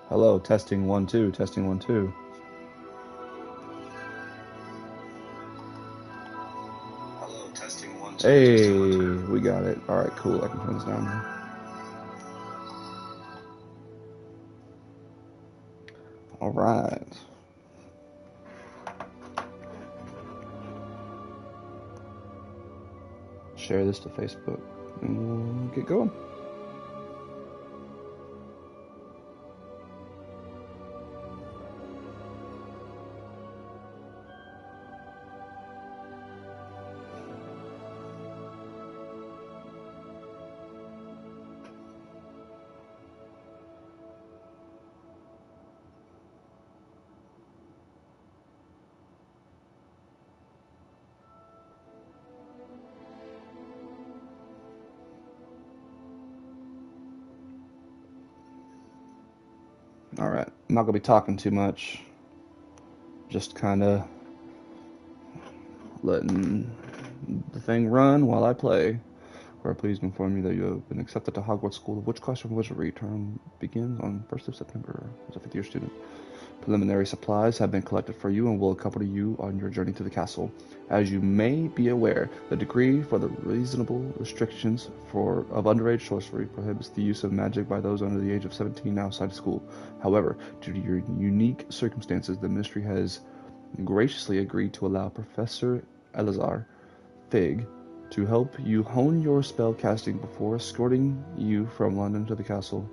Hello, testing 1 2, testing 1 2. Hello, testing one, two, Hey, testing one, two. we got it. All right, cool. I can turn this down now. All right. Share this to Facebook, and we'll get going. All right. I'm not gonna be talking too much. Just kind of letting the thing run while I play. We're pleased to inform you that you have been accepted to Hogwarts School of Witchcraft and Wizardry. Term begins on 1st of September. As a fifth-year student, preliminary supplies have been collected for you and will accompany you on your journey to the castle. As you may be aware, the decree for the reasonable restrictions of underage sorcery prohibits the use of magic by those under the age of 17 outside of school. However, due to your unique circumstances, the Ministry has graciously agreed to allow Professor Elazar Fig to help you hone your spell casting before escorting you from London to the castle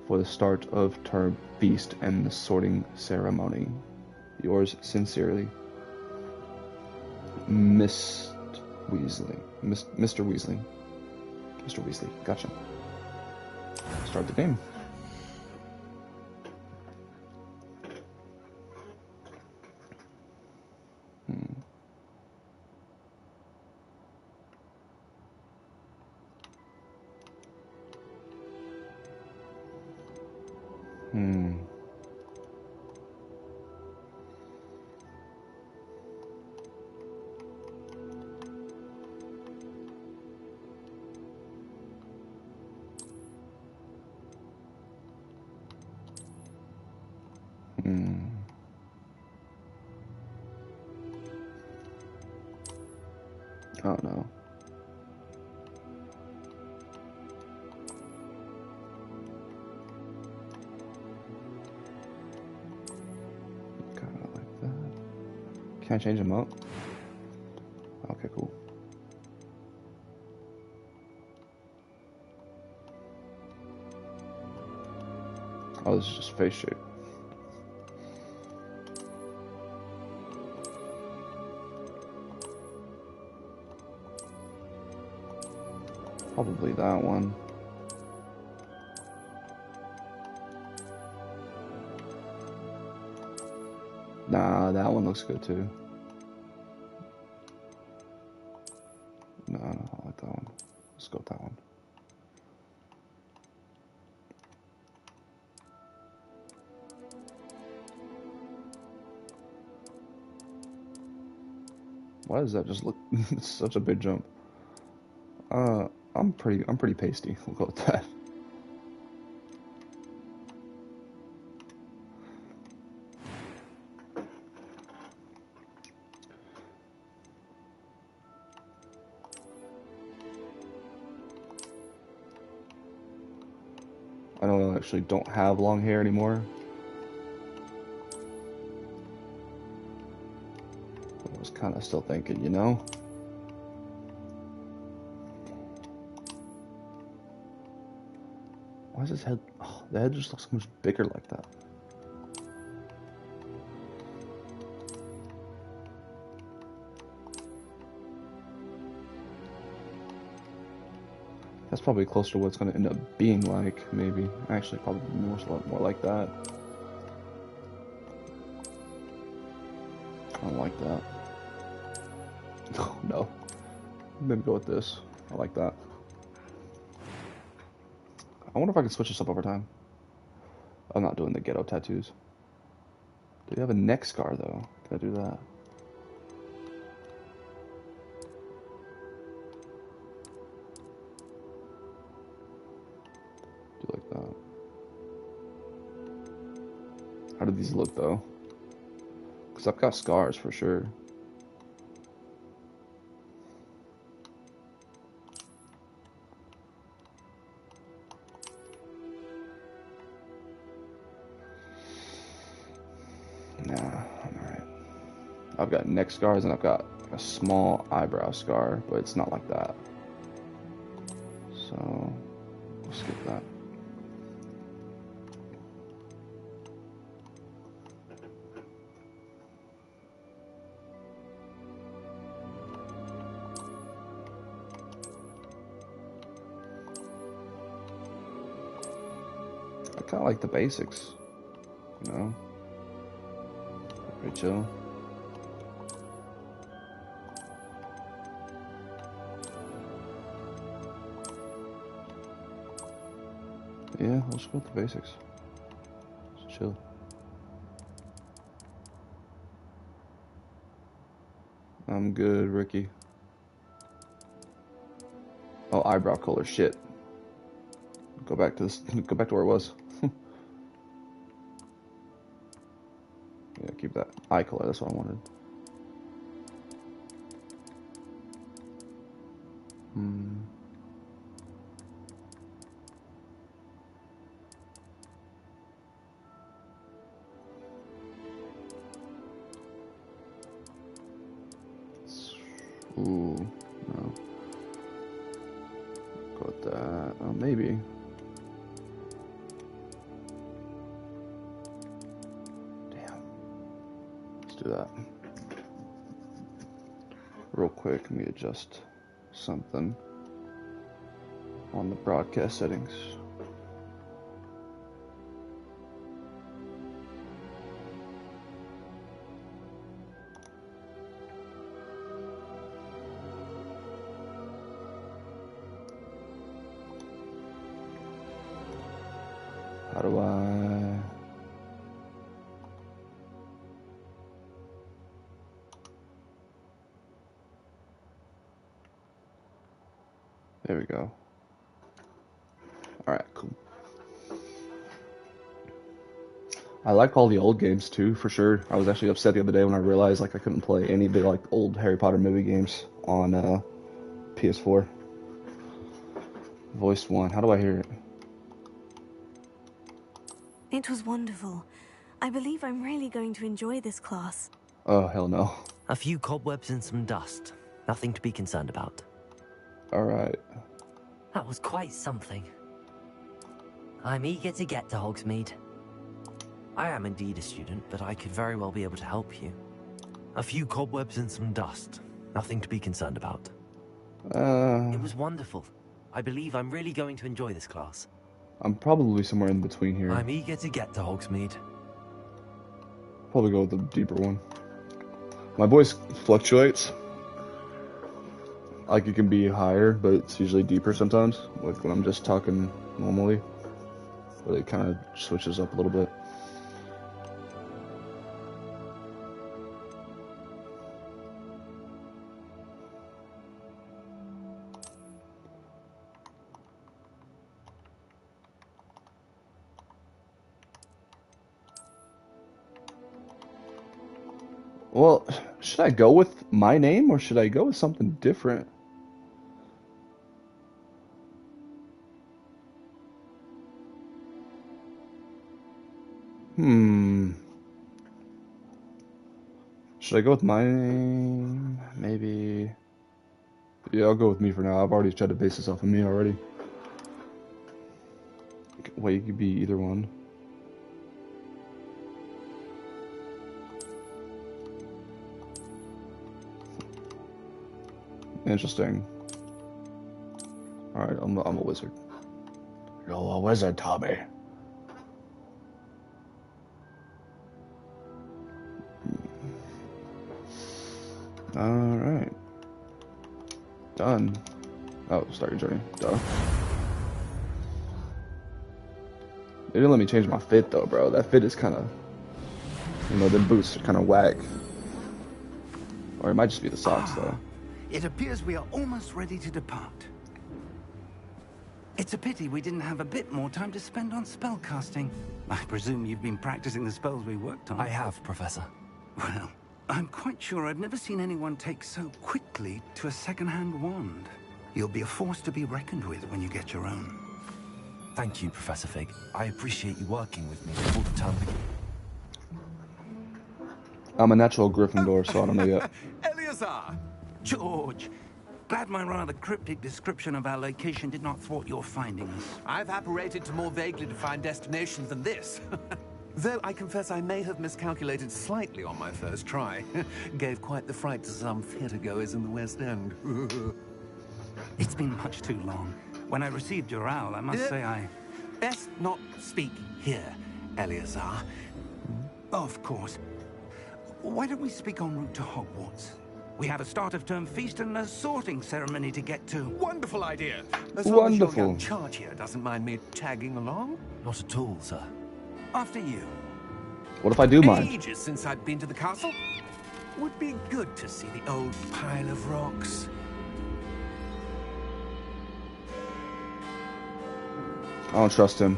for the start of term feast and the sorting ceremony. Yours sincerely, Mr. Weasley. Mr. Weasley. Mr. Weasley. Gotcha. Start the game. Hmm. Hmm. Oh no. Kind of like that. Can I change them up? Okay, cool. Oh, this is just face shape. Probably that one. Nah, that one looks good too. No, I like that one. Let's go with that one. Why does that just look it's such a big jump? Uh, I'm pretty pasty. We'll go with that. I actually don't have long hair anymore. I was kind of still thinking, you know? Why is his head... Oh, the head just looks so much bigger like that. That's probably closer to what it's going to end up being like, maybe. Actually, probably more like that. I don't like that. Oh, no. Maybe go with this. I like that. I wonder if I can switch this up over time. I'm not doing the ghetto tattoos. Do you have a neck scar, though? Can I do that? Do like that. How do these look though? Because I've got scars for sure. Nah, I'm alright. I've got neck scars and I've got a small eyebrow scar, but it's not like that. So, we'll skip that. I kind of like the basics, you know? Pretty chill. Yeah, let's go with the basics. Just chill. I'm good, Ricky. Oh, eyebrow color, shit. Go back to this. Go back to where it was. Yeah, keep that eye color. That's what I wanted. Ooh, no. Go with that. Oh, maybe. Damn. Let's do that. Real quick, let me adjust something on the broadcast settings. How do I... There we go. Alright, cool. I like all the old games too, for sure. I was actually upset the other day when I realized like I couldn't play any of the like old Harry Potter movie games on PS4. Voice 1. How do I hear it? It was wonderful. I believe I'm really going to enjoy this class. Oh, hell no. A few cobwebs and some dust. Nothing to be concerned about. Alright. That was quite something. I'm eager to get to Hogsmeade. I am indeed a student, but I could very well be able to help you. A few cobwebs and some dust. Nothing to be concerned about. It was wonderful. I believe I'm really going to enjoy this class. I'm probably somewhere in between here. I'm eager to get to Hogsmeade. Probably go with the deeper one. My voice fluctuates. Like it can be higher, but it's usually deeper sometimes. Like when I'm just talking normally. But it kind of switches up a little bit. Well, should I go with my name or should I go with something different? Should I go with my name? Maybe. Yeah, I'll go with me for now. I've already tried to base this off of me already. Wait, you could be either one. Interesting. Alright, I'm a wizard. You're a wizard, Tommy. Alright. Done. Oh, start your journey. Duh. They didn't let me change my fit though, bro. That fit is kind of, you know, the boots are kind of whack. Or it might just be the socks though. It appears we are almost ready to depart. It's a pity we didn't have a bit more time to spend on spellcasting. I presume you've been practicing the spells we worked on. I have, Professor. Well, I'm quite sure I've never seen anyone take so quickly to a second-hand wand. You'll be a force to be reckoned with when you get your own. Thank you, Professor Fig. I appreciate you working with me before the term begins. I'm a natural Gryffindor, so I don't know yet. Eleazar! George! Glad my rather cryptic description of our location did not thwart your findings. I've apparated to more vaguely defined destinations than this. Though I confess I may have miscalculated slightly on my first try. Gave quite the fright to some theatregoers in the West End. It's been much too long. When I received your owl, I must say I... Best not speak here, Eleazar. Of course. Why don't we speak en route to Hogwarts? We have a start-of-term feast and a sorting ceremony to get to. Wonderful idea. As long as your young Wonderful. charge here doesn't mind me tagging along. Not at all, sir. After you. What if I do mind? Ages since I've been to the castle. Would be good to see the old pile of rocks. I don't trust him.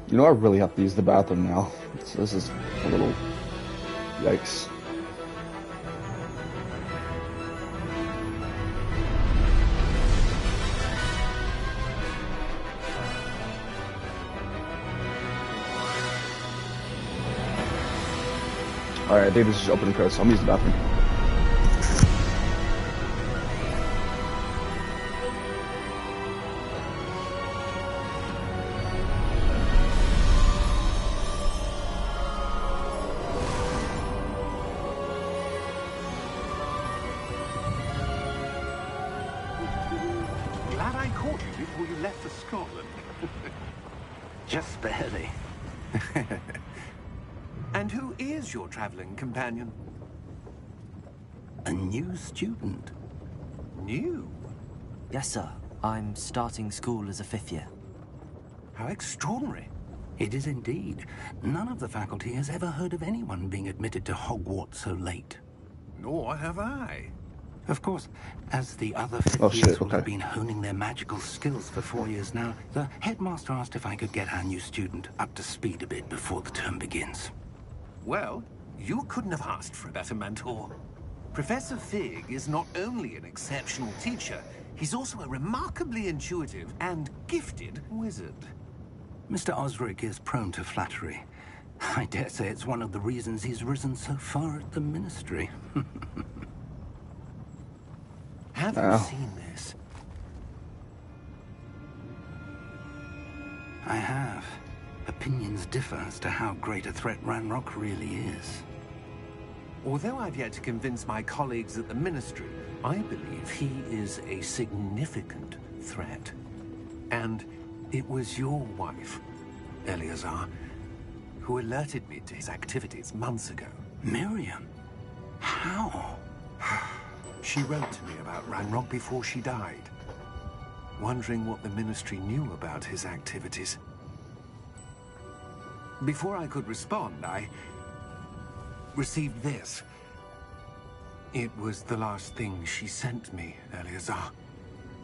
You know, I really have to use the bathroom now. This is a little... Yikes. Alright, David's just opening cards, so I'm using the bathroom. Glad I caught you before you left for Scotland. Just barely. And who is your traveling companion? A new student. New? Yes, sir. I'm starting school as a 5th year. How extraordinary. It is indeed. None of the faculty has ever heard of anyone being admitted to Hogwarts so late. Nor have I. Of course, as the other fifth Oh, years shit, will have okay. been honing their magical skills for 4 years now, the headmaster asked if I could get our new student up to speed a bit before the term begins. Well, you couldn't have asked for a better mentor. Professor Fig is not only an exceptional teacher, he's also a remarkably intuitive and gifted wizard. Mr. Osric is prone to flattery. I dare say it's one of the reasons he's risen so far at the ministry. Have Wow. you seen this? I have. Opinions differ as to how great a threat Ranrock really is. Although I've yet to convince my colleagues at the Ministry, I believe he is a significant threat. And it was your wife, Eleazar, who alerted me to his activities months ago. Miriam? How? She wrote to me about Ranrock before she died, wondering what the Ministry knew about his activities. Before I could respond, I received this. It was the last thing she sent me, Eleazar.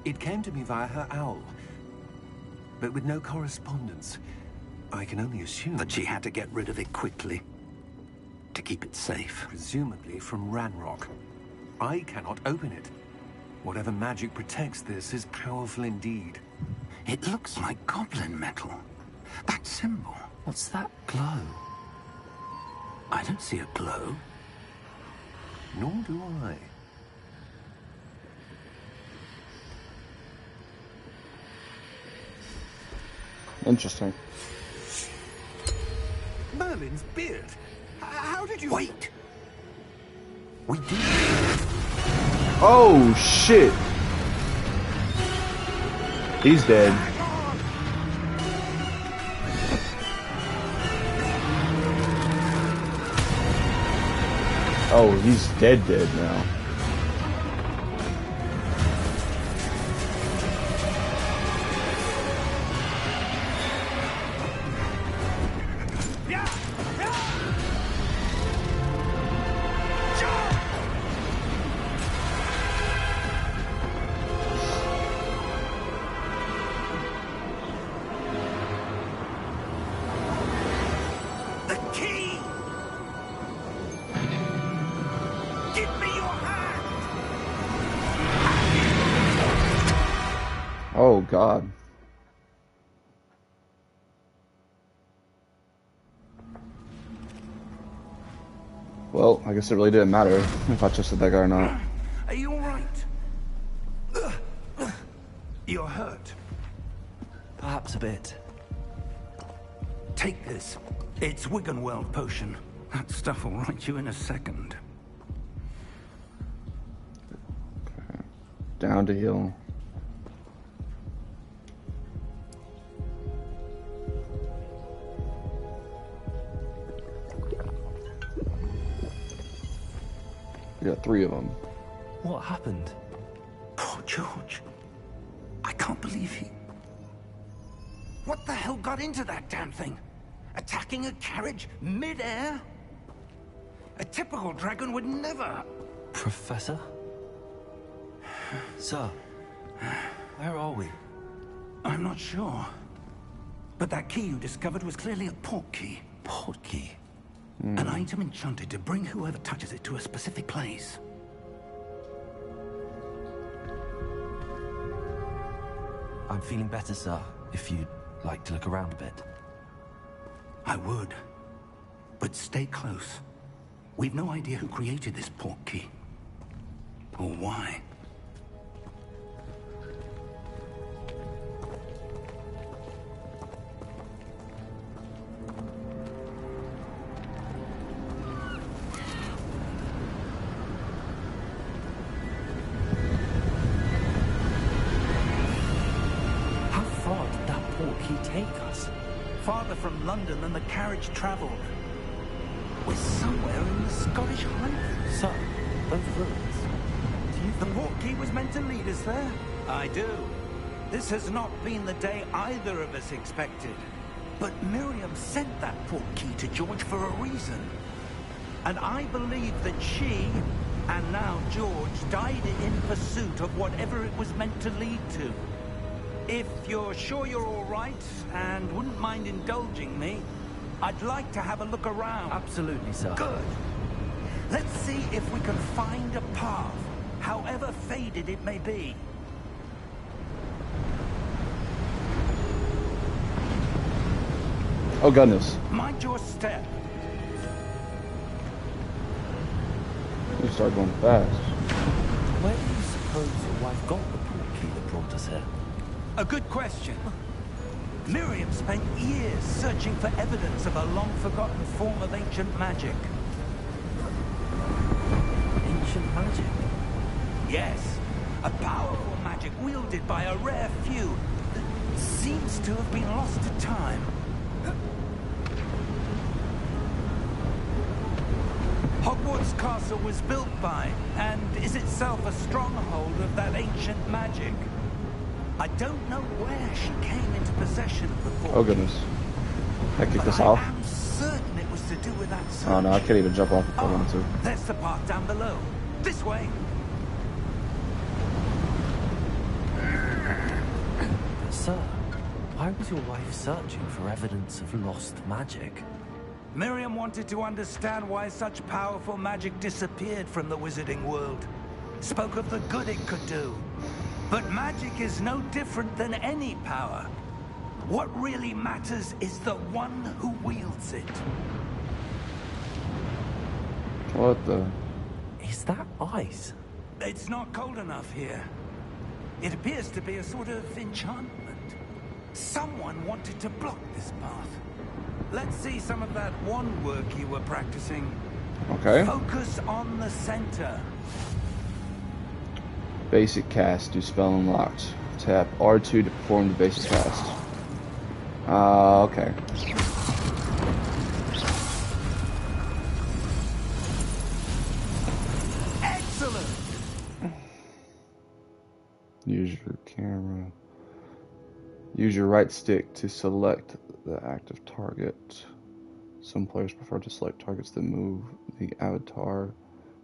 It came to me via her owl, but with no correspondence. I can only assume That she had to get rid of it quickly. To keep it safe. presumably from Ranrock. I cannot open it. Whatever magic protects this is powerful indeed. It looks like goblin metal. That symbol. What's that glow? I don't see a glow. Nor do I. Interesting. Merlin's beard. How did you... Wait! We did. Oh, shit. He's dead. Oh, he's dead now. Oh, God. Well, I guess it really didn't matter if I trusted that guy or not. Are you all right? You're hurt. Perhaps a bit. Take this. It's Wiggenweld potion. That stuff will right you in a second. Okay. Down to heal. You got 3 of them. What happened? Poor George. I can't believe he... What the hell got into that damn thing? Attacking a carriage mid-air? A typical dragon would never... Professor? Sir, where are we? I'm not sure. But that key you discovered was clearly a port key. Port key? An item enchanted to bring whoever touches it to a specific place. I'm feeling better, sir, if you'd like to look around a bit. I would. But stay close. We've no idea who created this port key. Or why. How far did that port key take us? Farther from London than the carriage traveled. We're somewhere in the Scottish Highlands. Sir, those ruins. Do you The think... port key was meant to lead us there? I do. This has not been the day either of us expected. But Miriam sent that port key to George for a reason. And I believe that she, and now George, died in pursuit of whatever it was meant to lead to. If you're sure you're all right, and wouldn't mind indulging me, I'd like to have a look around. Absolutely, sir. Good. Let's see if we can find a path, however faded it may be. Oh, goodness. Mind your step. You start going fast. Where do you suppose your wife got the port key that brought us here? A good question. Miriam spent years searching for evidence of a long-forgotten form of ancient magic. Ancient magic? Yes, a powerful magic wielded by a rare few that seems to have been lost to time. Hogwarts Castle was built by, and is itself a stronghold of that ancient magic. I don't know where she came into possession of the port. Oh, goodness. I kicked But this I off. am certain it was to do with that search. Oh, no, I can't even jump off if I wanted to. There's the path down below. This way. But sir, why was your wife searching for evidence of lost magic? Miriam wanted to understand why such powerful magic disappeared from the wizarding world. Spoke of the good it could do. But magic is no different than any power. What really matters is the one who wields it. What the? Is that ice? It's not cold enough here. It appears to be a sort of enchantment. Someone wanted to block this path. Let's see some of that wand work you were practicing. Okay. Focus on the center. Basic cast. Do spell unlocked. Tap R2 to perform the basic cast. Okay. Excellent! Use your camera. Use your right stick to select the active target. Some players prefer to select targets that move the avatar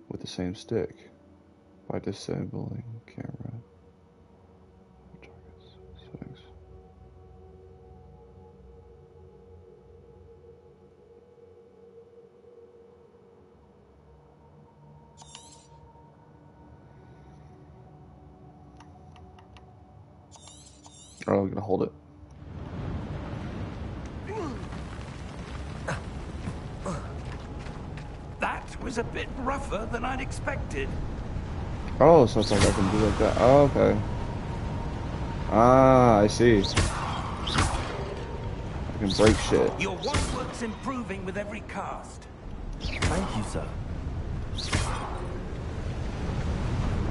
with the same stick by disabling camera targets settings. Oh, I'm gonna hold it. That was a bit rougher than I'd expected. Oh, so it's like I can do like that. Oh, okay. Ah, I see. I can break shit. Your work's improving with every cast. Thank you, sir.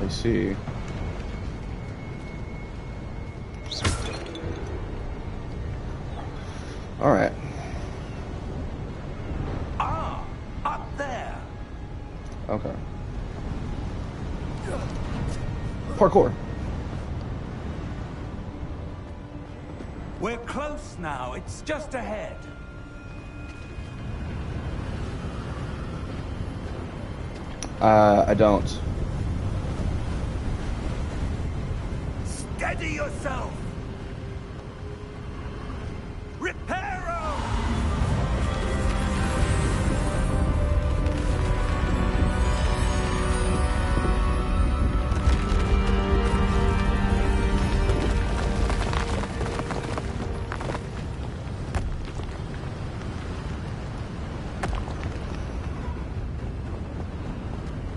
I see. All right. Ah, up there. Okay. Parkour. We're close now. It's just ahead. I don't. Steady yourself. Reparo!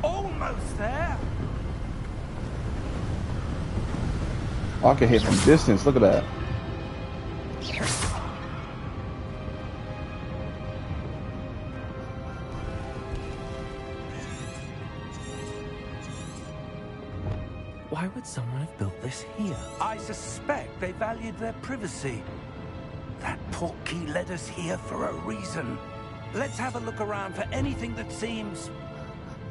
Almost there. Oh, I can hit from distance. Look at that. Why would someone have built this here? I suspect they valued their privacy. That portkey led us here for a reason. Let's have a look around for anything that seems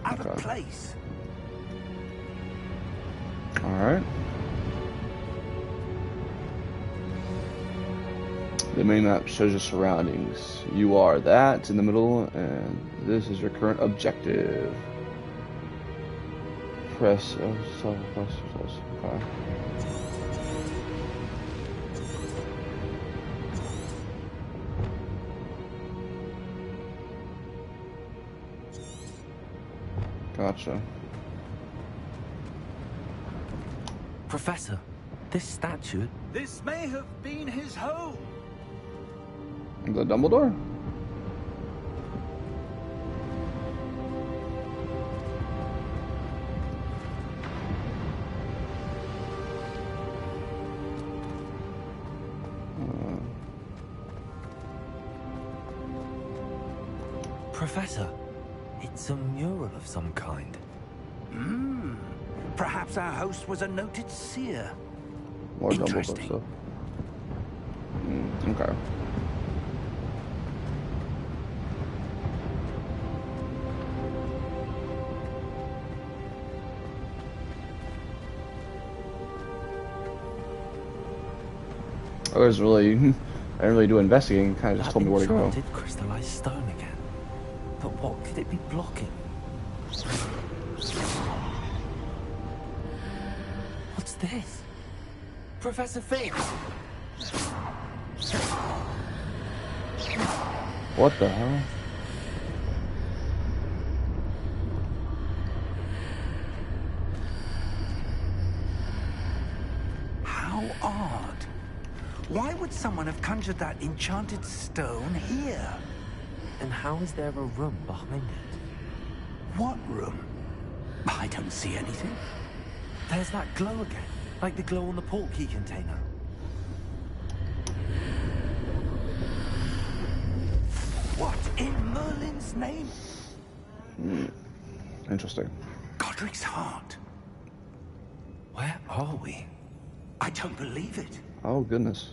out of Okay. place. All right. The mini map shows your surroundings. You are that in the middle, and this is your current objective. Press okay. Gotcha. Professor, this statue... This may have been his home. The Dumbledore? Professor, it's a mural of some kind. Perhaps our host was a noted seer. More Dumbledore Interesting. stuff. Okay. I was really, I didn't really do investigating. Kind of just That told me where to go. enchanted crystallized stone again. But what could it be blocking? What's this? Professor Figgs! What the hell? How odd. Why would someone have conjured that enchanted stone here? And how is there a room behind it? What room? I don't see anything. There's that glow again, like the glow on the portkey container. What in Merlin's name? Interesting. Godric's heart. Where are we? I don't believe it. Oh goodness.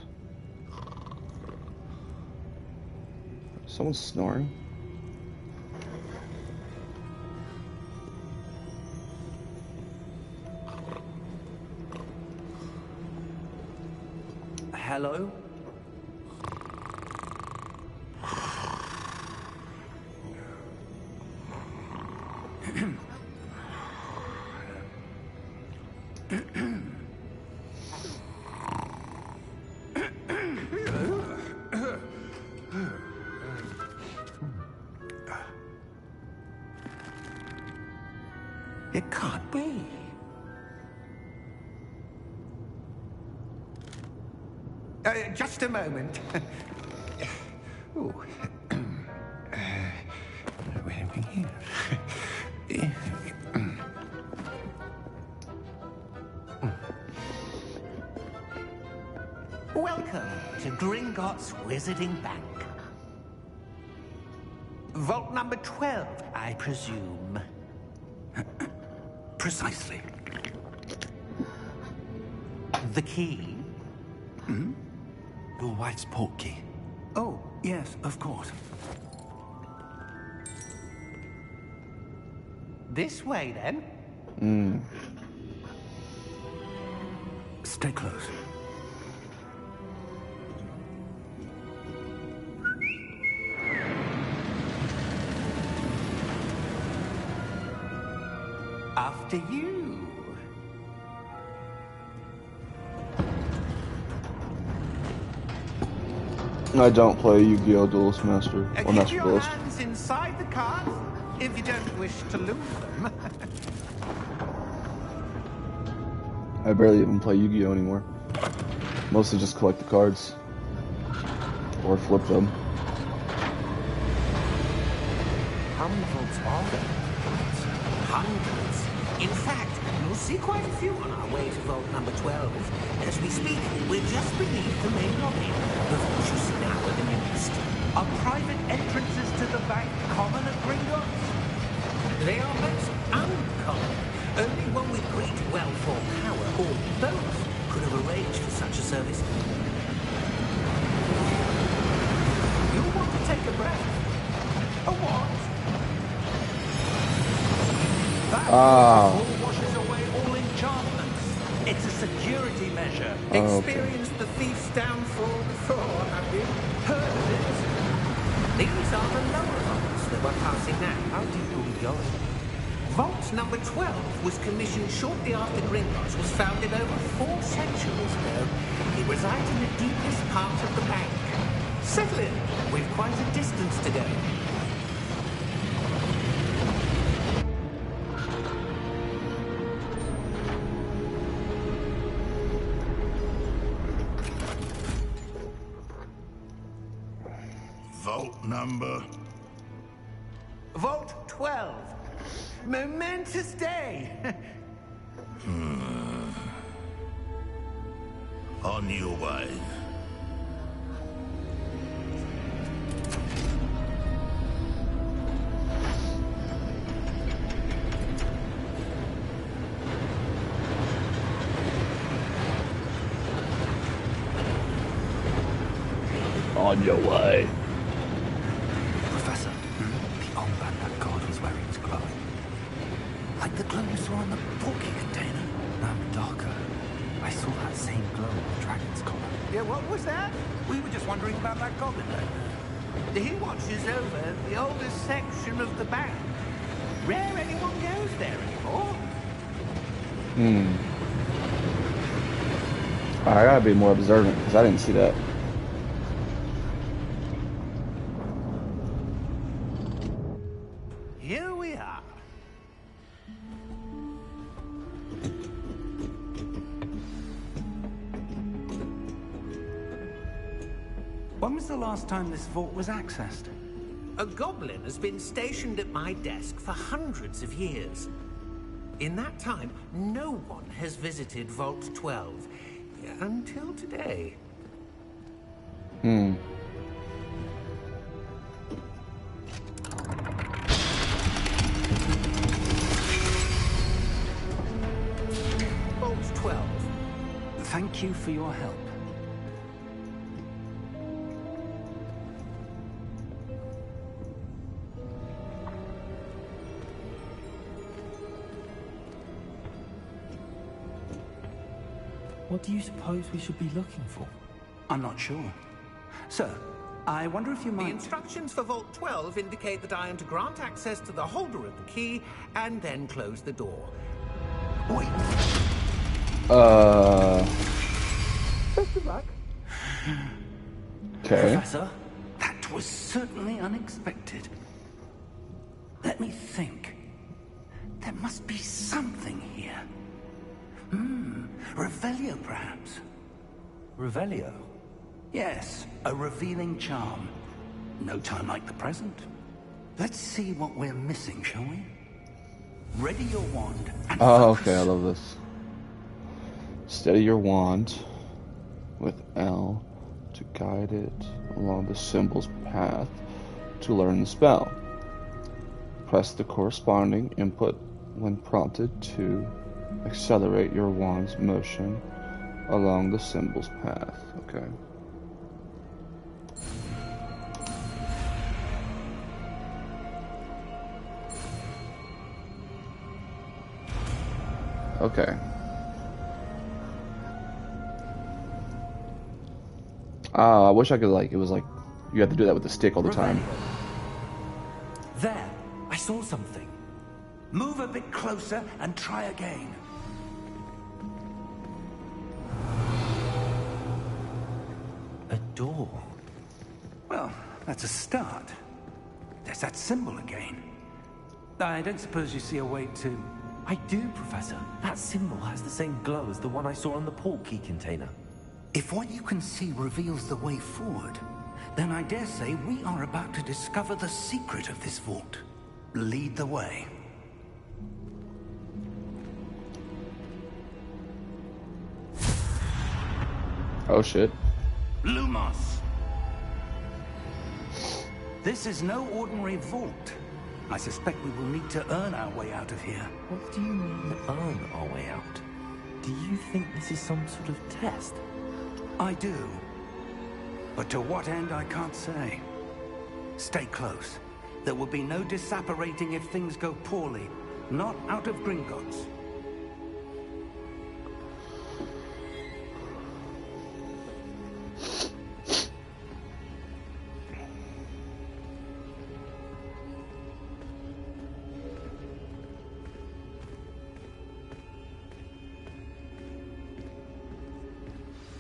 Someone's snoring. Hello? It can't be. Just a moment. Ooh. Where are we here? Welcome to Gringotts Wizarding Bank. Vault number 12, I presume. Precisely. The key? Hmm? Your wife's portkey. Oh, yes, of course. This way, then. Stay close. After you. I don't play Yu-Gi-Oh! Duelist Master or Keep Master your Duelist. hands inside the cards if you don't wish to lose them. I barely even play Yu-Gi-Oh! Anymore. Mostly just collect the cards. Or flip them. How many vaults are there? Hundreds. In fact, you'll see quite a few on our way to vault number 12. As we speak, we're just beneath the main lobby. The vaults you see now are the newest. Are private entrances to the bank common at Gringotts? They are most uncommon. Only one with great wealth or power, or both, could have arranged for such a service. You'll want to take a breath. A what? That washes away all enchantments. It's a security measure. Experienced the thief's downfall before, have you? Heard of it? These are the lower vaults that we're passing now. How deep are we going? Vault number 12 was commissioned shortly after Gringotts was founded over 4 centuries ago. It resides in the deepest part of the bank. Settle in. We've quite a distance to go. Vault number. Vault 12. Momentous day. On your way. On your way. Professor, the armband that guard was wearing is glowing. Like the glow you saw on the portkey container. No, darker. I saw that same glow on the dragon's collar. Yeah, what was that? We were just wondering about that goblin then. He watches over the oldest section of the bank. Rare anyone goes there anymore. I gotta be more observant because I didn't see that. Here we are. When was the last time this vault was accessed? A goblin has been stationed at my desk for hundreds of years. In that time, no one has visited Vault 12 until today. Vault 12. Thank you for your help. What do you suppose we should be looking for? I'm not sure. Sir, I wonder if you The might... instructions for Vault 12 indicate that I am to grant access to the holder of the key and then close the door. Wait. Best of luck. Okay. Professor, that was certainly unexpected. Let me think. There must be something here. Revelio, perhaps. Revelio? Yes, a revealing charm. No time like the present. Let's see what we're missing, shall we? Ready your wand and Oh, focus. okay, I love this. Steady your wand with L to guide it along the symbol's path to learn the spell. Press the corresponding input when prompted to accelerate your wand's motion along the symbol's path. Okay. Okay. I wish I could, like, it was like you had to do that with the stick all the time. There, I saw something. Move a bit closer and try again. A door. Well, that's a start. There's that symbol again. I don't suppose you see a way to... I do, Professor. That symbol has the same glow as the one I saw on the port key container. If what you can see reveals the way forward, then I dare say we are about to discover the secret of this vault. Lead the way. Oh shit. Lumos! This is no ordinary vault. I suspect we will need to earn our way out of here. What do you mean, earn our way out? Do you think this is some sort of test? I do. But to what end, I can't say. Stay close. There will be no disapparating if things go poorly. Not out of Gringotts.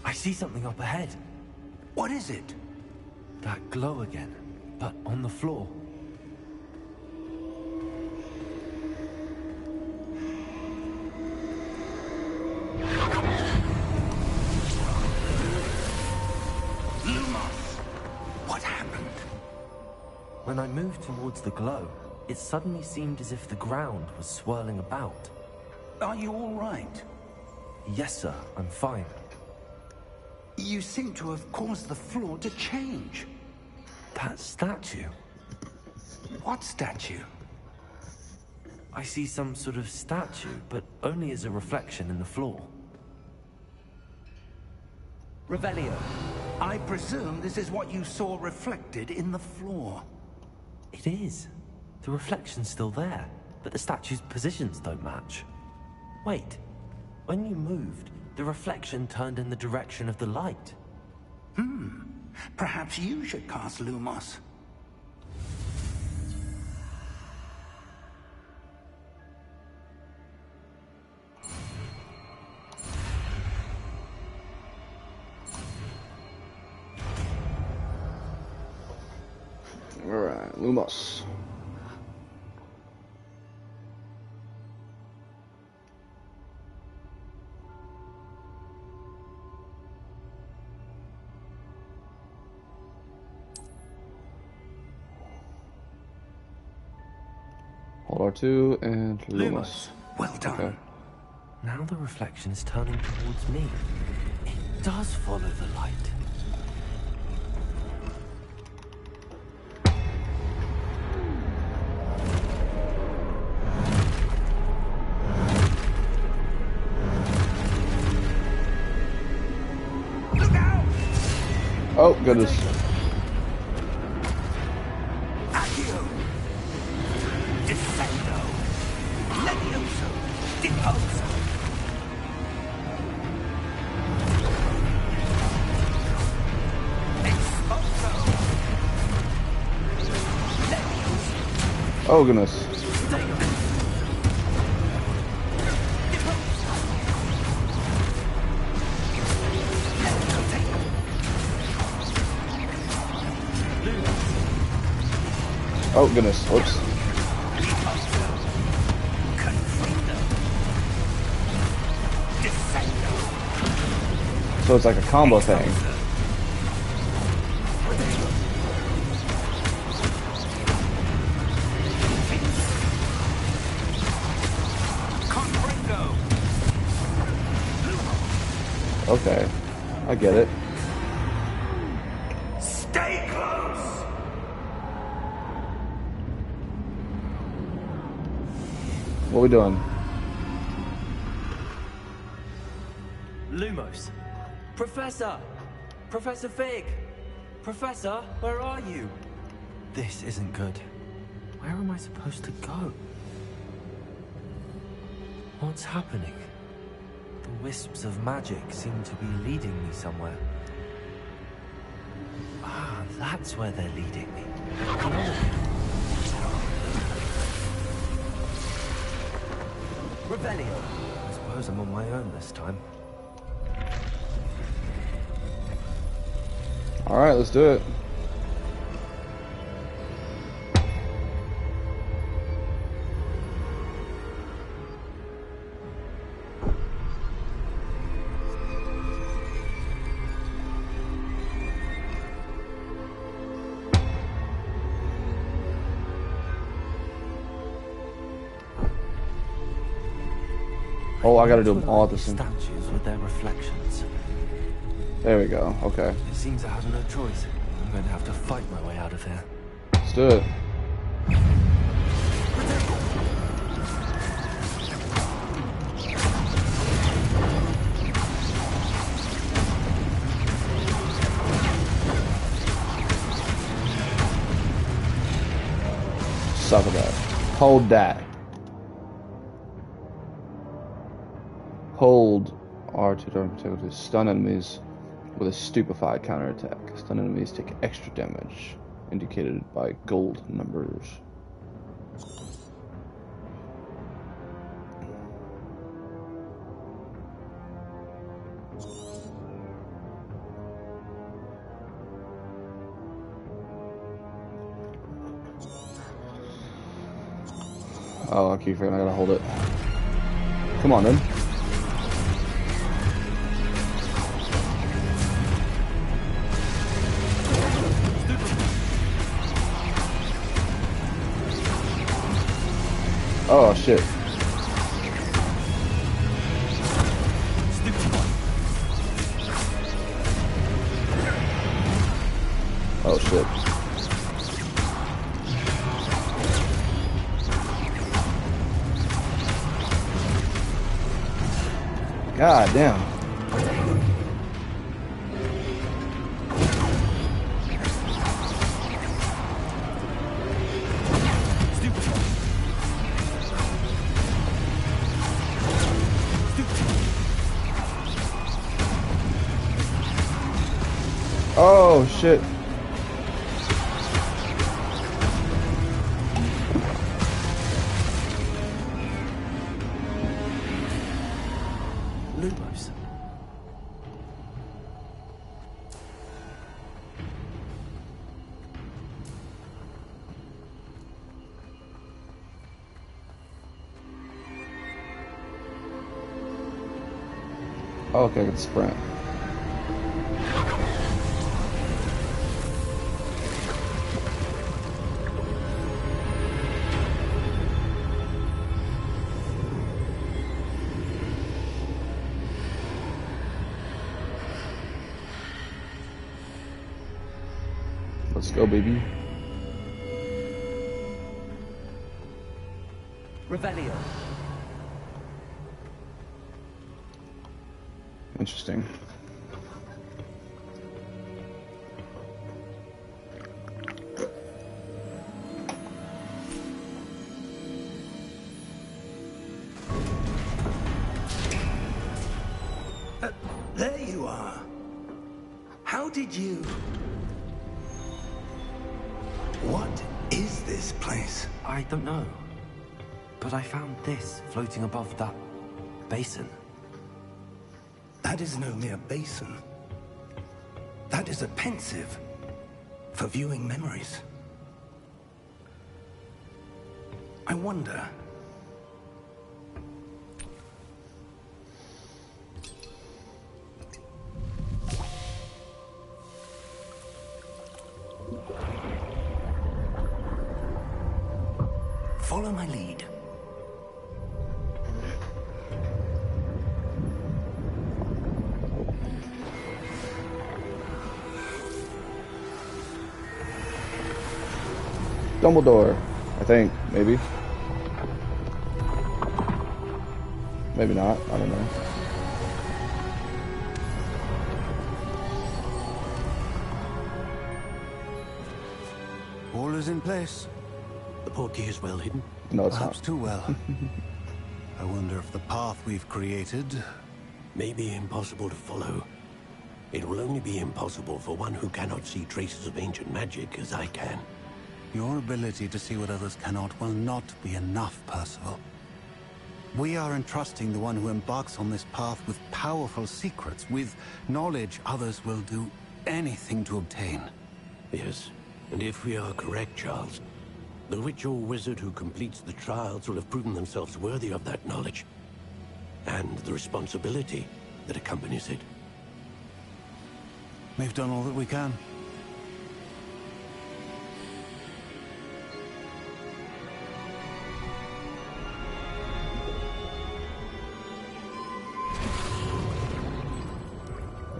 I see something up ahead. What is it? That glow again, but on the floor. Lumos! What happened? When I moved towards the glow, it suddenly seemed as if the ground was swirling about. Are you all right? Yes, sir, I'm fine. You seem to have caused the floor to change. That statue? What statue? I see some sort of statue, but only as a reflection in the floor. Revelio. I presume this is what you saw reflected in the floor. It is. The reflection's still there, but the statue's positions don't match. Wait. When you moved, the reflection turned in the direction of the light. Perhaps you should cast Lumos. Alright, Lumos. Hold R2 and Lumos. Well done. Okay. Now the reflection is turning towards me. It does follow the light. Look out! Oh, goodness. Accio! Defendo! Levioso! Deposo! Exposo! Levioso! Oh, goodness. Oh, goodness. Whoops. So it's like a combo thing. Okay. I get it. Stay close! What we doing? Lumos. Professor! Professor Fig! Professor, where are you? This isn't good. Where am I supposed to go? What's happening? The wisps of magic seem to be leading me somewhere. Ah, that's where they're leading me. Rebellion! I suppose I'm on my own this time. Alright, let's do it. Oh, I gotta do them all at the same time. Statues with their reflections. There we go. Okay. It seems I have no choice. I'm going to have to fight my way out of here. Let's do it. Suck at that. Hold that. Hold R2 to stun enemies with a stupefied counterattack. Stun enemies take extra damage, indicated by gold numbers. Oh, I keep forgetting I gotta hold it. Come on then. Oh shit. Oh shit. God damn. Oh shit. Lumos. Oh, okay, I can sprint. Let's go, baby. Revelio. Interesting. There you are. How did you... What is this place? I don't know. But I found this floating above that basin. That is no mere basin. That is a pensive for viewing memories. I wonder... Follow my lead. Dumbledore, I think, maybe. Maybe not, I don't know. All is in place. The portkey is well hidden. No, it's Perhaps not. too well. I wonder if the path we've created... May be impossible to follow. It will only be impossible for one who cannot see traces of ancient magic as I can. Your ability to see what others cannot will not be enough, Percival. We are entrusting the one who embarks on this path with powerful secrets, with knowledge others will do anything to obtain. Yes, and if we are correct, Charles, the witch or wizard who completes the trials will have proven themselves worthy of that knowledge, and the responsibility that accompanies it. We've done all that we can.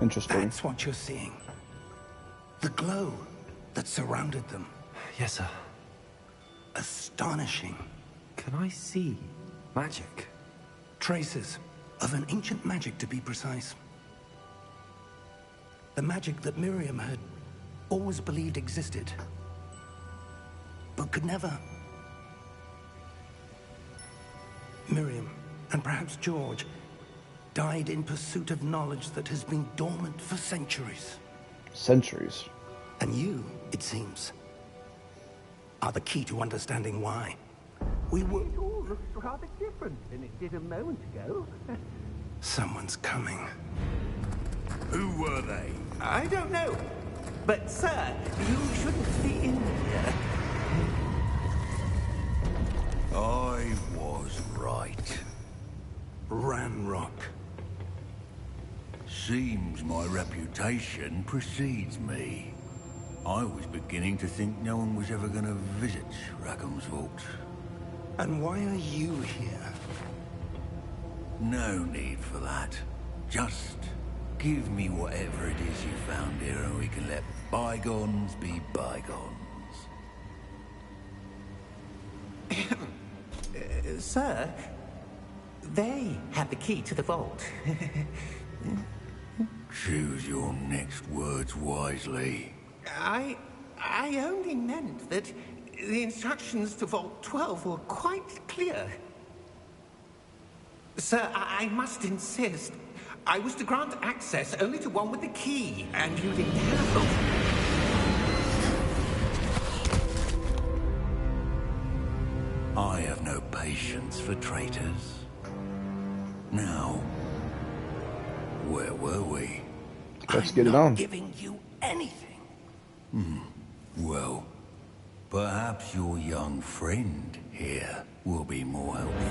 Interesting. That's what you're seeing. The glow that surrounded them. Yes, sir. Astonishing. Can I see magic? Traces of an ancient magic, to be precise. The magic that Miriam had always believed existed, but could never. Miriam, and perhaps George, died in pursuit of knowledge that has been dormant for centuries. Centuries. And you, it seems, are the key to understanding why. We were... It all looks rather different than it did a moment ago. Someone's coming. Who were they? I don't know. But, sir, you shouldn't be in here. I was right. Ranrock. Seems my reputation precedes me. I was beginning to think no one was ever going to visit Rackham's vault. And why are you here? No need for that. Just give me whatever it is you found here and we can let bygones be bygones. Sir, they have the key to the vault. Choose your next words wisely. I only meant that the instructions to Vault 12 were quite clear. Sir, I must insist. I was to grant access only to one with the key, and you didn't have I have no patience for traitors. Now, where were we? Let's get it I'm not on. giving you anything. Well, perhaps your young friend here will be more helpful.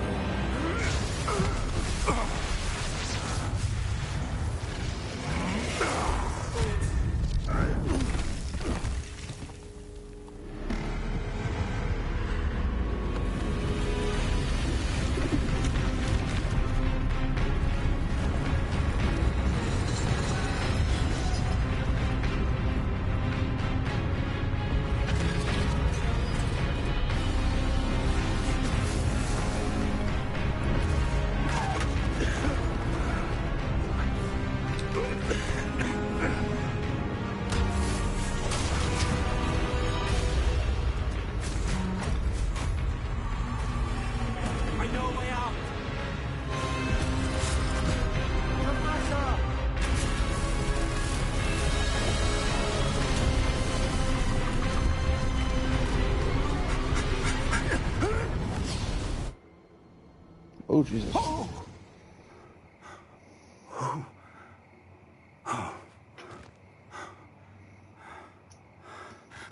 Oh, Jesus.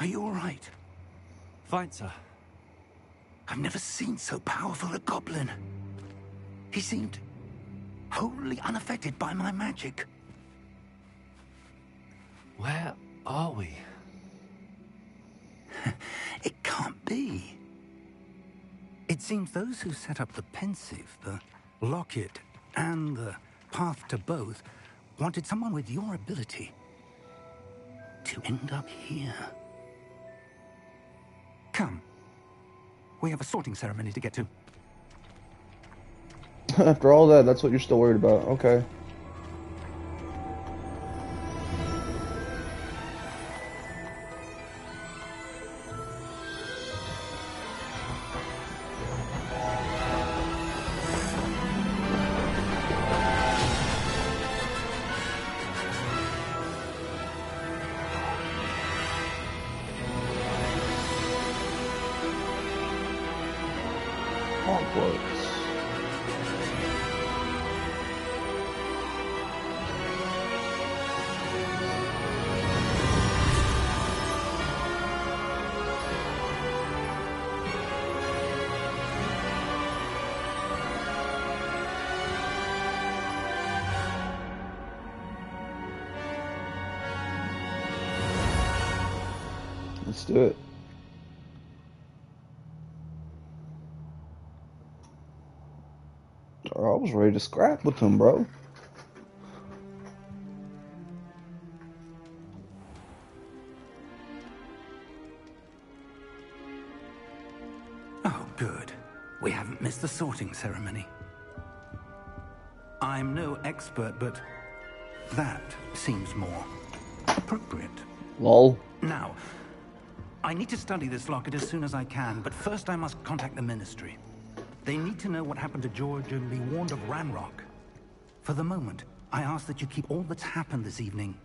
Are you all right? Fine, sir. I've never seen so powerful a goblin. He seemed wholly unaffected by my magic. Where are we? It can't be. It seems those who set up the pensive, the locket, and the path to both wanted someone with your ability to end up here. Come, We have a sorting ceremony to get to. After all that, that's what you're still worried about. Okay. Hogwarts. Let's do it. I was ready to scrap with him, bro. Oh, good. We haven't missed the sorting ceremony. I'm no expert, but that seems more appropriate. Lol. Now, I need to study this locket as soon as I can, but first I must contact the Ministry. They need to know what happened to George and be warned of Ranrock. For the moment, I ask that you keep all that's happened this evening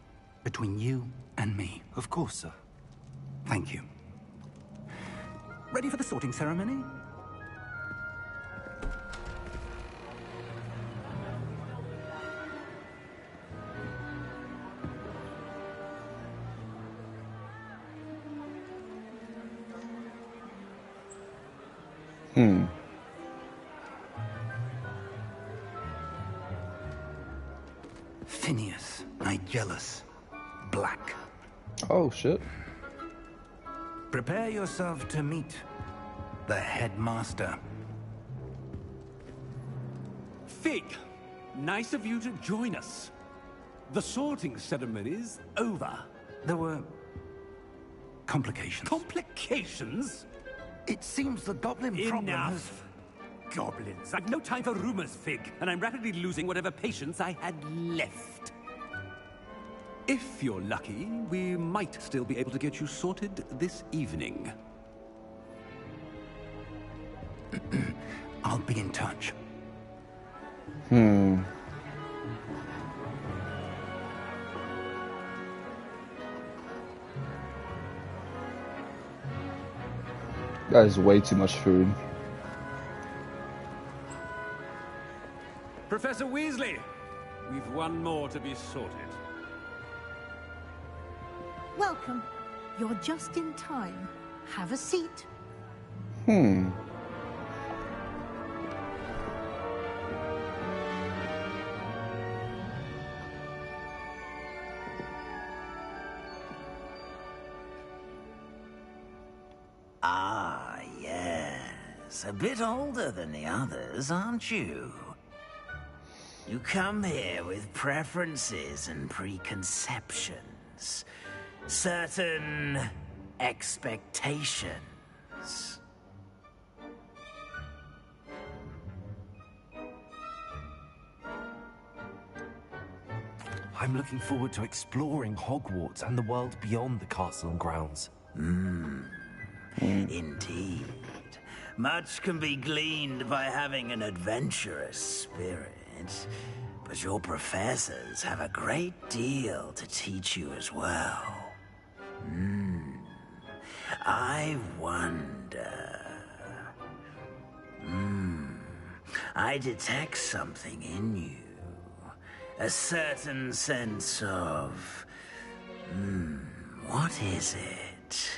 between you and me. Of course, sir. Thank you. Ready for the sorting ceremony? Phineas, Nigellus, Black. Oh, shit. Prepare yourself to meet the headmaster. Fig, nice of you to join us. The sorting ceremony's over. There were complications. Complications? It seems the goblin problem has... Enough. Goblins. I've no time for rumors, Fig, and I'm rapidly losing whatever patience I had left. If you're lucky, we might still be able to get you sorted this evening. I'll be in touch. That is way too much food. Professor Weasley, we've one more to be sorted. Welcome. You're just in time. Have a seat. Ah, yes. A bit older than the others, aren't you? You come here with preferences and preconceptions. Certain expectations. I'm looking forward to exploring Hogwarts and the world beyond the castle and grounds. Indeed. Much can be gleaned by having an adventurous spirit. But your professors have a great deal to teach you as well. I wonder... I detect something in you. A certain sense of... what is it?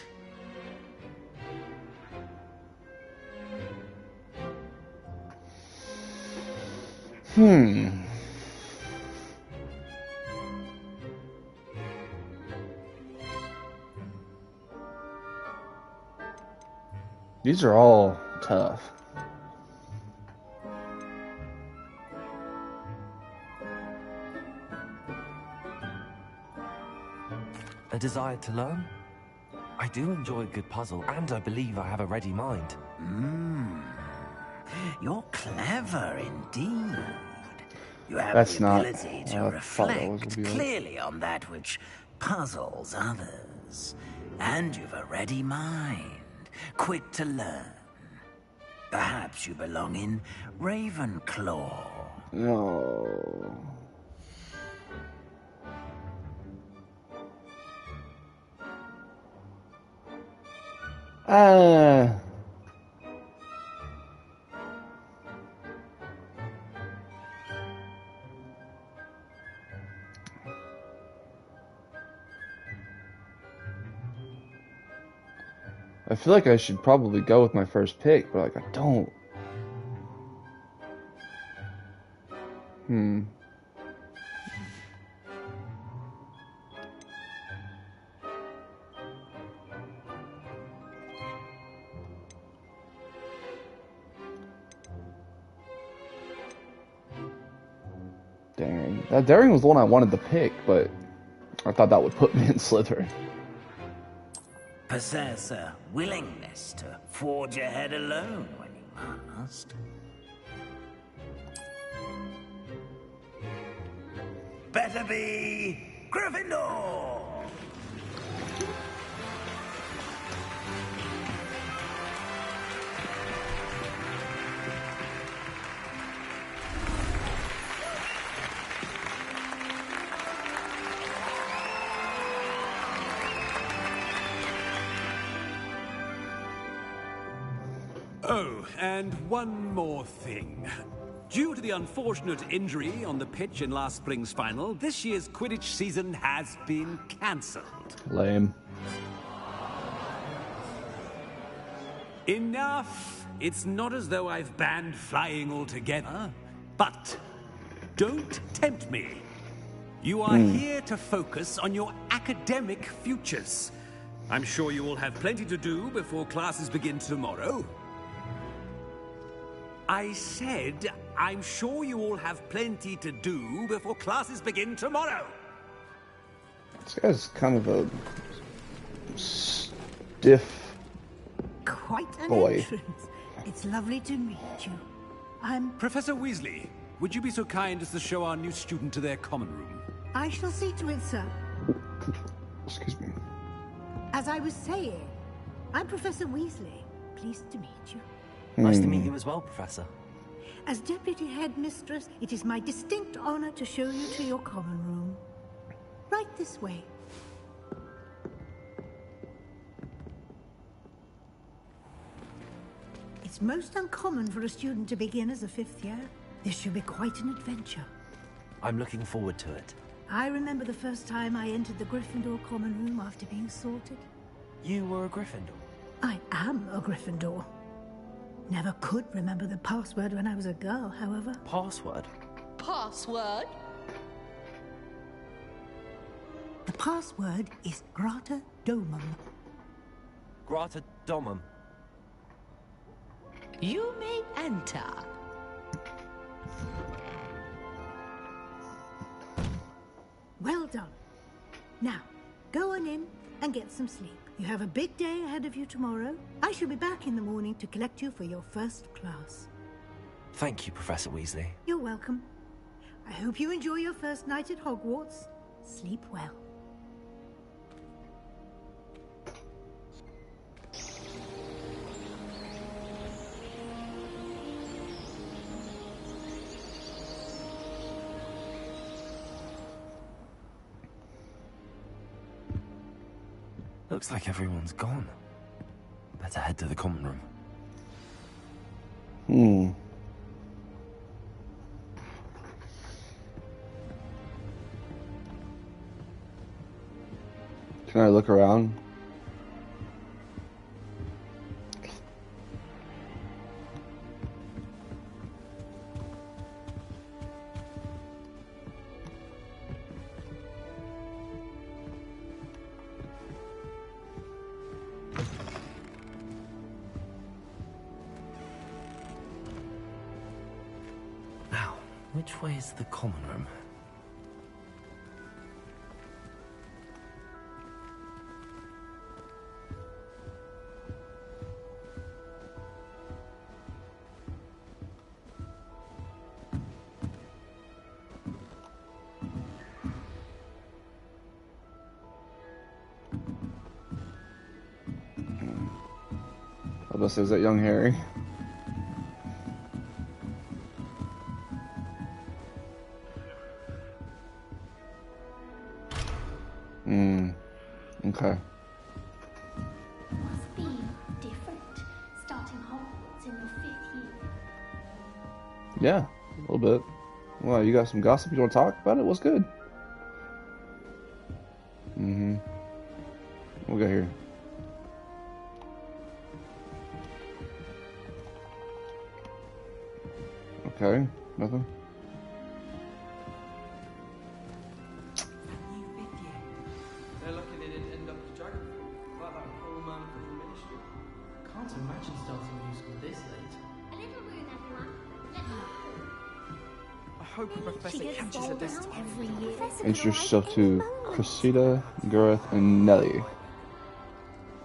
These are all tough. A desire to learn? I do enjoy a good puzzle, and I believe I have a ready mind. You're clever indeed. You have That's the not ability to how I thought that was reflect gonna be like. clearly on that which puzzles others. And you've a ready mind, quick to learn. Perhaps you belong in Ravenclaw. No. I feel like I should probably go with my first pick, but like I don't. Daring. That Daring was the one I wanted to pick, but I thought that would put me in Slytherin. Possess a willingness to forge ahead alone when you must. Better be Gryffindor! Oh, and one more thing. Due to the unfortunate injury on the pitch in last spring's final, this year's Quidditch season has been cancelled. Lame. Enough! It's not as though I've banned flying altogether. But don't tempt me. You are here to focus on your academic futures. I'm sure you will have plenty to do before classes begin tomorrow. I said, I'm sure you all have plenty to do before classes begin tomorrow. This guy's kind of a stiff Quite an boy. entrance. It's lovely to meet you. I'm... Professor Weasley, would you be so kind as to show our new student to their common room? I shall see to it, sir. Excuse me. As I was saying, I'm Professor Weasley. Pleased to meet you. Nice to meet you as well, Professor. As Deputy Headmistress, it is my distinct honor to show you to your common room. Right this way. It's most uncommon for a student to begin as a fifth year. This should be quite an adventure. I'm looking forward to it. I remember the first time I entered the Gryffindor common room after being sorted. You were a Gryffindor? I am a Gryffindor. Never could remember the password when I was a girl, however. Password? Password? The password is Grata Domum. Grata Domum. You may enter. Well done. Now, go on in and get some sleep. You have a big day ahead of you tomorrow. I shall be back in the morning to collect you for your first class. Thank you, Professor Weasley. You're welcome. I hope you enjoy your first night at Hogwarts. Sleep well. Looks like everyone's gone. Better head to the common room. Can I look around? Now, which way is the common room? I was about to say, is that young Harry? Okay. Must be different, starting Hogwarts in your 5th year. Yeah, a little bit. Well, you got some gossip you want to talk about it? What's good? What we got here? Okay, nothing. They're lucky they didn't end up as dragon. Like that poor man from the ministry. Can't imagine starting new school this late. A little room, everyone. I hope the professor catches her this time. Introduce yourself to Cressida, Gareth, and Nellie.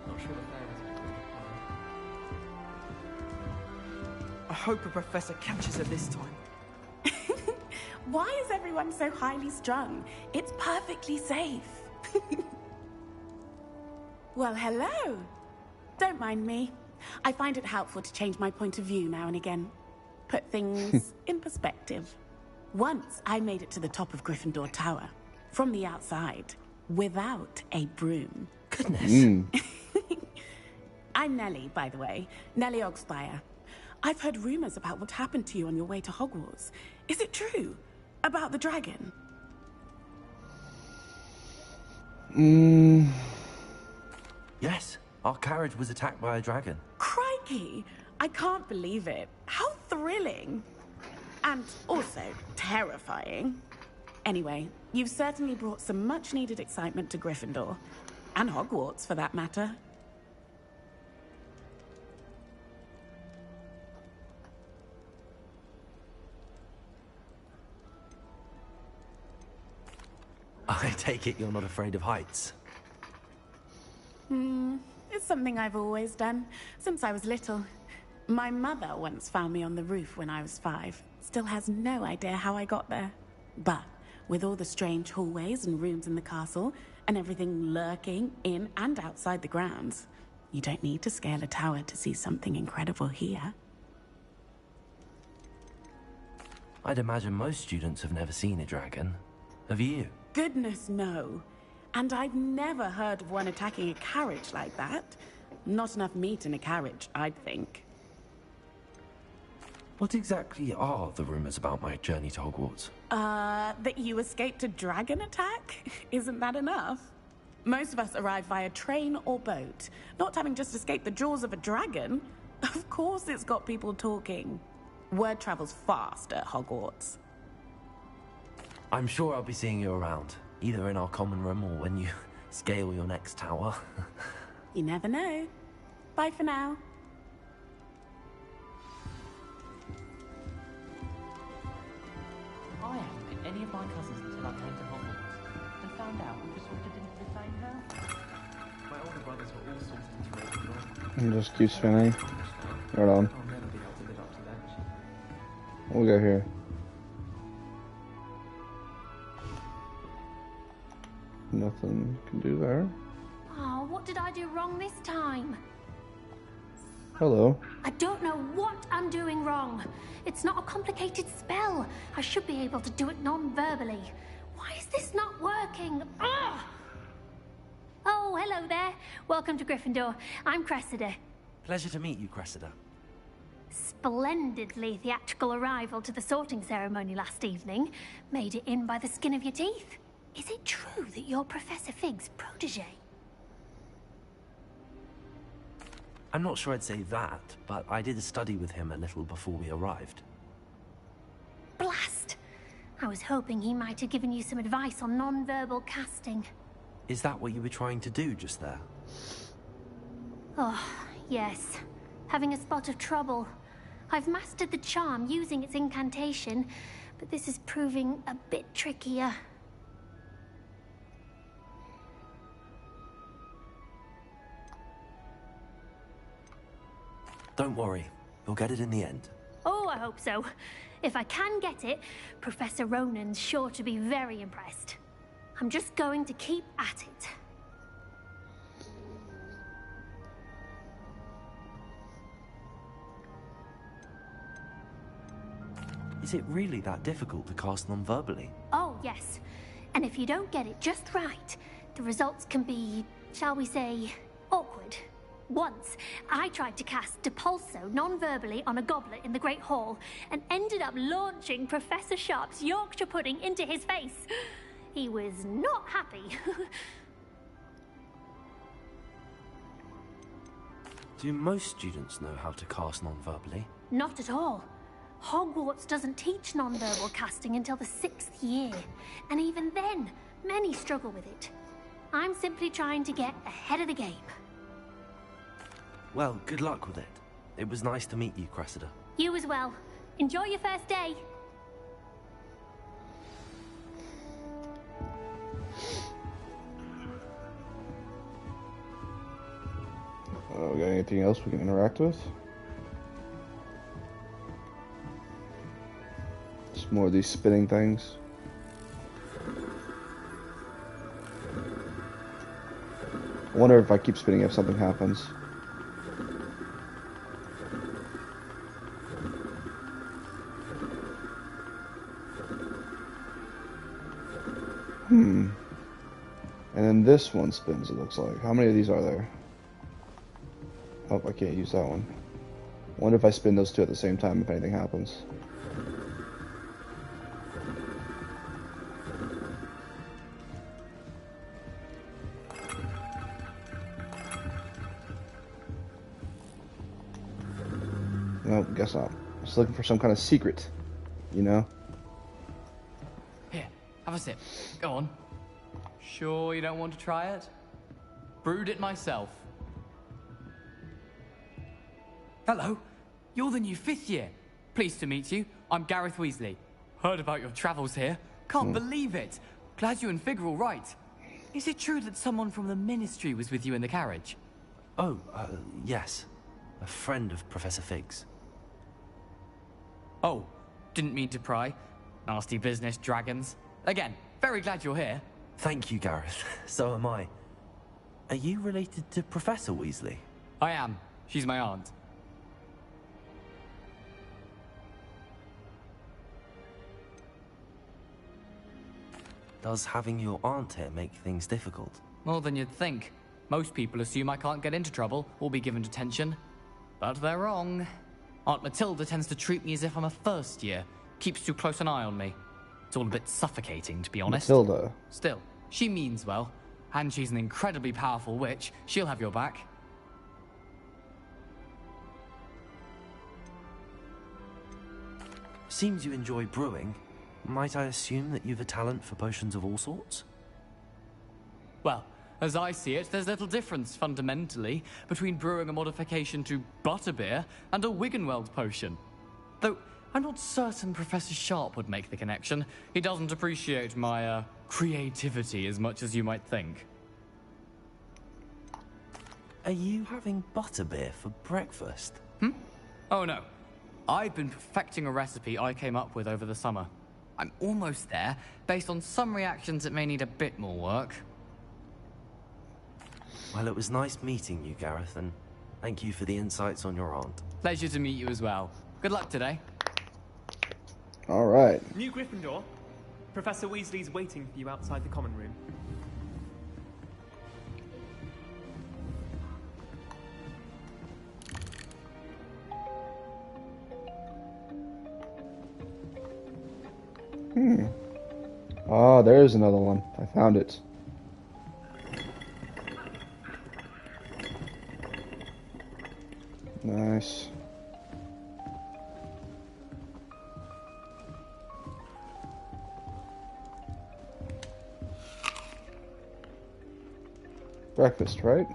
Not sure the fairies are doing. I hope the professor catches her this time. Why is everyone so highly strung? It's perfectly safe. Well, hello. Don't mind me. I find it helpful to change my point of view now and again. Put things in perspective. Once I made it to the top of Gryffindor Tower, from the outside, without a broom. Goodness. I'm Nellie, by the way. Nellie Ogspire. I've heard rumors about what happened to you on your way to Hogwarts. Is it true? About the dragon? Yes, our carriage was attacked by a dragon. Crikey! I can't believe it. How thrilling! And also terrifying. Anyway, you've certainly brought some much-needed excitement to Gryffindor. And Hogwarts, for that matter. I take it you're not afraid of heights. It's something I've always done, since I was little. My mother once found me on the roof when I was 5. Still has no idea how I got there. But with all the strange hallways and rooms in the castle, and everything lurking in and outside the grounds, you don't need to scale a tower to see something incredible here. I'd imagine most students have never seen a dragon. Have you? Goodness, no. And I've never heard of one attacking a carriage like that. Not enough meat in a carriage, I'd think. What exactly are the rumors about my journey to Hogwarts? That you escaped a dragon attack? Isn't that enough? Most of us arrive via train or boat, not having just escaped the jaws of a dragon. Of course it's got people talking. Word travels fast at Hogwarts. I'm sure I'll be seeing you around, either in our common room or when you scale your next tower. You never know. Bye for now. I haven't met any of my cousins until I came to Hogwarts. And found out we were sorted into the same house. My older brothers were all sorted into Ravenclaw. It just keeps spinning. Hold on. I'll never be able to live up to that. What we got here? Nothing can do there. Oh, what did I do wrong this time? Hello. I don't know what I'm doing wrong. It's not a complicated spell. I should be able to do it non-verbally. Why is this not working? Ugh! Oh, hello there. Welcome to Gryffindor. I'm Cressida. Pleasure to meet you, Cressida. Splendidly theatrical arrival to the sorting ceremony last evening. Made it in by the skin of your teeth. Is it true that you're Professor Fig's protege? I'm not sure I'd say that, but I did study with him a little before we arrived. Blast! I was hoping he might have given you some advice on non-verbal casting. Is that what you were trying to do just there? Oh, yes. Having a spot of trouble. I've mastered the charm using its incantation, but this is proving a bit trickier. Don't worry, you'll get it in the end. Oh, I hope so. If I can get it, Professor Ronan's sure to be very impressed. I'm just going to keep at it. Is it really that difficult to cast non-verbally? Oh, yes. And if you don't get it just right, the results can be, shall we say, awkward. Once, I tried to cast Depulso non-verbally on a goblet in the Great Hall and ended up launching Professor Sharp's Yorkshire pudding into his face. He was not happy. Do most students know how to cast non-verbally? Not at all. Hogwarts doesn't teach non-verbal casting until the 6th year. And even then, many struggle with it. I'm simply trying to get ahead of the game. Well, good luck with it. It was nice to meet you, Cressida. You as well. Enjoy your first day. Oh, got anything else we can interact with? Just more of these spinning things. I wonder if I keep spinning if something happens. And then this one spins, it looks like. How many of these are there? Oh, I can't use that one. I wonder if I spin those two at the same time if anything happens. No, guess not. Just looking for some kind of secret, you know? Here, have a sip. Go on. Sure you don't want to try it? Brewed it myself. Hello, you're the new 5th year. Pleased to meet you. I'm Gareth Weasley. Heard about your travels here. Can't believe it. Glad you and Fig are all right. Is it true that someone from the Ministry was with you in the carriage? Oh, yes. A friend of Professor Fig's. Oh, didn't mean to pry. Nasty business, dragons. Again, very glad you're here. Thank you, Gareth. So am I. Are you related to Professor Weasley? I am. She's my aunt. Does having your aunt here make things difficult? More than you'd think. Most people assume I can't get into trouble or be given detention. But they're wrong. Aunt Matilda tends to treat me as if I'm a first year. Keeps too close an eye on me. It's all a bit suffocating, to be honest. Matilda. Still, she means well. And she's an incredibly powerful witch. She'll have your back. Seems you enjoy brewing. Might I assume that you've a talent for potions of all sorts? Well, as I see it, there's little difference, fundamentally, between brewing a modification to butterbeer and a Wiggenweld potion. Though, I'm not certain Professor Sharp would make the connection. He doesn't appreciate my, creativity as much as you might think. Are you having butterbeer for breakfast? Oh no. I've been perfecting a recipe I came up with over the summer. I'm almost there. Based on some reactions, it may need a bit more work. Well, it was nice meeting you, Gareth, and thank you for the insights on your aunt. Pleasure to meet you as well. Good luck today. All right. New Gryffindor. Professor Weasley's waiting for you outside the common room. Ah, there's another one. I found it. Nice. Breakfast, right?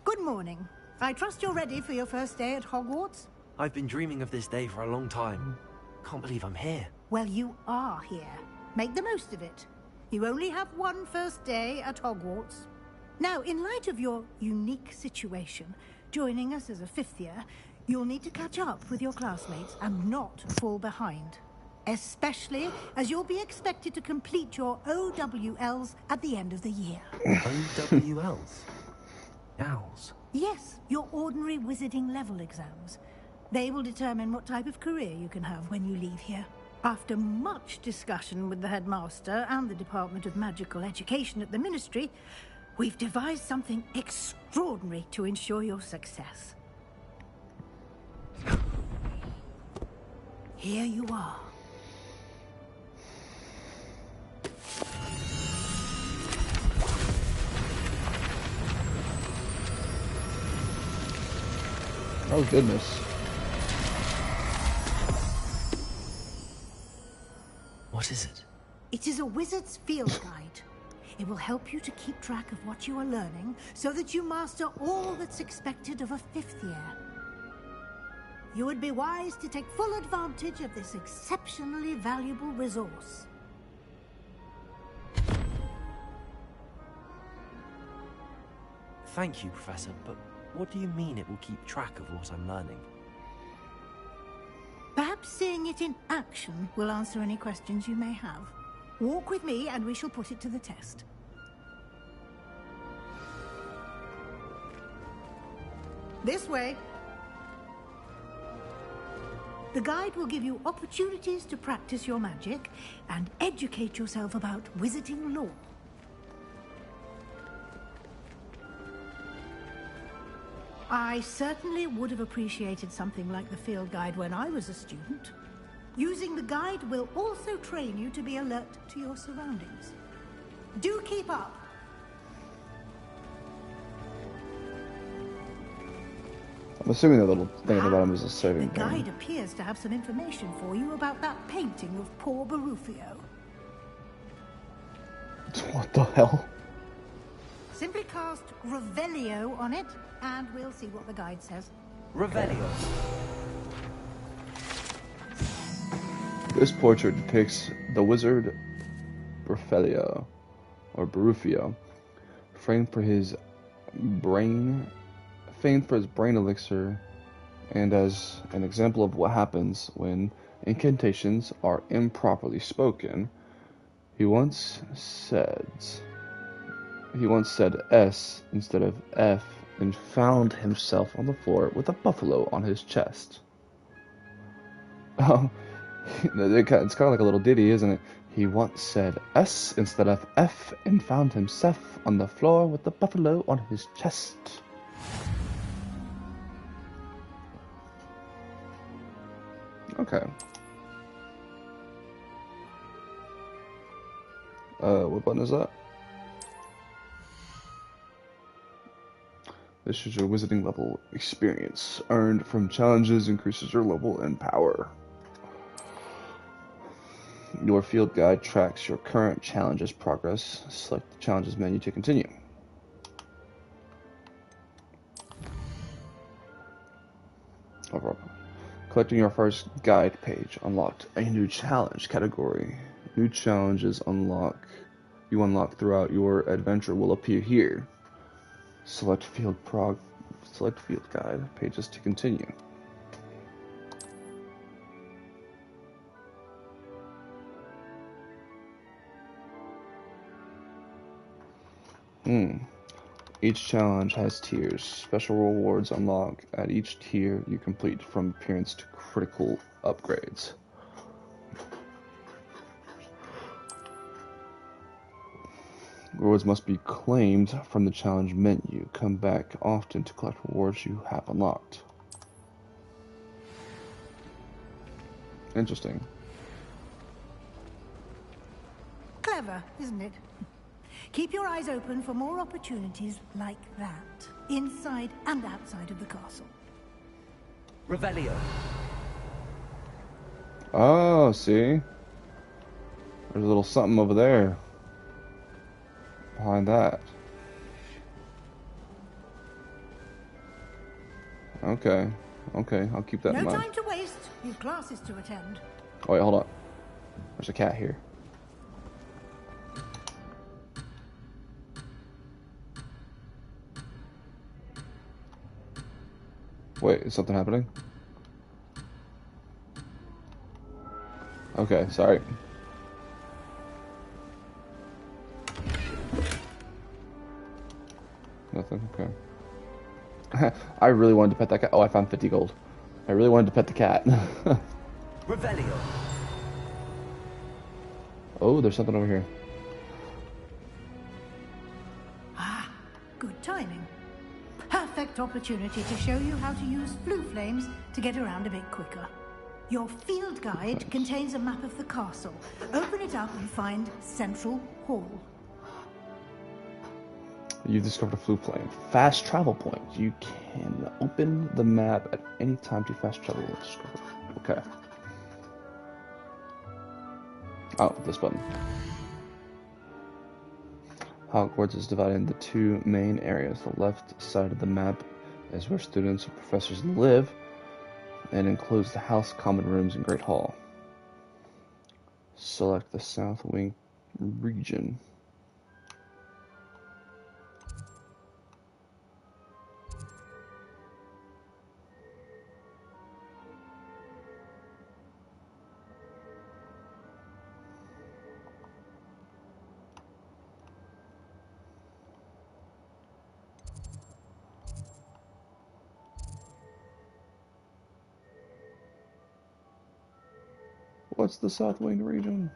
Good morning. I trust you're ready for your first day at Hogwarts? I've been dreaming of this day for a long time. Can't believe I'm here. Well, you are here. Make the most of it. You only have one first day at Hogwarts. Now, in light of your unique situation, joining us as a 5th year, you'll need to catch up with your classmates and not fall behind. Especially as you'll be expected to complete your OWLs at the end of the year. OWLs? Owls? Yes, your ordinary wizarding level exams. They will determine what type of career you can have when you leave here. After much discussion with the headmaster and the Department of Magical Education at the Ministry, we've devised something extraordinary to ensure your success. Here you are. Oh goodness. What is it? It is a wizard's field guide. It will help you to keep track of what you are learning so that you master all that's expected of a 5th year. You would be wise to take full advantage of this exceptionally valuable resource. Thank you, Professor, but what do you mean it will keep track of what I'm learning? Perhaps seeing it in action will answer any questions you may have. Walk with me and we shall put it to the test. This way. The guide will give you opportunities to practice your magic and educate yourself about wizarding lore. I certainly would have appreciated something like the field guide when I was a student. Using the guide will also train you to be alert to your surroundings. Do keep up. I'm assuming that little thing at the bottom is a saving The guide thing. appears to have some information for you about that painting of poor Barufio. What the hell? Simply cast Revelio on it, and we'll see what the guide says. Revelio. This portrait depicts the wizard Barufio, famed for his brain elixir, and as an example of what happens when incantations are improperly spoken. He once said S instead of F and found himself on the floor with a buffalo on his chest. Oh, it's kind of like a little ditty, isn't it? He once said S instead of F and found himself on the floor with the buffalo on his chest. Okay. What button is that? This is your wizarding level experience. Earned from challenges increases your level and power. Your field guide tracks your current challenges progress. Select the challenges menu to continue. Collecting your first guide page unlocked a new challenge category. New challenges you unlock throughout your adventure will appear here. Select field guide pages to continue. Each challenge has tiers. Special rewards unlock at each tier you complete, from appearance to critical upgrades. Rewards must be claimed from the challenge menu. Come back often to collect rewards you have unlocked. Interesting. Clever, isn't it? Keep your eyes open for more opportunities like that, inside and outside of the castle. Revelio. Oh, see? There's a little something over there. Behind that. Okay. Okay, I'll keep that in No mind. time to waste. You've classes to attend. Oh, wait, hold on. There's a cat here. Wait, is something happening? Okay, sorry. Nothing, okay. I really wanted to pet that cat. Oh, I found 50 gold. I really wanted to pet the cat. Revelio. Oh, there's something over here. Ah, good timing. Perfect opportunity to show you how to use blue flames to get around a bit quicker. Your field guide contains a map of the castle. Open it up and find Central Hall. You've discovered a flue flame. Fast travel point. You can open the map at any time to fast travel. Okay. Oh, this button. Hogwarts is divided into two main areas. The left side of the map is where students and professors live, and includes the house, common rooms, and Great Hall. Select the South Wing region. What's the South Wing region?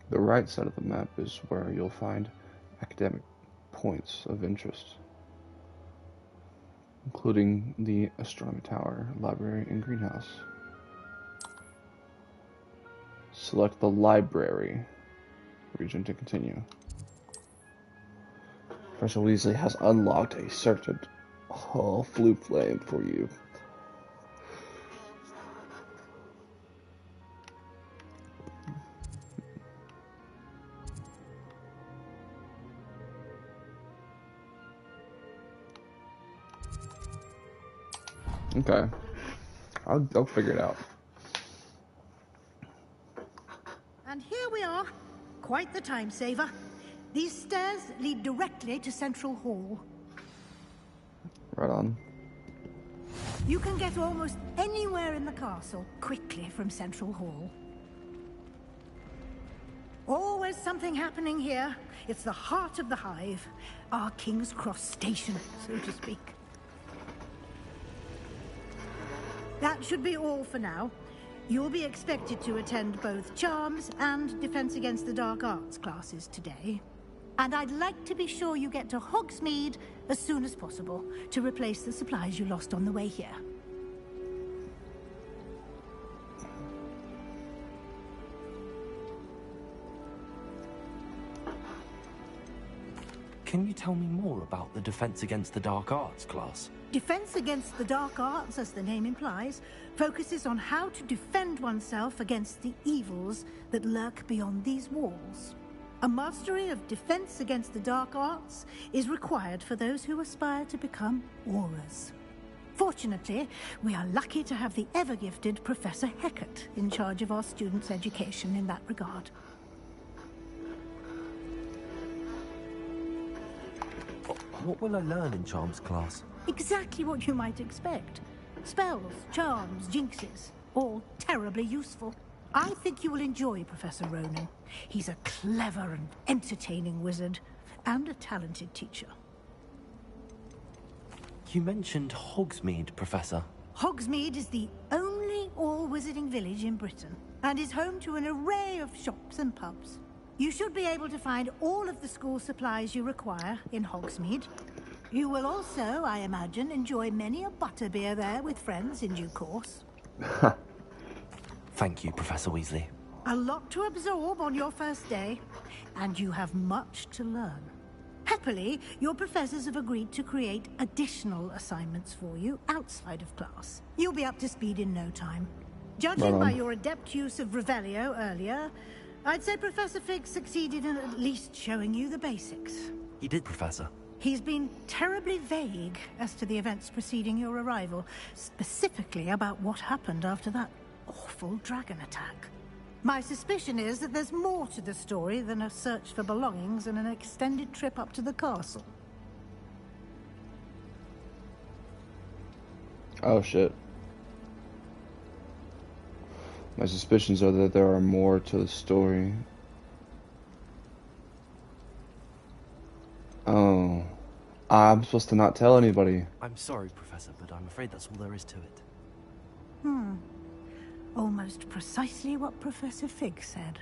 The right side of the map is where you'll find academic points of interest, including the astronomy tower, library, and greenhouse. Select the library region to continue. Professor Weasley has unlocked a certain flue flame for you. Okay, I'll figure it out. And here we are. Quite the time saver. These stairs lead directly to Central Hall. Right on. You can get almost anywhere in the castle quickly from Central Hall. Always something happening here. It's the heart of the hive. Our King's Cross station, so to speak. That should be all for now. You'll be expected to attend both Charms and Defense Against the Dark Arts classes today. And I'd like to be sure you get to Hogsmeade as soon as possible to replace the supplies you lost on the way here. Can you tell me more about the Defense Against the Dark Arts class? Defense Against the Dark Arts, as the name implies, focuses on how to defend oneself against the evils that lurk beyond these walls. A mastery of Defense Against the Dark Arts is required for those who aspire to become Aurors. Fortunately, we are lucky to have the ever-gifted Professor Hecat in charge of our students' education in that regard. What will I learn in Charms class? Exactly what you might expect. Spells, charms, jinxes, all terribly useful. I think you will enjoy Professor Ronan. He's a clever and entertaining wizard, and a talented teacher. You mentioned Hogsmeade, Professor. Hogsmeade is the only all-wizarding village in Britain, and is home to an array of shops and pubs. You should be able to find all of the school supplies you require in Hogsmeade. You will also, I imagine, enjoy many a butterbeer there with friends in due course. Thank you, Professor Weasley. A lot to absorb on your first day, and you have much to learn. Happily, your professors have agreed to create additional assignments for you outside of class. You'll be up to speed in no time. Judging by your adept use of Revelio earlier, I'd say Professor Fig succeeded in at least showing you the basics. He did, Professor. He's been terribly vague as to the events preceding your arrival, specifically about what happened after that awful dragon attack. My suspicion is that there's more to the story than a search for belongings and an extended trip up to the castle. Oh shit. My suspicions are that there are more to the story. Oh. I'm supposed to not tell anybody. I'm sorry, Professor, but I'm afraid that's all there is to it. Almost precisely what Professor Fig said.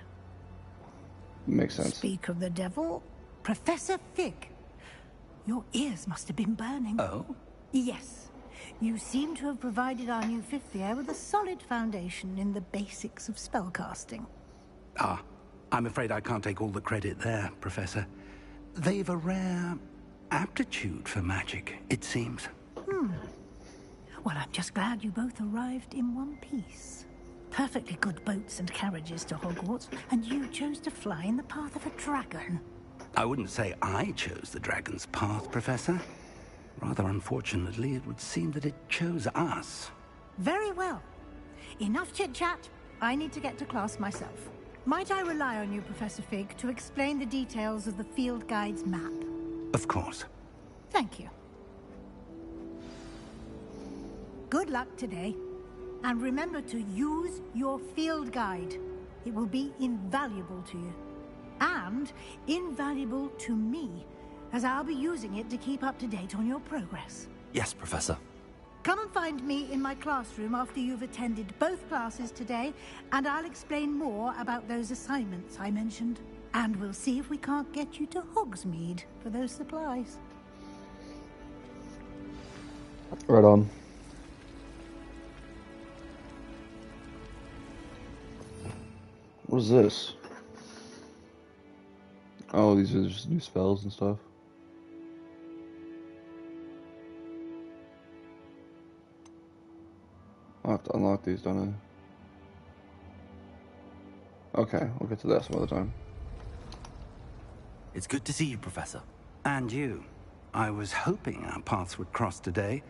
Makes sense. Speak of the devil, Professor Fig. Your ears must have been burning. Oh? Yes. You seem to have provided our new fifth year with a solid foundation in the basics of spellcasting. Ah, I'm afraid I can't take all the credit there, Professor. They've a rare aptitude for magic, it seems. Well, I'm just glad you both arrived in one piece. Perfectly good boats and carriages to Hogwarts, and you chose to fly in the path of a dragon. I wouldn't say I chose the dragon's path, Professor. Rather unfortunately, it would seem that it chose us. Very well. Enough chit-chat. I need to get to class myself. Might I rely on you, Professor Fig, to explain the details of the field guide's map? Of course. Thank you. Good luck today. And remember to use your field guide. It will be invaluable to you. And invaluable to me, as I'll be using it to keep up to date on your progress. Yes, Professor. Come and find me in my classroom after you've attended both classes today, and I'll explain more about those assignments I mentioned. And we'll see if we can't get you to Hogsmeade for those supplies. Right on. What is this? Oh, these are just new spells and stuff. I'll have to unlock these, don't I? Okay, we'll get to that some other time. It's good to see you, Professor. And you. I was hoping our paths would cross today,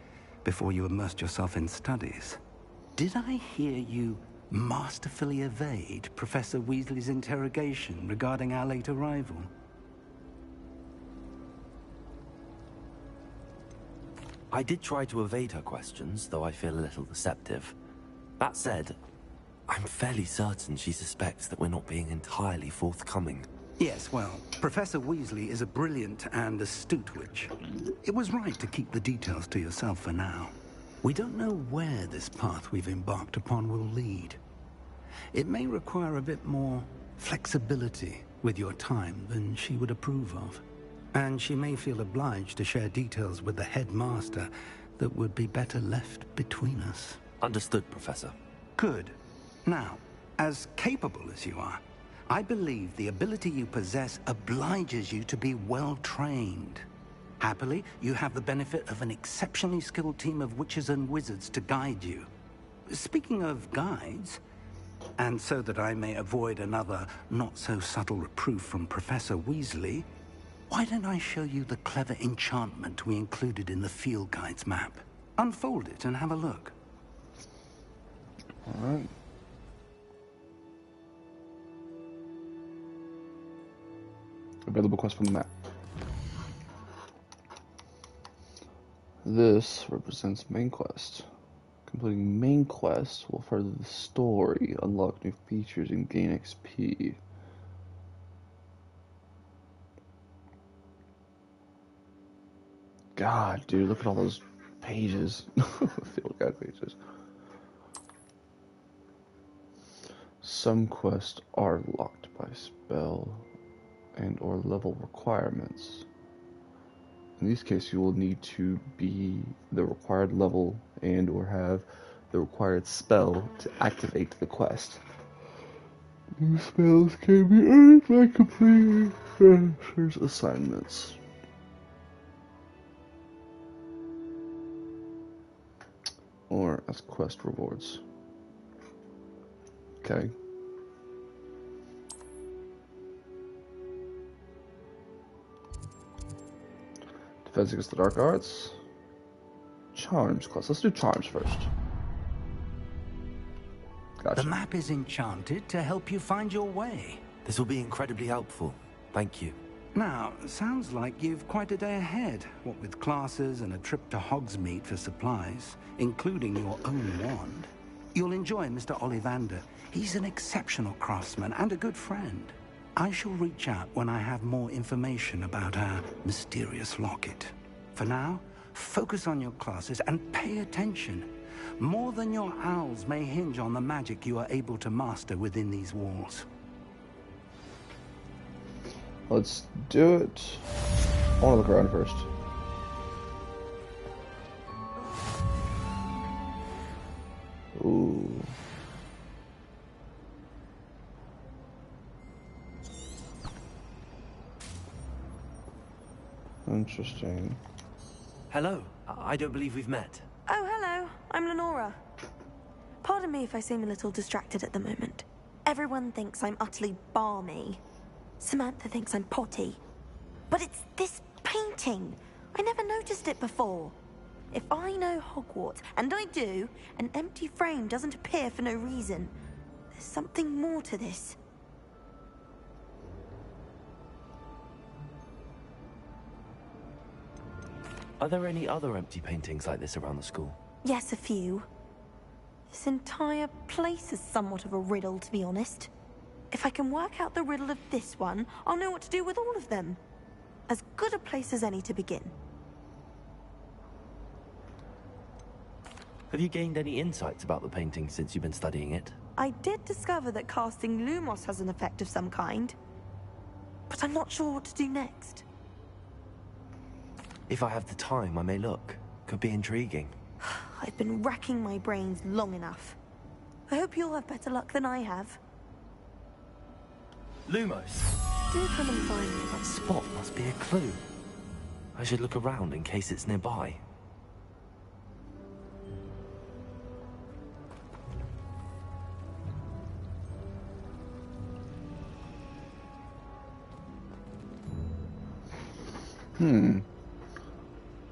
before you immersed yourself in studies. Did I hear you masterfully evade Professor Weasley's interrogation regarding our late arrival? I did try to evade her questions, though I feel a little deceptive. That said, I'm fairly certain she suspects that we're not being entirely forthcoming. Yes, well, Professor Weasley is a brilliant and astute witch. It was right to keep the details to yourself for now. We don't know where this path we've embarked upon will lead. It may require a bit more flexibility with your time than she would approve of. And she may feel obliged to share details with the headmaster that would be better left between us. Understood, Professor. Good. Now, as capable as you are, I believe the ability you possess obliges you to be well-trained. Happily, you have the benefit of an exceptionally skilled team of witches and wizards to guide you. Speaking of guides, and so that I may avoid another not-so-subtle reproof from Professor Weasley, why don't I show you the clever enchantment we included in the field guide's map? Unfold it and have a look. All right. Available quest from the map. This represents main quest. Completing main quest will further the story, unlock new features, and gain XP. God, dude, look at all those pages. Field guide pages. Some quests are locked by spell and or level requirements. In these cases, you will need to be the required level and or have the required spell to activate the quest. New spells can be earned by completing master's assignments. Or as quest rewards. Okay. Defense against the dark arts. Charms class. Let's do charms first. Gotcha. The map is enchanted to help you find your way. This will be incredibly helpful. Thank you. Now, sounds like you've quite a day ahead, what with classes and a trip to Hogsmeade for supplies, including your own wand. You'll enjoy Mr. Ollivander. He's an exceptional craftsman and a good friend. I shall reach out when I have more information about our mysterious locket. For now, focus on your classes and pay attention. More than your owls may hinge on the magic you are able to master within these walls. Let's do it. I want to look around first. Ooh. Interesting. Hello. I don't believe we've met. Oh, hello. I'm Lenora. Pardon me if I seem a little distracted at the moment. Everyone thinks I'm utterly balmy. Samantha thinks I'm potty. But it's this painting. I never noticed it before. If I know Hogwarts, and I do, an empty frame doesn't appear for no reason. There's something more to this. Are there any other empty paintings like this around the school? Yes, a few. This entire place is somewhat of a riddle, to be honest. If I can work out the riddle of this one, I'll know what to do with all of them. As good a place as any to begin. Have you gained any insights about the painting since you've been studying it? I did discover that casting Lumos has an effect of some kind. But I'm not sure what to do next. If I have the time, I may look. Could be intriguing. I've been racking my brains long enough. I hope you'll have better luck than I have. Lumos! Do come and find me. That spot must be a clue. I should look around in case it's nearby.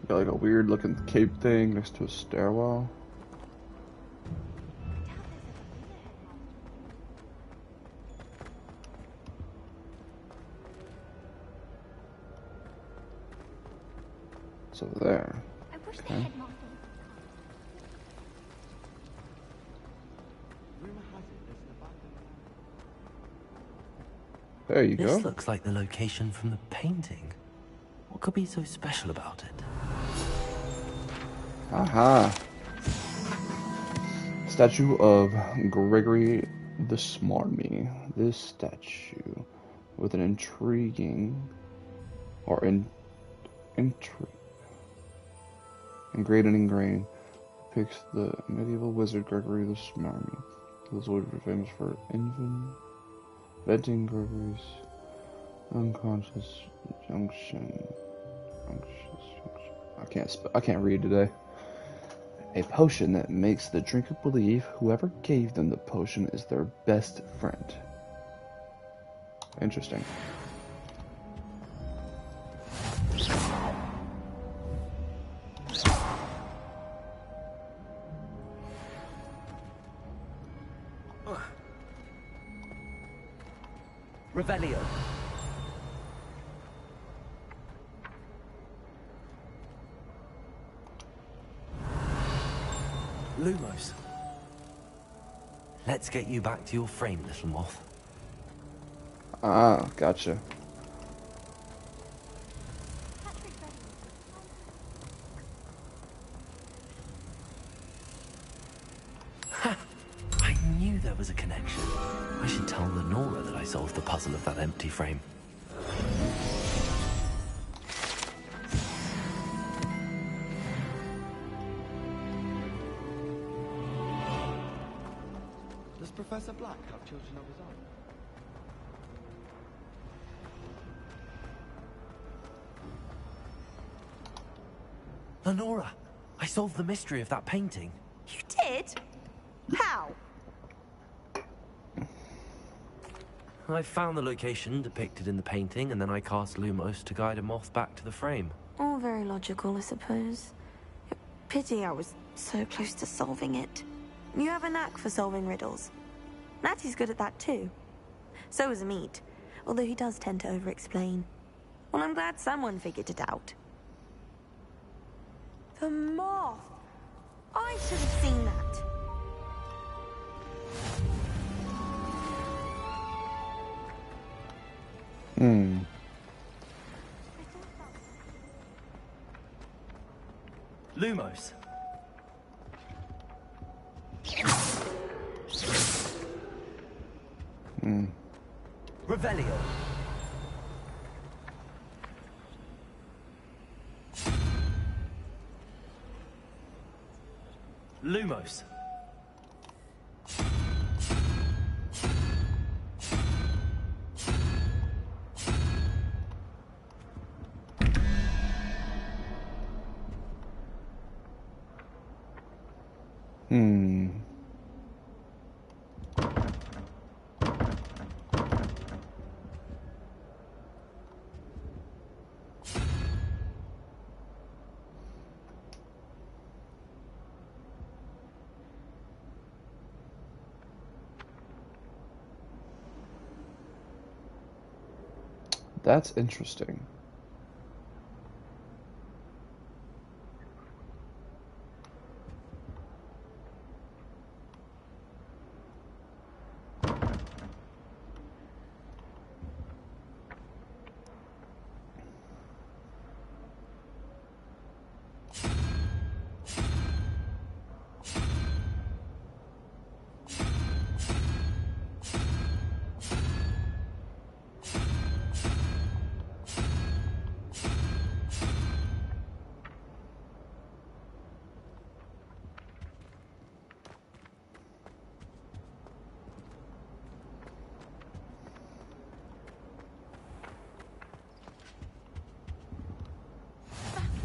Got like a weird looking cape thing next to a stairwell. It's over there. Okay. There you go. This looks like the location from the painting. What could be so special about it? Aha. Statue of Gregory the Smarmy. This statue with an intriguing or engraved and ingrained depicts the medieval wizard Gregory the Smarmy. This wizard was famous for inventing Gregory's unconscious junction. I can't read today. A potion that makes the drinker believe whoever gave them the potion is their best friend. Interesting. Revelio. Lumos. Let's get you back to your frame, little moth. Ah, gotcha. Ha! I knew there was a connection. I should tell Lenora that I solved the puzzle of that empty frame. Does Professor Black have children of his own? Lenora, I solved the mystery of that painting. You did? How? I found the location depicted in the painting, and then I cast Lumos to guide a moth back to the frame. All very logical, I suppose. Pity I was so close to solving it. You have a knack for solving riddles. Natty's good at that too. So is Amit, although he does tend to over-explain. Well, I'm glad someone figured it out. The moth! I should have seen that. Lumos. Revelio. Lumos. That's interesting.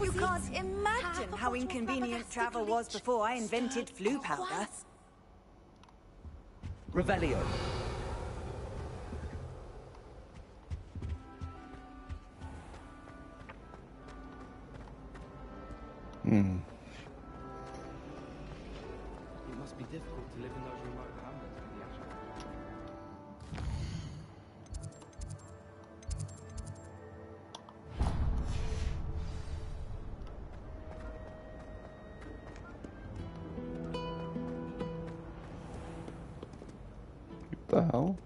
You can't imagine how inconvenient travel was before I invented flu powder. Revelio. It must be difficult to live in those remote hamlets with the actual. What the hell?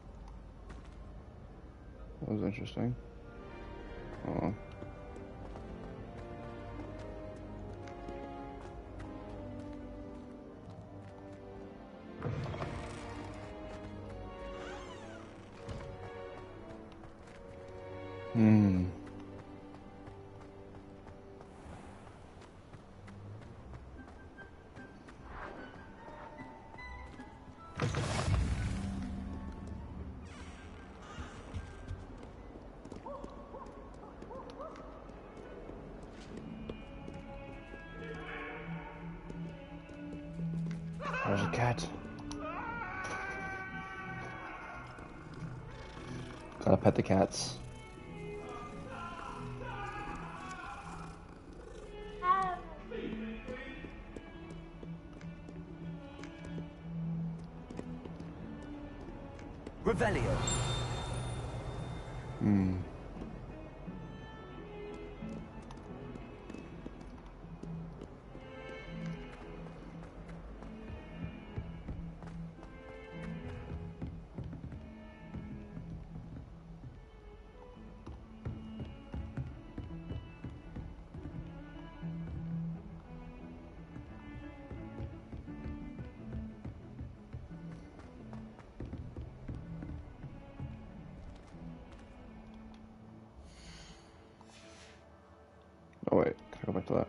That was interesting. Oh. There's a cat. Gotta pet the cats. Revelio. Oh wait, can I go back to that?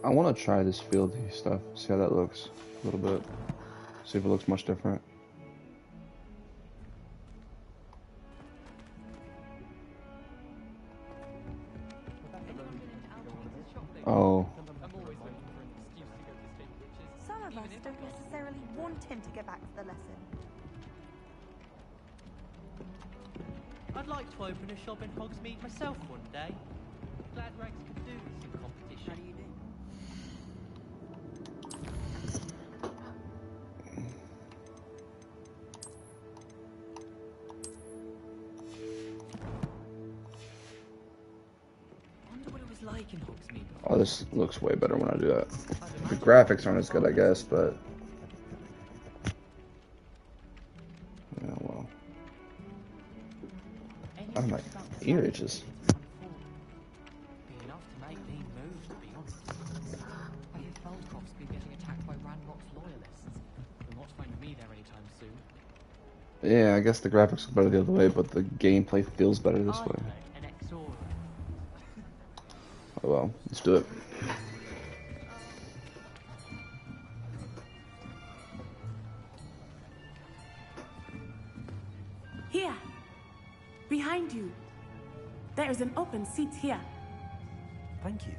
I want to try this fieldy stuff. See how that looks a little bit. See if it looks much different. Oh. Some of us don't necessarily want him to get back to the lesson. I'd like to open a shop in Hogsmeade myself one day. Glad Rex could do with some competition. How do you do? Wonder what it was like in Hogsmeade. Oh, this looks way better when I do that. The graphics aren't as good, I guess, but yeah, well. Oh, my ear itches. Enough to make me move, to be honest. I hear Feldkopf's been getting attacked by Ranrock's loyalists. They'll not find me there anytime soon. Yeah, I guess the graphics look better the other way, but the gameplay feels better this way. Oh well, let's do it. Here. Behind you. There is an open seat here. Thank you.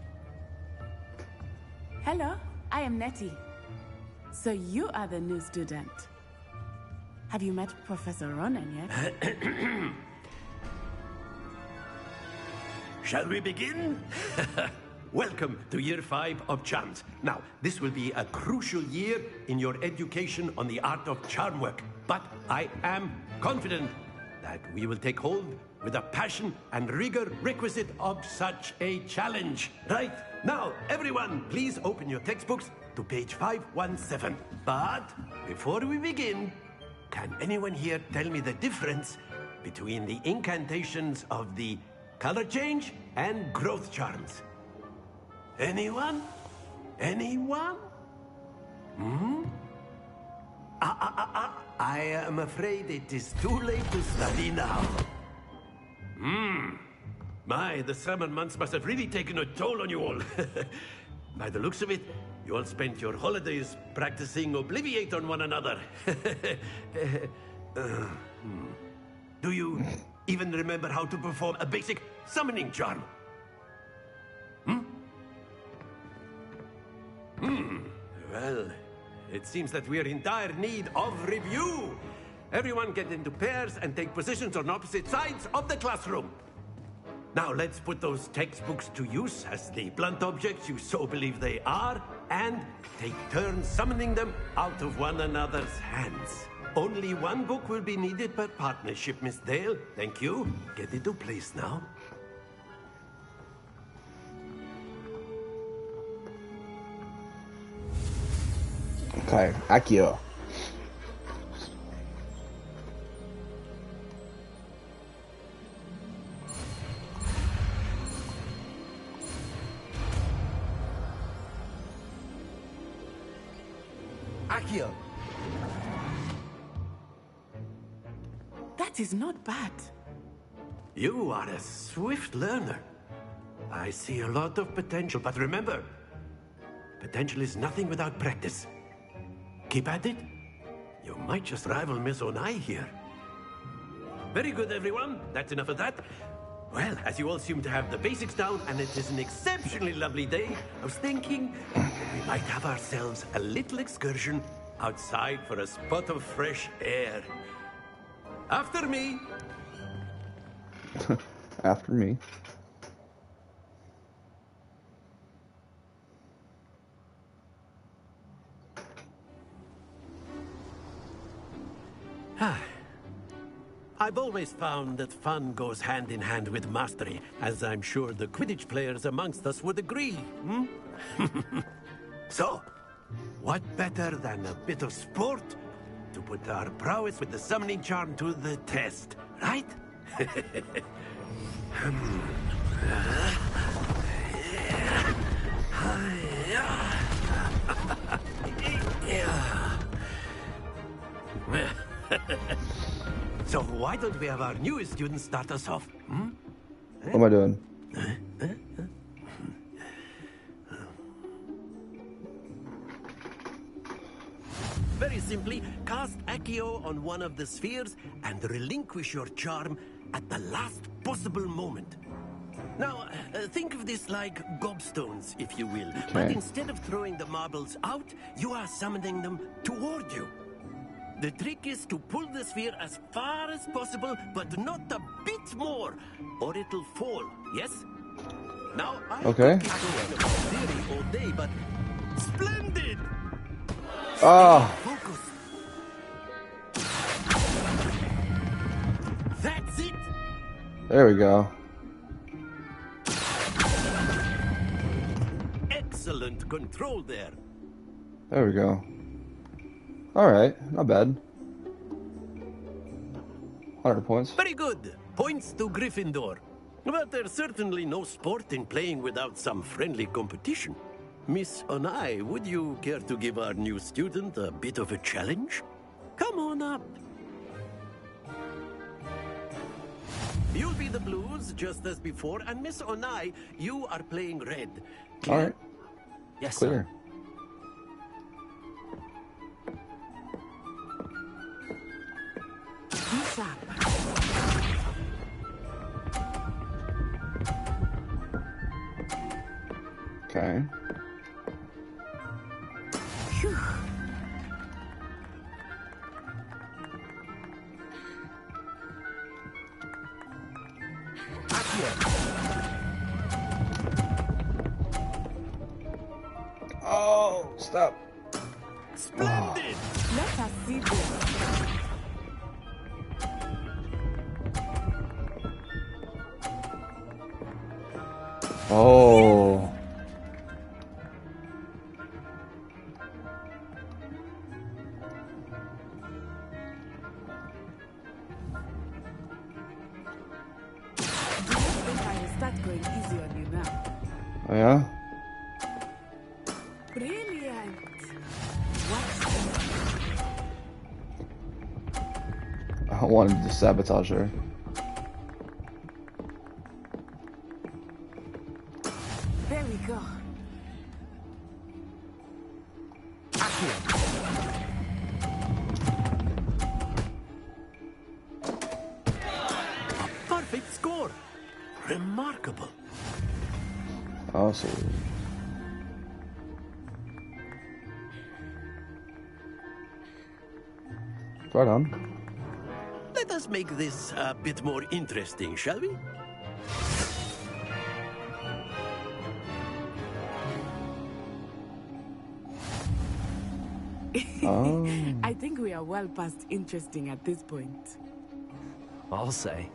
Hello, I am Nettie. So you are the new student. Have you met Professor Ronan yet? Shall we begin? Welcome to Year 5 of Charms. Now, this will be a crucial year in your education on the art of charm work. But I am confident that we will take hold with the passion and rigor requisite of such a challenge. Right, now, everyone, please open your textbooks to page 517. But before we begin, can anyone here tell me the difference between the incantations of the color change and growth charms? Anyone? Anyone? Hmm? I am afraid it is too late to study now. My, the summer months must have really taken a toll on you all. By the looks of it, you all spent your holidays practicing Obliviate on one another. Do you even remember how to perform a basic summoning charm? Well, it seems that we are in dire need of review. Everyone get into pairs and take positions on opposite sides of the classroom. Now let's put those textbooks to use as the blunt objects you so believe they are, and take turns summoning them out of one another's hands. Only one book will be needed per partnership, Miss Dale. Thank you. Get into place now. Okay, Akio. Akio. That is not bad. You are a swift learner. I see a lot of potential, but remember, potential is nothing without practice. Keep at it. You might just rival Miss Onai here. Very good, everyone. That's enough of that. Well, as you all seem to have the basics down, and it is an exceptionally lovely day, I was thinking that we might have ourselves a little excursion outside for a spot of fresh air. After me. After me. I've always found that fun goes hand in hand with mastery, as I'm sure the Quidditch players amongst us would agree. So, what better than a bit of sport to put our prowess with the summoning charm to the test, right? So why don't we have our newest student start us off? What am I doing? simply cast Accio on one of the spheres and relinquish your charm at the last possible moment. Now, think of this like gobstones, if you will. Okay. But instead of throwing the marbles out, you are summoning them toward you. The trick is to pull the sphere as far as possible, but not a bit more, or it'll fall, yes? Now, I Okay. could keep talking about theory all day, but splendid! Ah. Focus. That's it! There we go. Excellent control there. There we go. Alright, not bad. 100 points. Very good. Points to Gryffindor. But there's certainly no sport in playing without some friendly competition. Miss Onai, would you care to give our new student a bit of a challenge? Come on up. You'll be the blues, just as before, and Miss Onai, you are playing red. Alright. Yes, Clear. Okay. Oh, stop. Splendid! Let us see this. Oh. Going easy on you now. Oh, yeah? Brilliant. I wanted to sabotage her. There we go. Perfect score. Remarkable. Awesome. Right on. Let us make this a bit more interesting, shall we? Oh. I think we are well past interesting at this point. I'll say.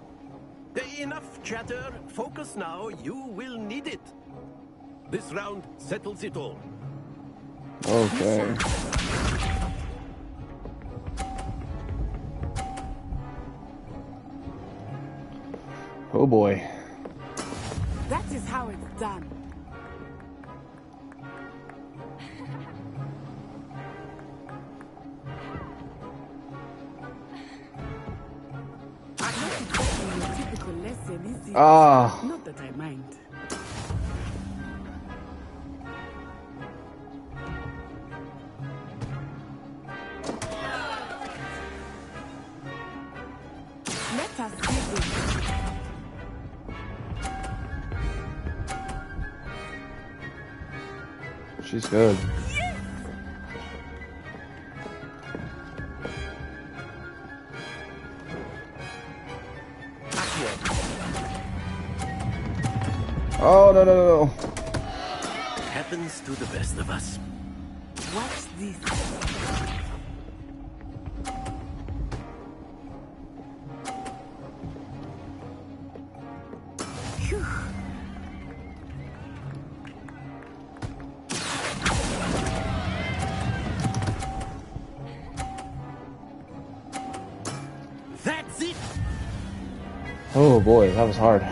Enough chatter. Focus now. You will need it. This round settles it all. Okay. Oh boy. That is how it's done. Ah. Not that I mind. Let us see this. She's good. Oh, no, no, no, no. Happens to the best of us. Watch this. Phew. That's it. Oh boy, that was hard.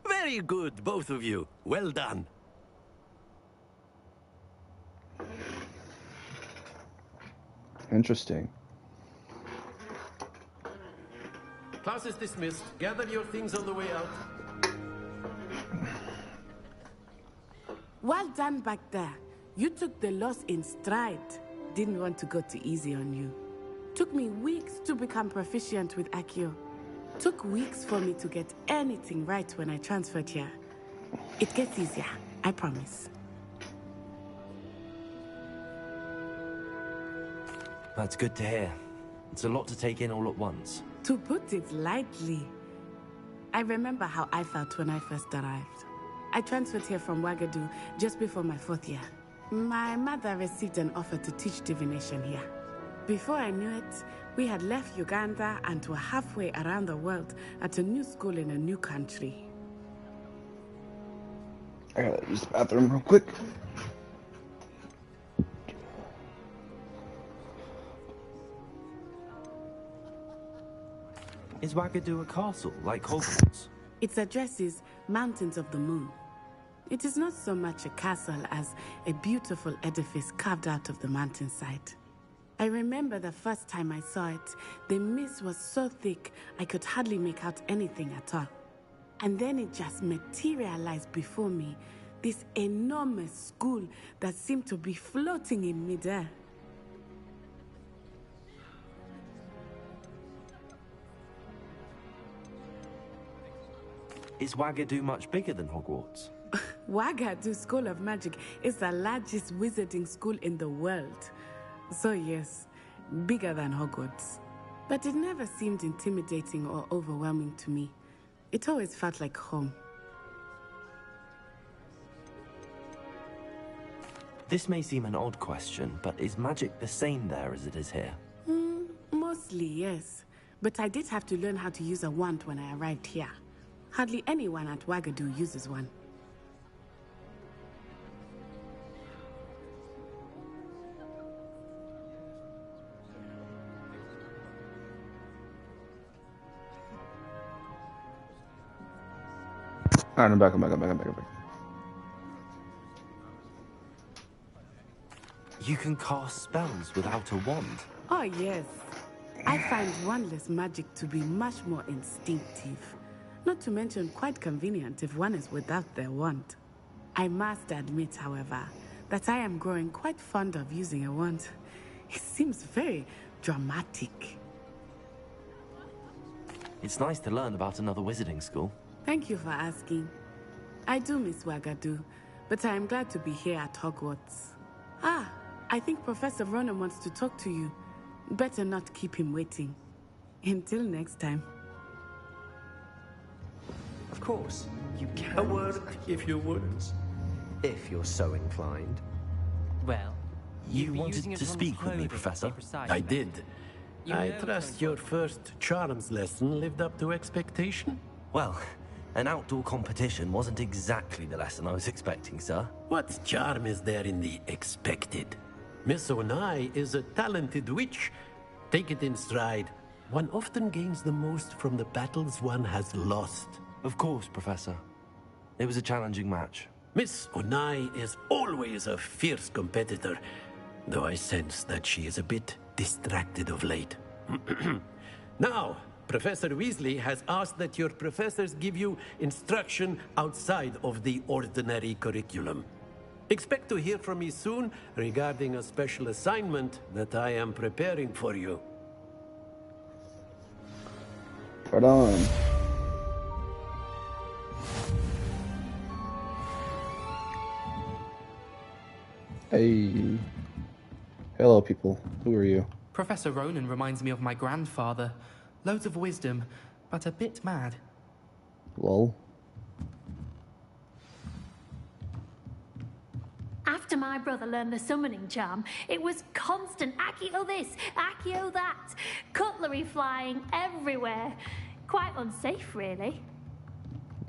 Very good, both of you. Well done. Interesting. Class is dismissed. Gather your things on the way out. Well done back there. You took the loss in stride. Didn't want to go too easy on you. Took me weeks to become proficient with Accio. Took weeks for me to get anything right when I transferred here. It gets easier, I promise. That's good to hear. It's a lot to take in all at once. To put it lightly, I remember how I felt when I first arrived. I transferred here from Ouagadougou just before my 4th year. My mother received an offer to teach divination here. Before I knew it, we had left Uganda and were halfway around the world at a new school in a new country. I gotta use the bathroom real quick. Is Ouagadougou a castle, like Hogwarts? Its address is Mountains of the Moon. It is not so much a castle as a beautiful edifice carved out of the mountainside. I remember the first time I saw it, the mist was so thick I could hardly make out anything at all. And then it just materialized before me, this enormous school that seemed to be floating in midair. Is Ouagadougou much bigger than Hogwarts? Ouagadougou School of Magic is the largest wizarding school in the world. So yes, bigger than Hogwarts. But it never seemed intimidating or overwhelming to me. It always felt like home. This may seem an odd question, but is magic the same there as it is here? Mostly, yes. But I did have to learn how to use a wand when I arrived here. Hardly anyone at Ouagadougou uses one. Alright, I'm back. You can cast spells without a wand? Oh, yes. I find wandless magic to be much more instinctive. Not to mention quite convenient if one is without their wand. I must admit, however, that I am growing quite fond of using a wand. It seems very dramatic. It's nice to learn about another wizarding school. Thank you for asking. I do miss Ouagadougou, but I am glad to be here at Hogwarts. Ah, I think Professor Ronan wants to talk to you. Better not keep him waiting. Until next time. Of course, you can. A word, if you would. If you're so inclined. Well, you wanted to speak with me, Professor? I did. I trust your first charms lesson lived up to expectation? Well, an outdoor competition wasn't exactly the lesson I was expecting, sir. What charm is there in the expected? Miss Onai is a talented witch. Take it in stride. One often gains the most from the battles one has lost. Of course, Professor. It was a challenging match. Miss Onai is always a fierce competitor, though I sense that she is a bit distracted of late. Now, Professor Weasley has asked that your professors give you instruction outside of the ordinary curriculum. Expect to hear from me soon regarding a special assignment that I am preparing for you. Right on. Hey. Hello, people. Who are you? Professor Ronan reminds me of my grandfather. Loads of wisdom, but a bit mad. Lol. After my brother learned the summoning charm, it was constant Accio this, Accio that. Cutlery flying everywhere. Quite unsafe, really.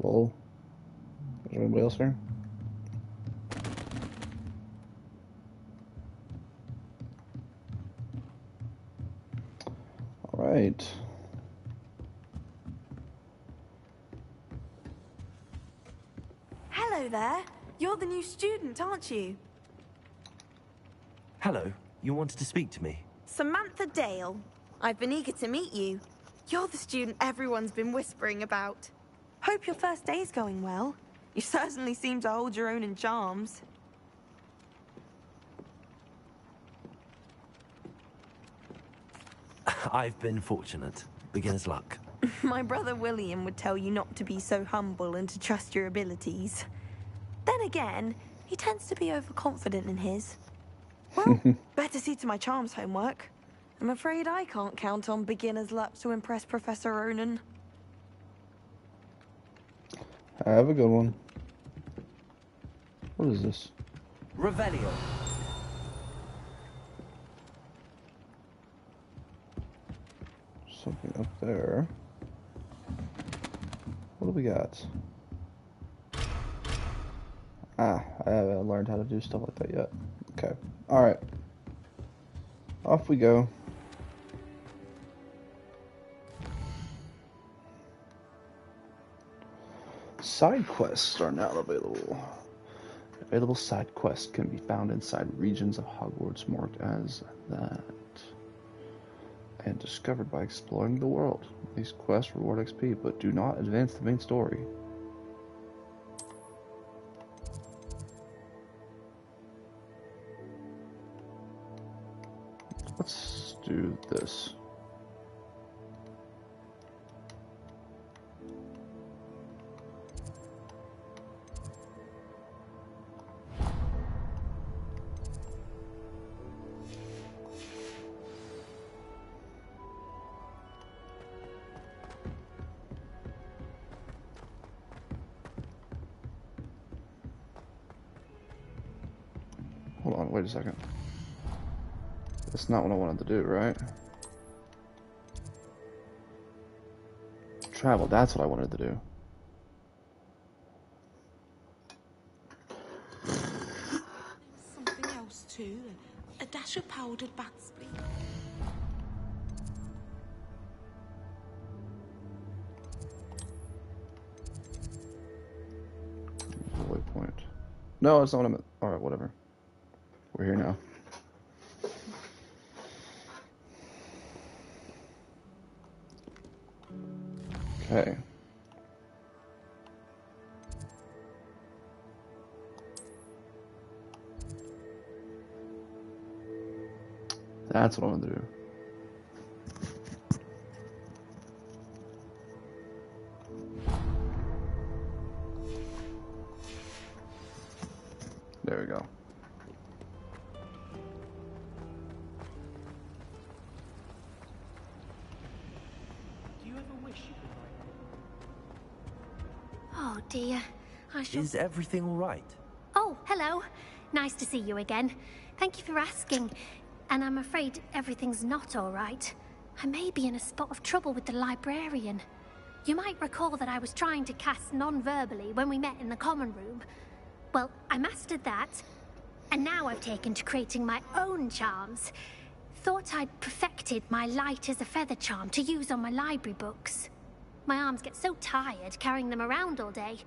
Lol. Is there anybody else here? Alright. Hello there. You're the new student, aren't you? Hello. You wanted to speak to me? Samantha Dale. I've been eager to meet you. You're the student everyone's been whispering about. Hope your first day's going well. You certainly seem to hold your own in charms. I've been fortunate. Beginner's luck. My brother William would tell you not to be so humble and to trust your abilities. Then again, he tends to be overconfident in his. Well, better see to my charms homework. I'm afraid I can't count on beginner's luck to impress Professor Ronan. Have a good one. What is this? Revelio. Something up there. What do we got? Ah, I haven't learned how to do stuff like that yet. Okay. Alright. Off we go. Side quests are now available. Available side quests can be found inside regions of Hogwarts marked as that, and discovered by exploring the world. These quests reward XP, but do not advance the main story. Let's do this. Hold on, wait a second. That's not what I wanted to do, right? Travel, that's what I wanted to do. Something else too. A dash of powdered bat's spleen. Waypoint. No, that's not what I meant. Alright, whatever. We're here now. Okay. That's what I want to do. There we go. Do you ever wish you could write? Oh dear. I shall... Is everything all right? Oh, hello. Nice to see you again. Thank you for asking. And I'm afraid everything's not all right. I may be in a spot of trouble with the librarian. You might recall that I was trying to cast non-verbally when we met in the common room. Well, I mastered that, and now I've taken to creating my own charms. Thought I'd perfected my light as a feather charm to use on my library books. My arms get so tired carrying them around all day.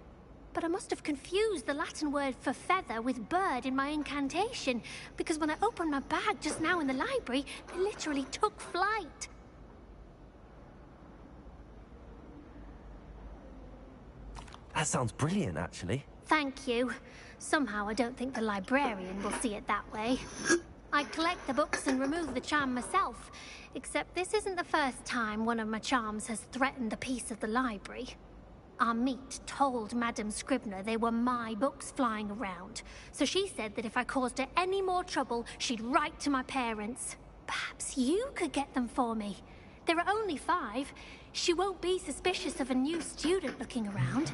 But I must have confused the Latin word for feather with bird in my incantation, because when I opened my bag just now in the library, they literally took flight. That sounds brilliant, actually. Thank you. Somehow I don't think the librarian will see it that way. I collect the books and remove the charm myself, except this isn't the first time one of my charms has threatened the peace of the library. Our meet told Madame Scribner they were my books flying around, so she said that if I caused her any more trouble, she'd write to my parents. Perhaps you could get them for me. There are only 5. She won't be suspicious of a new student looking around.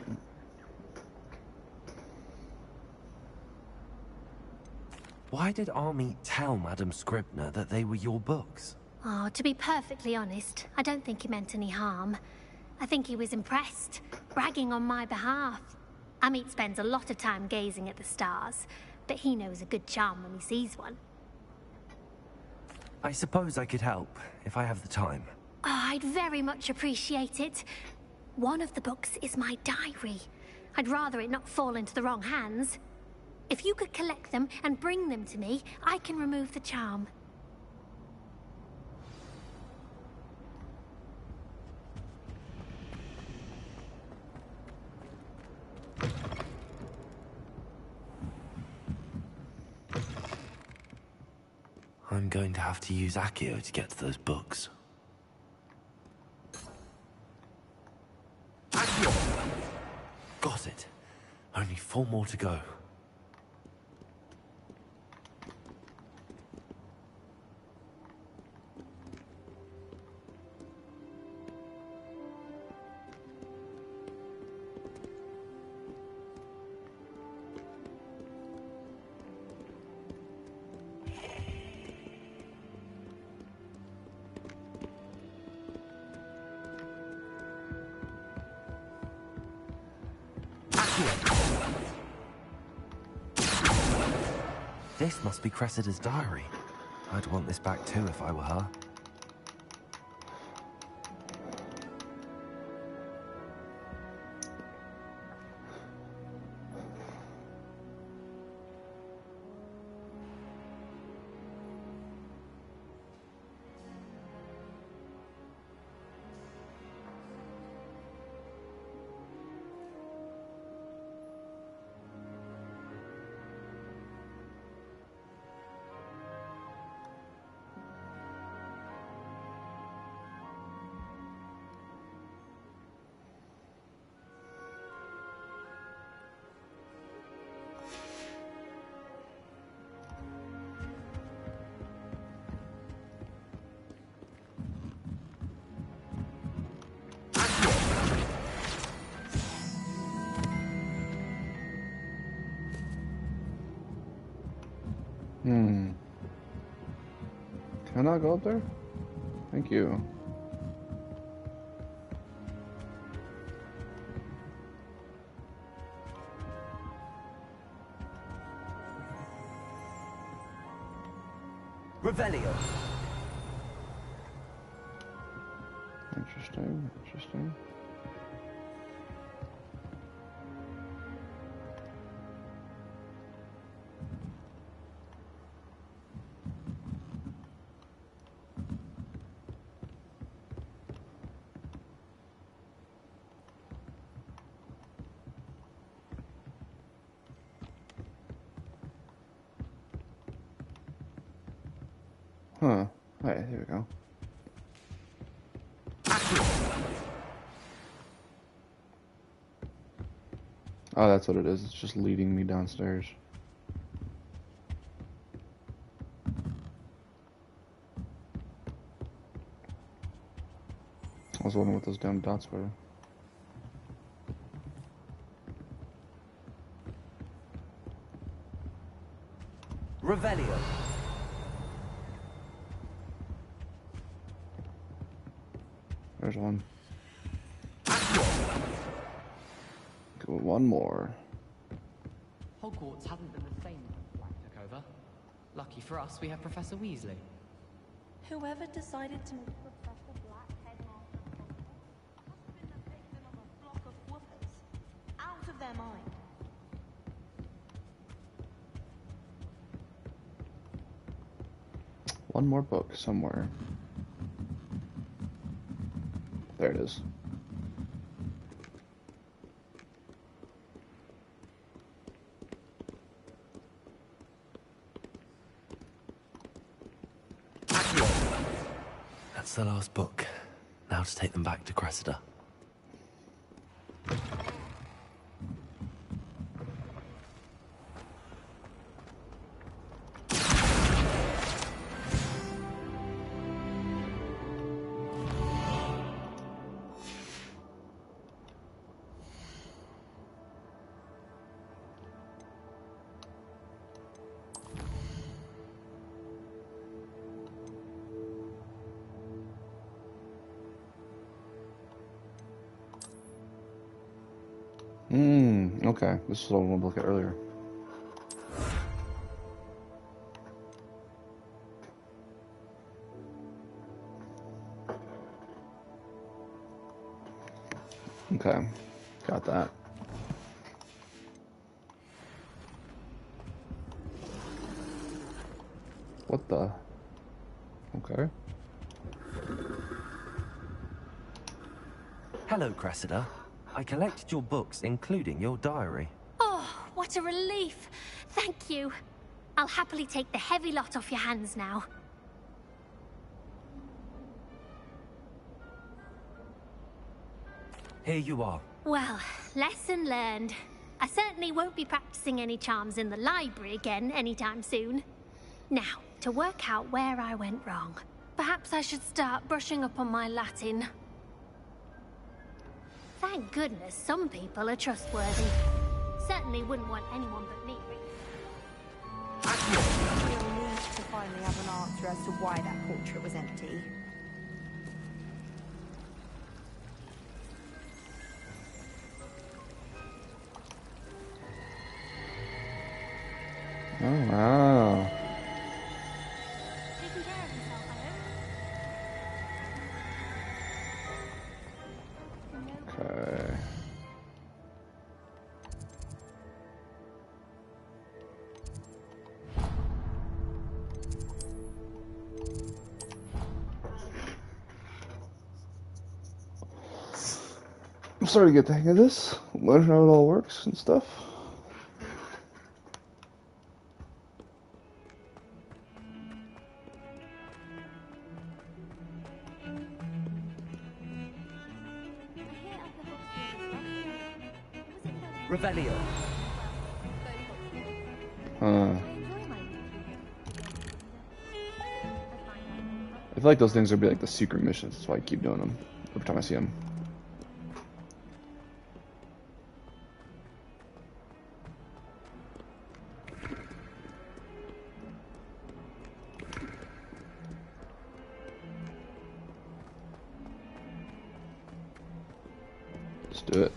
Why did Army tell Madame Scribner that they were your books? Oh, to be perfectly honest, I don't think he meant any harm. I think he was impressed, bragging on my behalf. Amit spends a lot of time gazing at the stars, but he knows a good charm when he sees one. I suppose I could help, if I have the time. Oh, I'd very much appreciate it. One of the books is my diary. I'd rather it not fall into the wrong hands. If you could collect them and bring them to me, I can remove the charm. I'm going to have to use Accio to get to those books. Accio! Got it. Only 4 more to go. This must be Cressida's diary. I'd want this back too if I were her. Can I go up there? Thank you. Revelio. Interesting, interesting. Huh. Alright, here we go. Oh, that's what it is. It's just leading me downstairs. I was wondering what those damn dots were. Revelio. There's one. Go one more. Hogwarts hasn't been the same since Black took over. Lucky for us, we have Professor Weasley. Whoever decided to make Professor Black headmaster must have been the victim of a flock of whoopers. Out of their mind. One more book somewhere. There it is. That's the last book. Now to take them back to Cressida. Okay. This is what I wanted to look at earlier. Okay. Got that. What the? Okay. Hello, Cressida. I collected your books, including your diary. Oh, what a relief. Thank you. I'll happily take the heavy lot off your hands now. here you are. Well, lesson learned. I certainly won't be practicing any charms in the library again anytime soon. Now, to work out where I went wrong. Perhaps I should start brushing up on my Latin. Thank goodness some people are trustworthy. Certainly wouldn't want anyone but me. We'll need to finally have an answer as to why that portrait was empty. Oh, wow. Taking care of yourself, I hope. Okay. I'm starting to get the hang of this, learning how it all works and stuff. Revelio. I feel like those things would be like the secret missions. That's why I keep doing them every time I see them. Let's do it.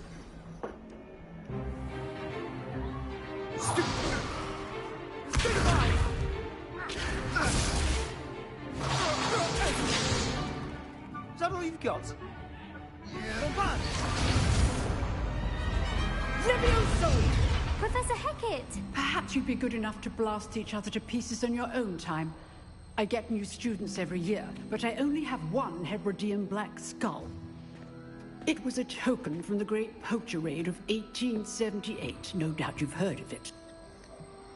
Is that all you've got? Professor Hecat! Perhaps you'd be good enough to blast each other to pieces on your own time. I get new students every year, but I only have one Hebridean black skull. It was a token from the Great Poacher Raid of 1878. No doubt you've heard of it.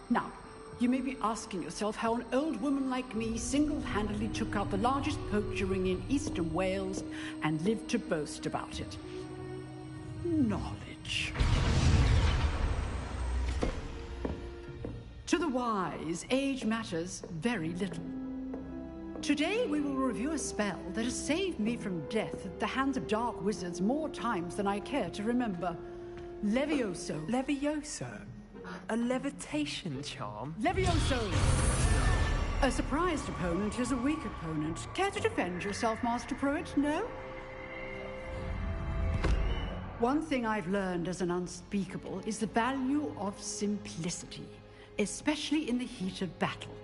Now, you may be asking yourself how an old woman like me single-handedly took out the largest poacher ring in eastern Wales and lived to boast about it. Knowledge. To the wise, age matters very little. Today we will review a spell that has saved me from death at the hands of dark wizards more times than I care to remember. Levioso. Levioso? A levitation charm? Levioso! A surprised opponent is a weak opponent. Care to defend yourself, Master Pruitt? No? One thing I've learned as an unspeakable is the value of simplicity, especially in the heat of battle.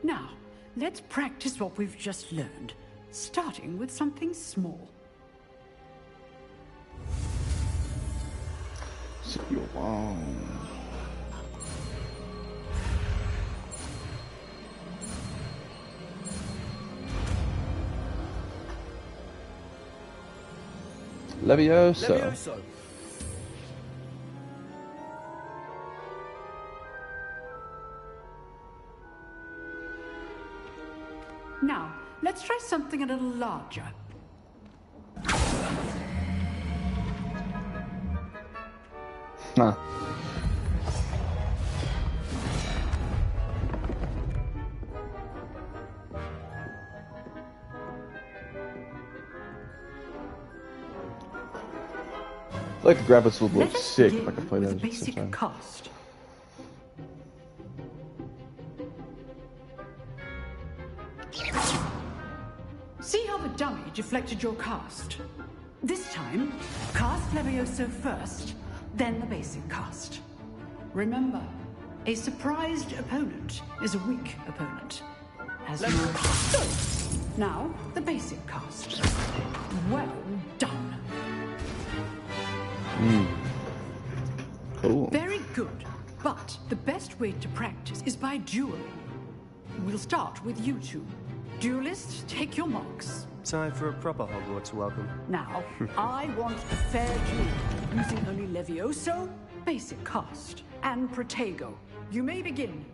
Now, let's practice what we've just learned, starting with something small. Levioso. Now, let's try something a little larger. Huh. I feel like the graphics will look sick if I can play that at the same time. Cast. See how the dummy deflected your cast? This time, cast Levioso first, then the basic cast. Remember, a surprised opponent is a weak opponent. As now, the basic cast. Well done. Cool. Very good. But the best way to practice is by dueling. We'll start with you two. Duelists, take your marks. Time for a proper Hogwarts welcome. Now, I want a fair duel, using only Levioso, basic cast, and Protego. You may begin.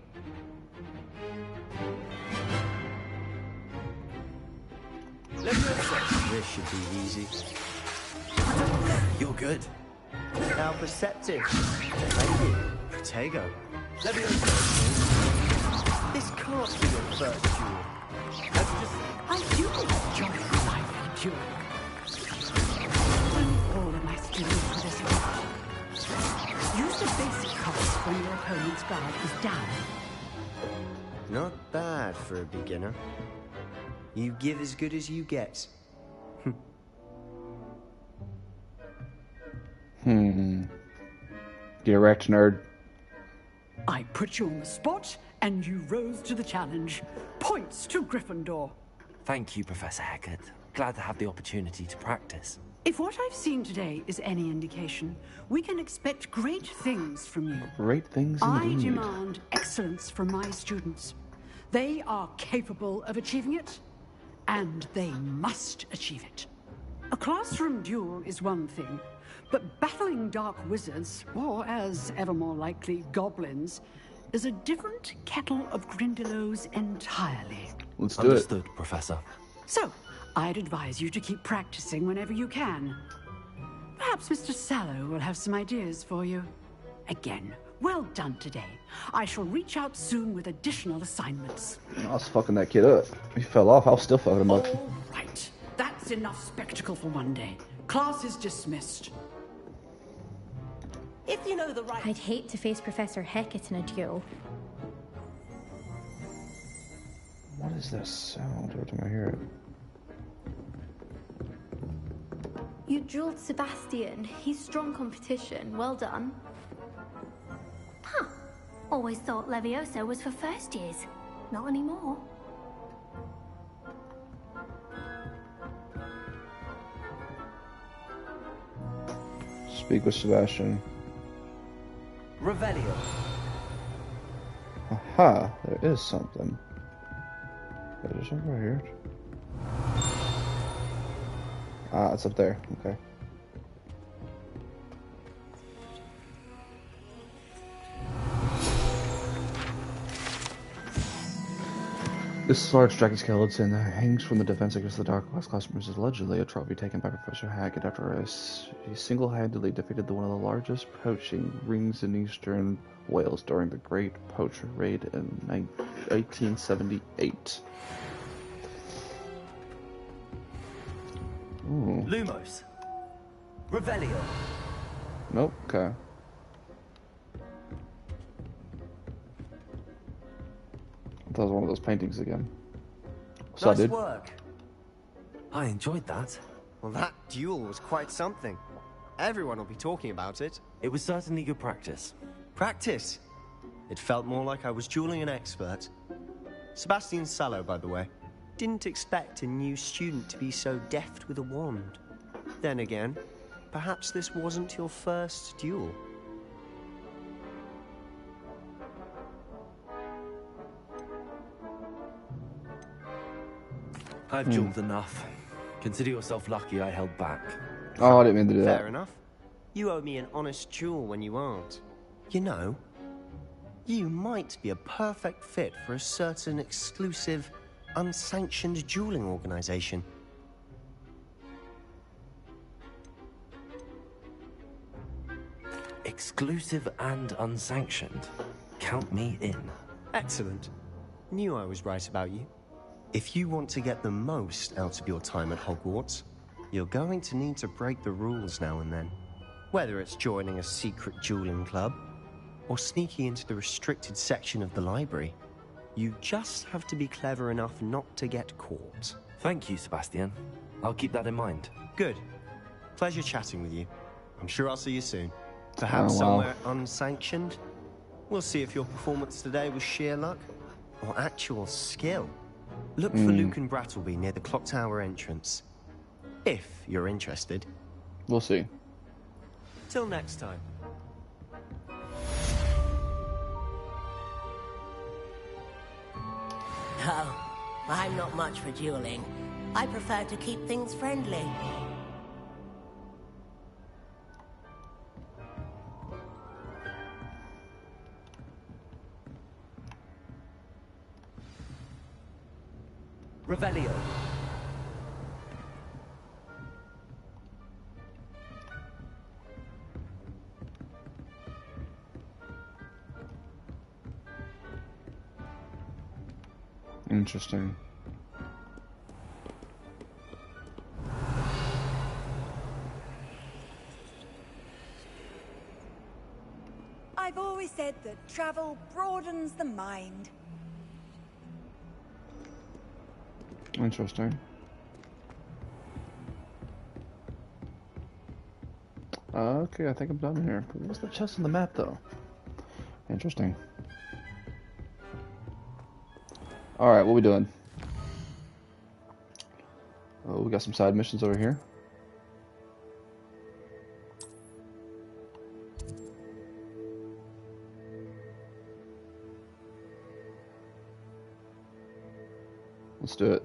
This should be easy. You're good. Now perceptive. Thank you. Protego. This can't be your first duel. I do enjoy lively dueling. All of my students for this event. Use the basic cards when your opponent's guard is down. Not bad for a beginner. You give as good as you get. Get wrecked, nerd. I put you on the spot, and you rose to the challenge. Points to Gryffindor. Thank you, Professor Hecat. Glad to have the opportunity to practice. If what I've seen today is any indication, we can expect great things from you. Great things I indeed. demand excellence from my students. They are capable of achieving it, and they must achieve it. A classroom duel is one thing, but battling dark wizards, or as ever more likely, goblins, is a different kettle of Grindylows entirely. Let's do it. Understood, Professor. So, I'd advise you to keep practicing whenever you can. Perhaps Mr. Sallow will have some ideas for you. Again, well done today. I shall reach out soon with additional assignments. I was fucking that kid up. He fell off. I was still fucking him up. All right. That's enough spectacle for one day. Class is dismissed. If you know the right... I'd hate to face Professor Hecat in a duel. What is this sound? Every time I hear it. You dueled Sebastian. He's strong competition. Well done. Huh. Always thought Levioso was for first years. Not anymore. Speak with Sebastian. Revelio. Aha, there is something. There's something right here. Ah, it's up there. Okay. This large dragon skeleton hangs from the defense against the Dark Class customers is allegedly a trophy taken by Professor Hackett after he single-handedly defeated one of the largest poaching rings in eastern Wales during the Great Poacher Raid in 1878. Ooh. Lumos. Revelio. Nope, okay. That was one of those paintings again. So Nice I did. work. I enjoyed that. Well, that duel was quite something. Everyone will be talking about it. It was certainly good practice. Practice? It felt more like I was dueling an expert. Sebastian Sallow, by the way. Didn't expect a new student to be so deft with a wand. Then again, perhaps this wasn't your first duel. I've dueled enough. Consider yourself lucky I held back. Oh, I didn't mean to do that. Fair enough. You owe me an honest duel when you aren't. You know, you might be a perfect fit for a certain exclusive, unsanctioned dueling organization. Exclusive and unsanctioned. Count me in. Excellent. Knew I was right about you. If you want to get the most out of your time at Hogwarts, you're going to need to break the rules now and then. Whether it's joining a secret dueling club, or sneaking into the restricted section of the library, you just have to be clever enough not to get caught. Thank you, Sebastian. I'll keep that in mind. Good. Pleasure chatting with you. I'm sure I'll see you soon. Perhaps Oh, wow. somewhere unsanctioned? We'll see if your performance today was sheer luck, or actual skill. Look for Luke and Brattleby near the clock tower entrance. If you're interested. We'll see. Till next time. Oh, I'm not much for dueling. I prefer to keep things friendly. Revelio. Interesting. I've always said that travel broadens the mind. Interesting. Okay, I think I'm done here. What's the chest on the map, though? Interesting. Alright, what we doing? Oh, we got some side missions over here. Let's do it.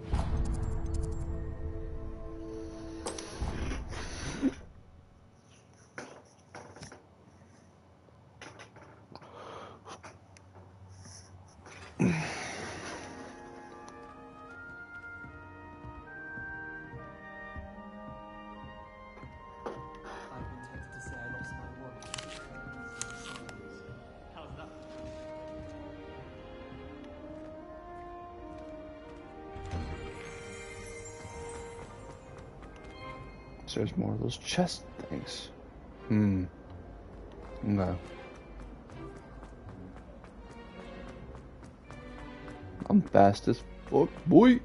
So there's more of those chest things. No. I'm fast as fuck, boy.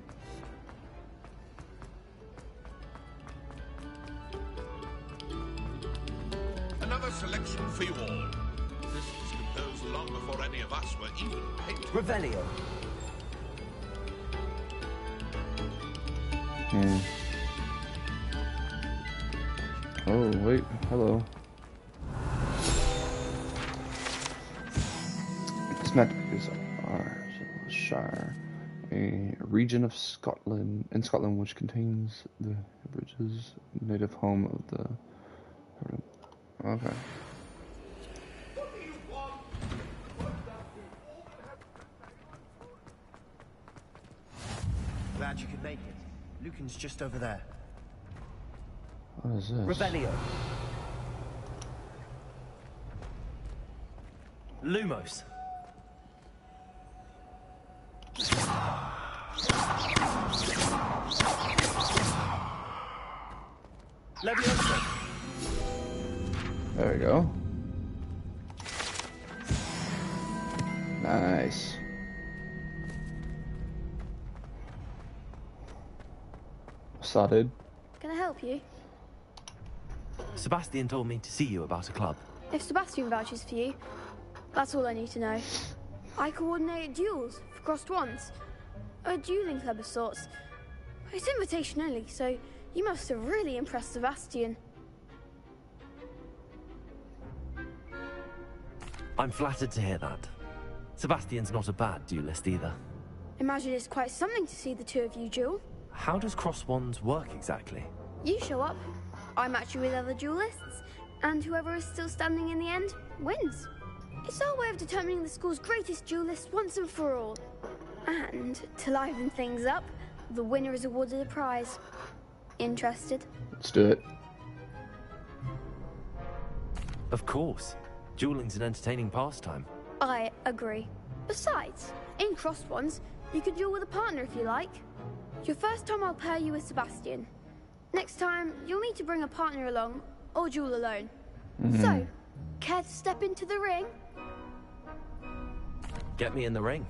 Another selection for you all. This was composed long before any of us were even painted. Revelio. Oh, wait. Hello. This map is our Shire, a region of Scotland, which contains the bridges, native home of the... Okay. Glad you could make it. Lucan's just over there. What is this? Revelio. Lumos. Leviosa. There we go. Nice. Sorted. Can I help you? Sebastian told me to see you about a club. If Sebastian vouches for you, that's all I need to know. I coordinate duels for crossed ones. A dueling club of sorts. It's invitation only, so you must have really impressed Sebastian. I'm flattered to hear that. Sebastian's not a bad duelist either. Imagine it's quite something to see the two of you duel. How does cross wands work exactly? You show up, I match you with other duelists, and whoever is still standing in the end wins. It's our way of determining the school's greatest duelist once and for all. And to liven things up, the winner is awarded a prize. Interested? Let's do it. Of course. Dueling's an entertaining pastime. I agree. Besides, in crossed ones, you could duel with a partner if you like. Your first time I'll pair you with Sebastian. Next time, you'll need to bring a partner along, or duel alone. So, care to step into the ring? Get me in the ring.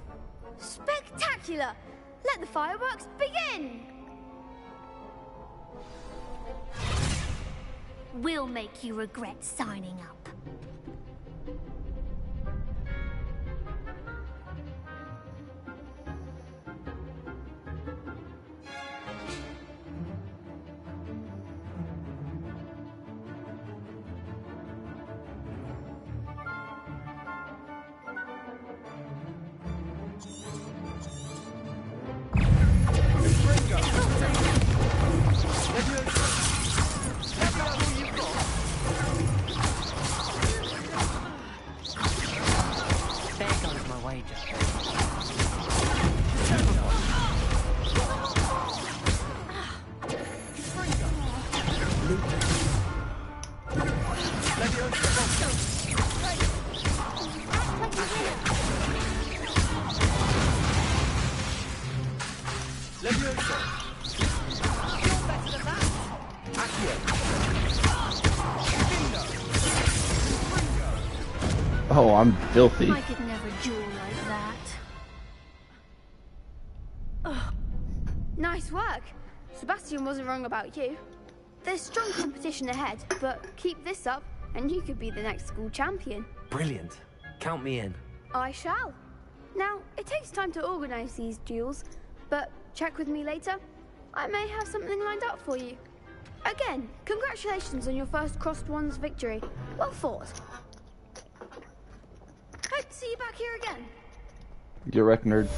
Spectacular! Let the fireworks begin! We'll make you regret signing up. Oh, I'm filthy. I could never duel like that. Ugh. Nice work. Sebastian wasn't wrong about you. There's strong competition ahead, but keep this up and you could be the next school champion. Brilliant. Count me in. I shall. Now, it takes time to organize these duels, but check with me later. I may have something lined up for you. Again, congratulations on your first Crossed Wands victory. Well fought. Hope to see you back here again. Get wrecked, nerd.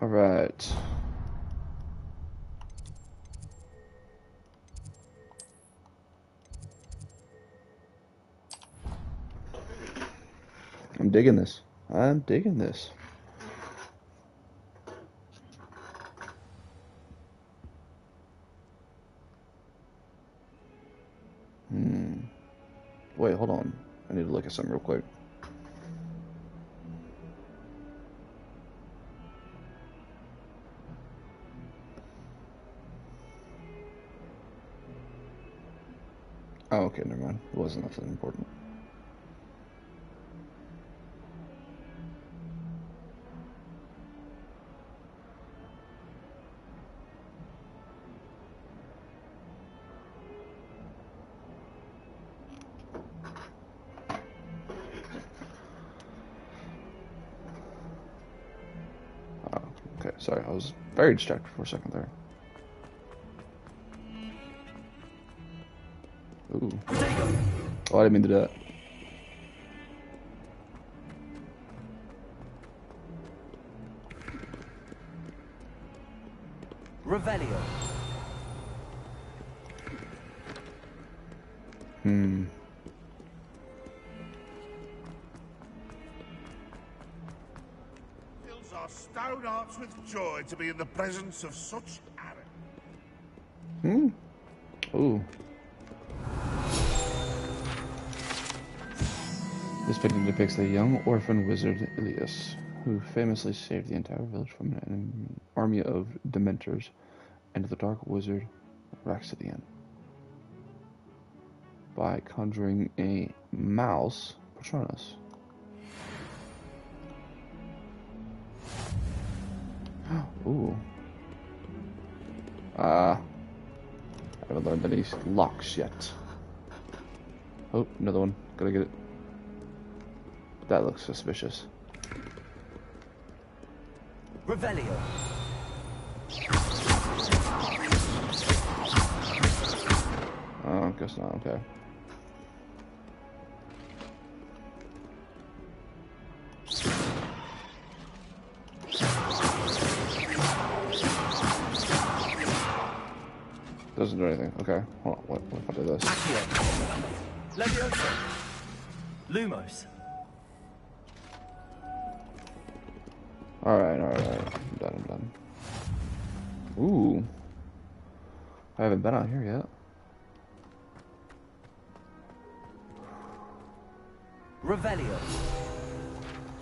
All right. I'm digging this. I'm digging this. Wait, hold on. I need to look at something real quick. Oh, okay, never mind. It wasn't nothing important. Oh, okay, sorry, I was very distracted for a second there. Ooh. Oh, I didn't mean to do that. Revelio. Fills our stout hearts with joy to be in the presence of such Aaron. Ooh. This painting depicts the young orphan wizard Elias, who famously saved the entire village from an army of Dementors and the dark wizard Raxidian by conjuring a mouse Patronus. Ooh. I haven't learned any locks yet. Oh, another one. Gotta get it. That looks suspicious. Revelio. Oh, guess not. Okay. Doesn't do anything. Okay. Hold on. What if I do this? Leviosa. Lumos. Alright. I'm done. Ooh. I haven't been out here yet. Revelio.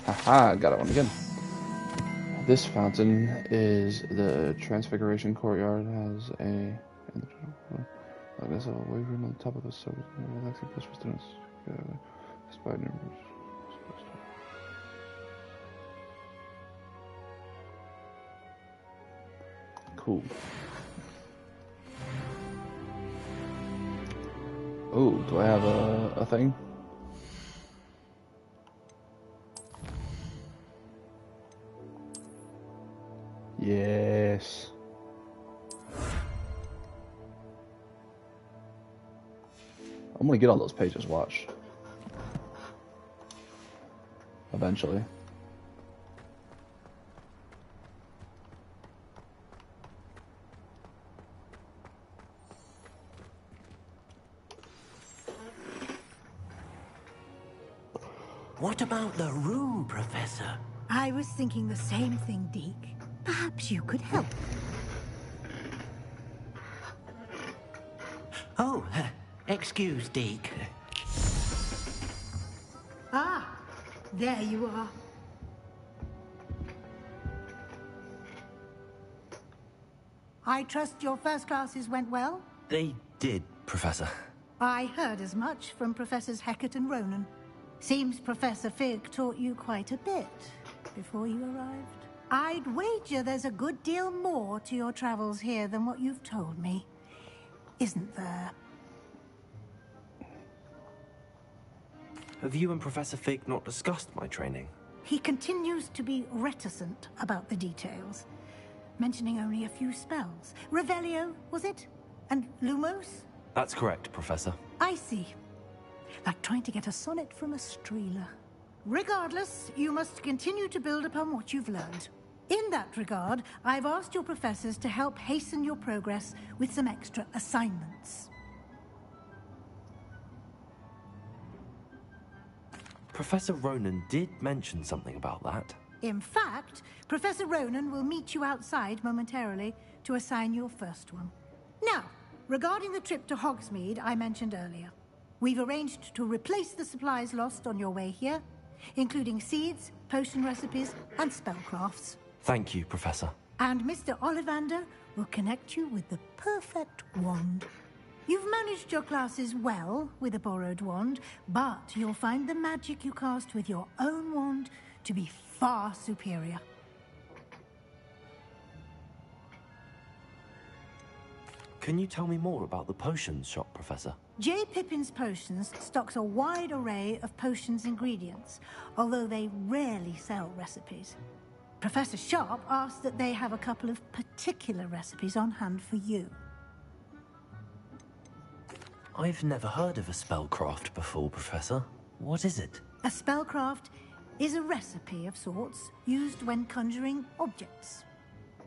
Haha, got it one again. This fountain is the Transfiguration Courtyard. Has a like this, a wave room on the top of the surface, relaxing place for students. Spider. Cool. Oh, do I have a thing? Yes. I'm gonna get all those pages, watch. Eventually. What about the room, Professor? I was thinking the same thing, Deke. Perhaps you could help. Oh, excuse, Deke. Ah, There you are. I trust your first classes went well? They did, Professor. I heard as much from Professors Hecat and Ronan. Seems Professor Fig taught you quite a bit before you arrived. I'd wager there's a good deal more to your travels here than what you've told me. Isn't there? Have you and Professor Fig not discussed my training? He continues to be reticent about the details, mentioning only a few spells. Revelio, was it? And Lumos? That's correct, Professor. I see. Like trying to get a sonnet from a streeler. Regardless, you must continue to build upon what you've learned. In that regard, I've asked your professors to help hasten your progress with some extra assignments. Professor Ronan did mention something about that. In fact, Professor Ronan will meet you outside momentarily to assign your first one. Now, regarding the trip to Hogsmeade I mentioned earlier, we've arranged to replace the supplies lost on your way here, including seeds, potion recipes, and spellcrafts. Thank you, Professor. And Mr. Ollivander will connect you with the perfect wand. You've managed your classes well with a borrowed wand, but you'll find the magic you cast with your own wand to be far superior. Can you tell me more about the potions shop, Professor? J. Pippin's Potions stocks a wide array of potions ingredients, although they rarely sell recipes. Professor Sharp asked that they have a couple of particular recipes on hand for you. I've never heard of a spellcraft before, Professor. What is it? A spellcraft is a recipe of sorts used when conjuring objects.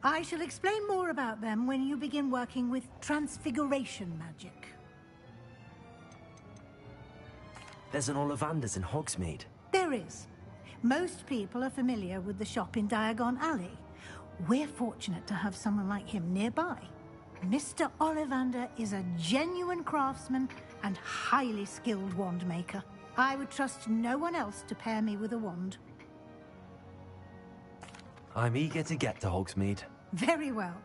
I shall explain more about them when you begin working with transfiguration magic. There's an Ollivander's in Hogsmeade. There is. Most people are familiar with the shop in Diagon Alley. We're fortunate to have someone like him nearby. Mr. Ollivander is a genuine craftsman and highly skilled wand maker. I would trust no one else to pair me with a wand. I'm eager to get to Hogsmeade. Very well.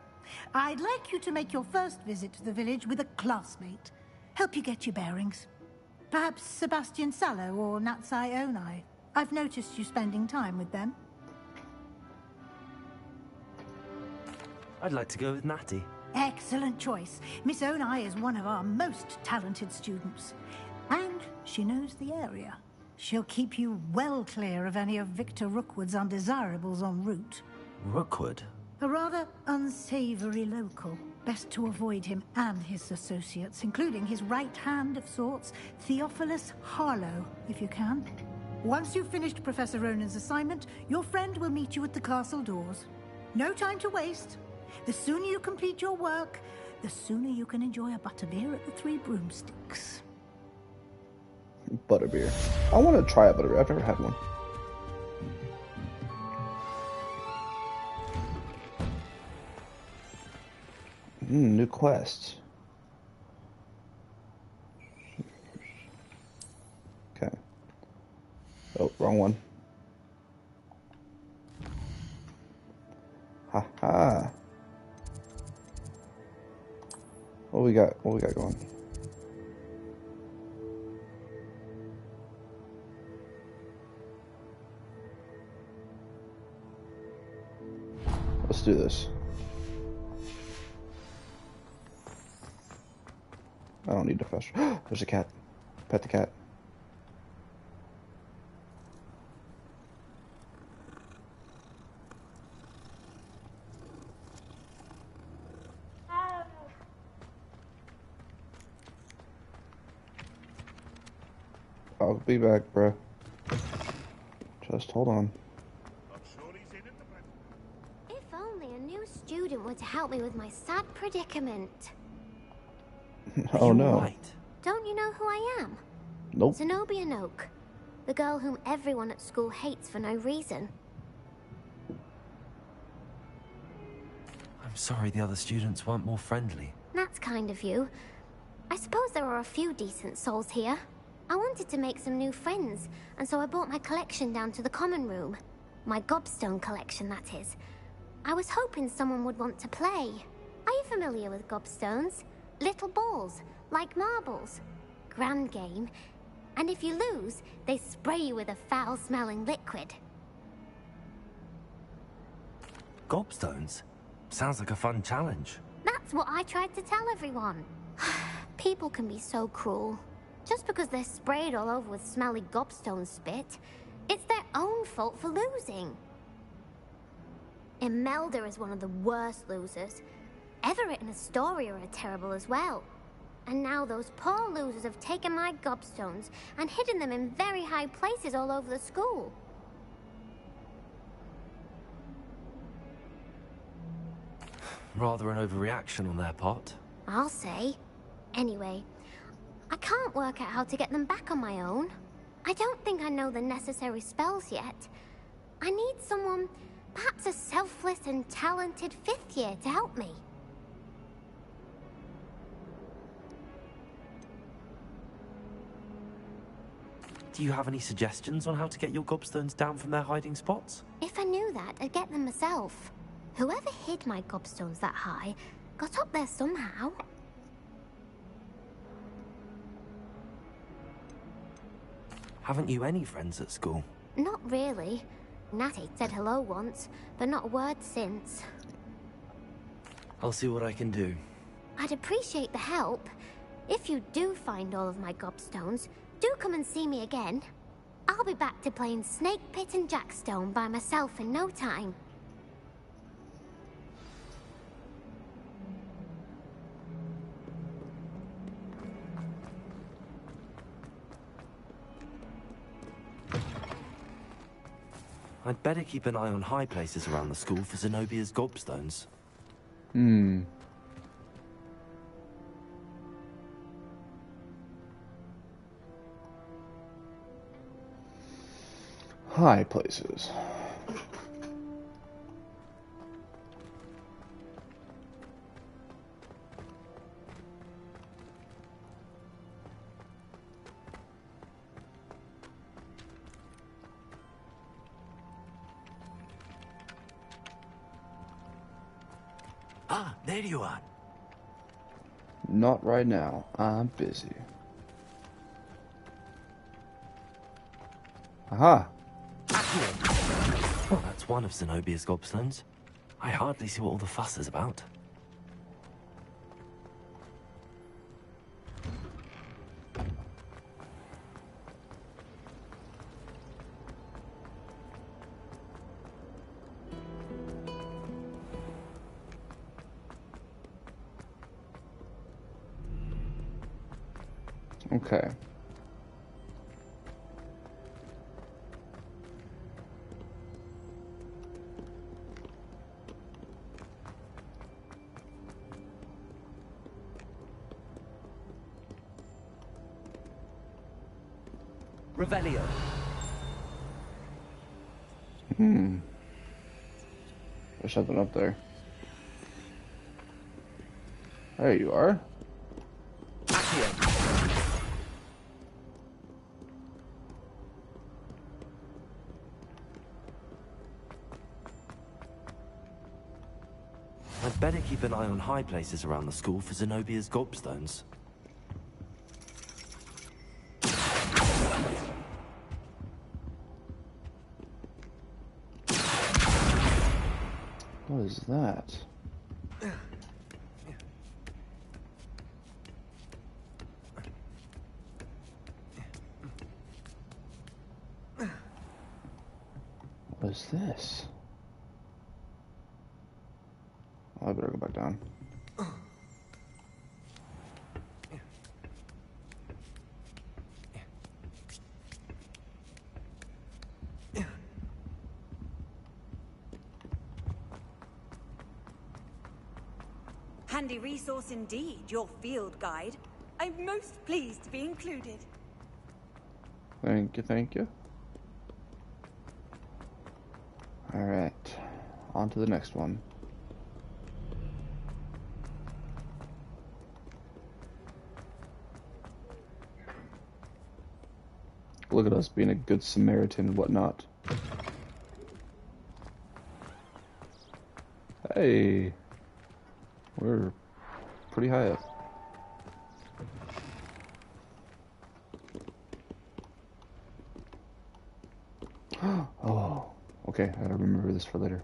I'd like you to make your first visit to the village with a classmate. Help you get your bearings. Perhaps Sebastian Sallow or Natsai Onai. I've noticed you spending time with them. I'd like to go with Natty. Excellent choice. Miss Onai is one of our most talented students. And she knows the area. She'll keep you well clear of any of Victor Rookwood's undesirables en route. Rookwood? A rather unsavory local. Best to avoid him and his associates, including his right hand of sorts, Theophilus Harlow, if you can. Once you've finished Professor Ronan's assignment, your friend will meet you at the castle doors. No time to waste. The sooner you complete your work, the sooner you can enjoy a butterbeer at the Three Broomsticks. Butterbeer. I want to try a butterbeer. I've never had one. New quests. Okay. Oh, wrong one. Haha. What we got? What we got going? Let's do this. I don't need to fetch. There's a cat. Pet the cat. I'll be back, bro. Just hold on. If only a new student were to help me with my sad predicament. Oh no. Right? Don't you know who I am? Nope. Zenobia Noak, the girl whom everyone at school hates for no reason. I'm sorry the other students weren't more friendly. That's kind of you. I suppose there are a few decent souls here. I wanted to make some new friends, and so I brought my collection down to the common room. My gobstone collection, that is. I was hoping someone would want to play. Are you familiar with gobstones? Little balls, like marbles. Grand game. And if you lose, they spray you with a foul-smelling liquid. Gobstones? Sounds like a fun challenge. That's what I tried to tell everyone. People can be so cruel. Just because they're sprayed all over with smelly gobstone spit, it's their own fault for losing. Imelda is one of the worst losers. Everett and Astoria are terrible as well. And now those poor losers have taken my gobstones and hidden them in very high places all over the school. Rather an overreaction on their part. I'll say. Anyway, I can't work out how to get them back on my own. I don't think I know the necessary spells yet. I need someone, perhaps a selfless and talented 5th year to help me. Do you have any suggestions on how to get your gobstones down from their hiding spots? If I knew that, I'd get them myself. Whoever hid my gobstones that high got up there somehow. Haven't you any friends at school? Not really. Natty said hello once, but not a word since. I'll see what I can do. I'd appreciate the help. If you do find all of my gobstones, do come and see me again. I'll be back to playing Snake Pit and Jackstone by myself in no time. I'd better keep an eye on high places around the school for Zenobia's gobstones. High places. Ah, there you are. Not right now. I'm busy. Aha! Well, that's one of Zenobia's gobstones. I hardly see what all the fuss is about. Okay. Revelio. There's something up there. There you are. I'd better keep an eye on high places around the school for Zenobia's gobstones. What is that? What is this? Oh, I better go back down. Handy resource indeed, your field guide. I'm most pleased to be included. Thank you, thank you. Alright, on to the next one. Look at us being a good Samaritan and whatnot. Hey, we're pretty high up. Oh, okay, I gotta remember this for later.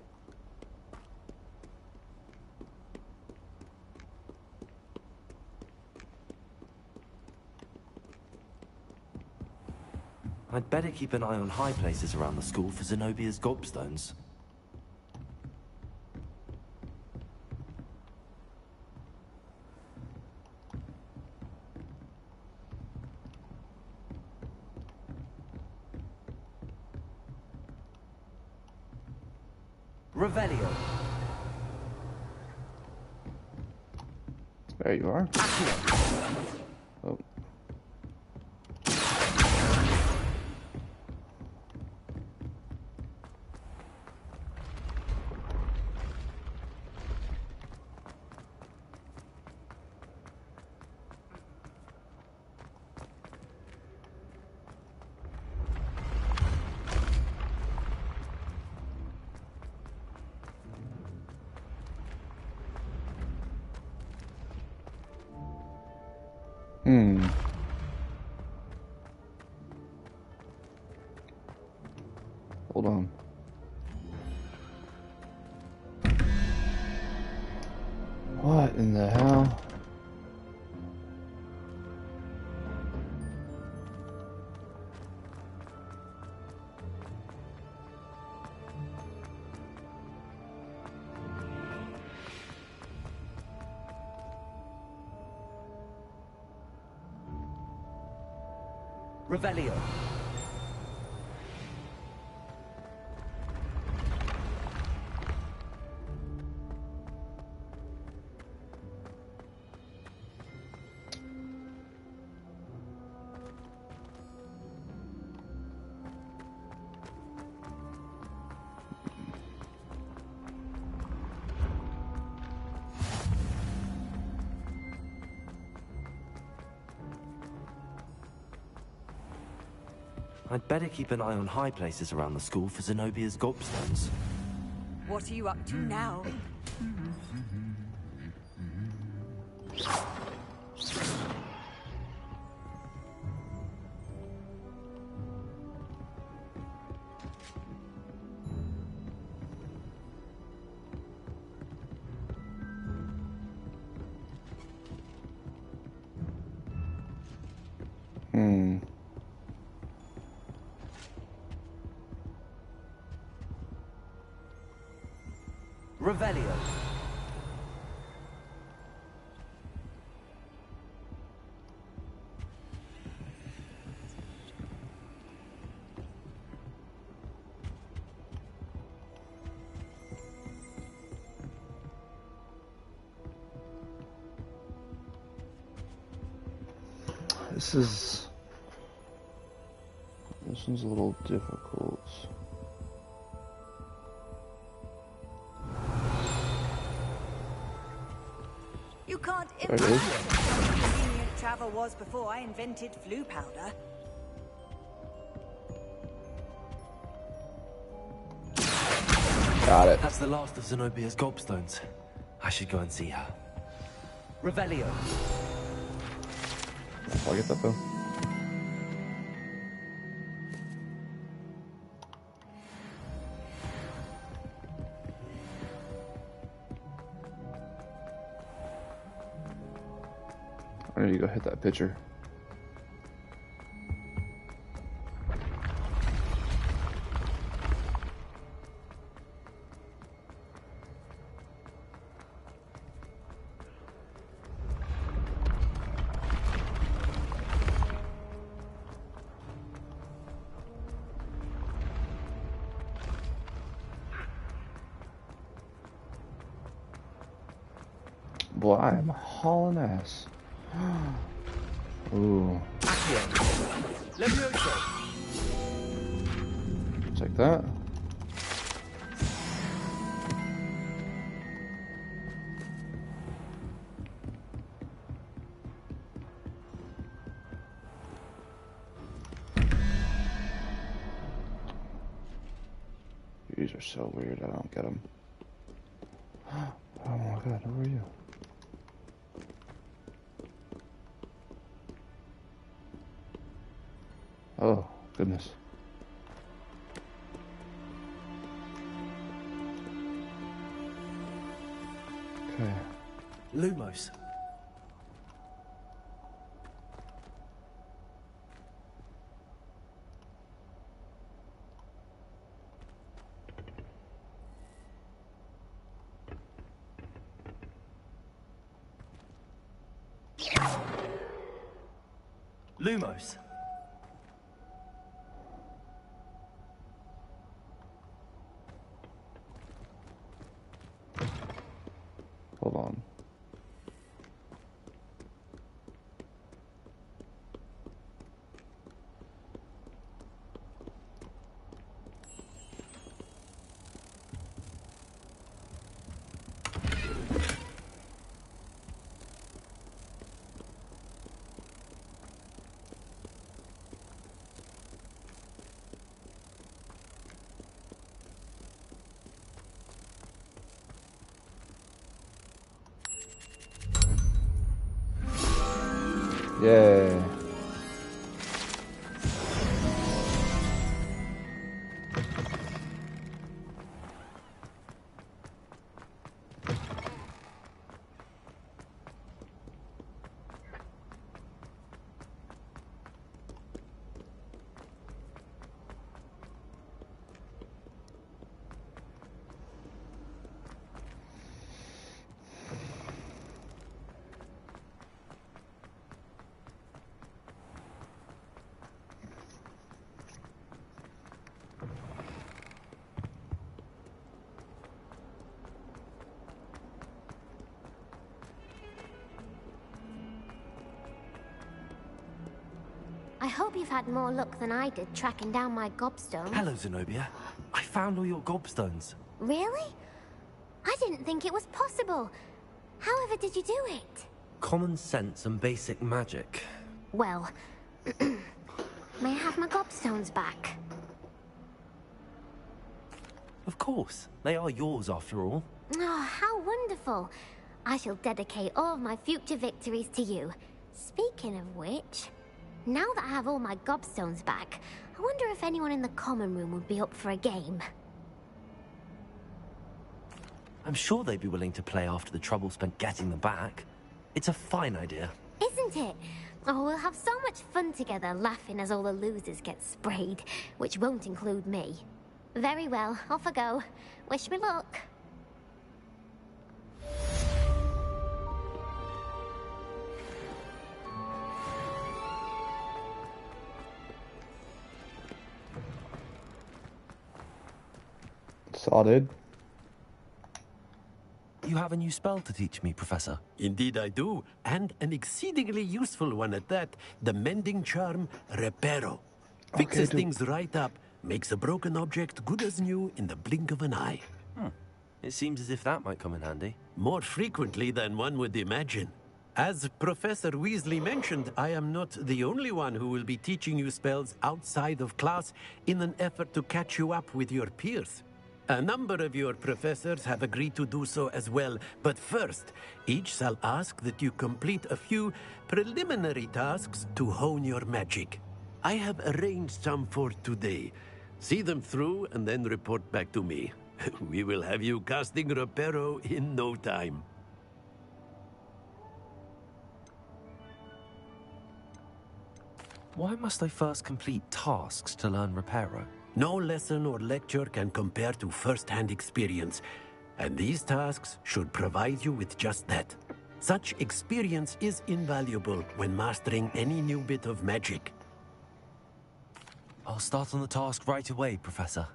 I'd better keep an eye on high places around the school for Zenobia's gobstones. Revelio. There you are. Oh. Hold on. What in the hell? Revelio. I'd better keep an eye on high places around the school for Zenobia's gobstones. What are you up to now? Revelio. This one's a little difficult. You can't There it imagine is. how convenient travel was before I invented flu powder. Got it. That's the last of Zenobia's gobstones. I should go and see her. Revelio. I'll get that though. I need to go hit that pitcher. Boy, I am hauling ass. Ooh. Levioso. Take that. These are so weird, I don't get them. Oh my god, who are you? Oh, goodness. Okay. Lumos. Lumos. Hold on. Yeah. I hope you've had more luck than I did tracking down my gobstone. Hello, Zenobia. I found all your gobstones. Really? I didn't think it was possible. However did you do it? Common sense and basic magic. Well, may I have my gobstones back? Of course. They are yours, after all. Oh, how wonderful. I shall dedicate all of my future victories to you. Speaking of which, now that I have all my gobstones back, I wonder if anyone in the common room would be up for a game. I'm sure they'd be willing to play after the trouble spent getting them back. It's a fine idea. Isn't it? Oh, we'll have so much fun together, laughing as all the losers get sprayed, which won't include me. Very well, off I go. Wish me luck. Sorted. You have a new spell to teach me, Professor. Indeed I do, and an exceedingly useful one at that. The mending charm, Reparo. Fixes things right up, makes a broken object good as new in the blink of an eye. It seems as if that might come in handy. More frequently than one would imagine. As Professor Weasley mentioned, I am not the only one who will be teaching you spells outside of class in an effort to catch you up with your peers. A number of your professors have agreed to do so as well, but first, each shall ask that you complete a few preliminary tasks to hone your magic. I have arranged some for today. See them through and then report back to me. We will have you casting Reparo in no time. Why must I first complete tasks to learn Reparo? No lesson or lecture can compare to first-hand experience, and these tasks should provide you with just that. Such experience is invaluable when mastering any new bit of magic. I'll start on the task right away, Professor.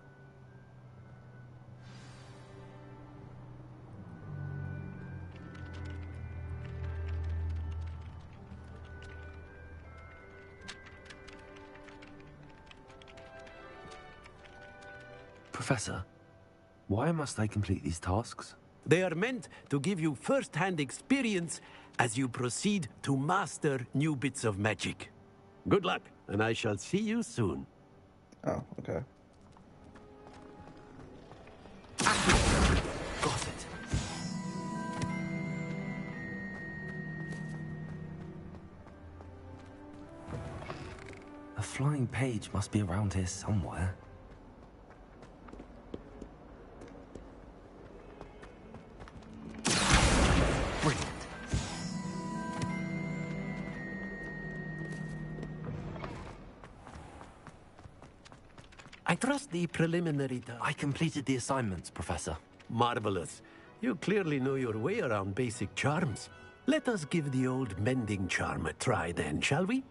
Professor, why must I complete these tasks? They are meant to give you first-hand experience as you proceed to master new bits of magic. Good luck, and I shall see you soon. Oh, okay. flying page must be around here somewhere. Brilliant. I trust the preliminary... I completed the assignments, Professor. Marvelous. You clearly know your way around basic charms. Let us give the old mending charm a try then, shall we?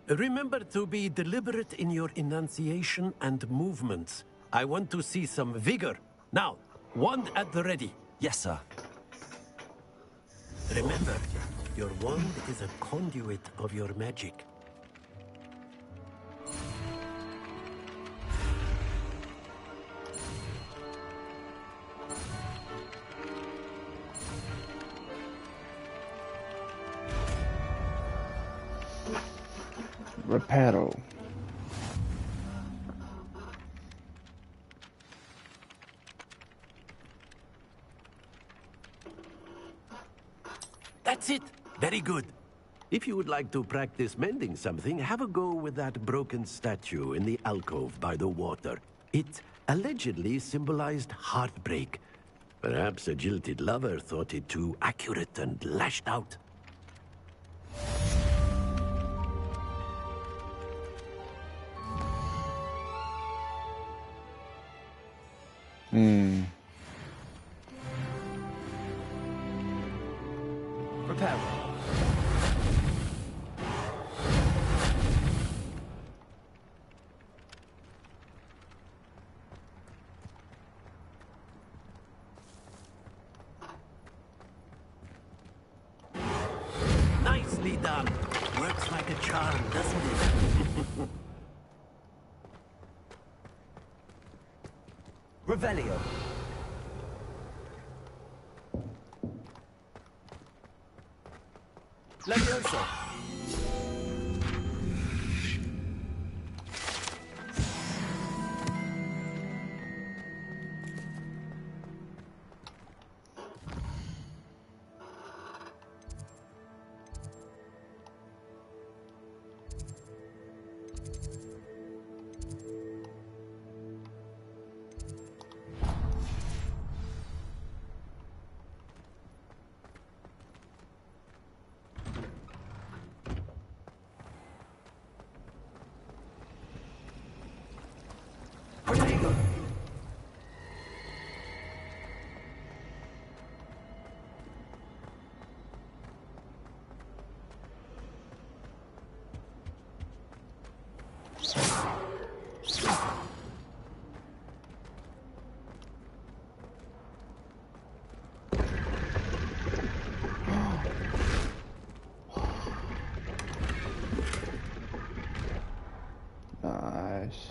Remember to be deliberate in your enunciation and movements. I want to see some vigor. Now, wand at the ready. Yes, sir. Remember, your wand is a conduit of your magic. Reparo. That's it. Very good. If you would like to practice mending something, have a go with that broken statue in the alcove by the water. It allegedly symbolized heartbreak. Perhaps a jilted lover thought it too accurate and lashed out. Prepare. Nicely done. Works like a charm, doesn't it? Revelio. Levioso. Nice.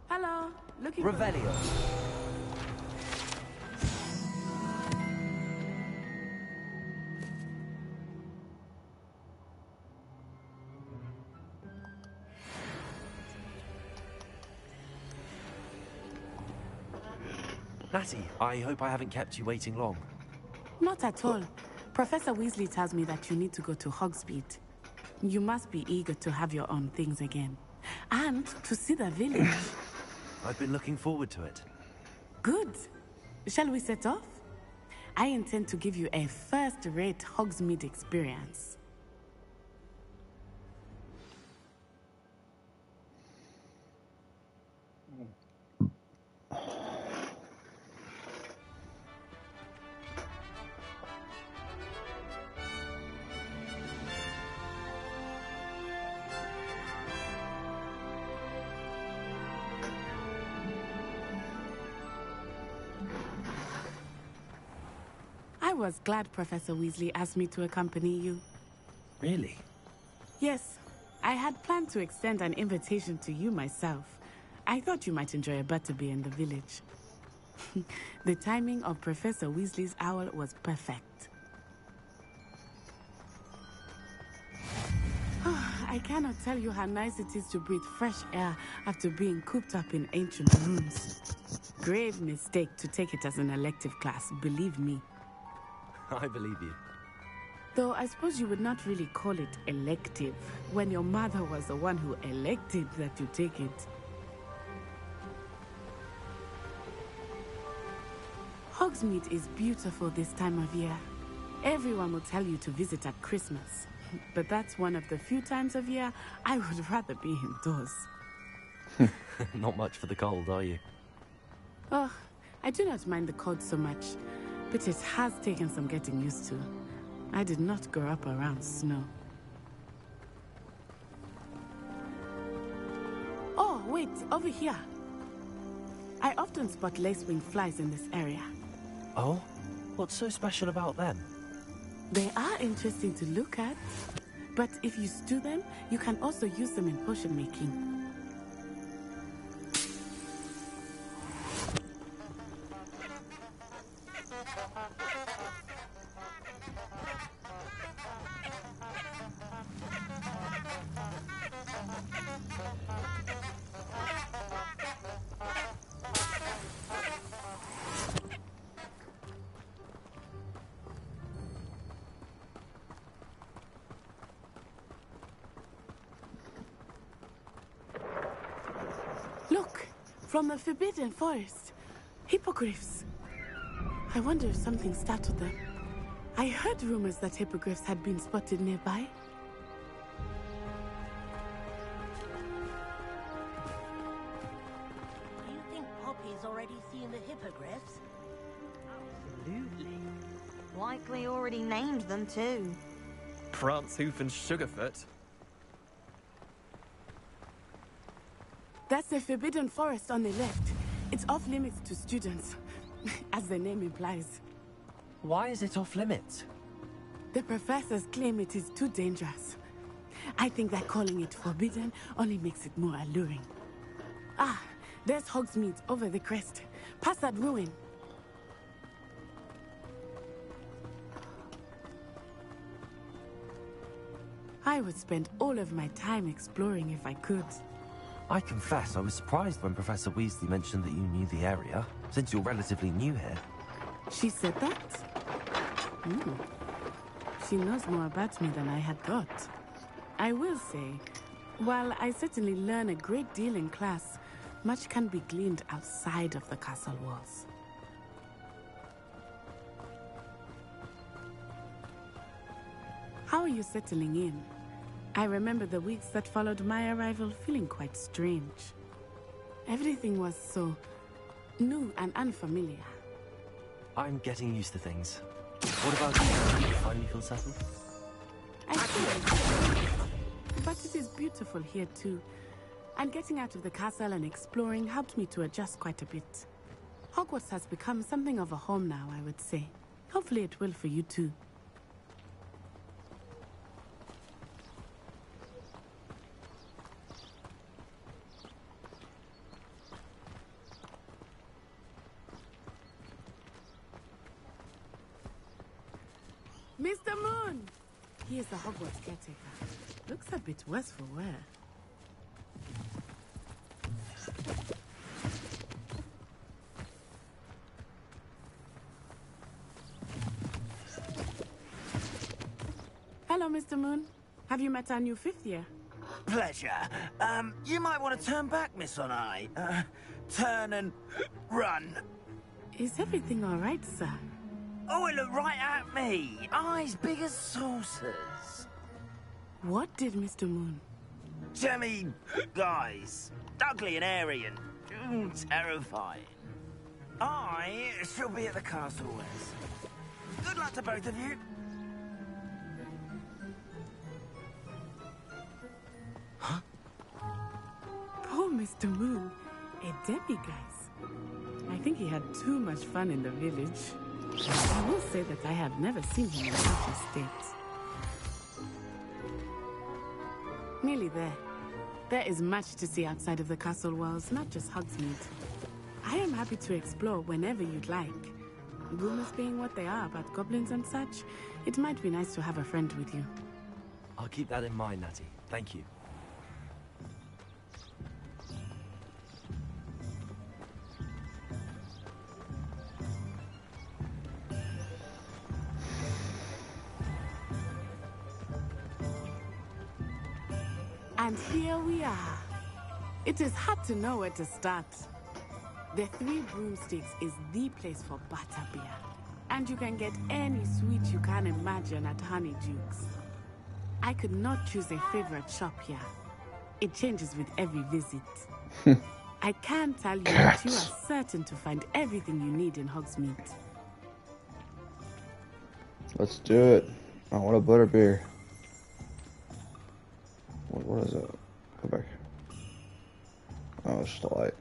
Hello. Looking Revelio. Natty, I hope I haven't kept you waiting long. Not at all. Professor Weasley tells me that you need to go to Hogsmeade. You must be eager to have your own things again. And to see the village. I've been looking forward to it. Good. Shall we set off? I intend to give you a first-rate Hogsmeade experience. I was glad Professor Weasley asked me to accompany you. Really? Yes, I had planned to extend an invitation to you myself. I thought you might enjoy a butterbeer in the village. The timing of Professor Weasley's owl was perfect. I cannot tell you how nice it is to breathe fresh air after being cooped up in ancient rooms. Grave mistake to take it as an elective class, believe me. I believe you. Though I suppose you would not really call it elective when your mother was the one who elected that you take it. Hogsmeade is beautiful this time of year. Everyone will tell you to visit at Christmas. But that's one of the few times of year I would rather be indoors. Not much for the cold, are you? Oh, I do not mind the cold so much, but it has taken some getting used to. I did not grow up around snow. Oh, wait, over here. I often spot lacewing flies in this area. Oh? What's so special about them? They are interesting to look at, but if you stew them, you can also use them in potion making. Look, from the Forbidden Forest. Hippogriffs. I wonder if something startled them. I heard rumors that hippogriffs had been spotted nearby. Do you think Poppy's already seen the hippogriffs? Absolutely. Likely already named them too. Prancehoof and Sugarfoot. That's the Forbidden Forest on the left. It's off limits to students, as the name implies. Why is it off limits? The professors claim it is too dangerous. I think that calling it forbidden only makes it more alluring. Ah, there's Hogsmeade over the crest. Past that ruin. I would spend all of my time exploring if I could. I confess I was surprised when Professor Weasley mentioned that you knew the area, since you're relatively new here. She said that? She knows more about me than I had thought. I will say, while I certainly learn a great deal in class, much can be gleaned outside of the castle walls. How are you settling in? I remember the weeks that followed my arrival feeling quite strange. Everything was so new and unfamiliar. I'm getting used to things. What about you? Do you finally feel settled? I feel, but it is beautiful here too. And getting out of the castle and exploring helped me to adjust quite a bit. Hogwarts has become something of a home now, I would say. Hopefully it will for you too. Mr. Moon! He is the Hogwarts caretaker. Looks a bit worse for wear. Hello, Mr. Moon. Have you met our new fifth year? Pleasure. You might want to turn back, Miss Onai. Turn and run. Is everything all right, sir? Oh, it looked right at me. Eyes big as saucers. What did Mr. Moon? Jemmy guys. Ugly and airy and terrifying. I shall be at the castle, Wes. Good luck to both of you. Poor Mr. Moon. A demi-guise. I think he had too much fun in the village. I will say that I have never seen him in such a state. Nearly there. There is much to see outside of the castle walls, not just Hogsmeade. I am happy to explore whenever you'd like. Rumors being what they are about goblins and such, it might be nice to have a friend with you. I'll keep that in mind, Natty. Thank you. And here we are. It is hard to know where to start. The Three Broomsticks is the place for butterbeer. And you can get any sweet you can imagine at Honeydukes. I could not choose a favorite shop here. It changes with every visit. I can tell you that you are certain to find everything you need in Hogsmeade. Let's do it. I want a butterbeer. What is it? Go back. Oh, it's just a light.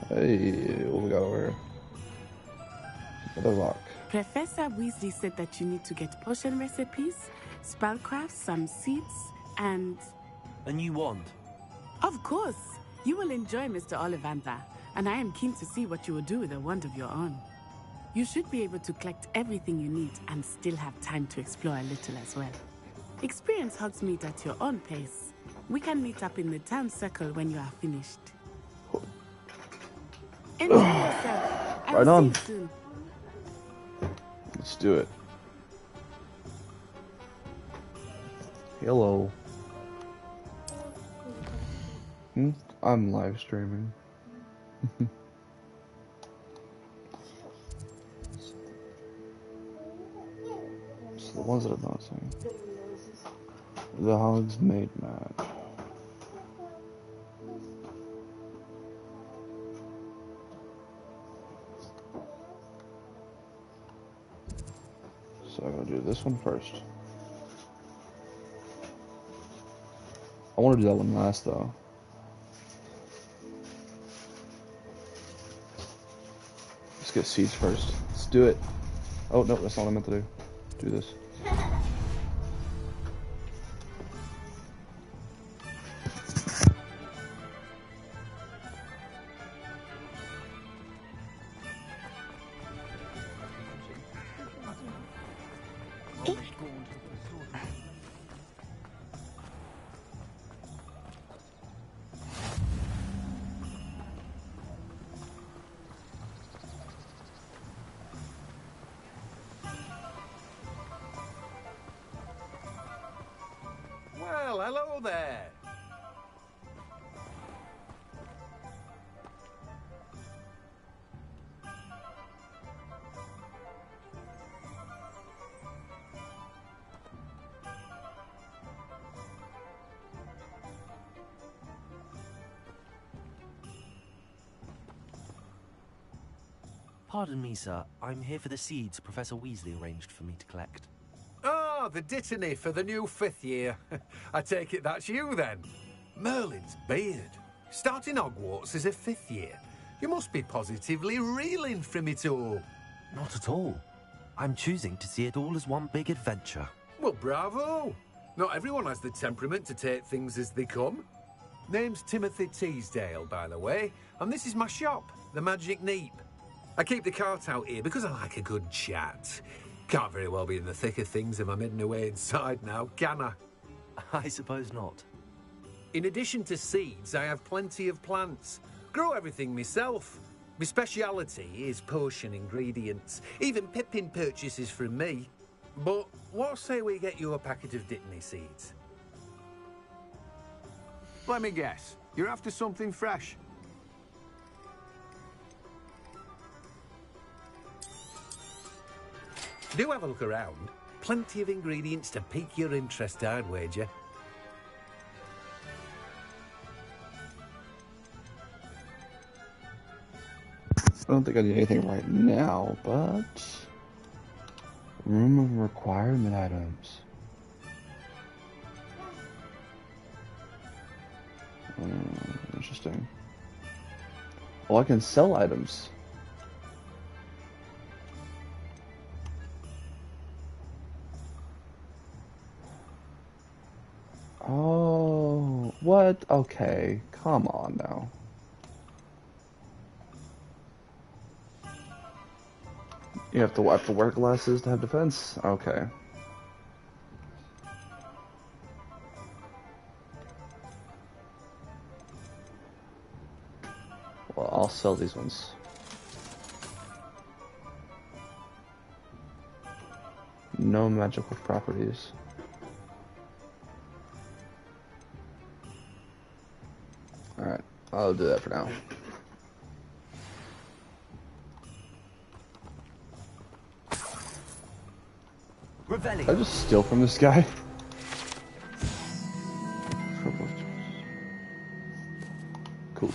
Hey, what we got over here? Another lock. Professor Weasley said that you need to get potion recipes, spellcraft, some seeds, and... A new wand? Of course! You will enjoy Mr. Ollivander, and I am keen to see what you will do with a wand of your own. You should be able to collect everything you need and still have time to explore a little as well. Experience Hogsmeade at your own pace. We can meet up in the town circle when you are finished. Enjoy yourself. I will see you soon. Let's do it. Hello. I'm live streaming. So the ones that I'm not saying. The Hogsmeade match. So I'm gonna do this one first. I want to do that one last though. Let's get seeds first. Let's do it. Oh no, that's not what I meant to do. Do this. Well, hello there. Pardon me, sir. I'm here for the seeds Professor Weasley arranged for me to collect. Ah, the dittany for the new 5th year. I take it that's you, then. Merlin's beard. Starting Hogwarts as a 5th year. You must be positively reeling from it all. Not at all. I'm choosing to see it all as one big adventure. Well, bravo. Not everyone has the temperament to take things as they come. Name's Timothy Teasdale, by the way, and this is my shop, the Magic Neep. I keep the cart out here because I like a good chat. Can't very well be in the thick of things if I'm hidden away inside now, can I? I suppose not. In addition to seeds, I have plenty of plants. Grow everything myself. My speciality is potion ingredients. Even Pippin purchases from me. But what say we get you a packet of dittany seeds? Let me guess. You're after something fresh. Do have a look around. Plenty of ingredients to pique your interest, I'd wager. I don't think I need anything right now, but... Room of requirement items. Interesting. Oh, I can sell items. Oh, what? Okay, come on now. You have to wear glasses to have defense? Okay. Well, I'll sell these ones. No magical properties. Alright, I'll do that for now. Did I just steal from this guy? Cool.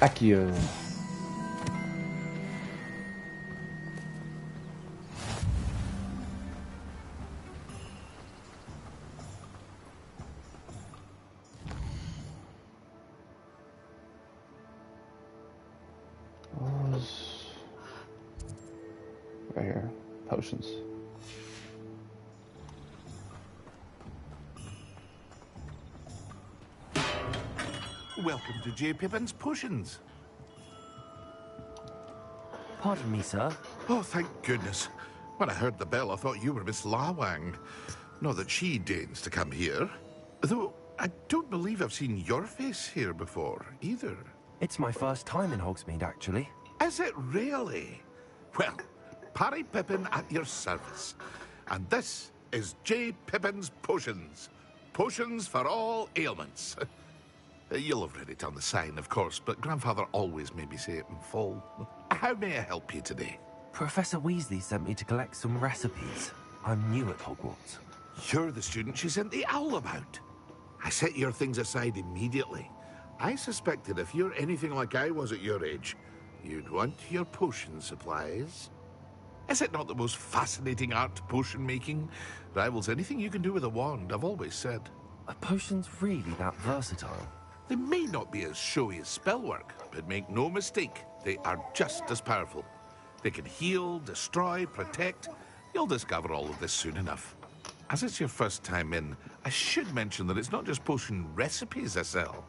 Accio. Right here. Potions. Welcome to J. Pippin's Potions. Pardon me, sir. Oh, thank goodness. When I heard the bell, I thought you were Miss Lawang. Not that she deigns to come here. Though, I don't believe I've seen your face here before, either. It's my first time in Hogsmeade, actually. Is it really? Well, Parry Pippin at your service. And this is J. Pippin's Potions. Potions for all ailments. You'll have read it on the sign, of course, but Grandfather always made me say it in full. How may I help you today? Professor Weasley sent me to collect some recipes. I'm new at Hogwarts. You're the student she sent the owl about. I set your things aside immediately. I suspected if you're anything like I was at your age, you'd want your potion supplies. Is it not the most fascinating art, potion making? Rivals anything you can do with a wand, I've always said. Are potions really that versatile? They may not be as showy as spellwork, but make no mistake, they are just as powerful. They can heal, destroy, protect. You'll discover all of this soon enough. As it's your first time in, I should mention that it's not just potion recipes I sell.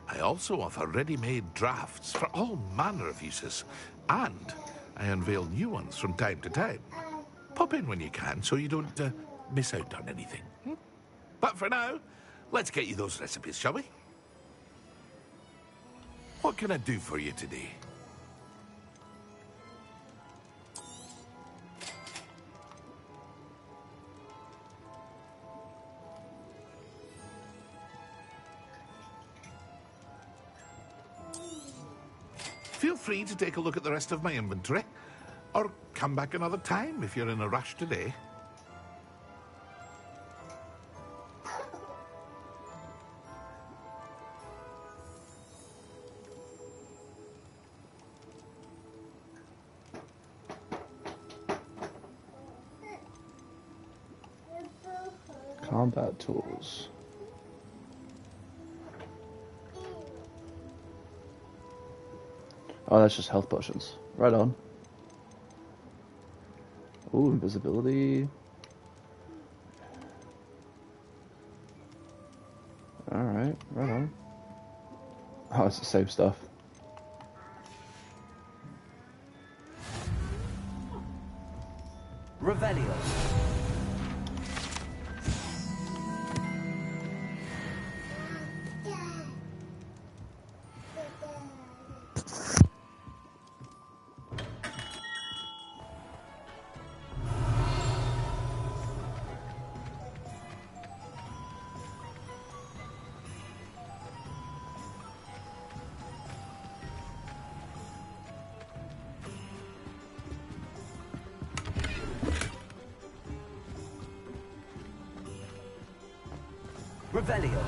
I also offer ready-made drafts for all manner of uses, and I unveil new ones from time to time. Pop in when you can so you don't miss out on anything. But for now, let's get you those recipes, shall we? What can I do for you today? Feel free to take a look at the rest of my inventory, or come back another time if you're in a rush today. Combat tools. Oh, that's just health potions. Right on. Ooh, invisibility. Alright, right on. Oh, it's the same stuff. Revelio. Revelio.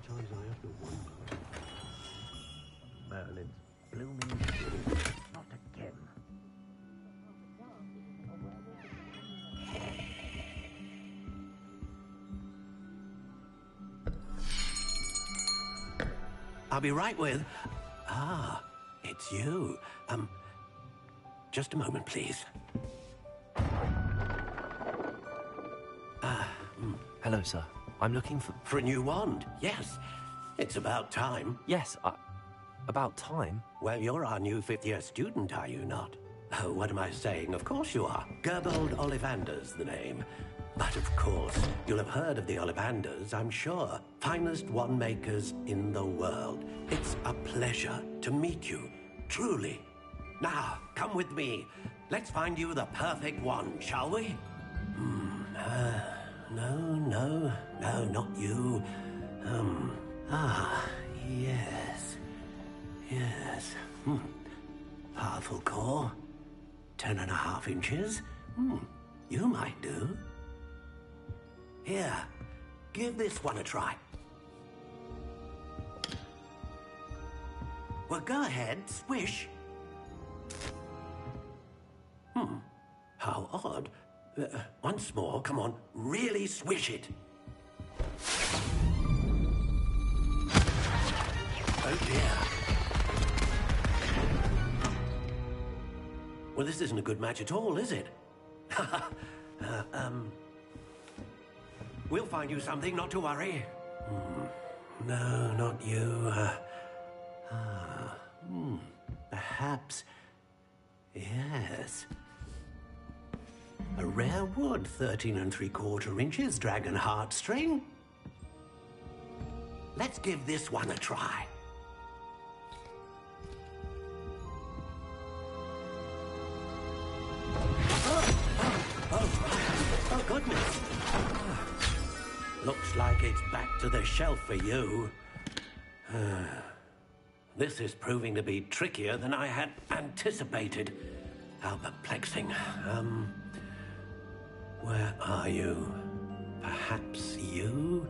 Sometimes I have to wonder. Merlin's blooming shitty. Not again. I'll be right with... Ah, it's you. Just a moment, please. Hello, sir. I'm looking for... For a new wand, yes. It's about time. Yes, about time? Well, you're our new fifth-year student, are you not? Oh, what am I saying? Of course you are. Gerbold Ollivander's the name. But of course, you'll have heard of the Ollivanders, I'm sure. Finest wand makers in the world. It's a pleasure to meet you, truly. Now, come with me. Let's find you the perfect wand, shall we? No, not you. Yes. Yes. Powerful core. 10.5 inches. You might do. Here, give this one a try. Well, go ahead, swish. How odd. Once more, come on, really swish it. Oh dear. Well, this isn't a good match at all, is it? We'll find you something, not to worry. No, not you. Perhaps... Yes. A rare wood, 13 3/4 inches, dragon heartstring. Let's give this one a try. Oh, goodness. Looks like it's back to the shelf for you. This is proving to be trickier than I had anticipated. How perplexing. Where are you? Perhaps you?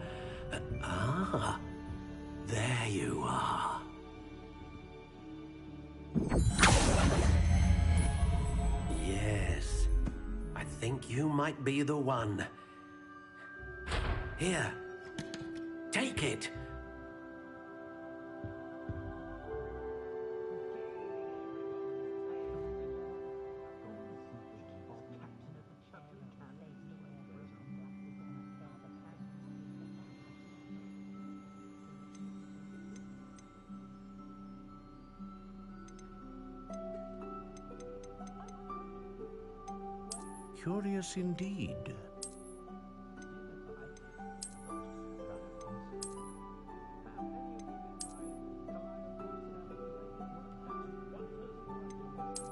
There you are. Yes, I think you might be the one. Here, take it. Curious indeed.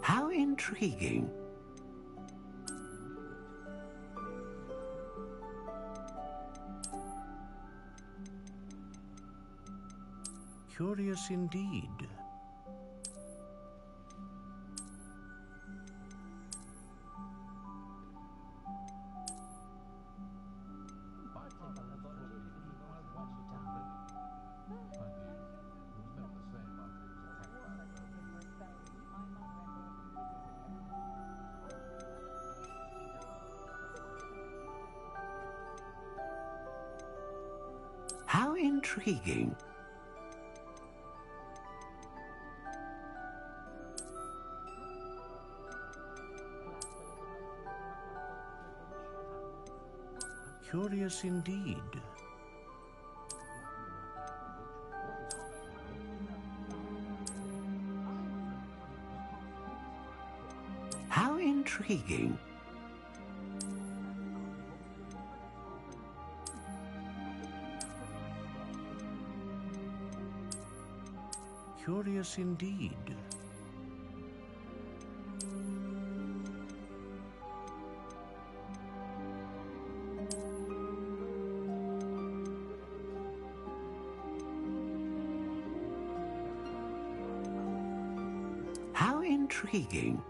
How intriguing. Curious indeed. How intriguing. Curious indeed. How intriguing. Curious indeed. How intriguing.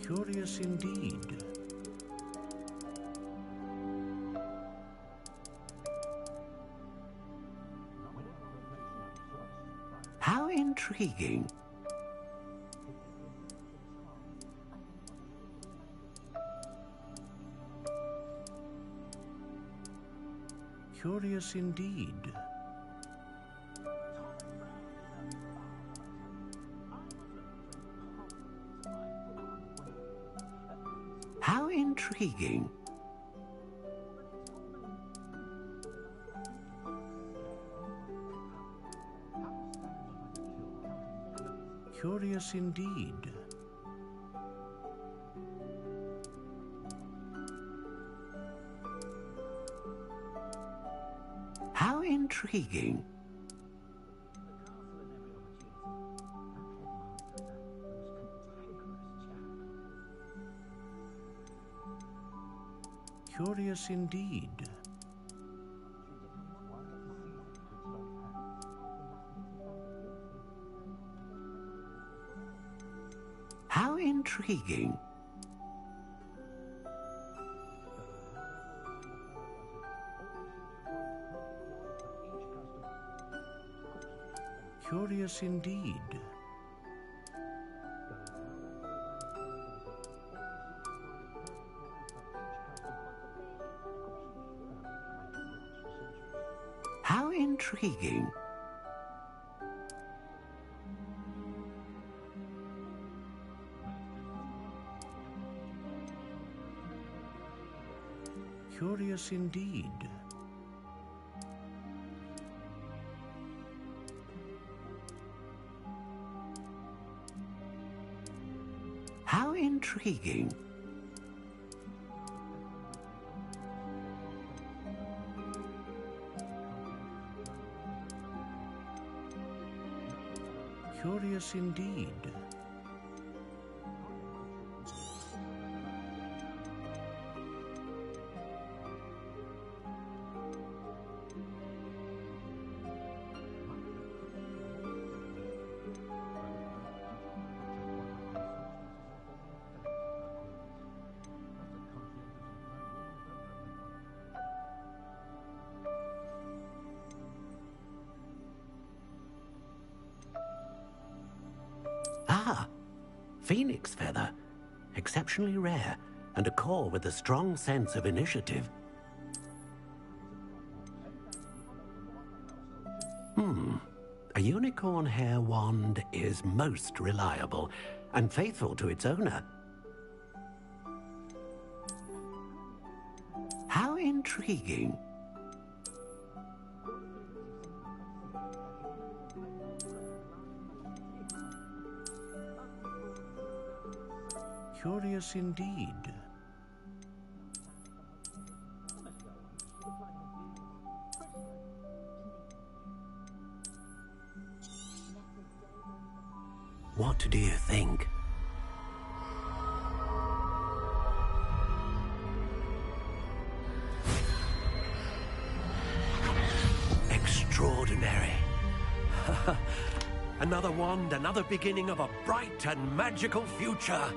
Curious indeed. How intriguing. Curious indeed. How intriguing. Curious indeed. How intriguing. Curious indeed. How intriguing. Curious indeed. How intriguing. Curious indeed. How intriguing. Curious indeed. Ah, phoenix feather. Exceptionally rare, and a core with a strong sense of initiative. A unicorn hair wand is most reliable and faithful to its owner. How intriguing. Curious indeed. What do you think? Extraordinary. Another wand, another beginning of a bright and magical future.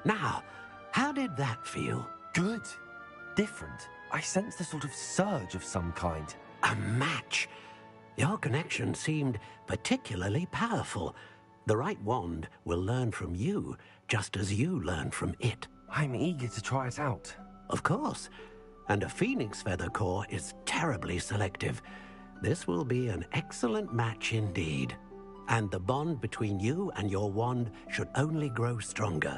Now, how did that feel? Good. Different. I sensed a sort of surge of some kind. A match. Your connection seemed particularly powerful. The right wand will learn from you, just as you learn from it. I'm eager to try it out. Of course. And a phoenix feather core is terribly selective. This will be an excellent match indeed. And the bond between you and your wand should only grow stronger.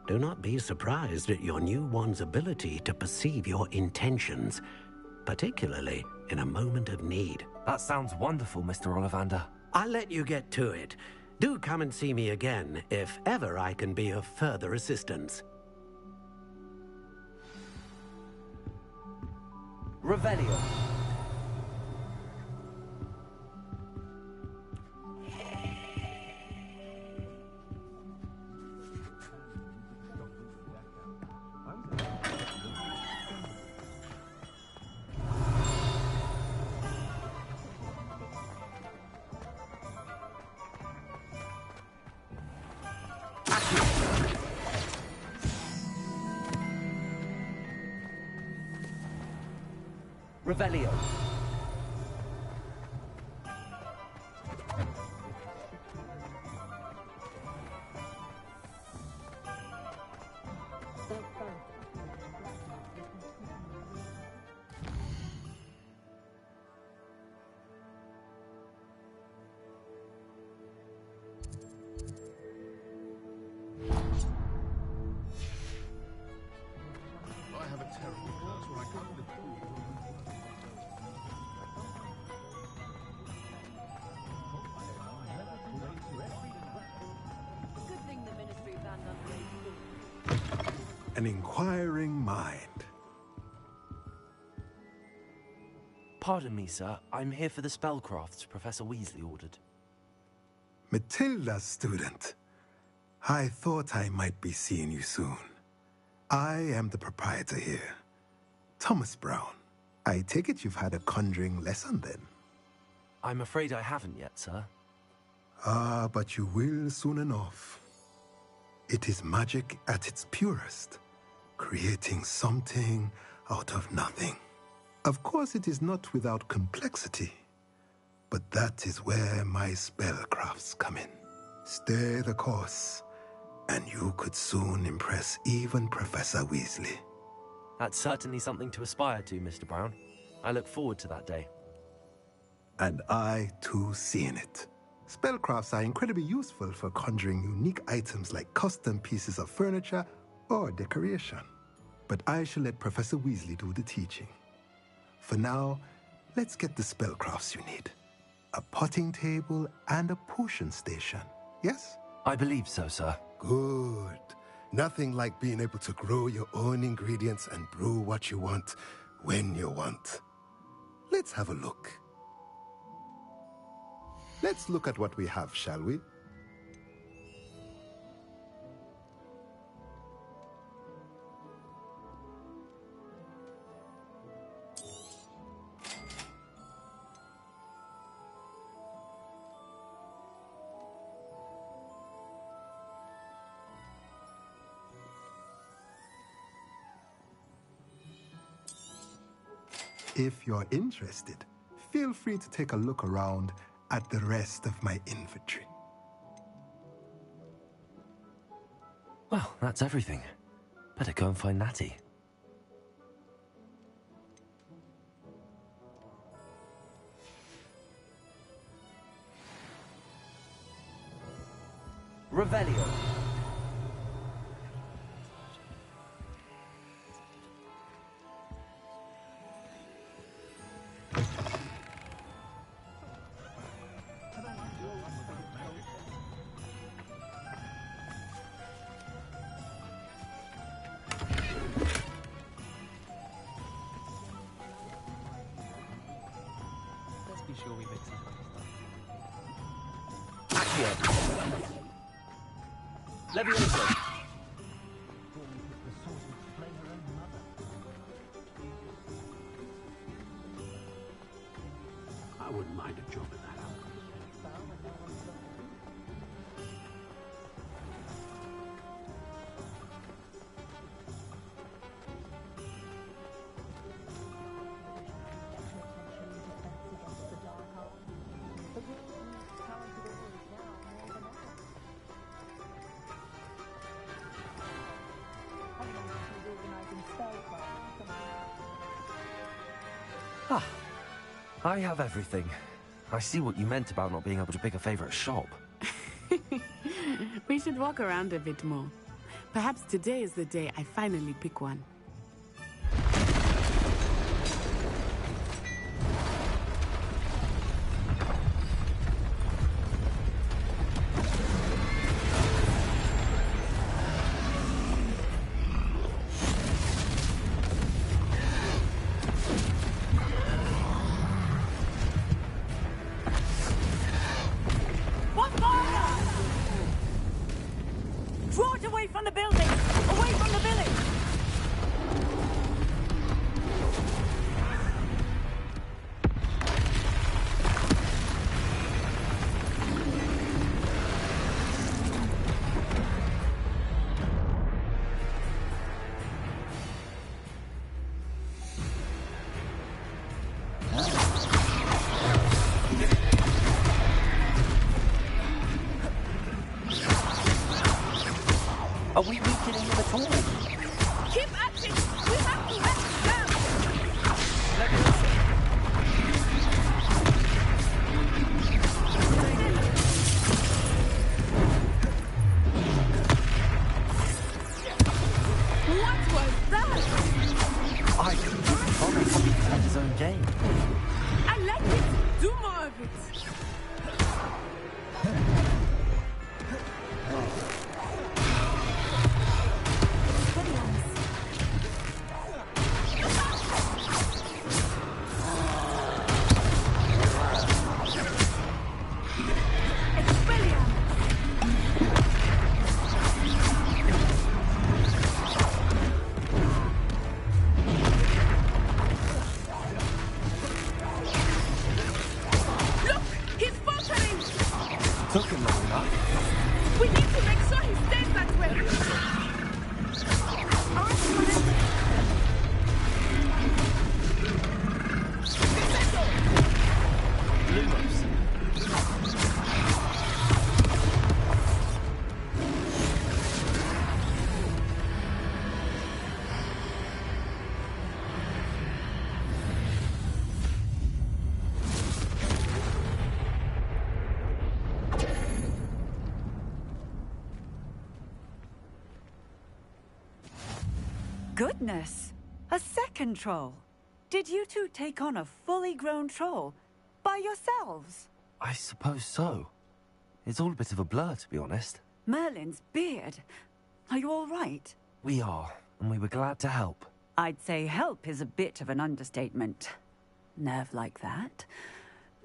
Do not be surprised at your new wand's ability to perceive your intentions, particularly in a moment of need. That sounds wonderful, Mr. Ollivander. I'll let you get to it. Do come and see me again if ever I can be of further assistance. Revelio. Revelio. I have a terrible curse where I can't live. An inquiring mind. Pardon me, sir. I'm here for the spellcrafts Professor Weasley ordered. Matilda's student. I thought I might be seeing you soon. I am the proprietor here, Thomas Brown. I take it you've had a conjuring lesson then? I'm afraid I haven't yet, sir. Ah, but you will soon enough. It is magic at its purest, creating something out of nothing. Of course, it is not without complexity, but that is where my spellcrafts come in. Stay the course, and you could soon impress even Professor Weasley. That's certainly something to aspire to, Mr. Brown. I look forward to that day. And I, too, seeing it. Spellcrafts are incredibly useful for conjuring unique items like custom pieces of furniture or decoration. But I shall let Professor Weasley do the teaching. For now, let's get the spellcrafts you need. A potting table and a potion station, yes? I believe so, sir. Good. Nothing like being able to grow your own ingredients and brew what you want when you want. Let's have a look. Let's look at what we have, shall we? If you're interested, feel free to take a look around at the rest of my inventory. Well, that's everything. Better go and find Natty. Revelio. Let's be sure we mix it up. Levioso. I wouldn't mind a job at that. Ah, I have everything. I see what you meant about not being able to pick a favorite shop. We should walk around a bit more. Perhaps today is the day I finally pick one. What's going on? Draw it away from the building! Away from the village! Are we weakening him at all? Keep at it! We have to let it down! What was that? I probably had his own game. I like it! Do more of it! Took him long enough. We need to make sure he stays that way! Lumos. Goodness! A second troll! Did you two take on a fully grown troll? By yourselves? I suppose so. It's all a bit of a blur, to be honest. Merlin's beard. Are you all right? We are, and we were glad to help. I'd say help is a bit of an understatement. Nerve like that.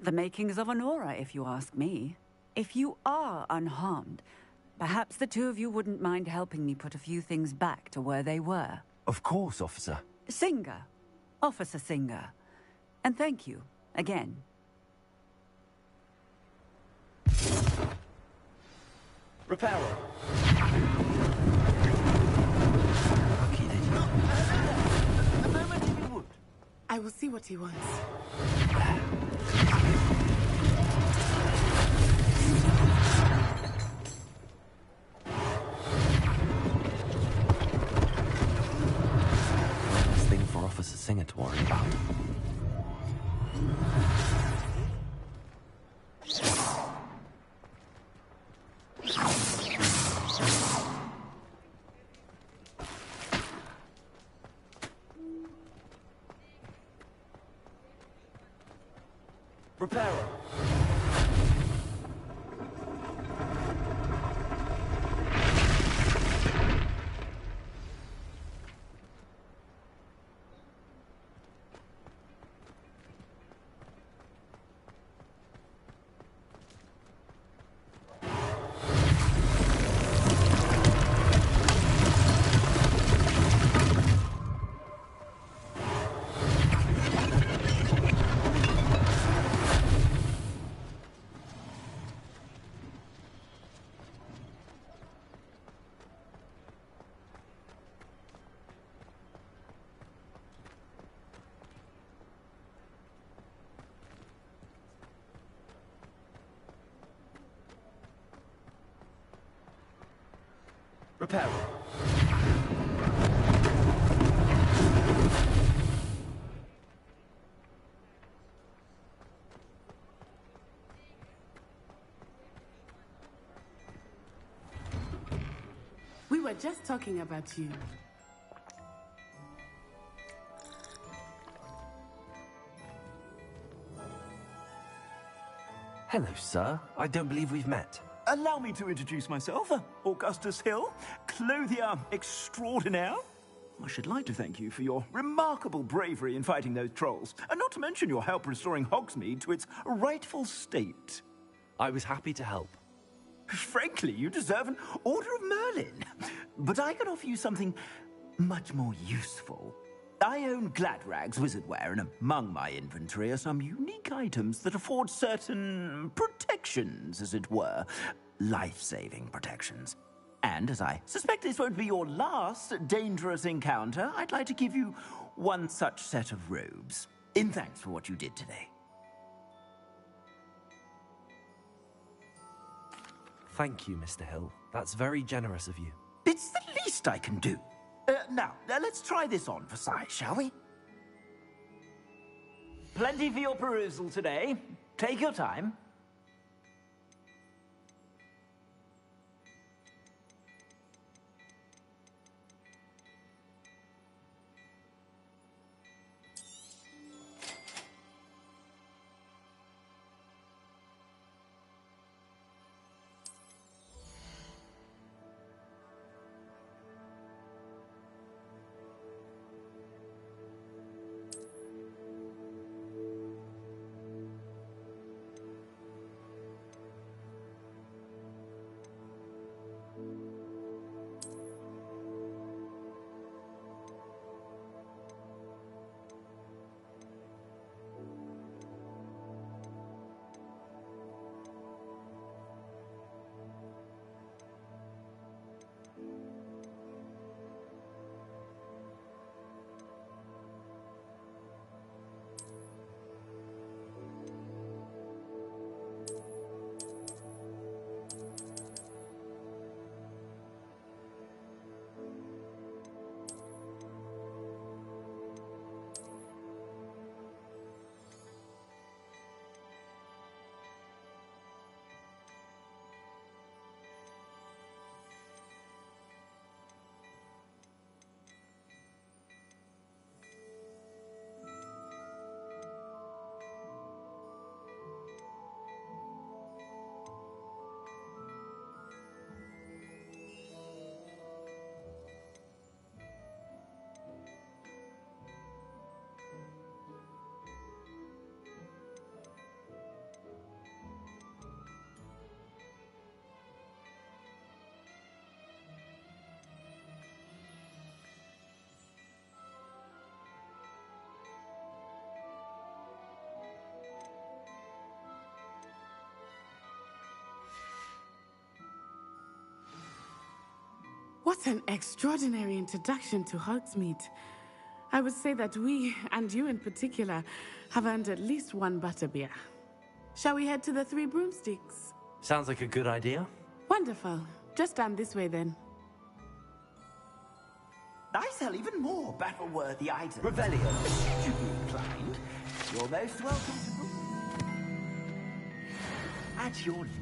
The makings of an aura, if you ask me. If you are unharmed, perhaps the two of you wouldn't mind helping me put a few things back to where they were. Of course, officer. Singer. Officer Singer. And thank you, again. Repairer. A moment if you would. I will see what he wants. Thing for Officer Singer to worry about. Repairer. Repairer. We were just talking about you. Hello, sir. I don't believe we've met. Allow me to introduce myself, Augustus Hill, clothier extraordinaire. I should like to thank you for your remarkable bravery in fighting those trolls, and not to mention your help restoring Hogsmeade to its rightful state. I was happy to help. Frankly, you deserve an Order of Merlin. But I can offer you something much more useful. I own Gladrag's wizardware, and among my inventory are some unique items that afford certain protections, as it were. Life-saving protections. And as I suspect this won't be your last dangerous encounter, I'd like to give you one such set of robes, in thanks for what you did today. Thank you, Mr. Hill. That's very generous of you. It's the best I can do. Now, let's try this on for size, shall we? Plenty for your perusal today. Take your time. What an extraordinary introduction to Hogsmeade. I would say that we, and you in particular, have earned at least one butterbeer. Shall we head to the Three Broomsticks? Sounds like a good idea. Wonderful. Just down this way then. I sell even more battle-worthy items. Revelio, should you be inclined, you're most welcome to... At your leisure.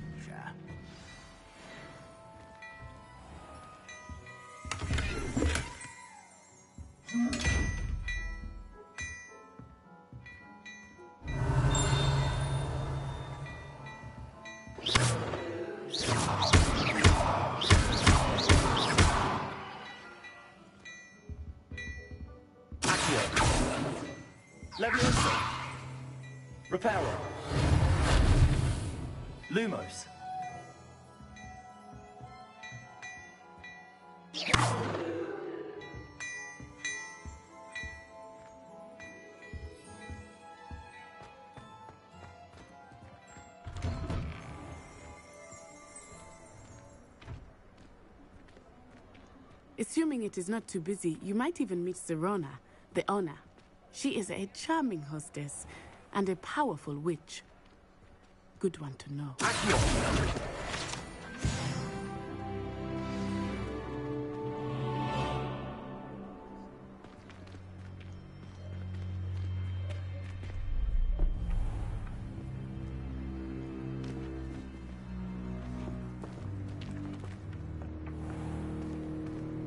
Leviosa. Reparo. Lumos. Assuming it is not too busy, you might even meet Serona, the owner. She is a charming hostess and a powerful witch. Good one to know.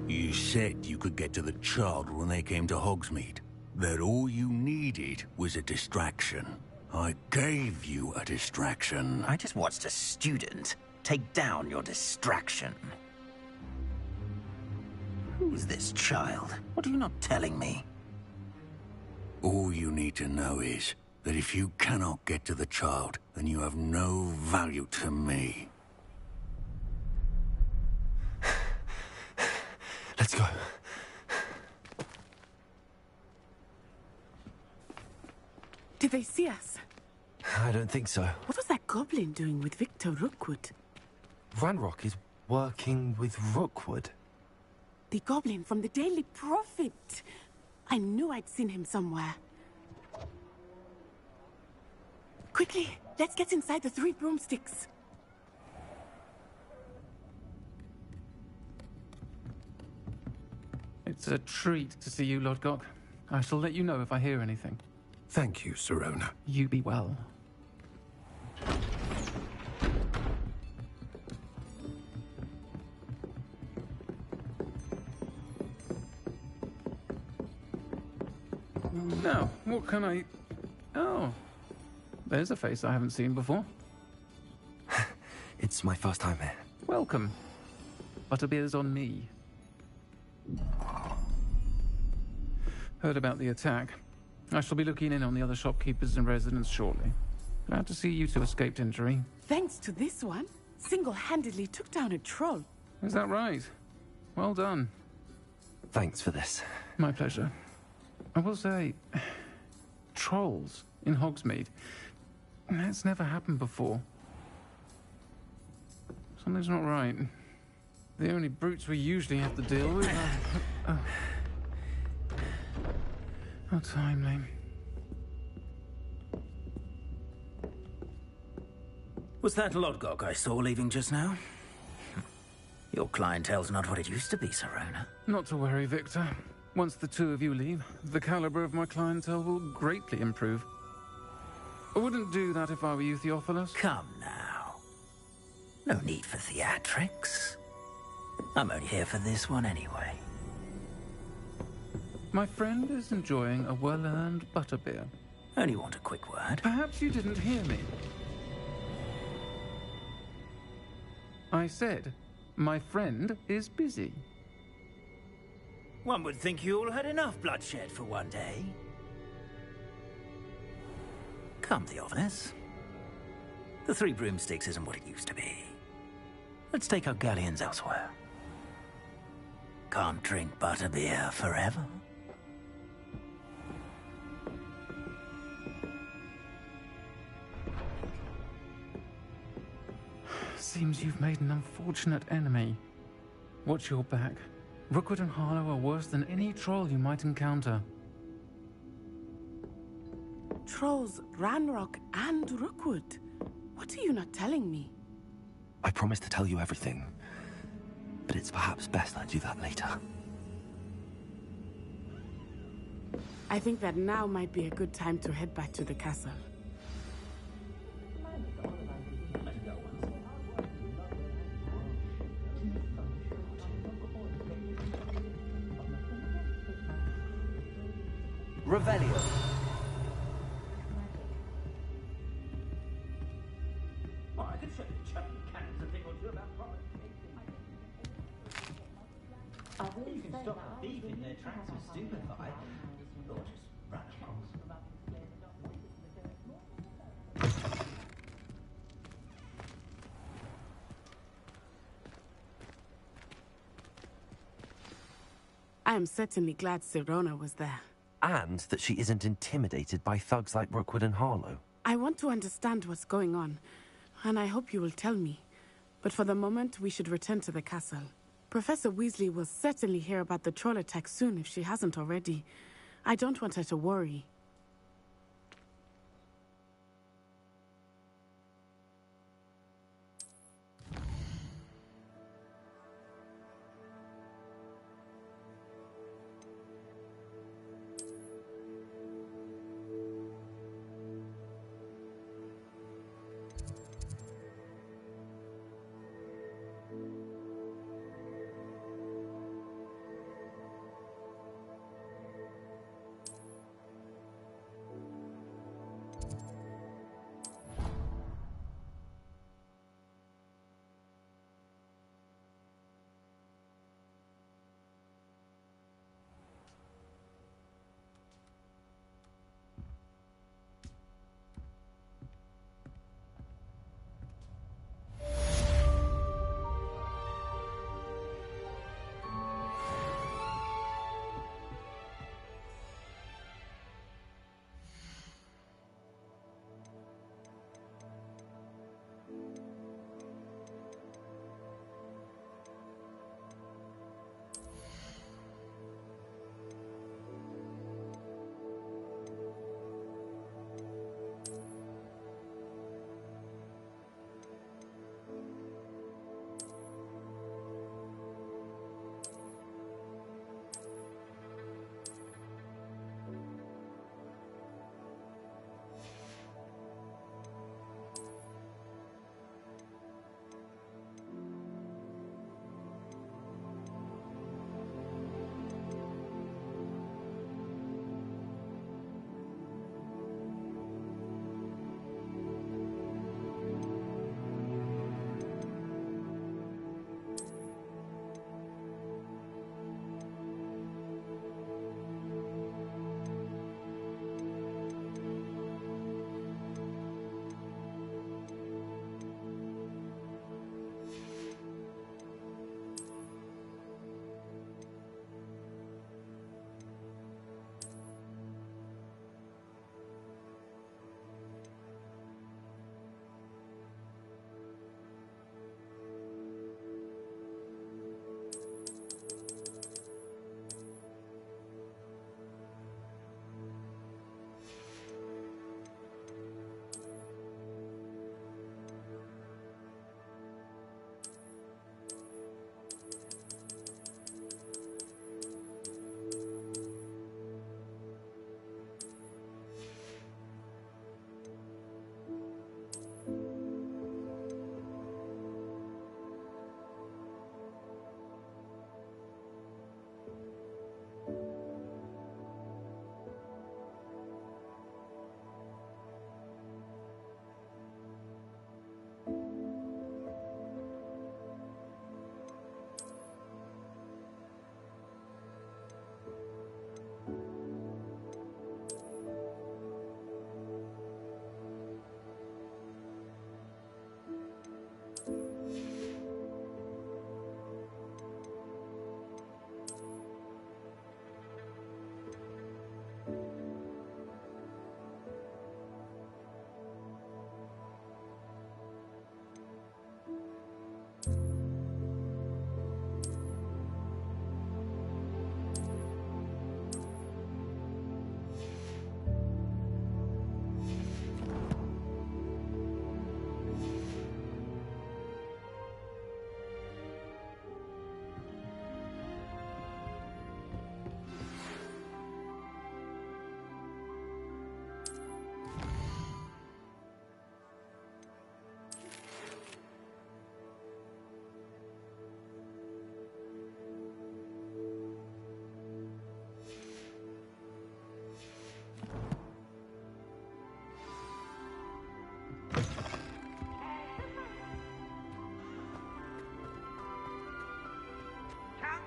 You said you could get to the child when they came to Hogsmeade. That all you needed was a distraction. I gave you a distraction. I just watched a student take down your distraction. Who's this child? What are you not telling me? All you need to know is that if you cannot get to the child, then you have no value to me. Let's go. Did they see us? I don't think so. What was that goblin doing with Victor Rookwood? Ranrock is working with Rookwood. The goblin from the Daily Prophet. I knew I'd seen him somewhere. Quickly, let's get inside the Three Broomsticks. It's a treat to see you, Lodgok. I shall let you know if I hear anything. Thank you, Sirona. You be well. Now, what can I... Oh, there's a face I haven't seen before. It's my first time here. Welcome. Butterbeer's on me. Heard about the attack. I shall be looking in on the other shopkeepers and residents shortly. Glad to see you two escaped injury. Thanks to this one, single-handedly took down a troll. Is that right? Well done. Thanks for this. My pleasure. I will say, trolls in Hogsmeade. That's never happened before. Something's not right. The only brutes we usually have to deal with are... How timely. Was that Lodgok I saw leaving just now? Your clientele's not what it used to be, Sirona. Not to worry, Victor. Once the two of you leave, the caliber of my clientele will greatly improve. I wouldn't do that if I were you, Theophilus. Come now. No need for theatrics. I'm only here for this one anyway. My friend is enjoying a well-earned butterbeer. Only want a quick word. Perhaps you didn't hear me. I said, my friend is busy. One would think you all had enough bloodshed for one day. Come, Theophilus. The Three Broomsticks isn't what it used to be. Let's take our galleons elsewhere. Can't drink butterbeer forever. Seems you've made an unfortunate enemy. Watch your back. Rookwood and Harlow are worse than any troll you might encounter. Trolls, Ranrock, and Rookwood. What are you not telling me? I promised to tell you everything, but it's perhaps best I do that later. I think that now might be a good time to head back to the castle. Revelio. Oh, I could show you chucking cannons a thing or two about product. You can stop a thief in their tracks with stupefy. Or just run across. I am certainly glad Sirona was there. And that she isn't intimidated by thugs like Rookwood and Harlow. I want to understand what's going on, and I hope you will tell me. But for the moment, we should return to the castle. Professor Weasley will certainly hear about the troll attack soon if she hasn't already. I don't want her to worry.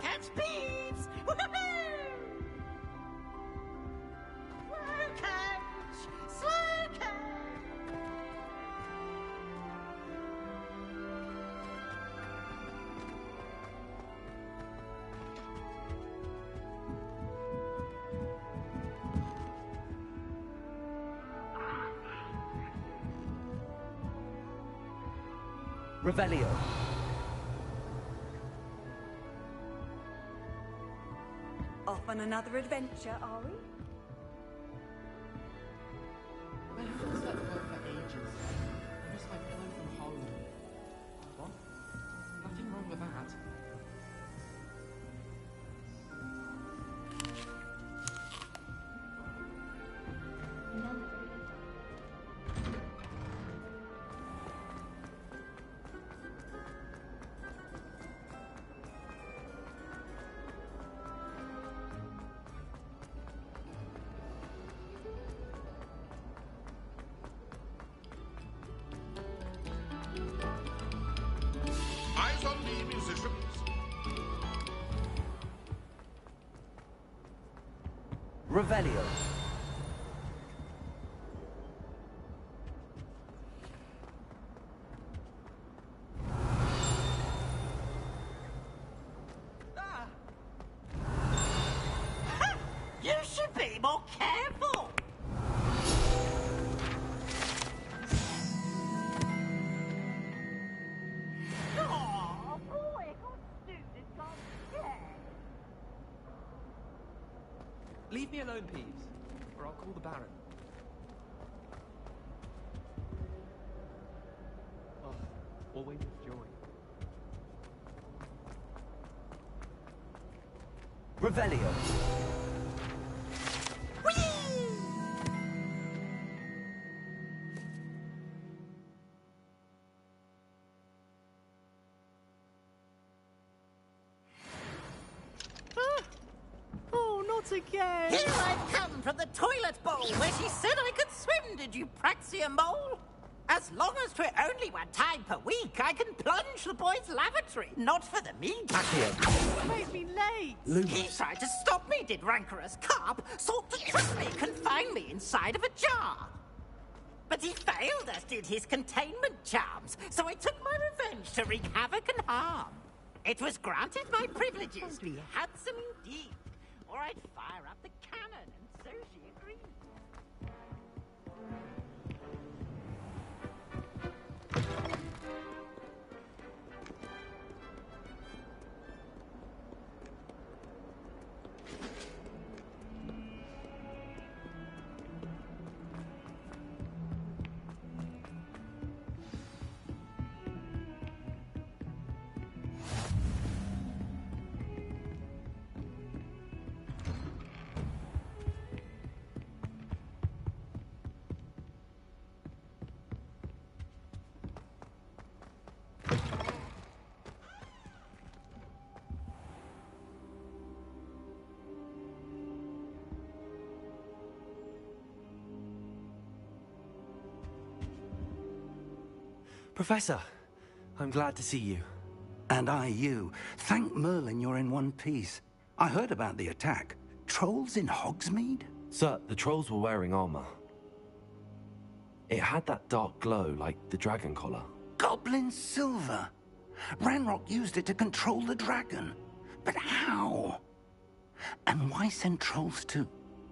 catch peeps! Woohoo! Slow catch! Slow catch! Revelio. Off on another adventure, are we? I haven't slept well for ages. I miss my pillow from home. What? Nothing wrong with that. Eyes on me, musicians. Revelio. You should be more careful! Oh, boy, good student got scared. Leave me alone, Peeves, or I'll call the Baron. Oh, always with joy. Revelio. Oh, not again! Here I've come from the toilet bowl where she said I could swim, did you praxia mole? As long as 'twere only one time per week, I can plunge the boy's lavatory, not for the meat. Made me late. He tried to stop me, did rancorous carp, sought to trap me, confine me inside of a jar. But he failed, as did his containment charms, so I took my revenge to wreak havoc and harm. It was granted my privileges, be handsome indeed, or I'd fire up the cannon, and so she agreed. Professor, I'm glad to see you. And I you. Thank Merlin you're in one piece. I heard about the attack. Trolls in Hogsmeade? Sir, the trolls were wearing armor. It had that dark glow like the dragon collar. Goblin silver. Ranrock used it to control the dragon. But how? And why send trolls too?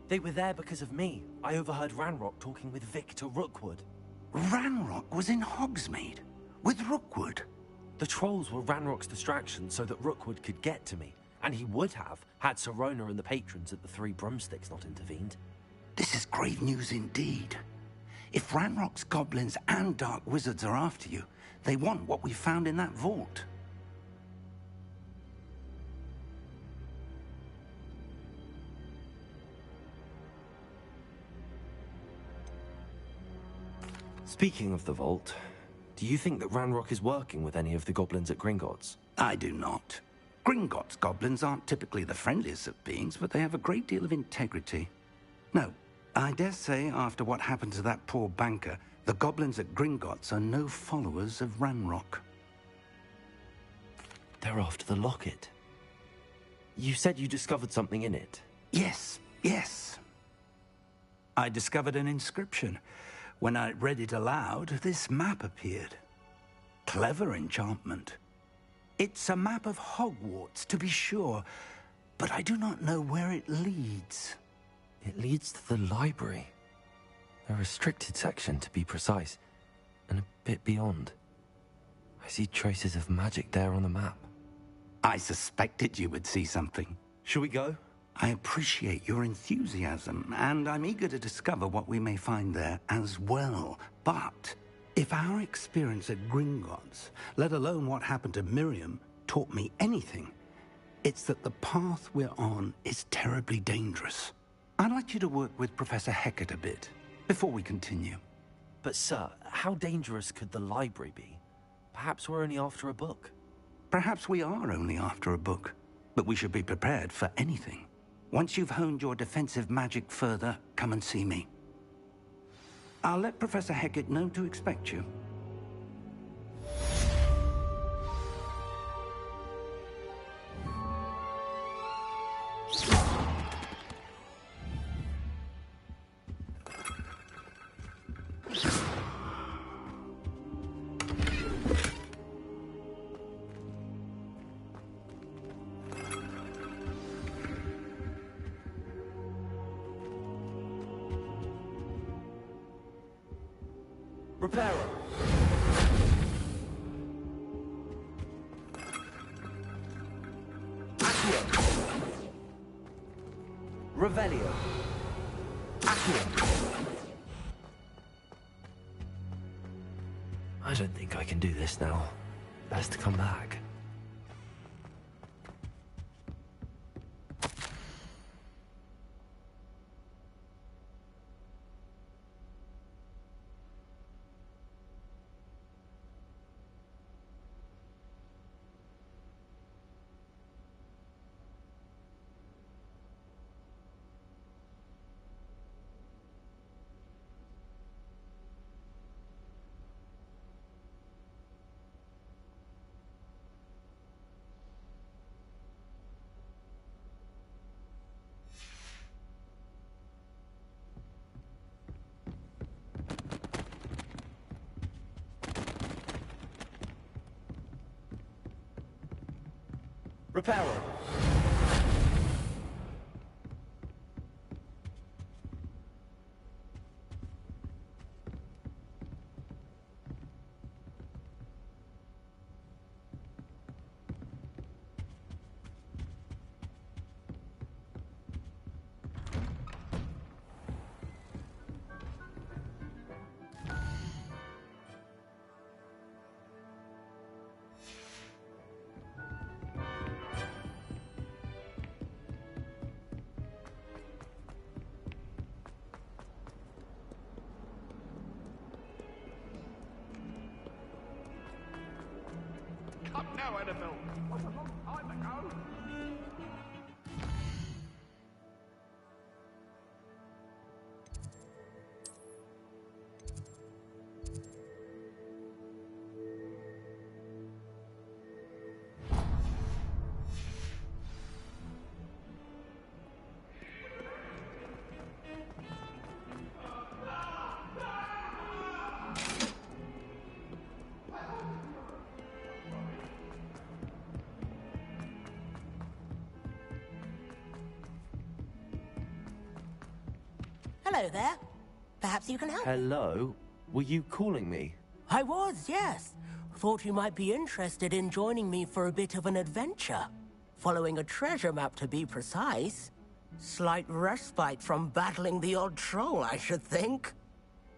They were there because of me. I overheard Ranrock talking with Victor Rookwood. Ranrock was in Hogsmeade with Rookwood. The trolls were Ranrock's distraction so that Rookwood could get to me. And he would have, had Sirona and the patrons at the Three Broomsticks not intervened. This is grave news indeed. If Ranrock's goblins and dark wizards are after you, they want what we found in that vault. Speaking of the vault, do you think that Ranrock is working with any of the goblins at Gringotts? I do not. Gringotts goblins aren't typically the friendliest of beings, but they have a great deal of integrity. No, I dare say after what happened to that poor banker, the goblins at Gringotts are no followers of Ranrock. They're after the locket. You said you discovered something in it. Yes, yes. I discovered an inscription. When I read it aloud, this map appeared. Clever enchantment. It's a map of Hogwarts, to be sure, but I do not know where it leads. It leads to the library. A restricted section, to be precise, and a bit beyond. I see traces of magic there on the map. I suspected you would see something. Shall we go? I appreciate your enthusiasm, and I'm eager to discover what we may find there as well. But if our experience at Gringotts, let alone what happened to Miriam, taught me anything, it's that the path we're on is terribly dangerous. I'd like you to work with Professor Hecat a bit before we continue. But sir, how dangerous could the library be? Perhaps we're only after a book. Perhaps we are only after a book, but we should be prepared for anything. Once you've honed your defensive magic further, come and see me. I'll let Professor Hecat know to expect you. Repairer. Accio. Revelio. Accio. I don't think I can do this now. Best to come back. Repairer. Come now, Annabelle. It was a long time ago. Hello there. Perhaps you can help. Hello? Were you calling me? I was, yes. Thought you might be interested in joining me for a bit of an adventure. Following a treasure map, to be precise. Slight respite from battling the odd troll, I should think.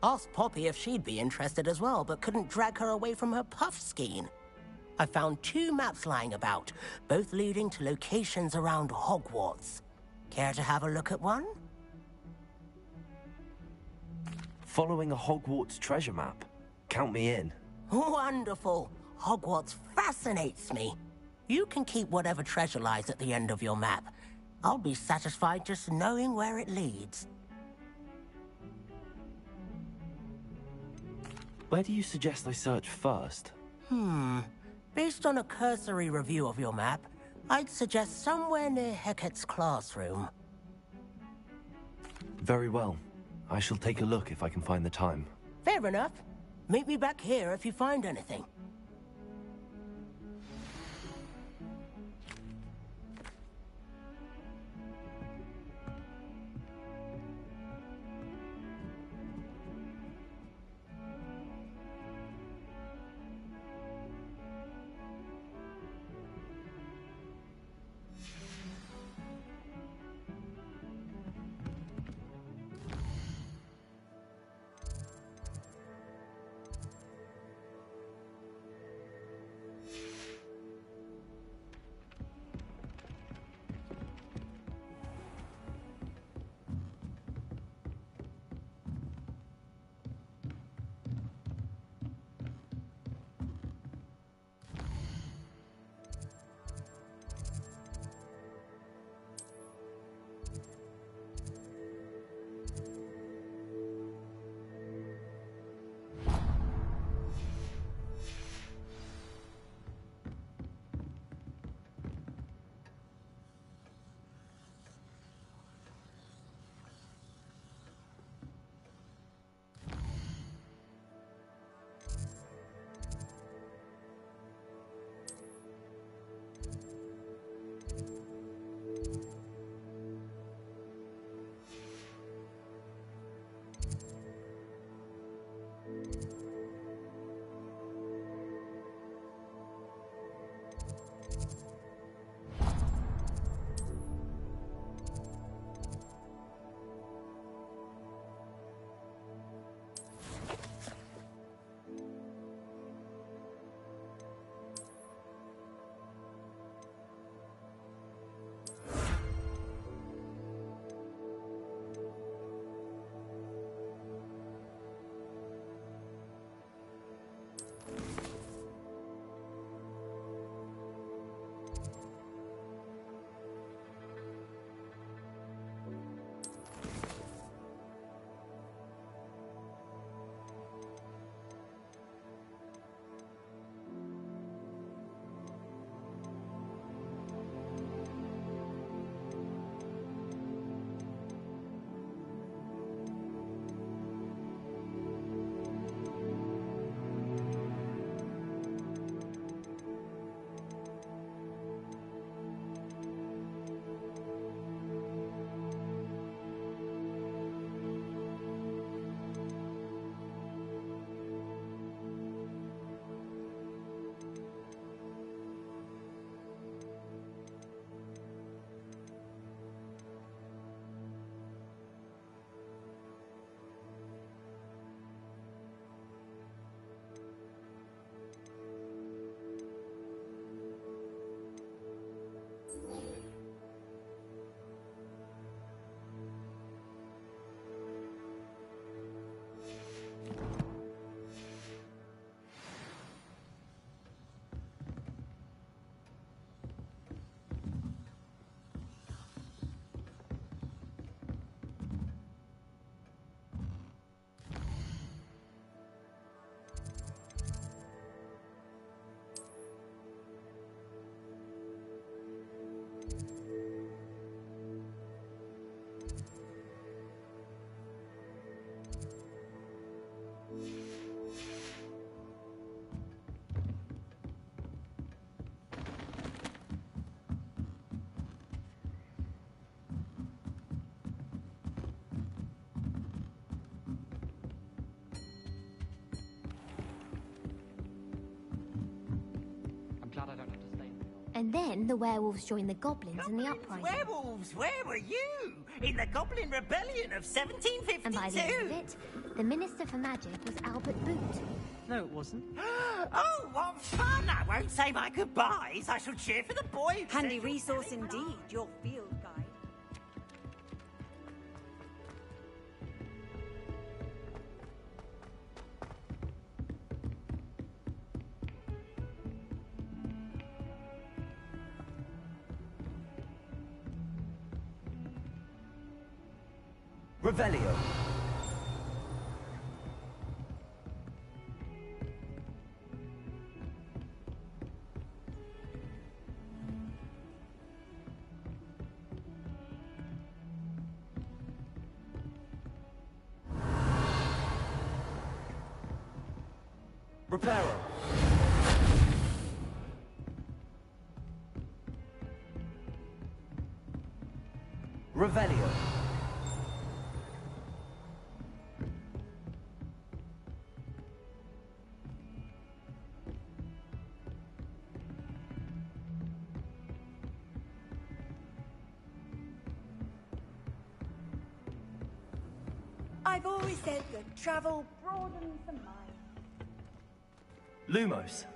Asked Poppy if she'd be interested as well, but couldn't drag her away from her puff skein. I found 2 maps lying about, both leading to locations around Hogwarts. Care to have a look at one? Following a Hogwarts treasure map. Count me in. Wonderful. Hogwarts fascinates me. You can keep whatever treasure lies at the end of your map. I'll be satisfied just knowing where it leads. Where do you suggest I search first? Based on a cursory review of your map, I'd suggest somewhere near Hecat's classroom. Very well. I shall take a look if I can find the time. Fair enough. Meet me back here if you find anything. And then the werewolves joined the goblins in the uprising. Werewolves, where were you? In the Goblin Rebellion of 1752? And by the end of it, the Minister for Magic was Albert Boot. No, it wasn't. Oh, what fun! I won't say my goodbyes. I shall cheer for the boy. Handy resource indeed, your field guide. Revelio. Reparo. Revelio. I've always said that travel broadens the mind. Lumos.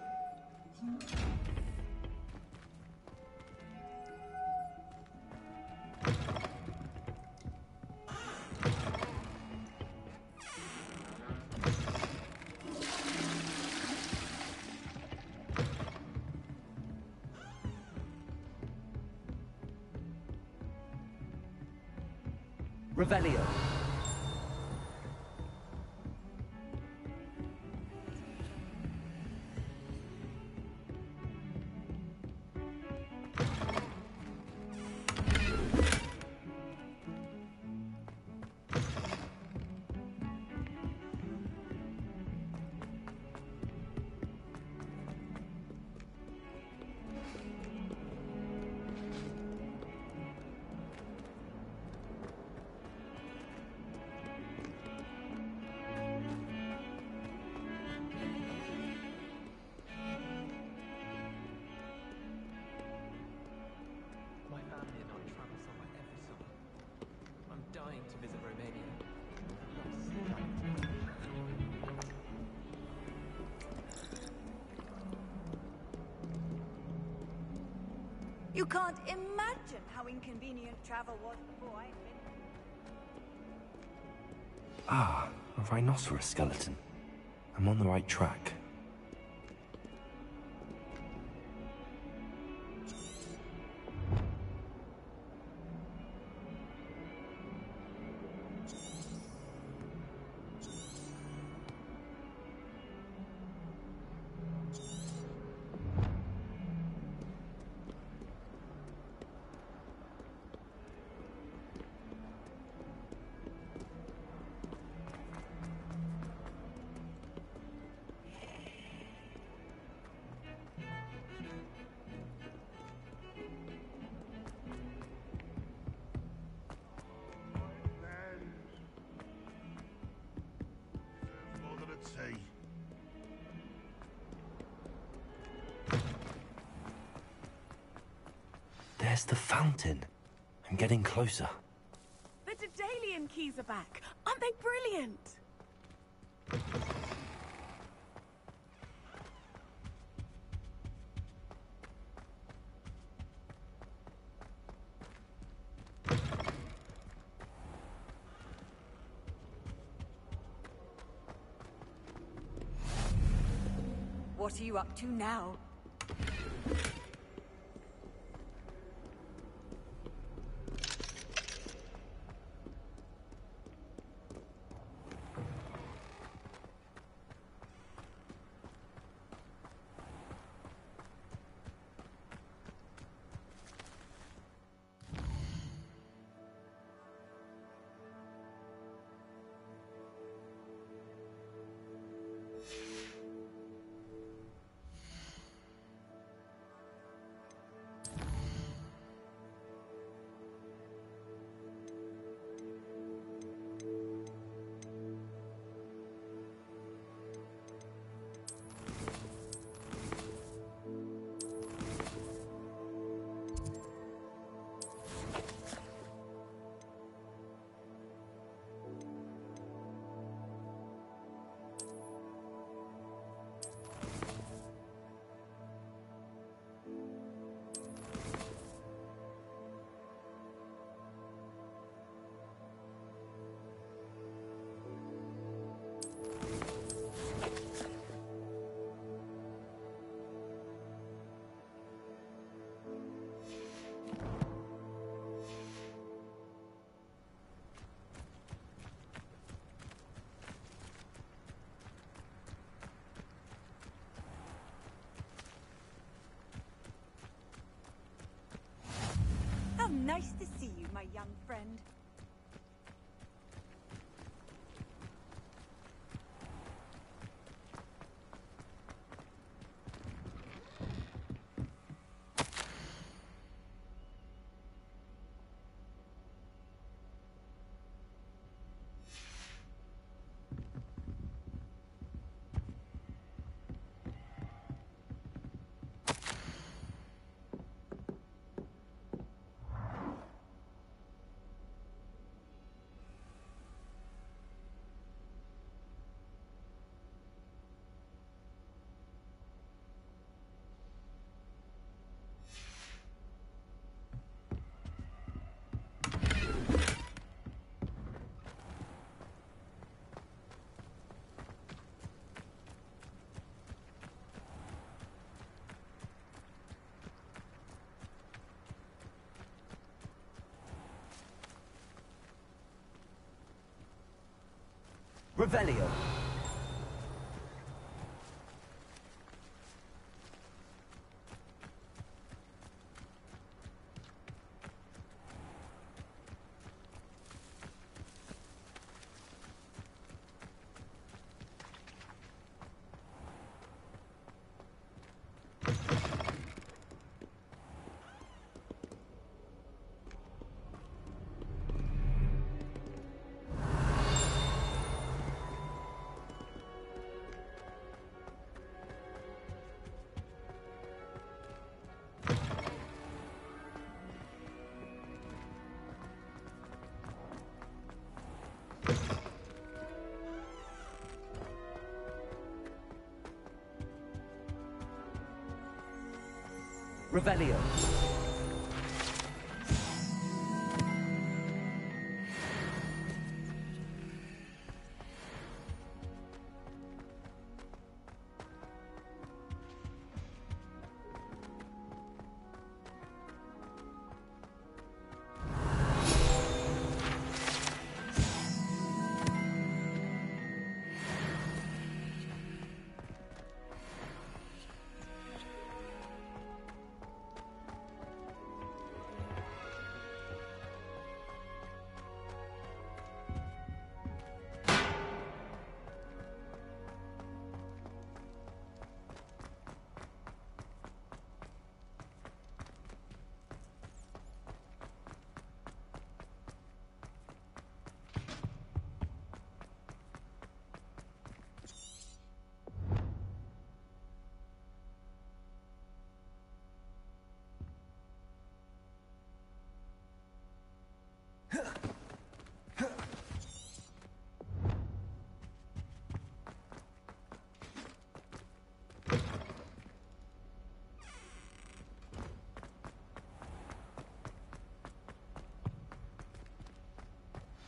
Revelio. My family and I travel somewhere every summer. I'm dying to visit Romania. I'd love to see that. You can't imagine how inconvenient travel was before I invented. Ah, a rhinoceros skeleton. I'm on the right track. There's the fountain. I'm getting closer. The Daedalian keys are back. Aren't they brilliant? What are you up to now? How nice to see you, my young friend. Revelio. Revelio.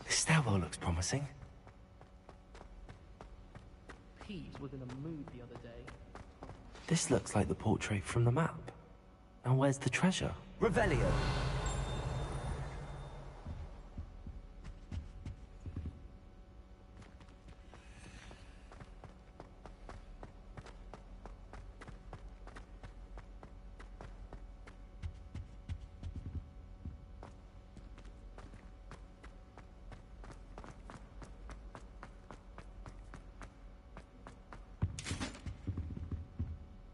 This stairwell looks promising. Pete was in a mood the other day. This looks like the portrait from the map. Now where's the treasure? Revelio.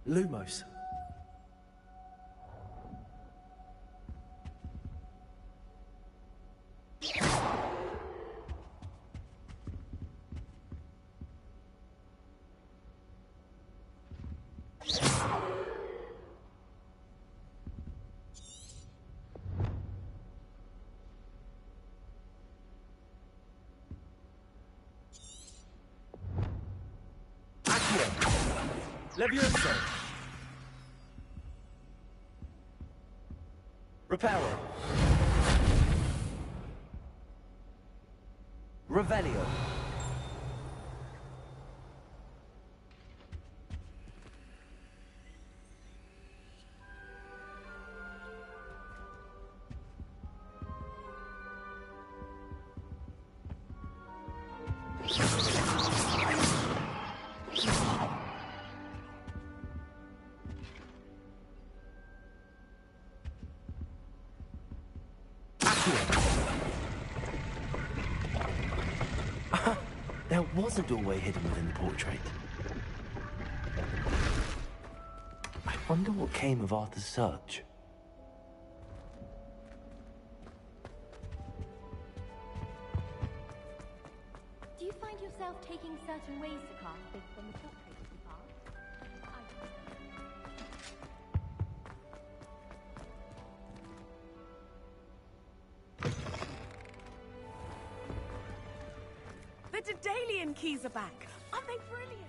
Lumos. Levioso. Reparo. Revelio. There was a doorway hidden within the portrait. I wonder what came of Arthur's search. Do you find yourself taking certain ways to cast big from the portrait as you pass? The Daedalian keys are back. Aren't they brilliant?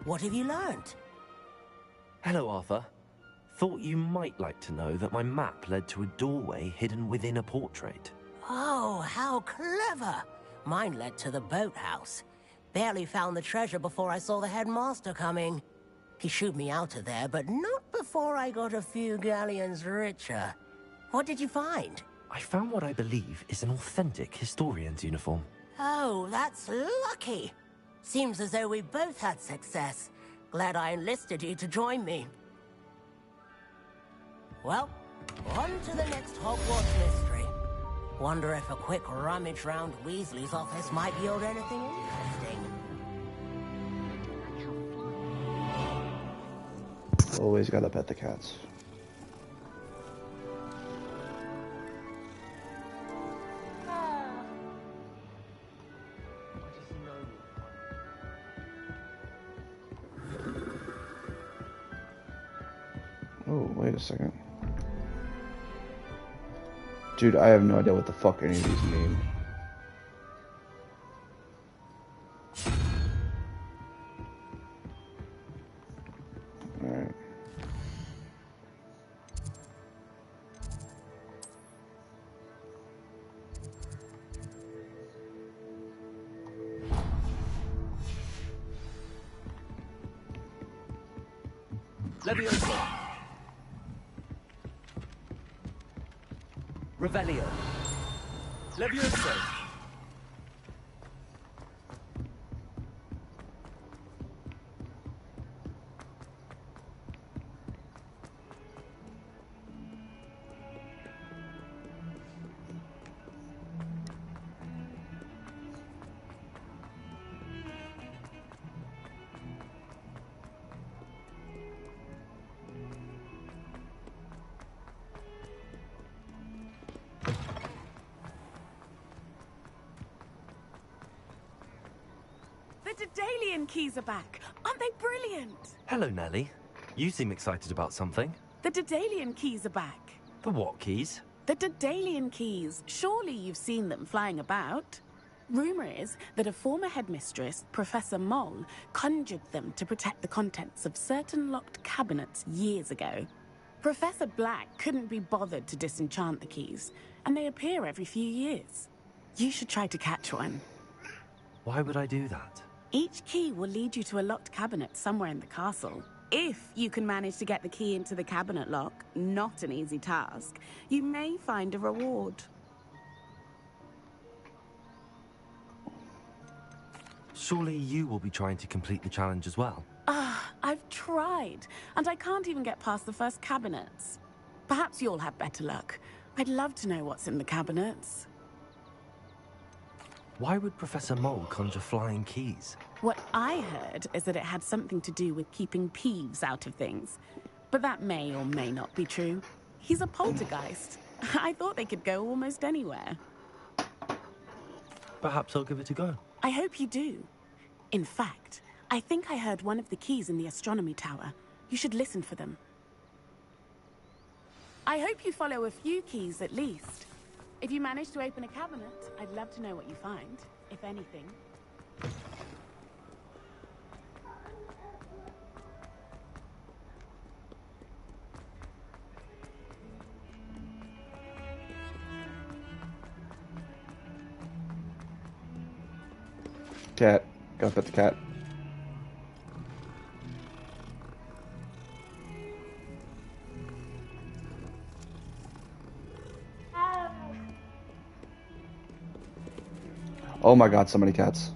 What have you learned? Hello, Arthur. Thought you might like to know that my map led to a doorway hidden within a portrait. Oh, how clever! Mine led to the boathouse. Barely found the treasure before I saw the headmaster coming. He shooed me out of there, but not before I got a few galleons richer. What did you find? I found what I believe is an authentic historian's uniform. Oh, that's lucky. Seems as though we both had success. Glad I enlisted you to join me. Well, on to the next Hogwarts mystery. Wonder if a quick rummage round Weasley's office might yield anything interesting. Always gotta pet the cats. Oh, wait a second. Dude, I have no idea what the fuck any of these mean. Alright. Leviosa. Revelio. Leviosa. The Daedalian keys are back. Aren't they brilliant? Hello, Nellie. You seem excited about something. The Daedalian keys are back. The what keys? The Daedalian keys. Surely you've seen them flying about. Rumor is that a former headmistress, Professor Mole, conjured them to protect the contents of certain locked cabinets years ago. Professor Black couldn't be bothered to disenchant the keys, and they appear every few years. You should try to catch one. Why would I do that? Each key will lead you to a locked cabinet somewhere in the castle. If you can manage to get the key into the cabinet lock, not an easy task, you may find a reward. Surely you will be trying to complete the challenge as well. I've tried, and I can't even get past the first cabinets. Perhaps you'll have better luck. I'd love to know what's in the cabinets. Why would Professor Mole conjure flying keys? What I heard is that it had something to do with keeping Peeves out of things. But that may or may not be true. He's a poltergeist. I thought they could go almost anywhere. Perhaps I'll give it a go. I hope you do. In fact, I think I heard one of the keys in the astronomy tower. You should listen for them. I hope you follow a few keys at least. If you manage to open a cabinet, I'd love to know what you find, if anything. Cat. Gotta pet the cat. Oh my god, so many cats.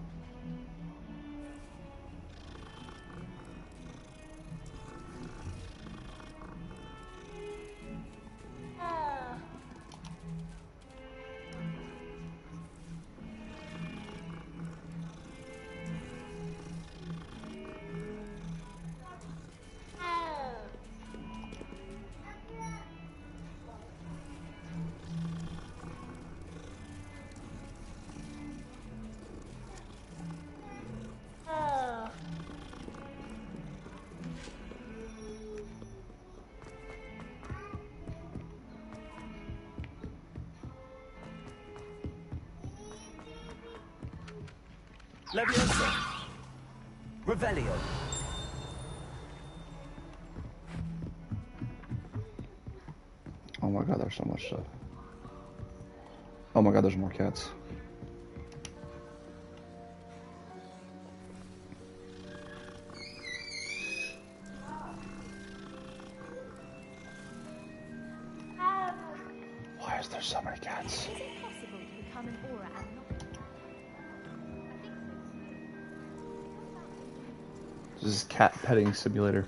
Leviosa. Revelio. Oh my god, there's so much stuff. Oh my god, there's more cats. Why is there so many cats? Is it possible to become an aura and not? This is cat petting simulator.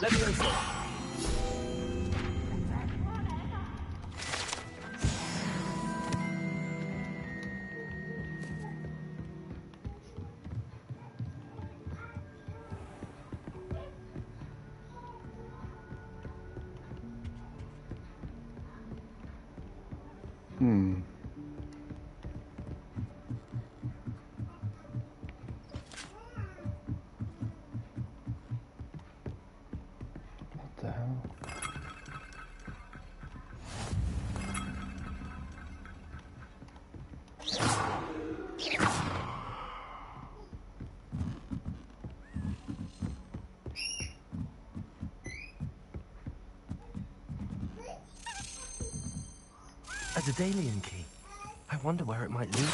Levioso. What the hell? A Daedalian key. I wonder where it might lead.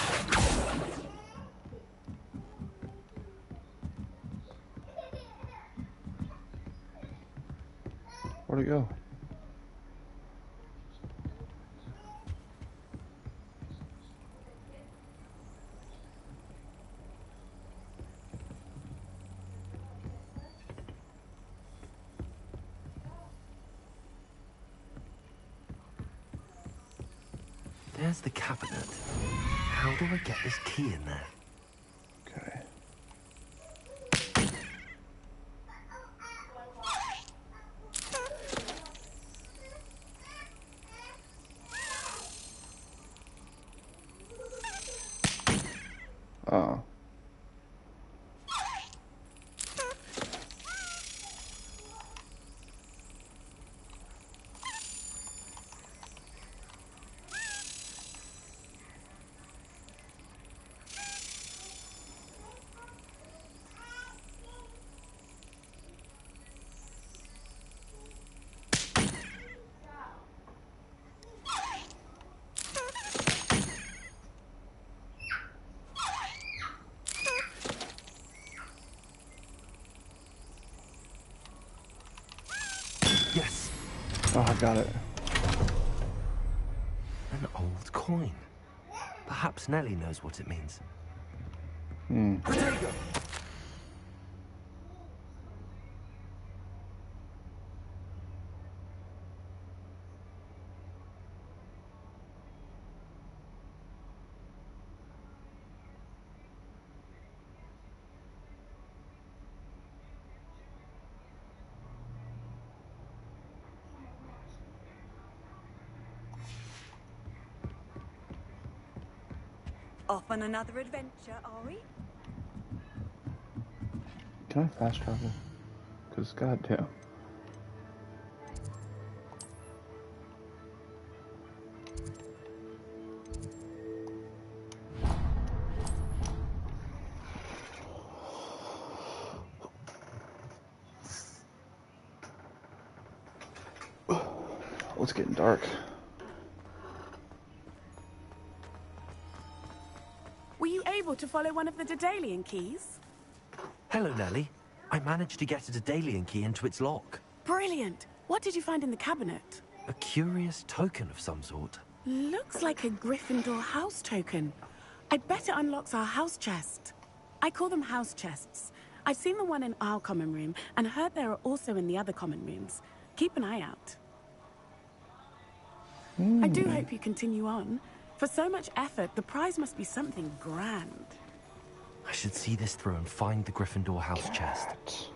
Where'd it go? There's the cabinet. How do I get this key in there? Okay. Oh. Yes. Oh, I got it. An old coin. Perhaps Nellie knows what it means. Off on another adventure, are we? Can I fast travel? Because goddamn. Oh, it's getting dark. Were you able to follow one of the Daedalian keys? Hello, Nellie. I managed to get a Daedalian key into its lock. Brilliant. What did you find in the cabinet? A curious token of some sort. Looks like a Gryffindor house token. I'd bet it unlocks our house chest. I call them house chests. I've seen the one in our common room and heard there are also in the other common rooms. Keep an eye out. I do hope you continue on. For so much effort, the prize must be something grand. I should see this through and find the Gryffindor house chest.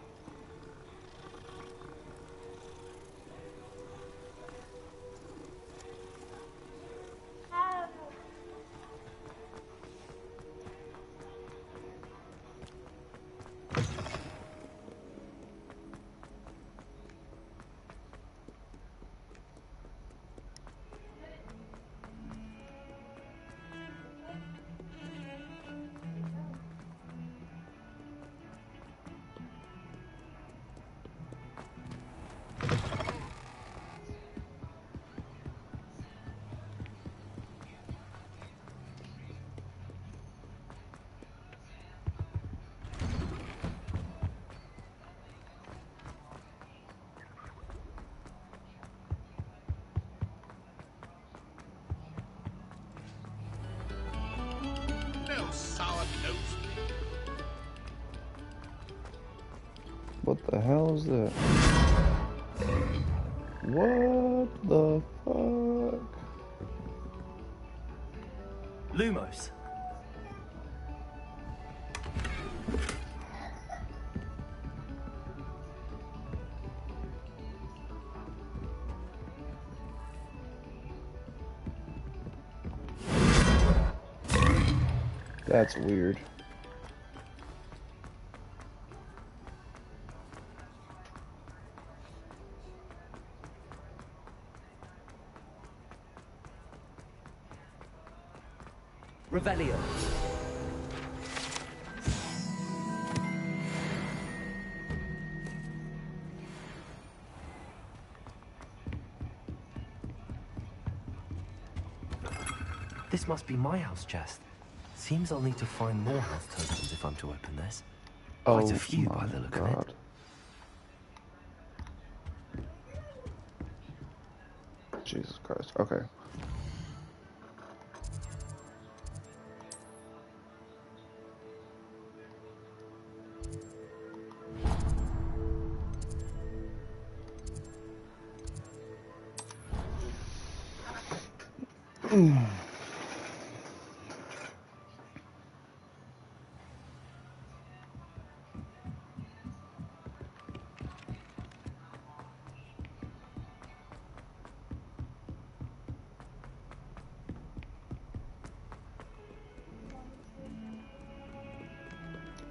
What the hell is that? What the fuck? Lumos. That's weird. Revelio. This must be my house chest. Seems I'll need to find more health tokens if I'm to open this. Quite a few by the look of it. Jesus Christ. Okay.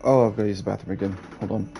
Oh, I've got to use the bathroom again. Hold on.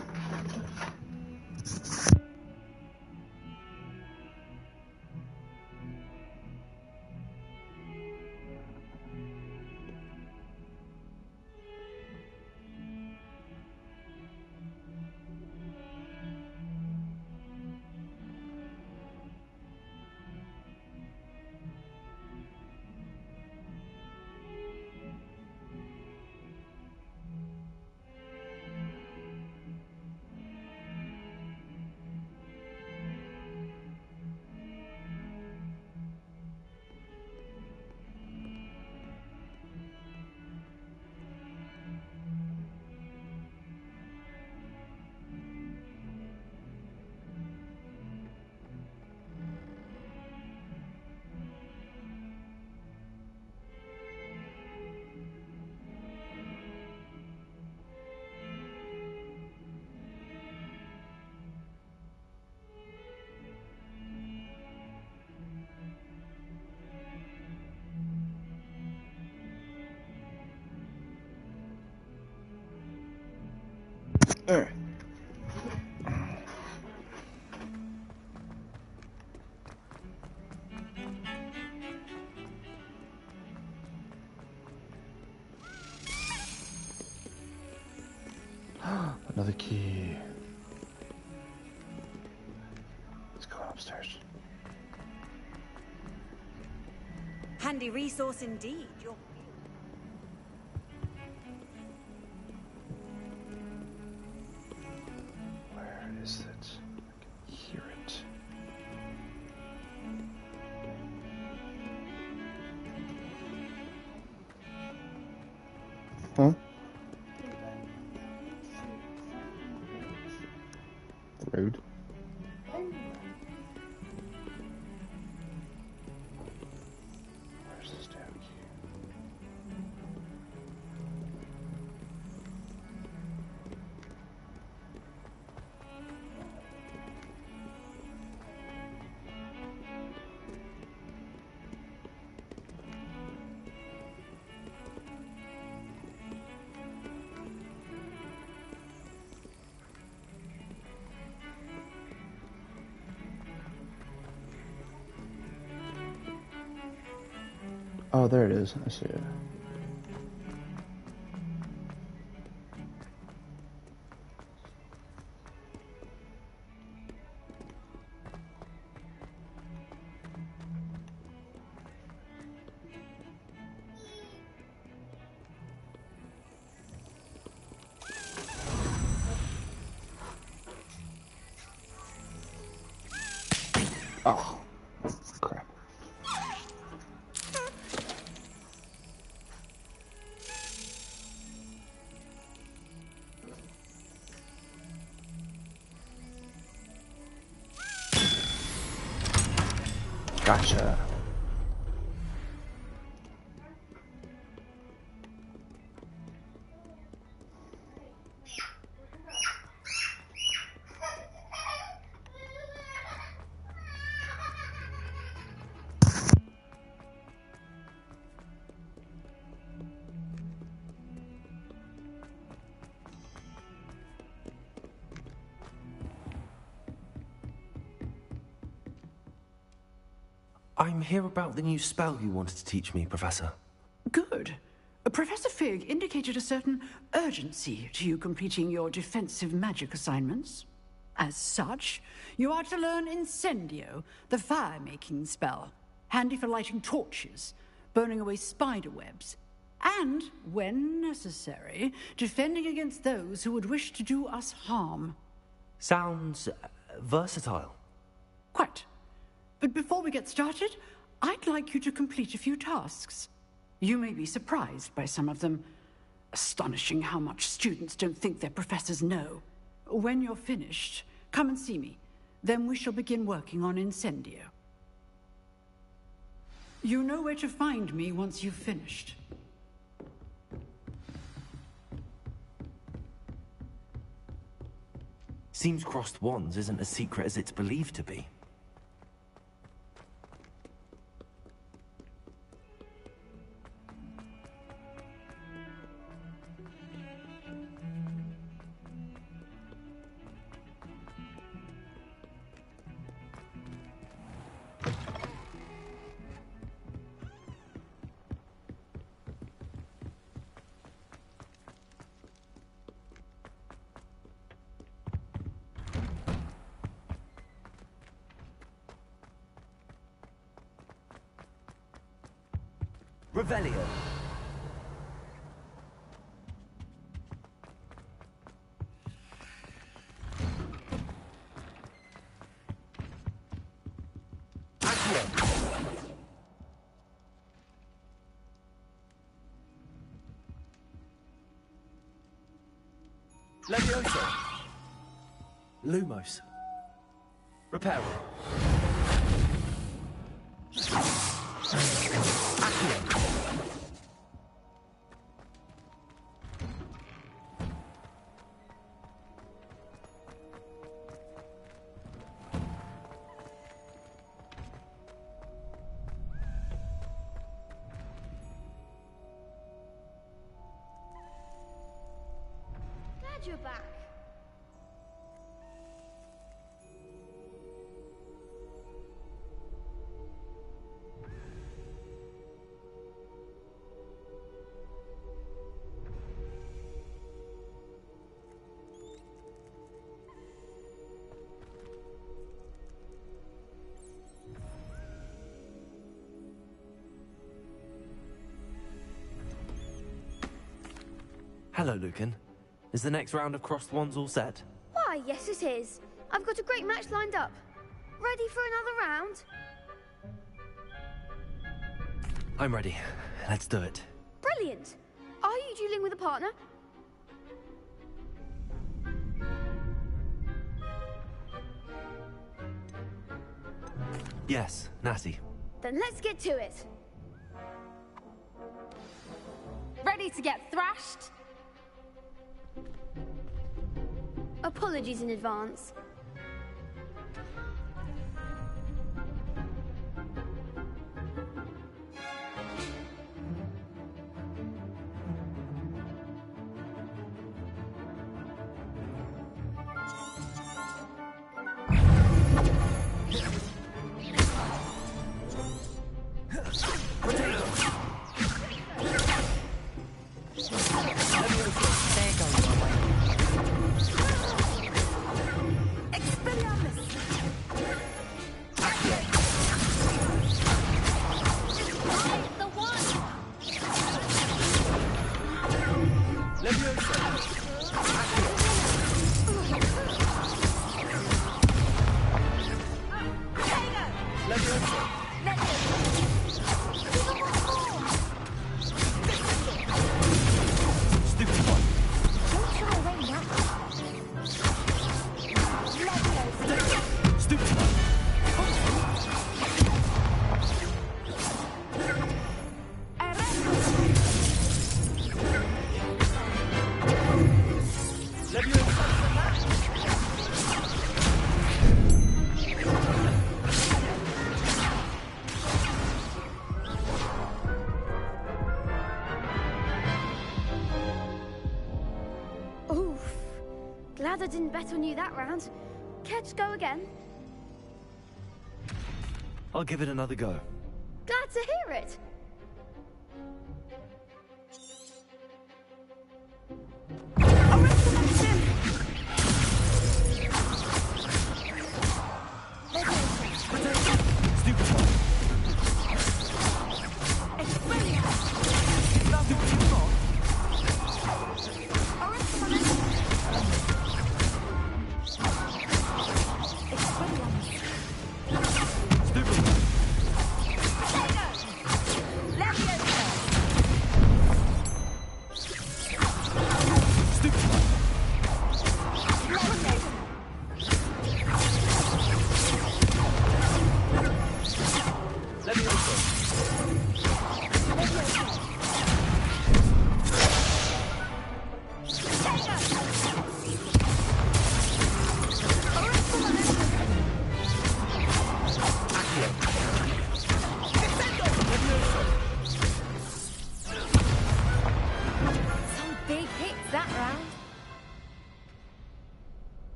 Alright. Another key. Let's go upstairs. Handy resource indeed. Where is it? I can hear it. Huh? Rude. Where's this damn key? Oh, there it is. I see it. Oh, crap. Gotcha. I'm here about the new spell you wanted to teach me, Professor. Good. Professor Fig indicated a certain urgency to you completing your defensive magic assignments. As such, you are to learn Incendio, the fire-making spell, handy for lighting torches, burning away spider webs, and, when necessary, defending against those who would wish to do us harm. Sounds versatile. Quite. But before we get started, I'd like you to complete a few tasks. You may be surprised by some of them. Astonishing how much students don't think their professors know. When you're finished, come and see me. Then we shall begin working on Incendio. You know where to find me once you've finished. Seems crossed wands isn't as secret as it's believed to be. Revelio. Levioso. Lumos. Reparo. Glad you're back. Hello, Lucan. Is the next round of crossed wands all set? Why, yes it is. I've got a great match lined up. Ready for another round? I'm ready. Let's do it. Brilliant. Are you dueling with a partner? Yes, Natty. Then let's get to it. Ready to get thrashed? Apologies in advance. Oof. Glad I didn't bet on you that round. Care to go again? I'll give it another go. Glad to hear it.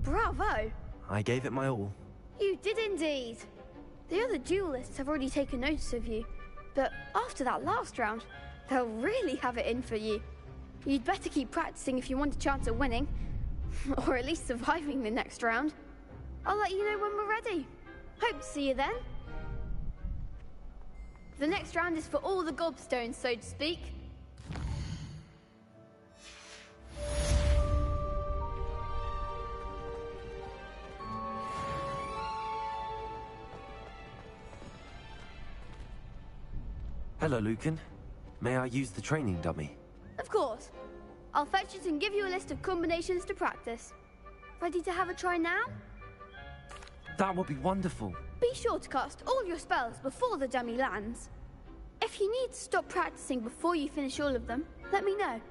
Bravo! I gave it my all. You did indeed. The other duelists have already taken notice of you, but after that last round, they'll really have it in for you. You'd better keep practicing if you want a chance at winning, or at least surviving the next round. I'll let you know when we're ready. Hope to see you then. The next round is for all the gobstones, so to speak. Hello, Lucan. May I use the training dummy? Of course. I'll fetch it and give you a list of combinations to practice. Ready to have a try now? That would be wonderful. Be sure to cast all your spells before the dummy lands. If you need to stop practicing before you finish all of them, let me know.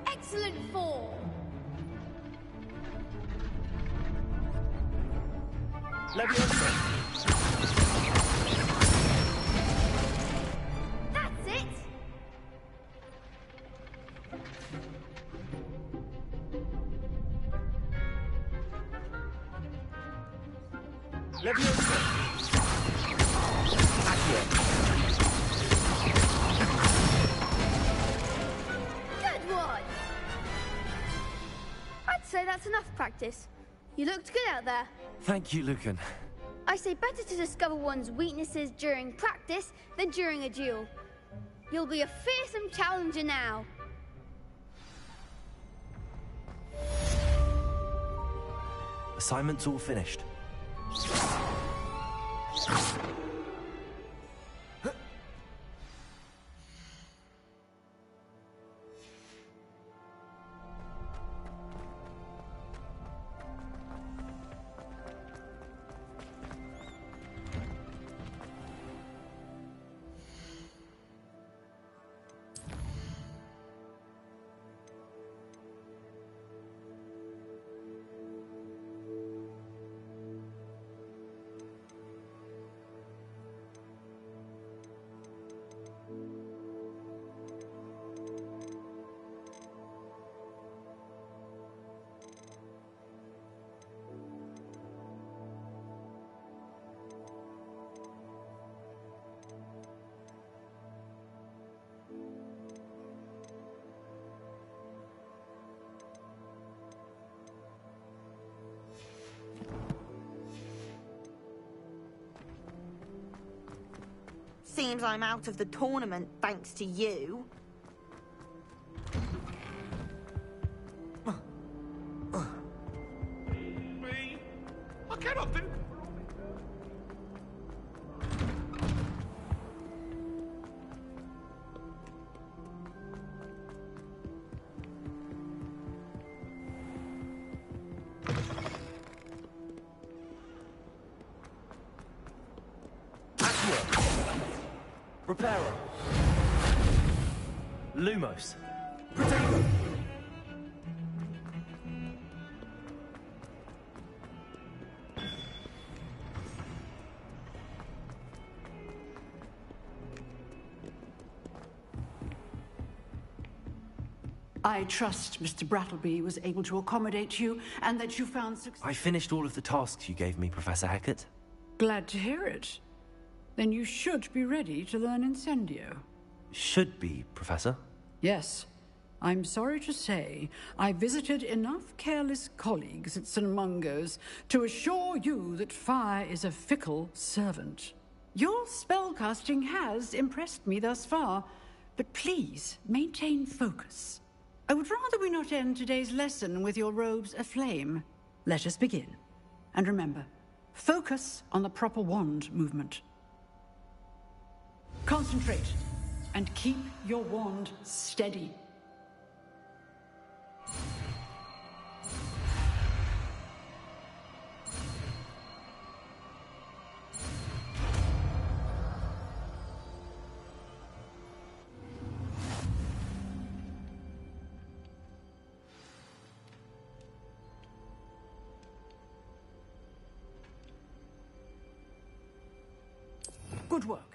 Excellent form. That's it. Good one. I'd say that's enough practice. You looked good out there. Thank you, Lucan. I say better to discover one's weaknesses during practice than during a duel. You'll be a fearsome challenger now. Assignment's all finished. Seems I'm out of the tournament thanks to you. Me? I cannot do... Reparo. Lumos. Protego. I trust Mr. Brattleby was able to accommodate you and that you found success. I finished all of the tasks you gave me, Professor Hackett. Glad to hear it. Then you should be ready to learn Incendio. Should be, Professor. Yes. I'm sorry to say, I visited enough careless colleagues at St. Mungo's to assure you that fire is a fickle servant. Your spellcasting has impressed me thus far, but please maintain focus. I would rather we not end today's lesson with your robes aflame. Let us begin. And remember, focus on the proper wand movement. Concentrate, and keep your wand steady. Good work.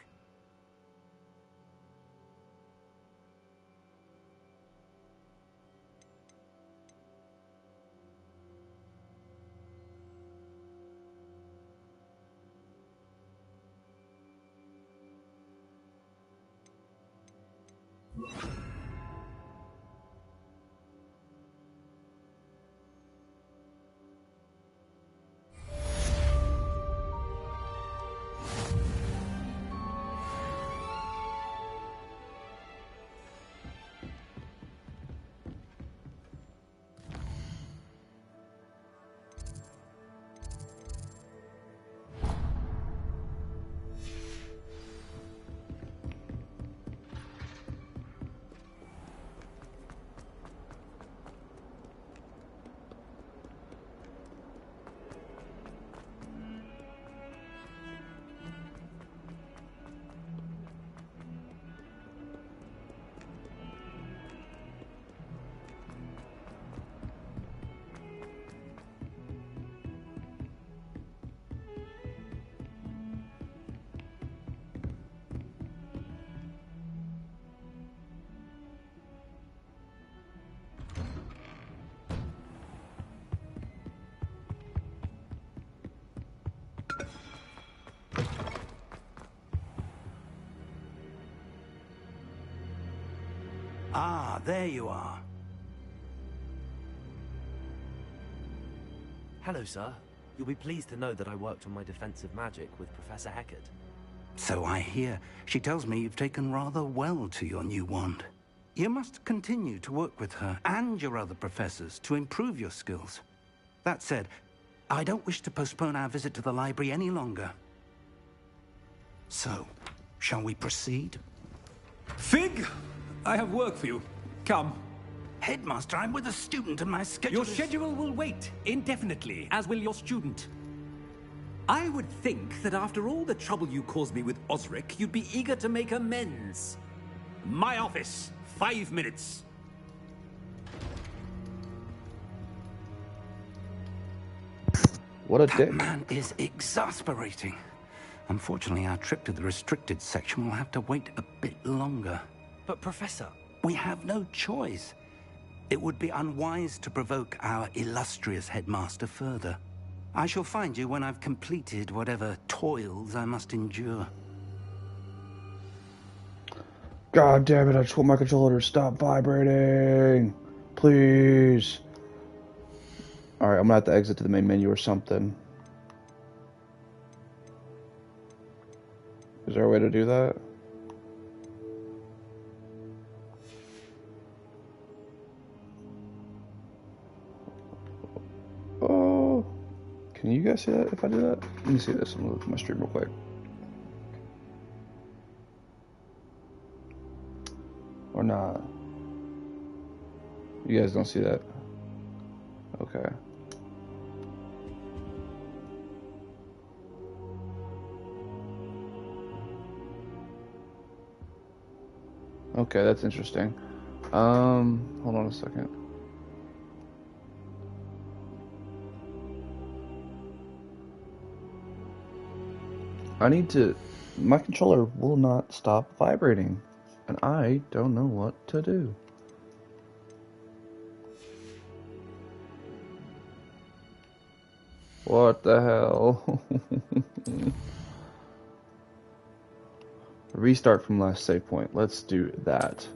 Ah, there you are. Hello, sir. You'll be pleased to know that I worked on my defensive magic with Professor Hackett. So I hear. She tells me you've taken rather well to your new wand. You must continue to work with her and your other professors to improve your skills. That said, I don't wish to postpone our visit to the library any longer. So, shall we proceed? Fig, I have work for you. Come. Headmaster, I'm with a student and my schedule Your schedule will wait indefinitely, as will your student. I would think that after all the trouble you caused me with Osric, you'd be eager to make amends. My office, 5 minutes. What a dick. That man is exasperating. Unfortunately, our trip to the restricted section will have to wait a bit longer. But, Professor... We have no choice. It would be unwise to provoke our illustrious headmaster further. I shall find you when I've completed whatever toils I must endure. God damn it, I just want my controller to stop vibrating. Please. Alright, I'm gonna have to exit to the main menu or something. Is there a way to do that? Oh, can you guys see that if I do that? Let me see this. I'm gonna look at my stream real quick. Or not. You guys don't see that? Okay. Okay, that's interesting. Hold on a second. I need to... My controller will not stop vibrating, and I don't know what to do. What the hell? Restart from last save point. Let's do that.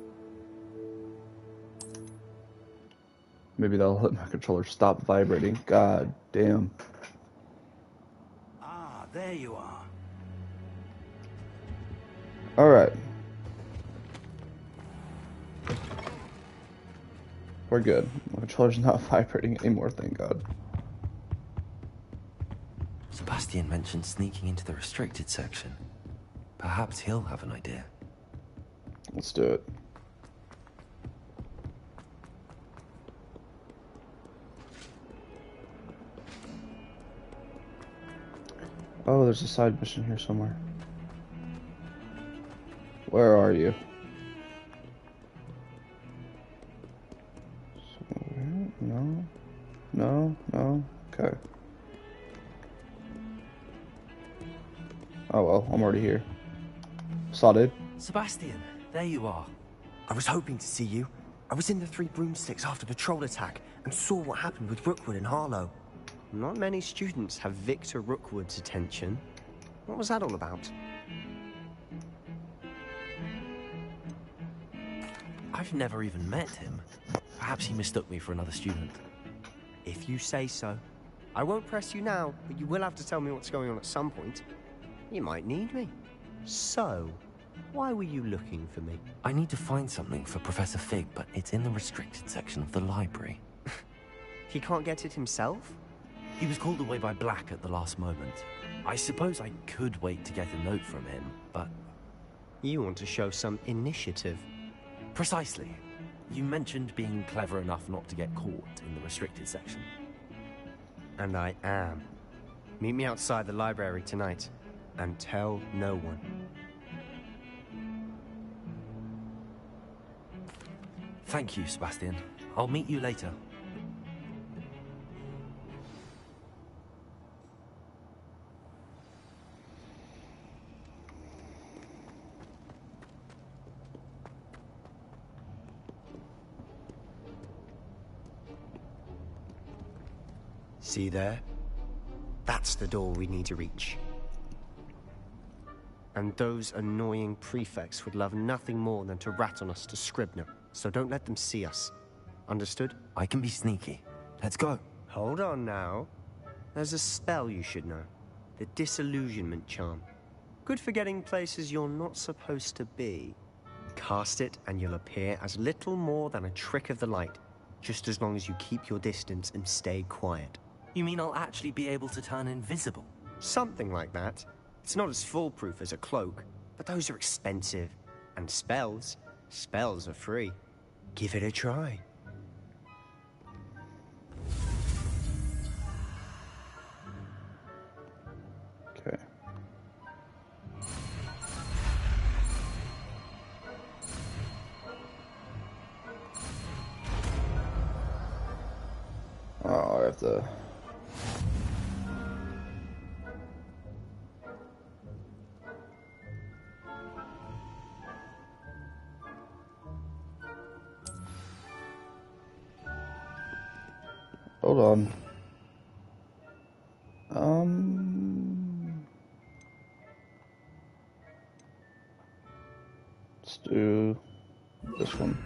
Maybe that'll let my controller stop vibrating. God damn. Ah, there you are. Alright. We're good. My controller's not vibrating anymore, thank God. Sebastian mentioned sneaking into the restricted section. Perhaps he'll have an idea. Let's do it. Oh, there's a side mission here somewhere. Where are you? No. No. No. Okay. Oh well, I'm already here. Saw dude. Sebastian, there you are. I was hoping to see you. I was in the Three Broomsticks after patrol attack and saw what happened with Rookwood and Harlow. Not many students have Victor Rookwood's attention. What was that all about? I've never even met him. Perhaps he mistook me for another student. If you say so. I won't press you now, but you will have to tell me what's going on at some point. You might need me. So, why were you looking for me? I need to find something for Professor Fig, but it's in the restricted section of the library. He can't get it himself? He was called away by Black at the last moment. I suppose I could wait to get a note from him, but... You want to show some initiative. Precisely. You mentioned being clever enough not to get caught in the restricted section. And I am. Meet me outside the library tonight, and tell no one. Thank you, Sebastian. I'll meet you later. See there? That's the door we need to reach. And those annoying prefects would love nothing more than to rat on us to Scribner, so don't let them see us. Understood? I can be sneaky. Let's go. Hold on now. There's a spell you should know. The Disillusionment Charm. Good for getting places you're not supposed to be. Cast it and you'll appear as little more than a trick of the light, just as long as you keep your distance and stay quiet. You mean I'll actually be able to turn invisible? Something like that. It's not as foolproof as a cloak, but those are expensive. And spells are free. Give it a try. Okay. Oh, I have to... Hold on. Let's do this one.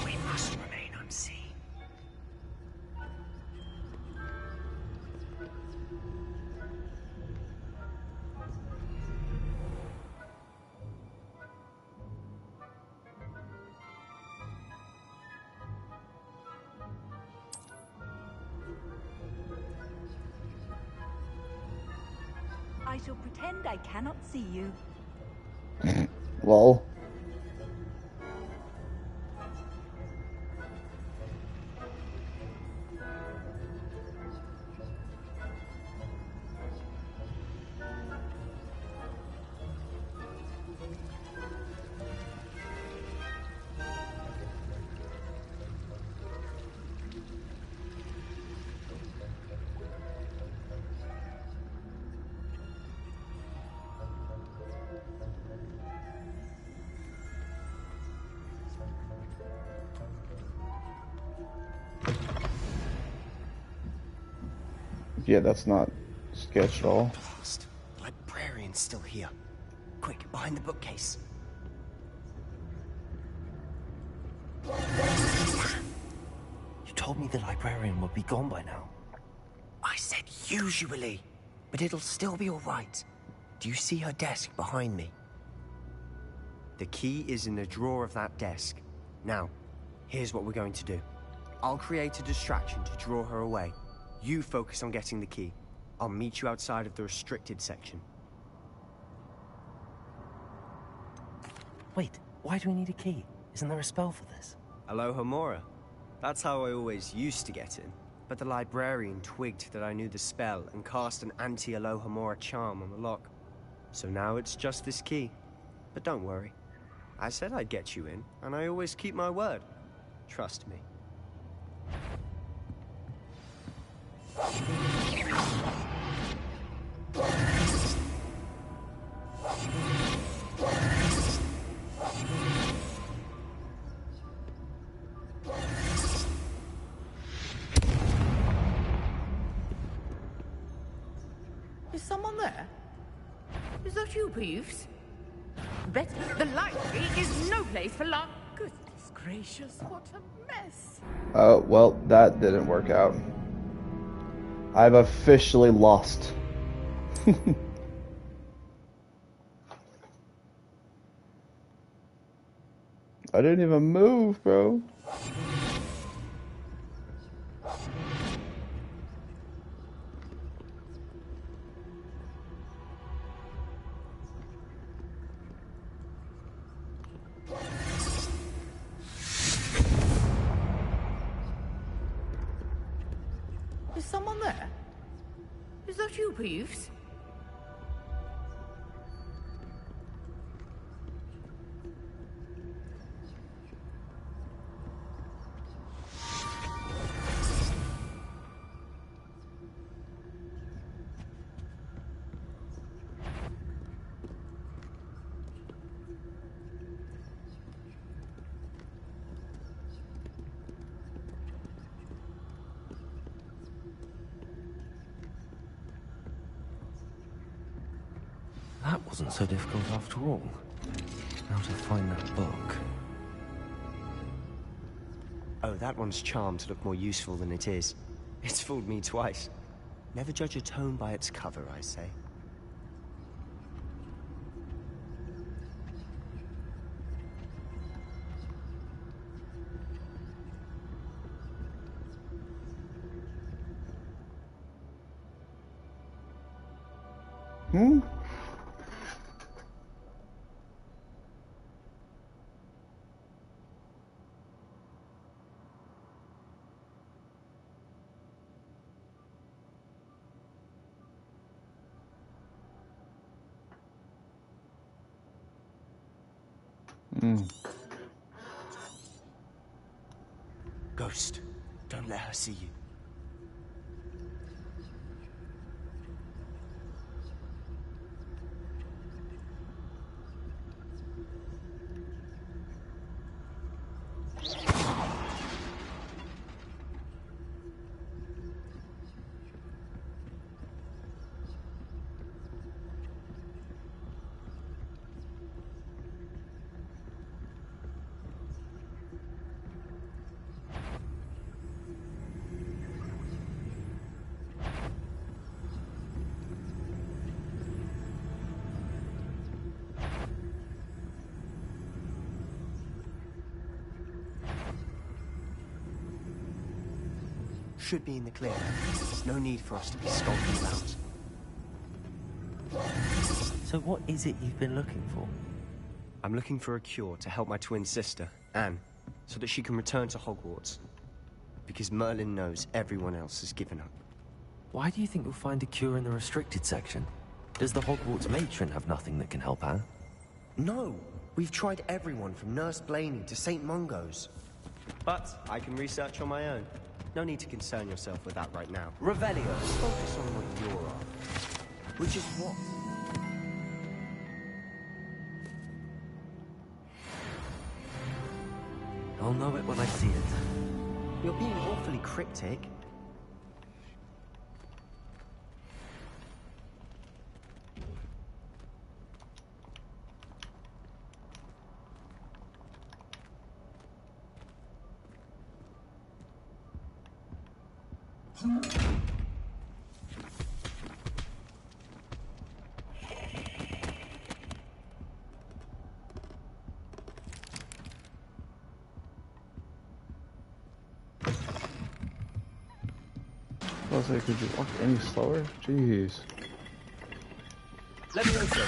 We must remain unseen. I shall pretend I cannot see you. Lol. Yeah, that's not sketch at all. Blast. The librarian's still here. Quick, behind the bookcase. You told me the librarian would be gone by now. I said usually, but it'll still be all right. Do you see her desk behind me? The key is in the drawer of that desk. Now, here's what we're going to do. I'll create a distraction to draw her away. You focus on getting the key. I'll meet you outside of the restricted section. Wait, why do we need a key? Isn't there a spell for this? Alohomora. That's how I always used to get in. But the librarian twigged that I knew the spell and cast an anti-Alohomora charm on the lock. So now it's just this key. But don't worry. I said I'd get you in, and I always keep my word. Trust me. Is someone there? Is that you, Peeves? Bet the library is no place for luck. Goodness gracious, what a mess. Oh, well, that didn't work out. I've officially lost. I didn't even move, bro. Is someone there? Is that you, Peeves? That wasn't so difficult after all. Now to find that book. Oh, that one's charmed to look more useful than it is. It's fooled me twice. Never judge a tome by its cover, I say. Hmm? Ghost, don't let her see you. Should be in the clear. No need for us to be skulking about. So what is it you've been looking for? I'm looking for a cure to help my twin sister, Anne, so that she can return to Hogwarts. Because Merlin knows everyone else has given up. Why do you think you'll find a cure in the restricted section? Does the Hogwarts matron have nothing that can help Anne? No! We've tried everyone from Nurse Blaney to St. Mungo's. But I can research on my own. No need to concern yourself with that right now. Revelio, focus on what you're after. Which is what? I'll know it when I see it. You're being awfully cryptic. I was like, could you walk any slower? Jeez. Levioso.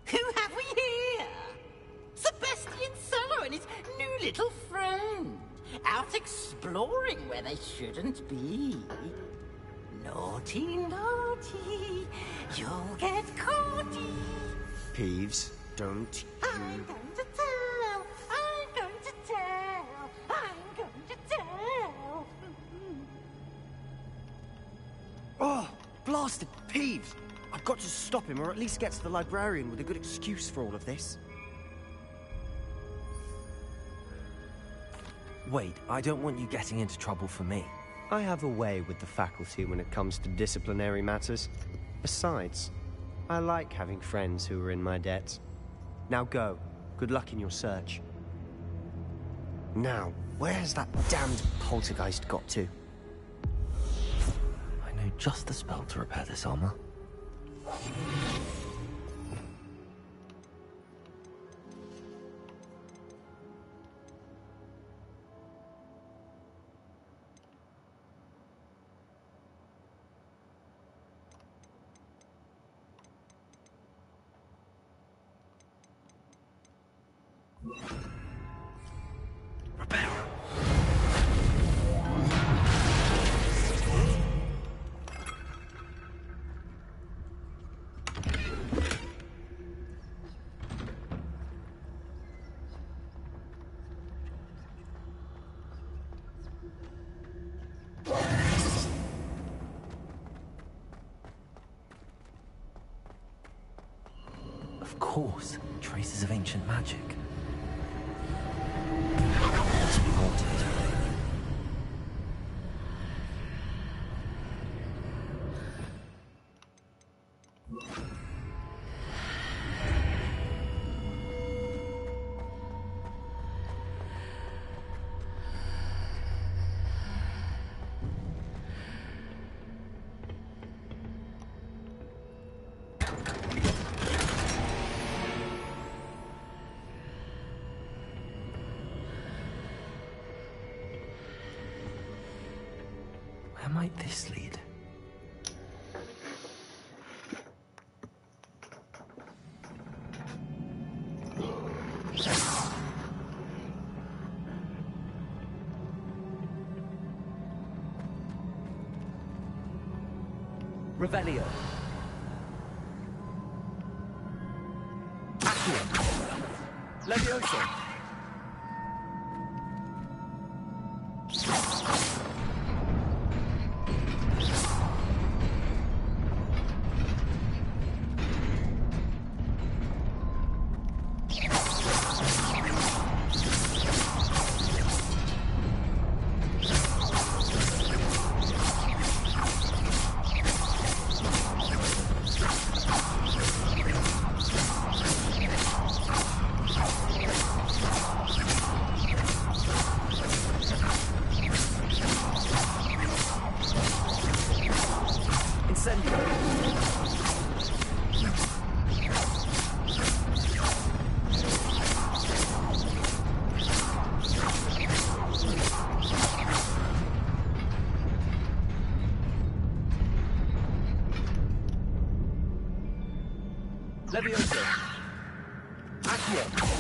Who have we here? Sebastian Solo and his new little friend. Out exploring where they shouldn't be. Naughty, naughty. You'll get caughty. Peeves, don't I'm going to tell. I'm going to tell. I'm going to tell. Oh, blasted Peeves! I've got to stop him, or at least get to the librarian with a good excuse for all of this. Wait, I don't want you getting into trouble for me. I have a way with the faculty when it comes to disciplinary matters. Besides, I like having friends who are in my debt. Now go. Good luck in your search. Now, where's that damned poltergeist got to? I know just the spell to repair this armor. Of course, traces of ancient magic. Must be haunted. Where might this lead? Revelio. Accio. Levioso. Levioso. Accio.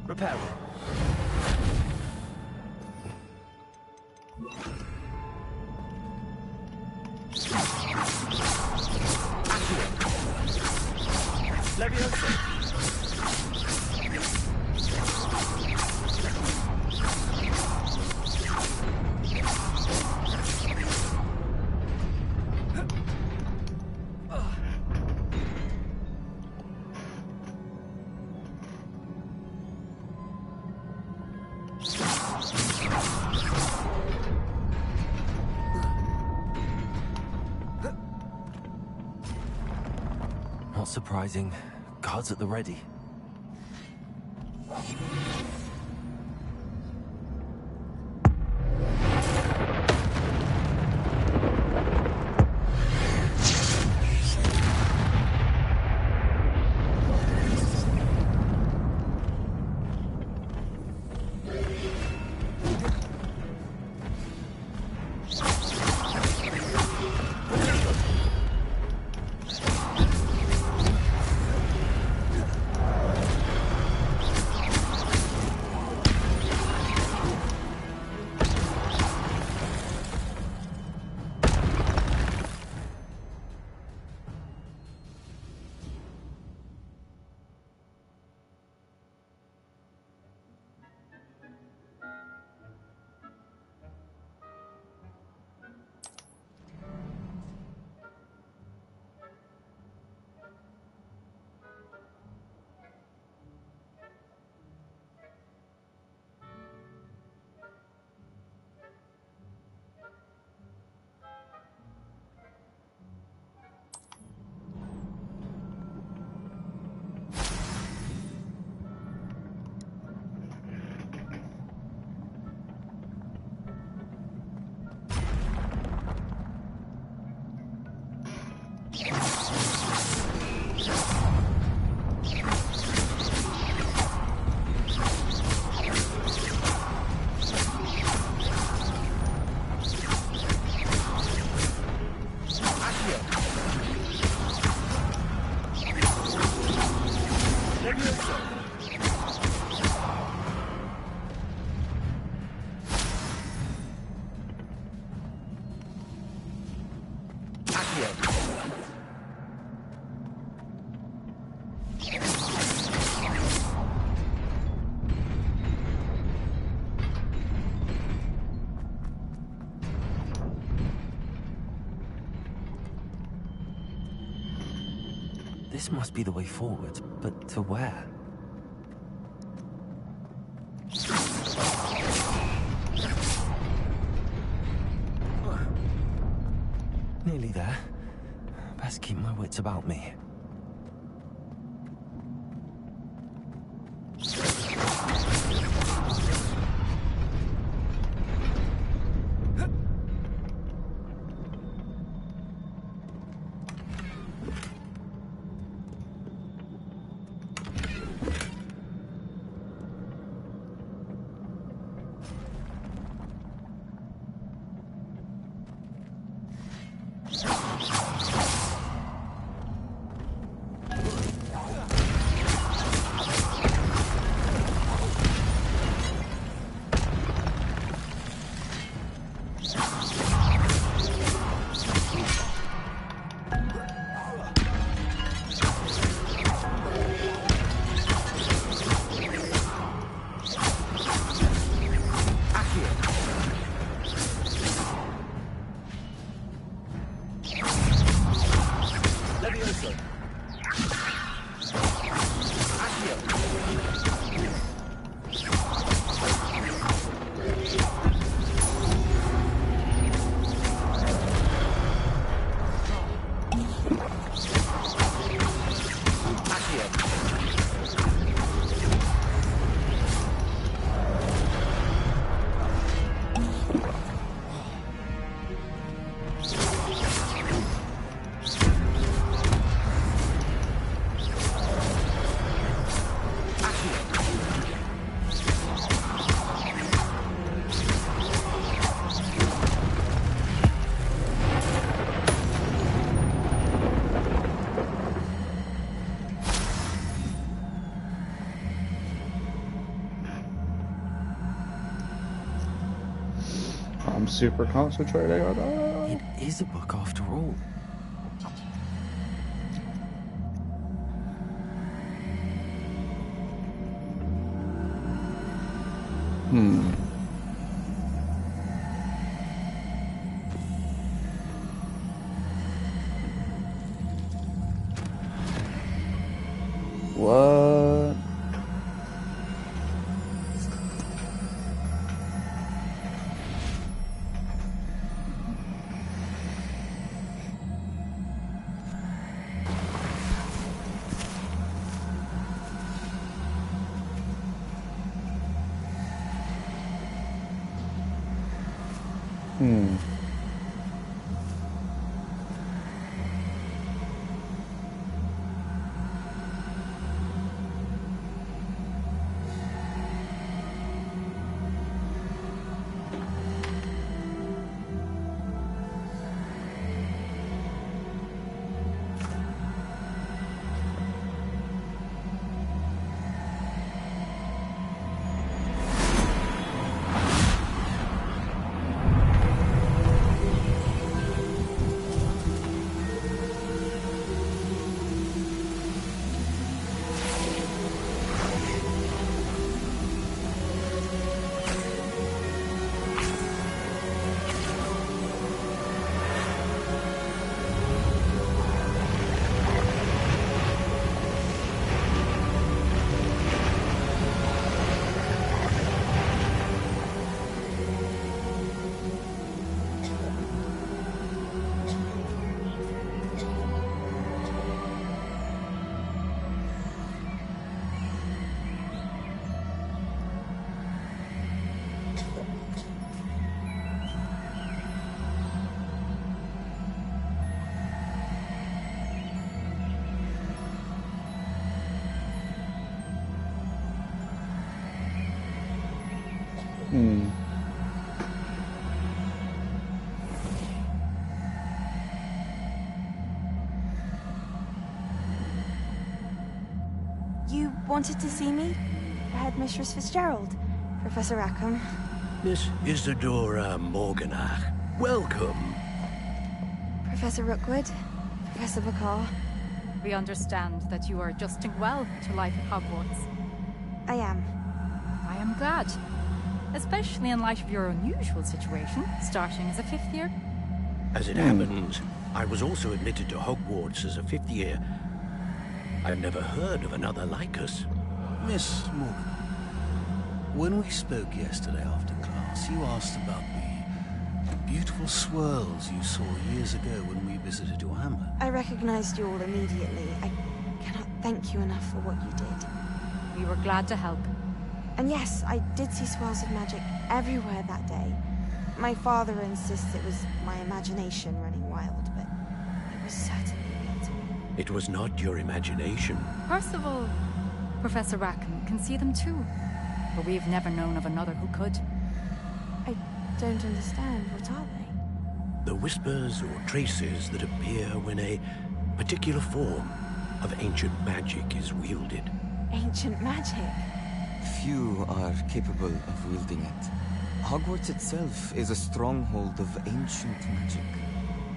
Reparo. surprising. Guards at the ready. This must be the way forward, but to where? Nearly there. Best keep my wits about me. I'm super concentrating on that. It is a book after all. What? You wanted to see me? Headmistress Fitzgerald? Professor Rackham? Miss Isadora Morganach, welcome. Professor Rookwood? Professor Bakar? We understand that you are adjusting well to life at Hogwarts. I am. I am glad. Especially in light of your unusual situation, starting as a 5th year. As it happens, I was also admitted to Hogwarts as a 5th year. I've never heard of another like us. Miss Morgan, when we spoke yesterday after class, you asked about the beautiful swirls you saw years ago when we visited your hamlet. I recognized you all immediately. I cannot thank you enough for what you did. We were glad to help. And yes, I did see swirls of magic everywhere that day. My father insists it was my imagination running wild, but it was certainly real to me. It was not your imagination. Percival, Professor Rackham can see them too. But we've never known of another who could. I don't understand. What are they? The whispers or traces that appear when a particular form of ancient magic is wielded. Ancient magic? Few are capable of wielding it. Hogwarts itself is a stronghold of ancient magic.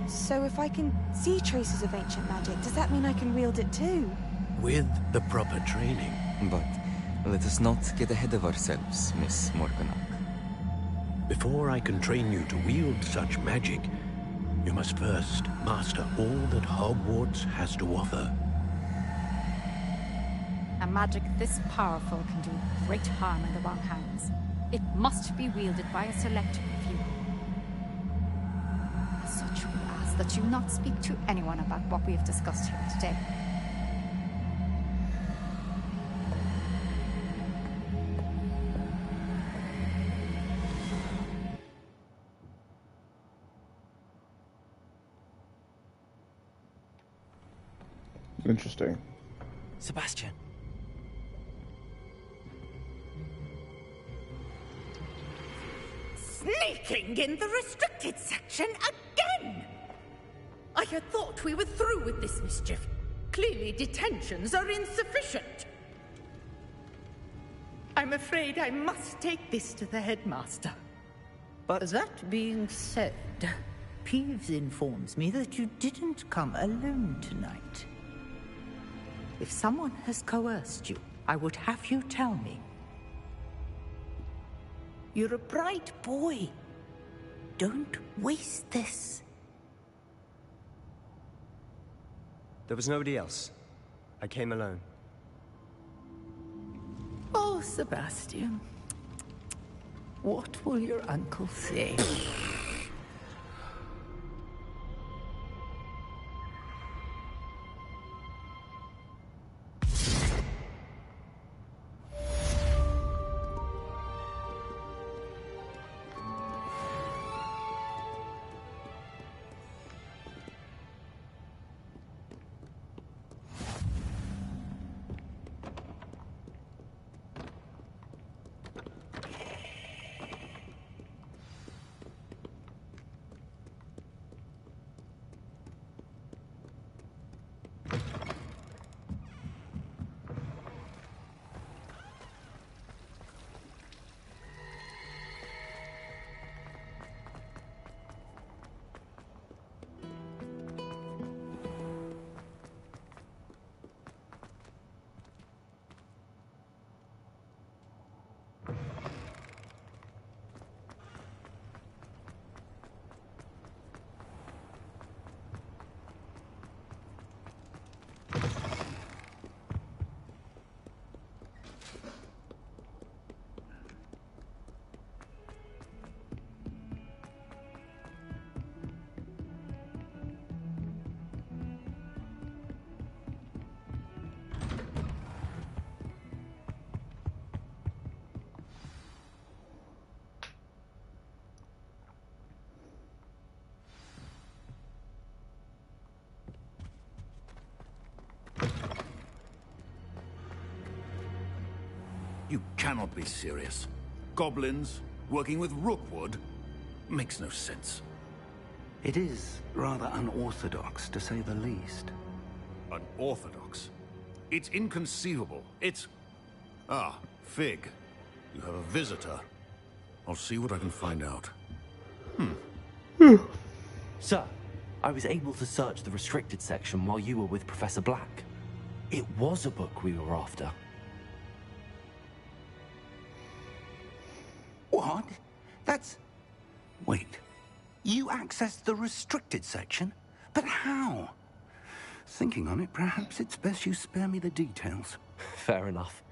So if I can see traces of ancient magic, does that mean I can wield it too? With the proper training. But let us not get ahead of ourselves, Miss Morganach. Before I can train you to wield such magic, you must first master all that Hogwarts has to offer. A magic this powerful can do great harm in the wrong hands. It must be wielded by a select few. As such, we ask that you not speak to anyone about what we have discussed here today. Interesting. Sebastian. Sneaking in the restricted section again! I had thought we were through with this mischief. Clearly detentions are insufficient. I'm afraid I must take this to the headmaster. But that being said, Peeves informs me that you didn't come alone tonight. If someone has coerced you, I would have you tell me. You're a bright boy. Don't waste this. There was nobody else. I came alone. Oh, Sebastian. What will your uncle say? You cannot be serious. Goblins working with Rookwood makes no sense. It is rather unorthodox, to say the least. Unorthodox? It's inconceivable. It's... Ah, Fig. You have a visitor. I'll see what I can find out. Sir, I was able to search the restricted section while you were with Professor Black. It was a book we were after. What? That's... Wait. You accessed the restricted section? But how? Thinking on it, perhaps it's best you spare me the details. Fair enough.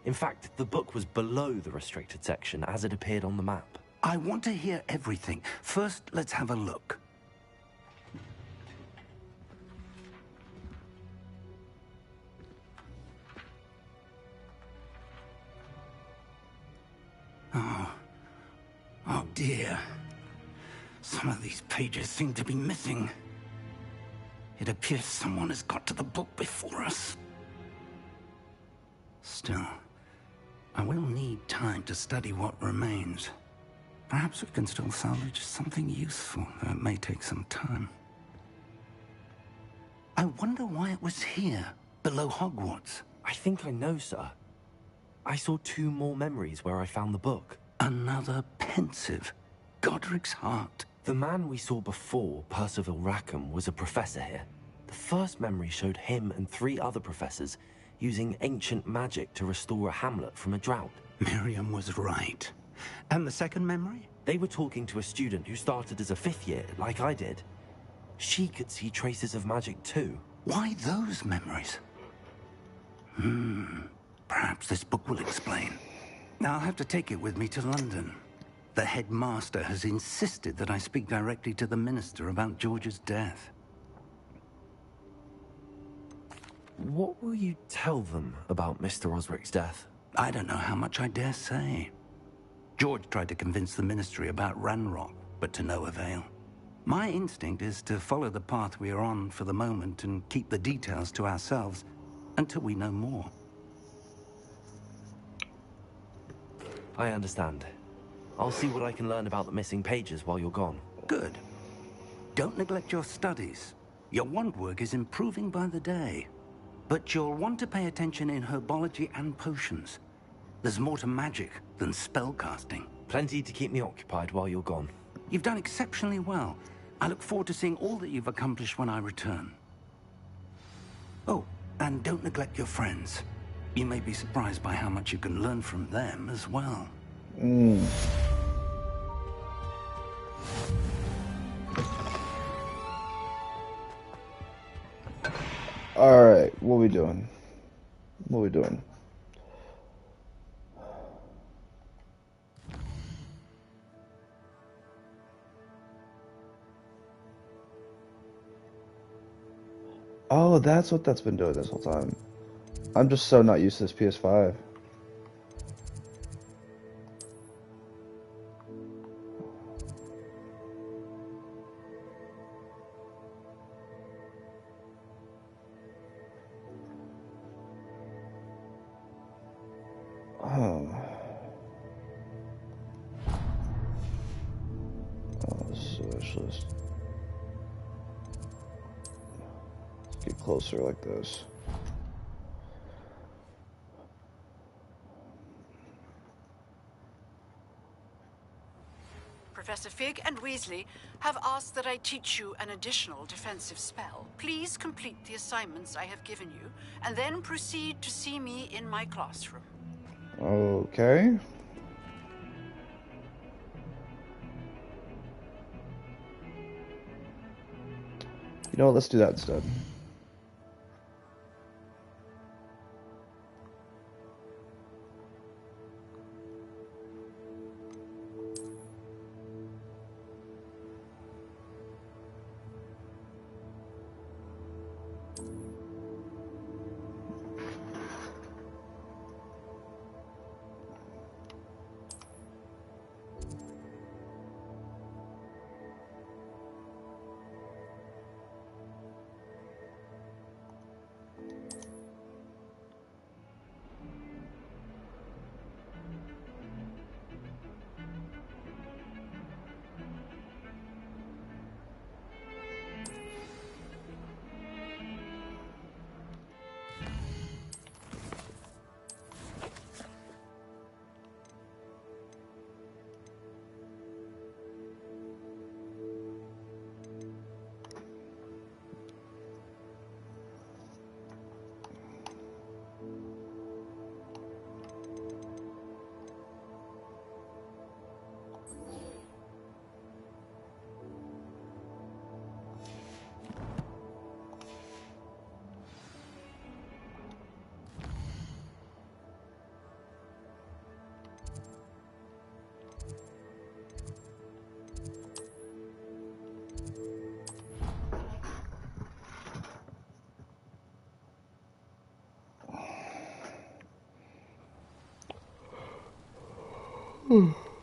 In fact, the book was below the restricted section as it appeared on the map. I want to hear everything. First, let's have a look. Oh dear. Some of these pages seem to be missing. It appears someone has got to the book before us. Still, I will need time to study what remains. Perhaps we can still salvage something useful, though it may take some time. I wonder why it was here, below Hogwarts. I think I know, sir. I saw 2 more memories where I found the book. Another pensive. Godric's heart. The man we saw before, Percival Rackham, was a professor here. The first memory showed him and 3 other professors using ancient magic to restore a hamlet from a drought. Miriam was right. And the second memory? They were talking to a student who started as a 5th year, like I did. She could see traces of magic too. Why those memories? Perhaps this book will explain. Now I'll have to take it with me to London. The headmaster has insisted that I speak directly to the minister about George's death. What will you tell them about Mr. Osric's death? I don't know how much I dare say. George tried to convince the ministry about Ranrock, but to no avail. My instinct is to follow the path we are on for the moment and keep the details to ourselves until we know more. I understand. I'll see what I can learn about the missing pages while you're gone. Good. Don't neglect your studies. Your wand work is improving by the day. But you'll want to pay attention in herbology and potions. There's more to magic than spellcasting. Plenty to keep me occupied while you're gone. You've done exceptionally well. I look forward to seeing all that you've accomplished when I return. Oh, and don't neglect your friends. You may be surprised by how much you can learn from them as well. Alright, what we doing? What we doing? Oh, that's what that's been doing this whole time. I'm just so not used to this PS5. Let's get closer like this. Professor Fig and Weasley have asked that I teach you an additional defensive spell. Please complete the assignments I have given you, and then proceed to see me in my classroom. Okay. You know what? Let's do that instead.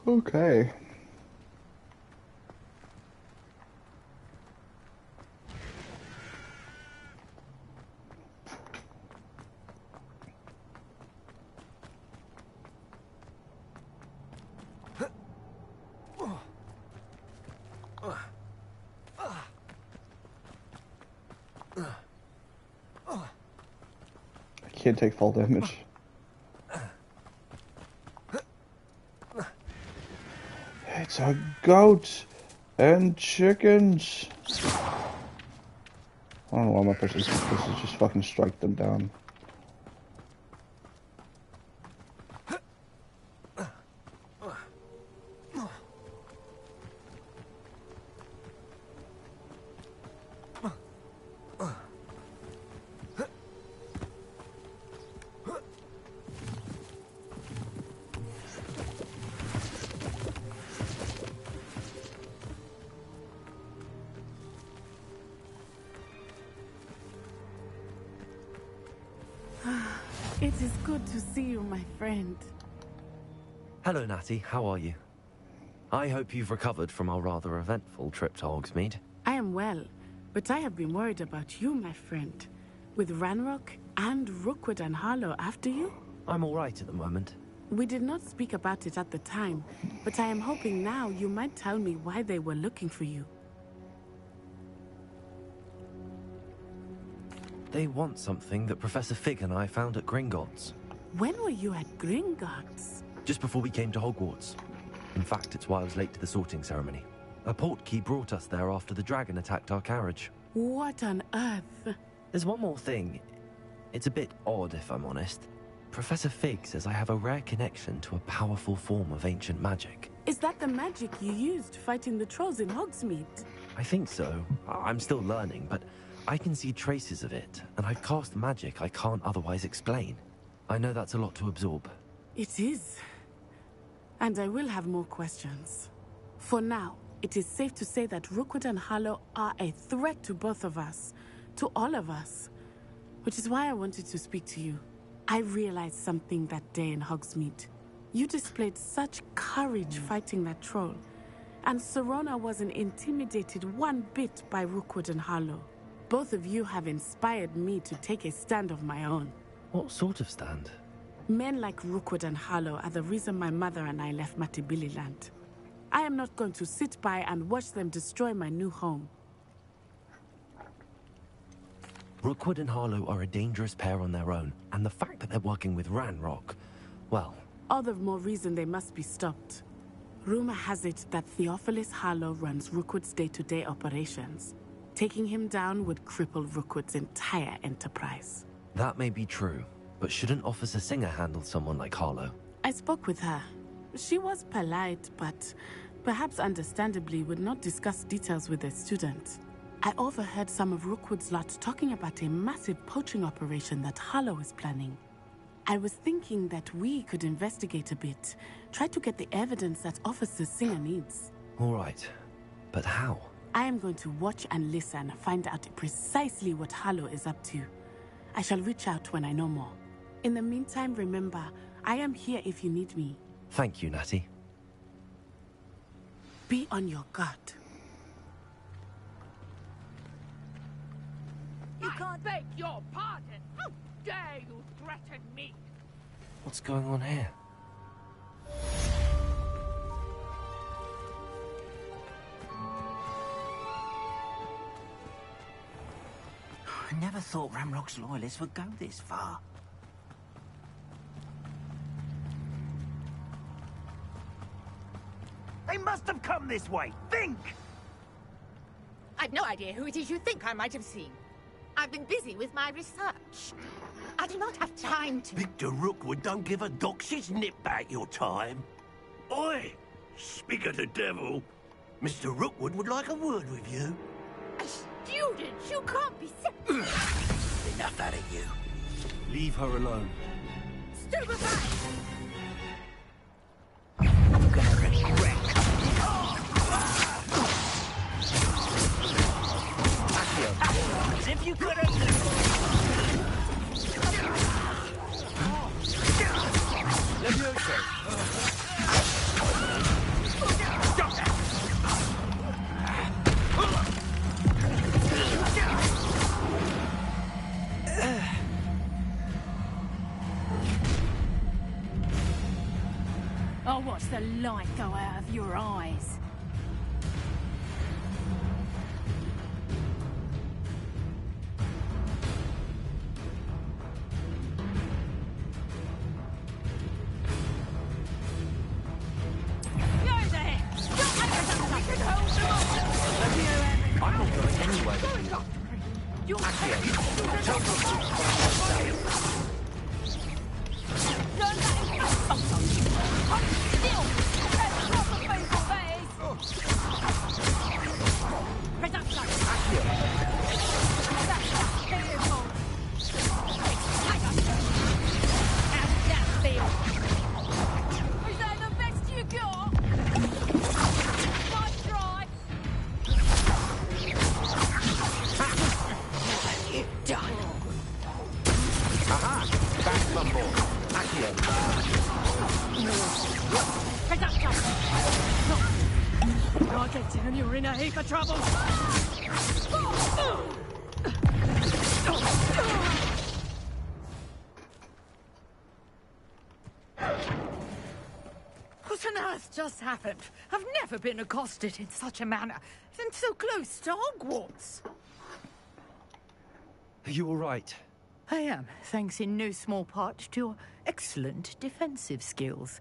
Okay. I can't take fall damage. It's a goat and chickens. I don't know why my person is supposed to just fucking strike them down. It is good to see you, my friend. Hello, Natty. How are you? I hope you've recovered from our rather eventful trip to Hogsmeade. I am well, but I have been worried about you, my friend. With Ranrock and Rookwood and Harlow after you? I'm all right at the moment. We did not speak about it at the time, but I am hoping now you might tell me why they were looking for you. They want something that Professor Fig and I found at Gringotts. When were you at Gringotts? Just before we came to Hogwarts. In fact, it's why I was late to the sorting ceremony. A portkey brought us there after the dragon attacked our carriage. What on earth? There's one more thing. It's a bit odd, if I'm honest. Professor Fig says I have a rare connection to a powerful form of ancient magic. Is that the magic you used fighting the trolls in Hogsmeade? I think so. I'm still learning, but I can see traces of it, and I've cast magic I can't otherwise explain. I know that's a lot to absorb. It is. And I will have more questions. For now, it is safe to say that Rookwood and Harlow are a threat to both of us. To all of us. Which is why I wanted to speak to you. I realized something that day in Hogsmeade. You displayed such courage fighting that troll. And Serona wasn't intimidated one bit by Rookwood and Harlow. Both of you have inspired me to take a stand of my own. What sort of stand? Men like Rookwood and Harlow are the reason my mother and I left Matabeleland. I am not going to sit by and watch them destroy my new home. Rookwood and Harlow are a dangerous pair on their own, and the fact that they're working with Ranrock, well... All the more reason they must be stopped. Rumor has it that Theophilus Harlow runs Rookwood's day-to-day operations. Taking him down would cripple Rookwood's entire enterprise. That may be true, but shouldn't Officer Singer handle someone like Harlow? I spoke with her. She was polite, but perhaps understandably would not discuss details with a student. I overheard some of Rookwood's lot talking about a massive poaching operation that Harlow is planning. I was thinking that we could investigate a bit, try to get the evidence that Officer Singer needs. All right, but how? I am going to watch and listen, find out precisely what Harlow is up to. I shall reach out when I know more. In the meantime, remember, I am here if you need me. Thank you, Natty. Be on your guard. You can't beg your pardon. How dare you threaten me? What's going on here? I never thought Ramrock's loyalists would go this far. They must have come this way. Think! I've no idea who it is you think I might have seen. I've been busy with my research. I do not have time to... Victor Rookwood don't give a dox's nip back your time. Oi! Speak of the devil. Mr. Rookwood would like a word with you. A student? You can't be... Enough out of you. Leave her alone. Stupefy! I'm gonna regret. As if you could have... I'll watch the light go out of your eyes. I'm not going anywhere. Is that the best you got? Nice try. You're done. Aha! Back bumble. When I get down, you're in a heap of trouble. What on earth just happened? I've never been accosted in such a manner, and so close to Hogwarts. Are you all right? I am, thanks in no small part to your excellent defensive skills.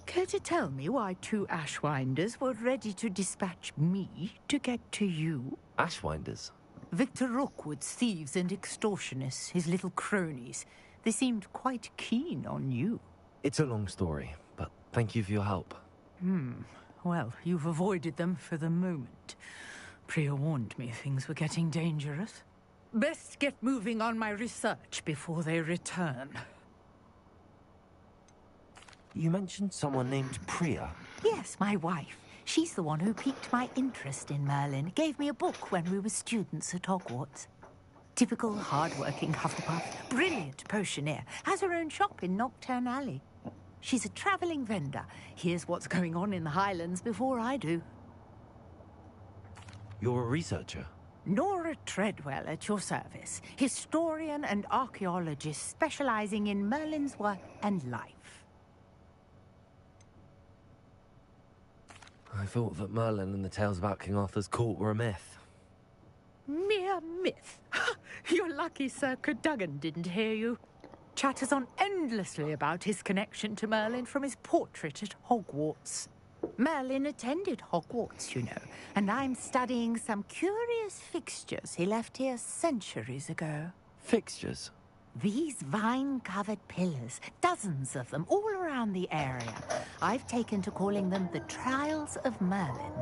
Care to tell me why two Ashwinders were ready to dispatch me to get to you? Ashwinders? Victor Rookwood's thieves and extortionists, his little cronies. They seemed quite keen on you. It's a long story, but thank you for your help. Well, you've avoided them for the moment. Priya warned me things were getting dangerous. Best get moving on my research before they return. You mentioned someone named Priya. Yes, my wife. She's the one who piqued my interest in Merlin. Gave me a book when we were students at Hogwarts. Typical hard-working Hufflepuff. Brilliant potioneer. Has her own shop in Knockturn Alley. She's a travelling vendor. Hears what's going on in the Highlands before I do. You're a researcher? Nora Treadwell at your service. Historian and archaeologist specialising in Merlin's work and life. I thought that Merlin and the tales about King Arthur's court were a myth. Mere myth. You're lucky Sir Cadogan didn't hear you. Chatters on endlessly about his connection to Merlin from his portrait at Hogwarts. Merlin attended Hogwarts, you know, and I'm studying some curious fixtures he left here centuries ago. Fixtures? These vine-covered pillars, dozens of them, all around the area. I've taken to calling them the Trials of Merlin.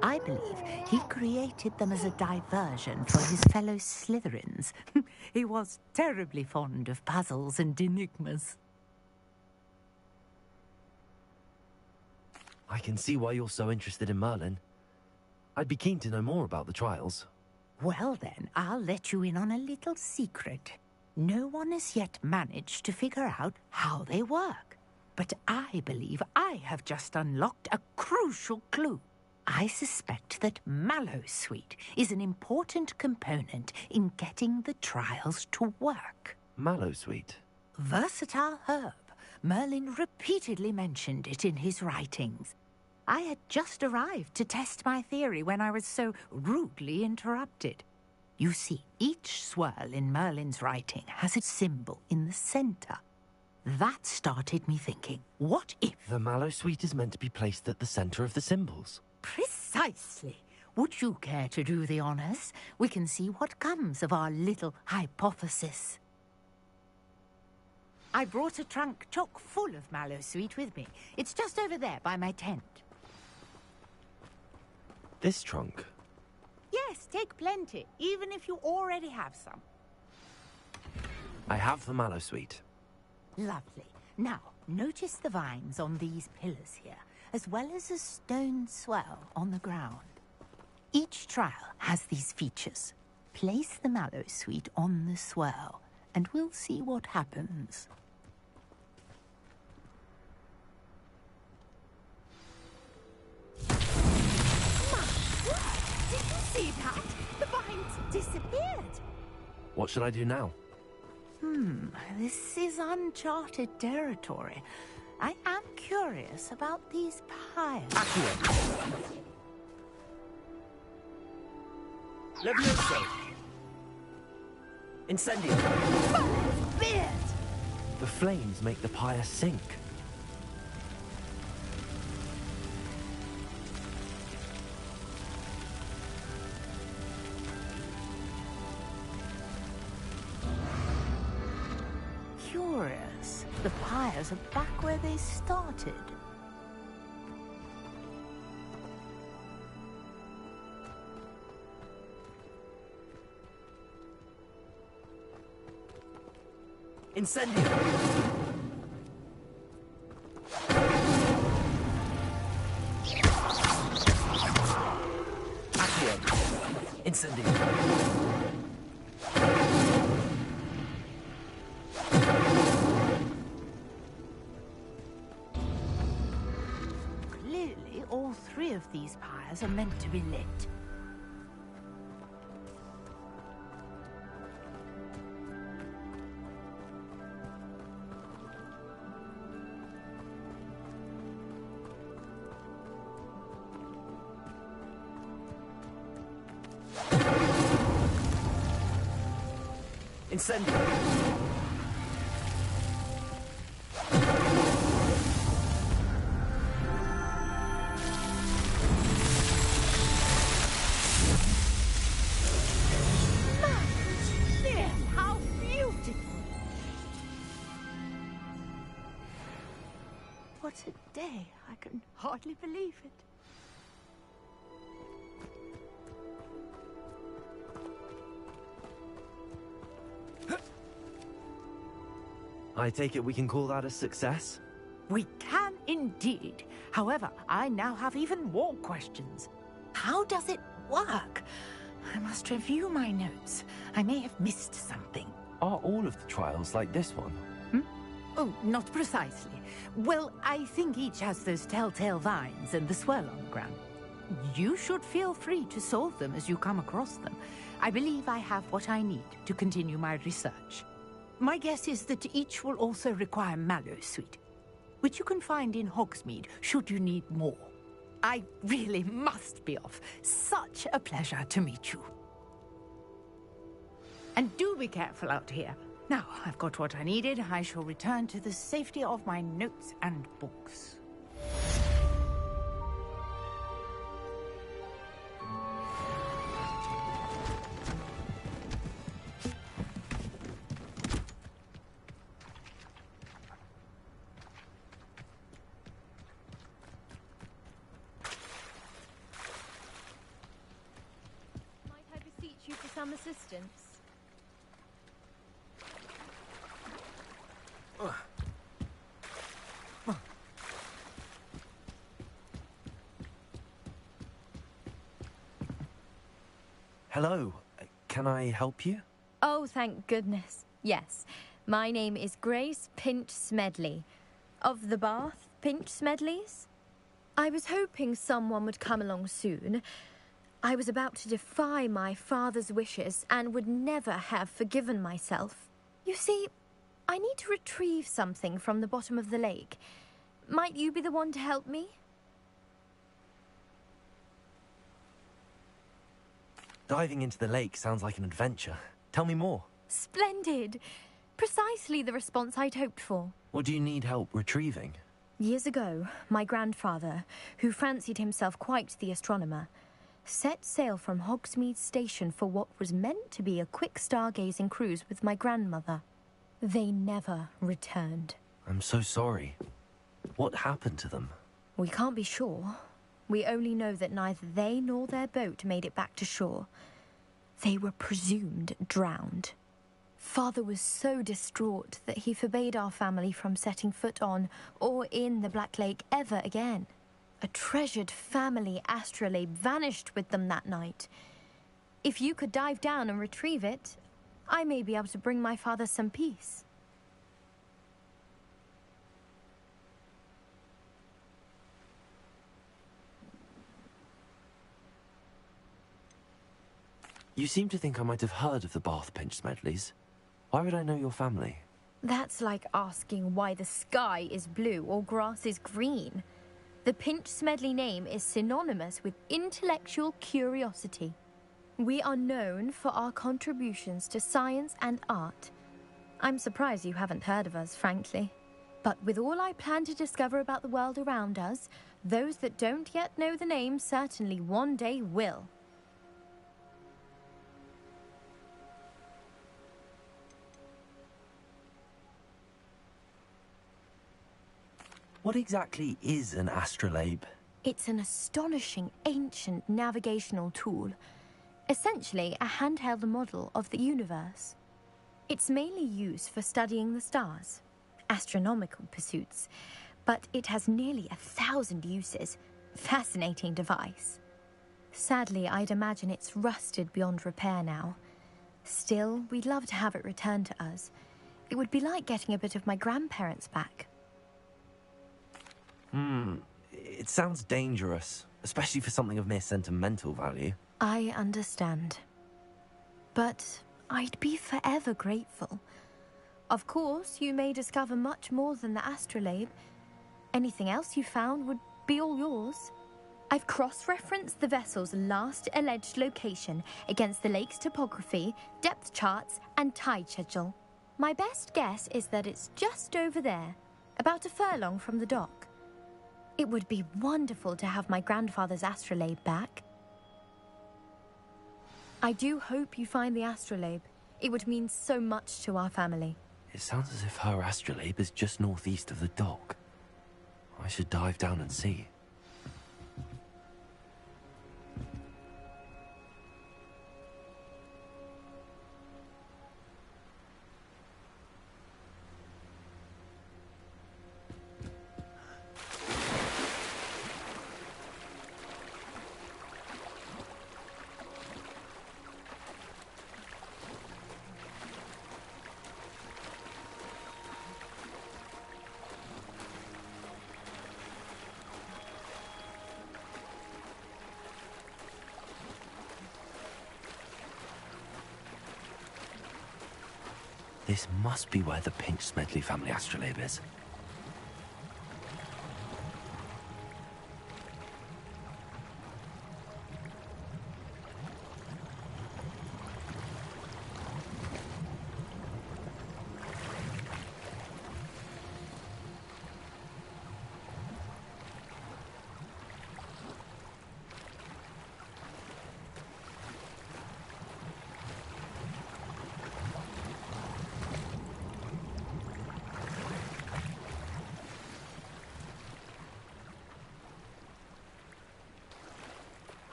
I believe he created them as a diversion for his fellow Slytherins. He was terribly fond of puzzles and enigmas. I can see why you're so interested in Merlin. I'd be keen to know more about the trials. Well then, I'll let you in on a little secret. No one has yet managed to figure out how they work. But I believe I have just unlocked a crucial clue. I suspect that Mallowsweet is an important component in getting the trials to work. Mallowsweet? Versatile herb. Merlin repeatedly mentioned it in his writings. I had just arrived to test my theory when I was so rudely interrupted. You see, each swirl in Merlin's writing has a symbol in the center. That started me thinking, what if... The Mallowsweet is meant to be placed at the center of the symbols. Precisely. Would you care to do the honors? We can see what comes of our little hypothesis. I brought a trunk chock full of Mallowsweet with me. It's just over there by my tent. This trunk? Yes, take plenty, even if you already have some. I have the Mallowsweet. Lovely. Now, notice the vines on these pillars here, as well as a stone swell on the ground. Each trial has these features. Place the Mallowsweet on the swirl, and we'll see what happens. Did you see that? The vines disappeared. What should I do now? This is uncharted territory. I am curious about these piles. Levioso! Incendio! Beard! The flames make the pyre sink. Curious. The pyres are back where they started. Incendio! Accio! Incendio! Clearly, all three of these pyres are meant to be lit. Incendio! There, how beautiful! What a day! I can hardly believe it. I take it we can call that a success? We can indeed. However, I now have even more questions. How does it work? I must review my notes. I may have missed something. Are all of the trials like this one? Oh, not precisely. Well, I think each has those telltale vines and the swirl on the ground. You should feel free to solve them as you come across them. I believe I have what I need to continue my research. My guess is that each will also require Mallowsweet, which you can find in Hogsmeade should you need more. I really must be off. Such a pleasure to meet you. And do be careful out here. Now, I've got what I needed. I shall return to the safety of my notes and books. some assistance? Hello. Can I help you? Oh, thank goodness. Yes. My name is Grace Pinch Smedley. Of the Bath Pinch Smedleys? I was hoping someone would come along soon. I was about to defy my father's wishes and would never have forgiven myself. You see, I need to retrieve something from the bottom of the lake. Might you be the one to help me? Diving into the lake sounds like an adventure. Tell me more. Splendid! Precisely the response I'd hoped for. What do you need help retrieving? Years ago, my grandfather, who fancied himself quite the astronomer, set sail from Hogsmeade Station for what was meant to be a quick stargazing cruise with my grandmother. They never returned. I'm so sorry. What happened to them? We can't be sure. We only know that neither they nor their boat made it back to shore. They were presumed drowned. Father was so distraught that he forbade our family from setting foot on or in the Black Lake ever again. A treasured family astrolabe vanished with them that night. If you could dive down and retrieve it, I may be able to bring my father some peace. You seem to think I might have heard of the Bath Pinch Smedleys. Why would I know your family? That's like asking why the sky is blue or grass is green. The Pinch Smedley name is synonymous with intellectual curiosity. We are known for our contributions to science and art. I'm surprised you haven't heard of us, frankly. But with all I plan to discover about the world around us, those that don't yet know the name certainly one day will. What exactly is an astrolabe? It's an astonishing ancient navigational tool. Essentially, a handheld model of the universe. It's mainly used for studying the stars, astronomical pursuits, but it has nearly 1,000 uses. Fascinating device. Sadly, I'd imagine it's rusted beyond repair now. Still, we'd love to have it returned to us. It would be like getting a bit of my grandparents back. It sounds dangerous, especially for something of mere sentimental value. I understand. But I'd be forever grateful. Of course, you may discover much more than the astrolabe. Anything else you found would be all yours. I've cross-referenced the vessel's last alleged location against the lake's topography, depth charts, and tide schedule. My best guess is that it's just over there, about a furlong from the dock. It would be wonderful to have my grandfather's astrolabe back. I do hope you find the astrolabe. It would mean so much to our family. It sounds as if her astrolabe is just northeast of the dock. I should dive down and see. This must be where the Pinch Smedley family astrolabe is.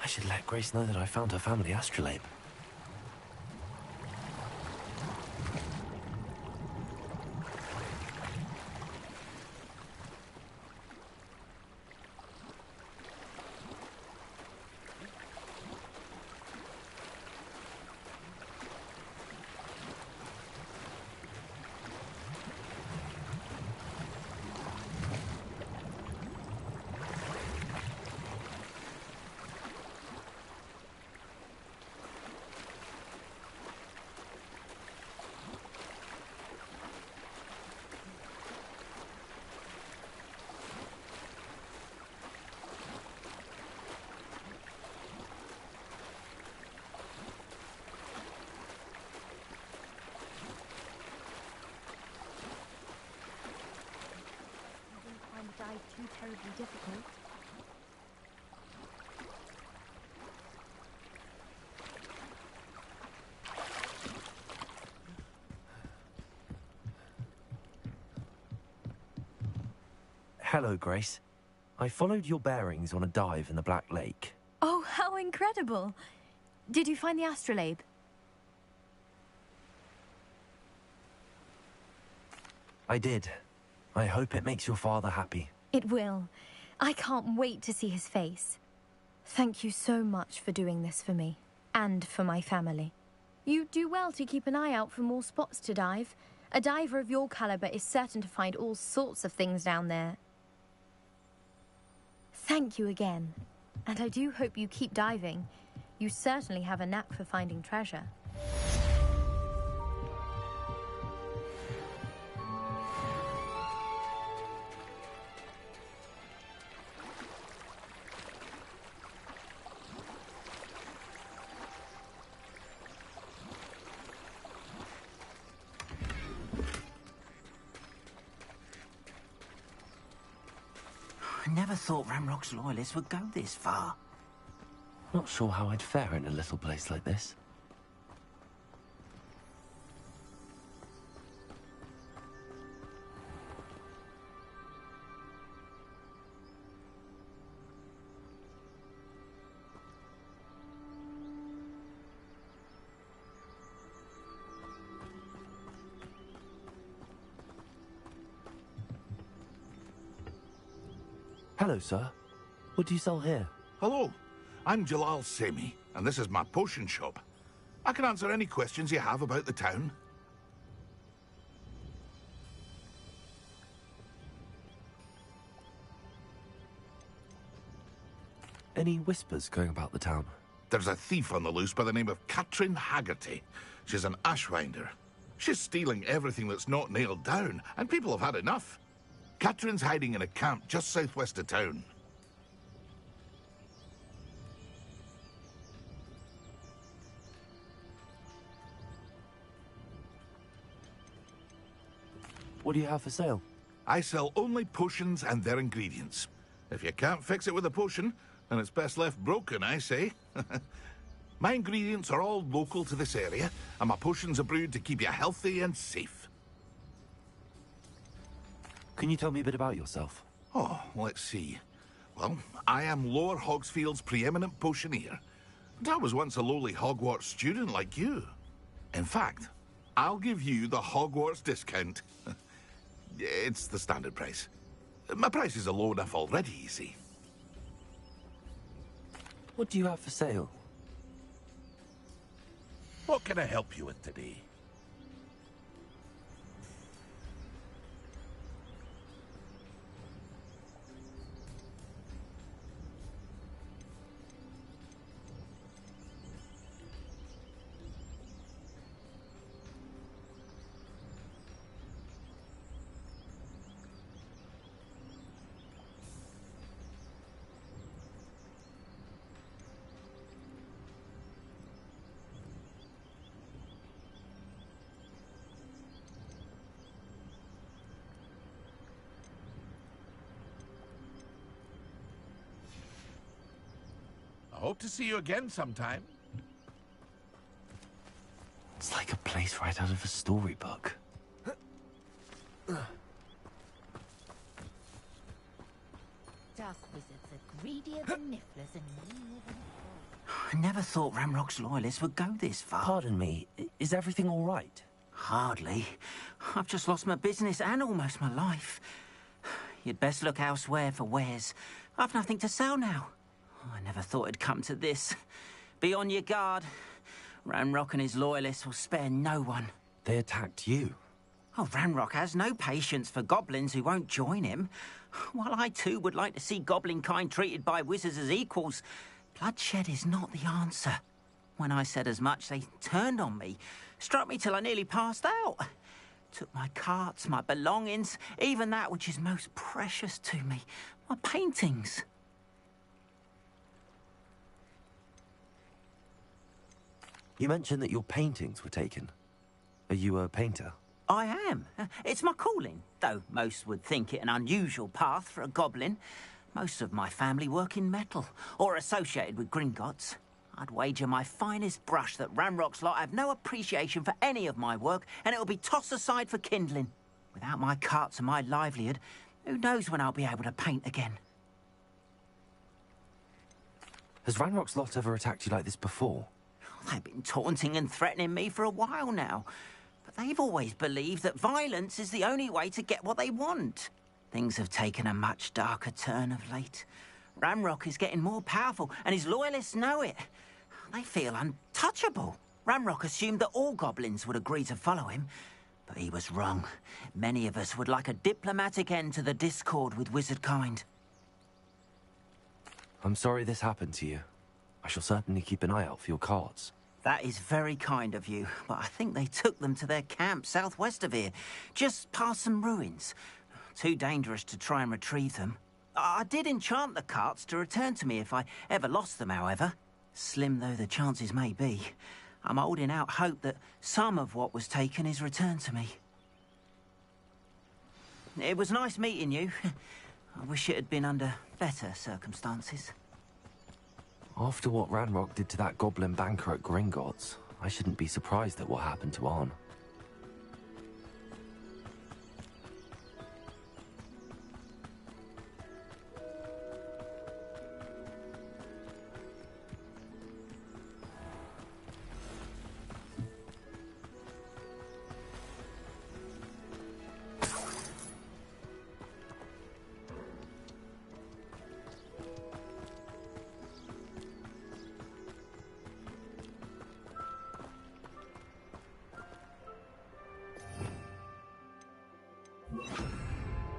I should let Grace know that I found her family astrolabe. terribly difficult. Hello, Grace. I followed your bearings on a dive in the Black Lake. Oh, how incredible! Did you find the astrolabe? I did. I hope it makes your father happy. It will. I can't wait to see his face. Thank you so much for doing this for me, and for my family. You do well to keep an eye out for more spots to dive. A diver of your caliber is certain to find all sorts of things down there. Thank you again. And I do hope you keep diving. You certainly have a knack for finding treasure. I never thought Ramrock's loyalists would go this far. Not sure how I'd fare in a little place like this. Hello, sir. What do you sell here? Hello, I'm Jalal Semi, and this is my potion shop. I can answer any questions you have about the town. Any whispers going about the town? There's a thief on the loose by the name of Katrin Haggerty. She's an ashwinder. She's stealing everything that's not nailed down, and people have had enough. Katrin's hiding in a camp just southwest of town. What do you have for sale? I sell only potions and their ingredients. If you can't fix it with a potion, then it's best left broken, I say. My ingredients are all local to this area, and my potions are brewed to keep you healthy and safe. Can you tell me a bit about yourself? Oh, let's see. Well, I am Lower Hogsfield's preeminent potioneer. But I was once a lowly Hogwarts student like you. In fact, I'll give you the Hogwarts discount. It's the standard price. My prices are low enough already, you see. What do you have for sale? What can I help you with today? I hope to see you again sometime. It's like a place right out of a storybook. Dark wizards are greedier than nifflers and meaner than I never thought Ramrock's loyalists would go this far. Pardon me, is everything all right? Hardly. I've just lost my business and almost my life. You'd best look elsewhere for wares. I've nothing to sell now. I never thought it'd come to this. Be on your guard. Ramrock and his loyalists will spare no one. They attacked you. Oh, Ramrock has no patience for goblins who won't join him. While I too would like to see goblin kind treated by wizards as equals, bloodshed is not the answer. When I said as much, they turned on me, struck me till I nearly passed out. Took my carts, my belongings, even that which is most precious to me, my paintings. You mentioned that your paintings were taken. Are you a painter? I am. It's my calling, though most would think it an unusual path for a goblin. Most of my family work in metal, or associated with Gringotts. I'd wager my finest brush that Ranrock's lot have no appreciation for any of my work, and it'll be tossed aside for kindling. Without my carts and my livelihood, who knows when I'll be able to paint again? Has Ranrock's lot ever attacked you like this before? They've been taunting and threatening me for a while now. But they've always believed that violence is the only way to get what they want. Things have taken a much darker turn of late. Ranrock is getting more powerful, and his loyalists know it. They feel untouchable. Ranrock assumed that all goblins would agree to follow him, but he was wrong. Many of us would like a diplomatic end to the discord with wizard kind. I'm sorry this happened to you. I shall certainly keep an eye out for your cards. That is very kind of you, but I think they took them to their camp southwest of here, just past some ruins. Too dangerous to try and retrieve them. I did enchant the carts to return to me if I ever lost them, however. Slim though the chances may be, I'm holding out hope that some of what was taken is returned to me. It was nice meeting you. I wish it had been under better circumstances. After what Ranrock did to that goblin banker at Gringotts, I shouldn't be surprised at what happened to Arn.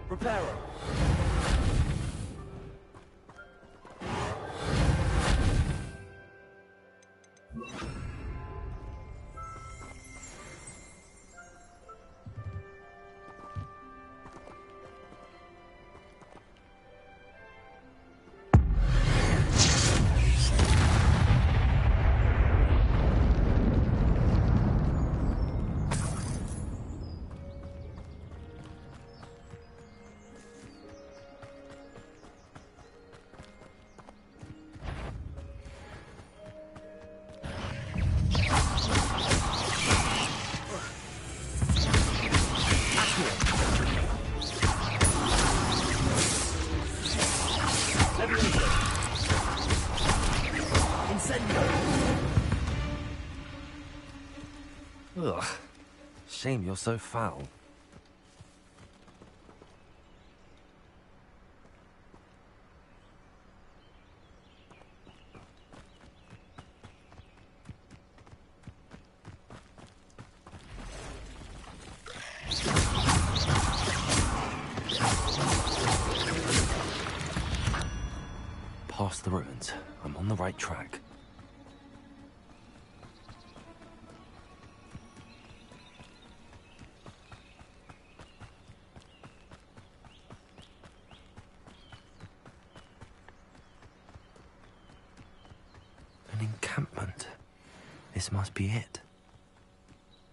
Reparo. Ugh. Shame you're so foul. Past the ruins. I'm on the right track. An encampment. This must be it.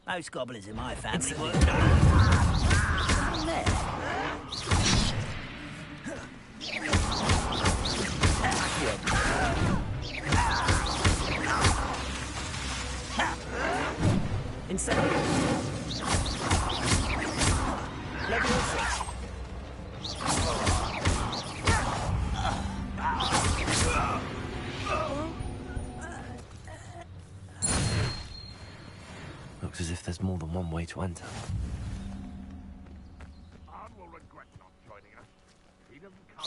Most goblins in my family work down there. Incendio. Level 6. Looks as if there's more than one way to enter. Arn will regret not joining us. He doesn't come.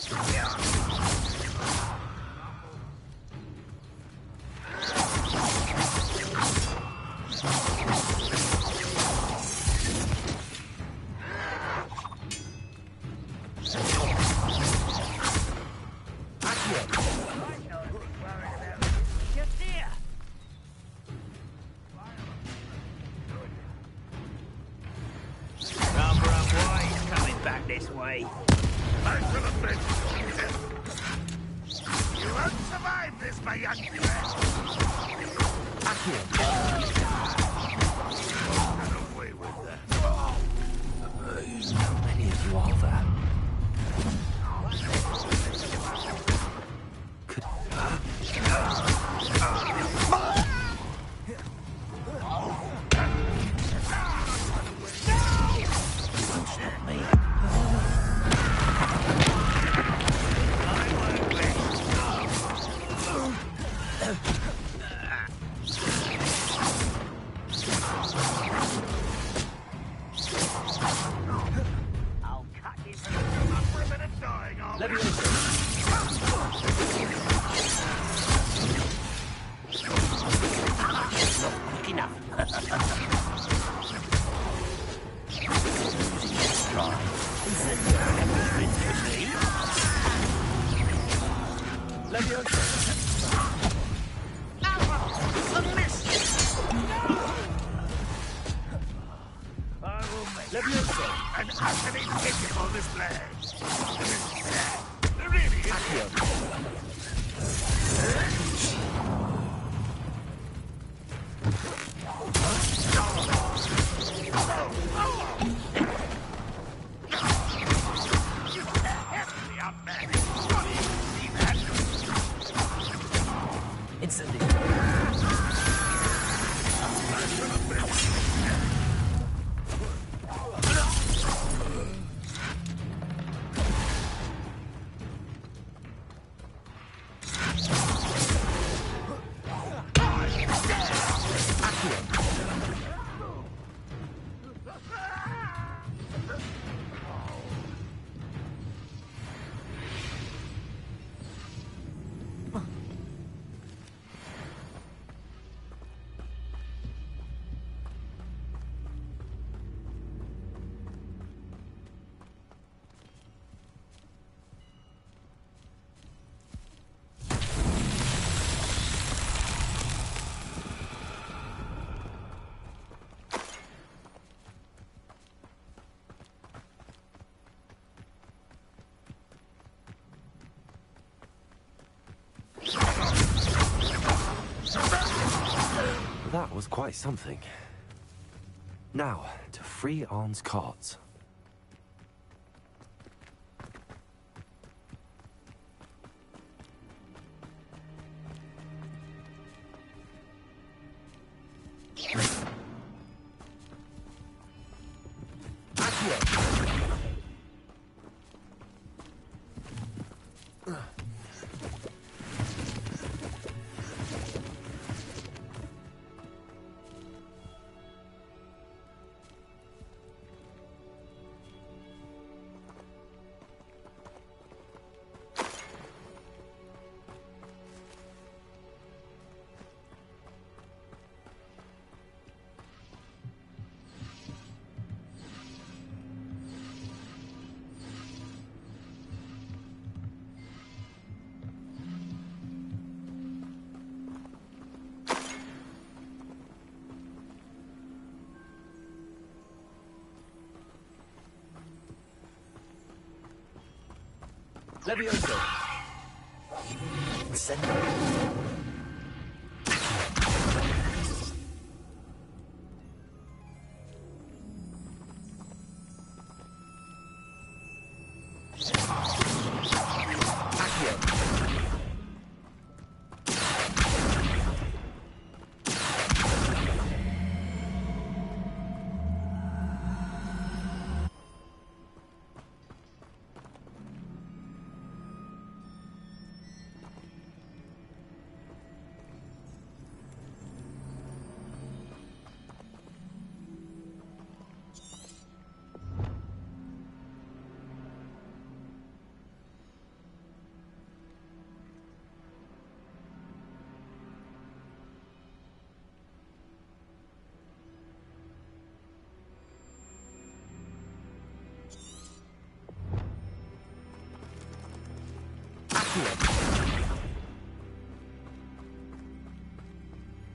This way. Back to the bed. You won't survive this, my young friend. Get away with that. How many of you are there? That was quite something. Now, to free Arn's cards. Levioso.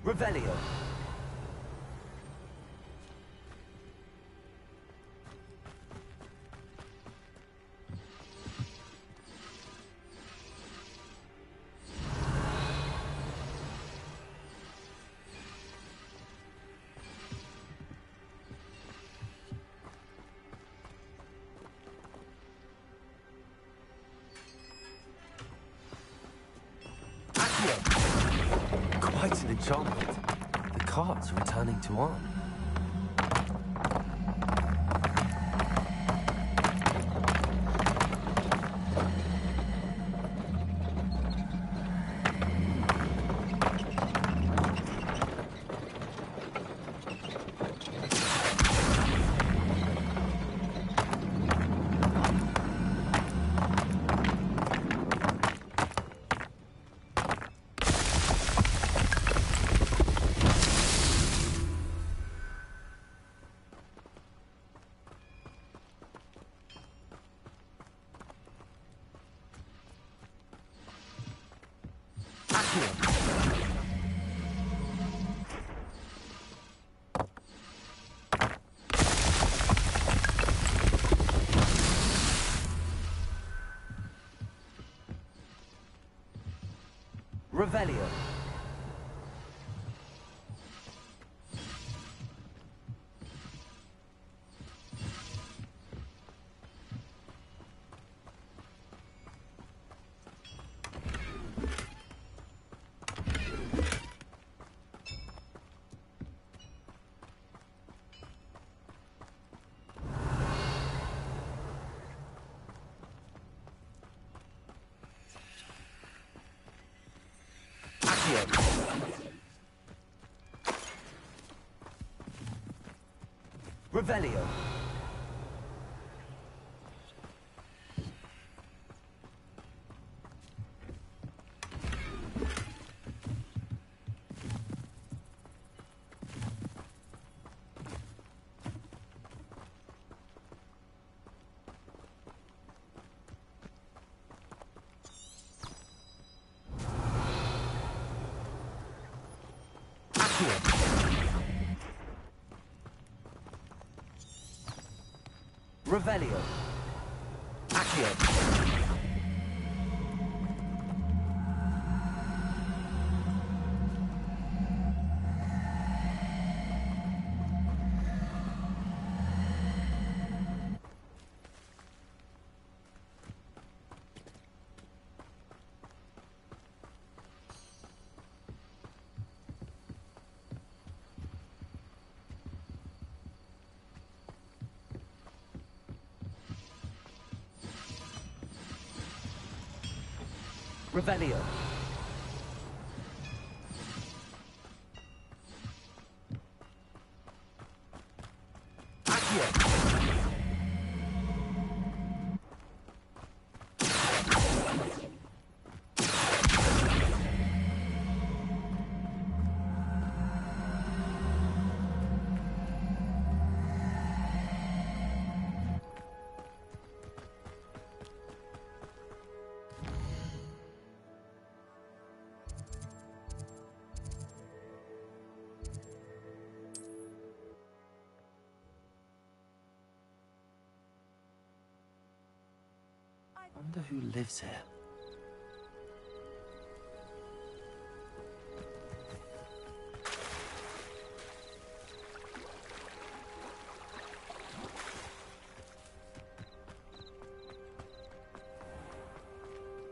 Revelio. enchantment. The cart's returning to Arn. Revelio. Revelio. Revelio. Accio. Revelio. Accio. I wonder who lives here.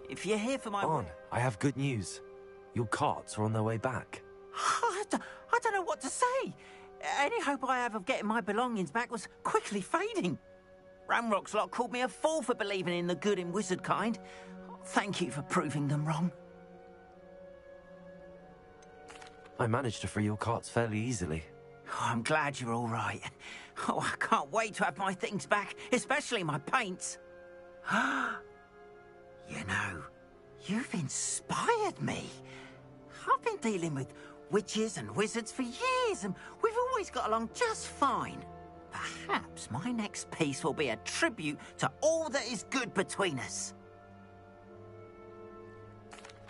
If you're here for my... Arn, I have good news. Your carts are on their way back. I don't know what to say. Any hope I have of getting my belongings back was quickly fading. Ramrock's lot called me a fool for believing in the good in wizard kind. Thank you for proving them wrong. I managed to free your carts fairly easily. Oh, I'm glad you're all right. Oh, I can't wait to have my things back, especially my paints. You know, you've inspired me. I've been dealing with witches and wizards for years, and we've always got along just fine. Perhaps my next piece will be a tribute to all that is good between us.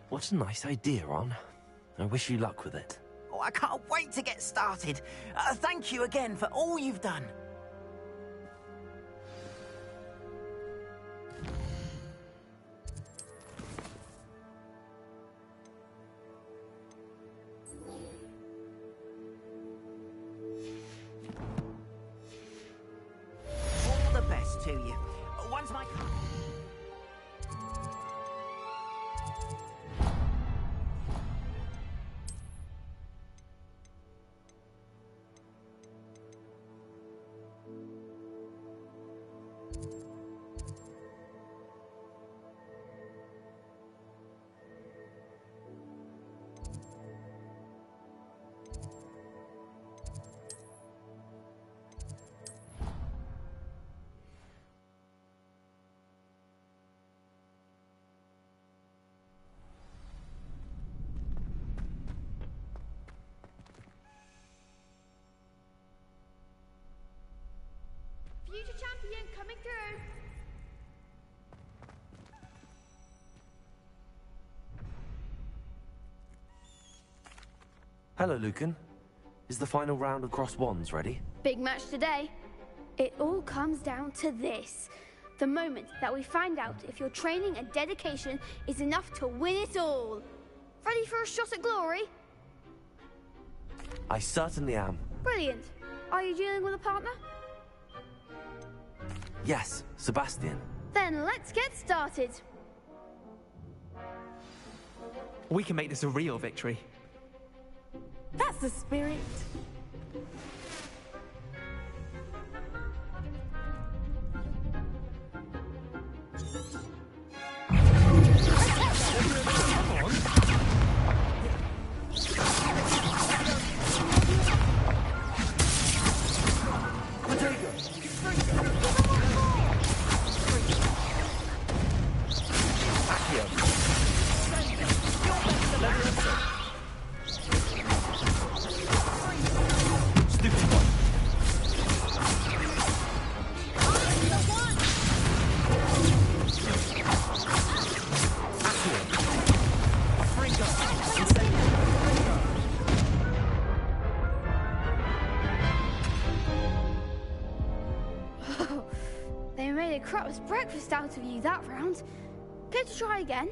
What a nice idea, Arn. I wish you luck with it. Oh, I can't wait to get started. Thank you again for all you've done. All the best to you. Once my... champion coming through. Hello, Lucan. Is the final round of Cross Wands ready? Big match today. It all comes down to this. The moment that we find out if your training and dedication is enough to win it all. Ready for a shot at glory? I certainly am. Brilliant. Are you dealing with a partner? Yes, Sebastian. Then let's get started. We can make this a real victory. That's the spirit. They made a crap's breakfast out of you that round. Care to try again?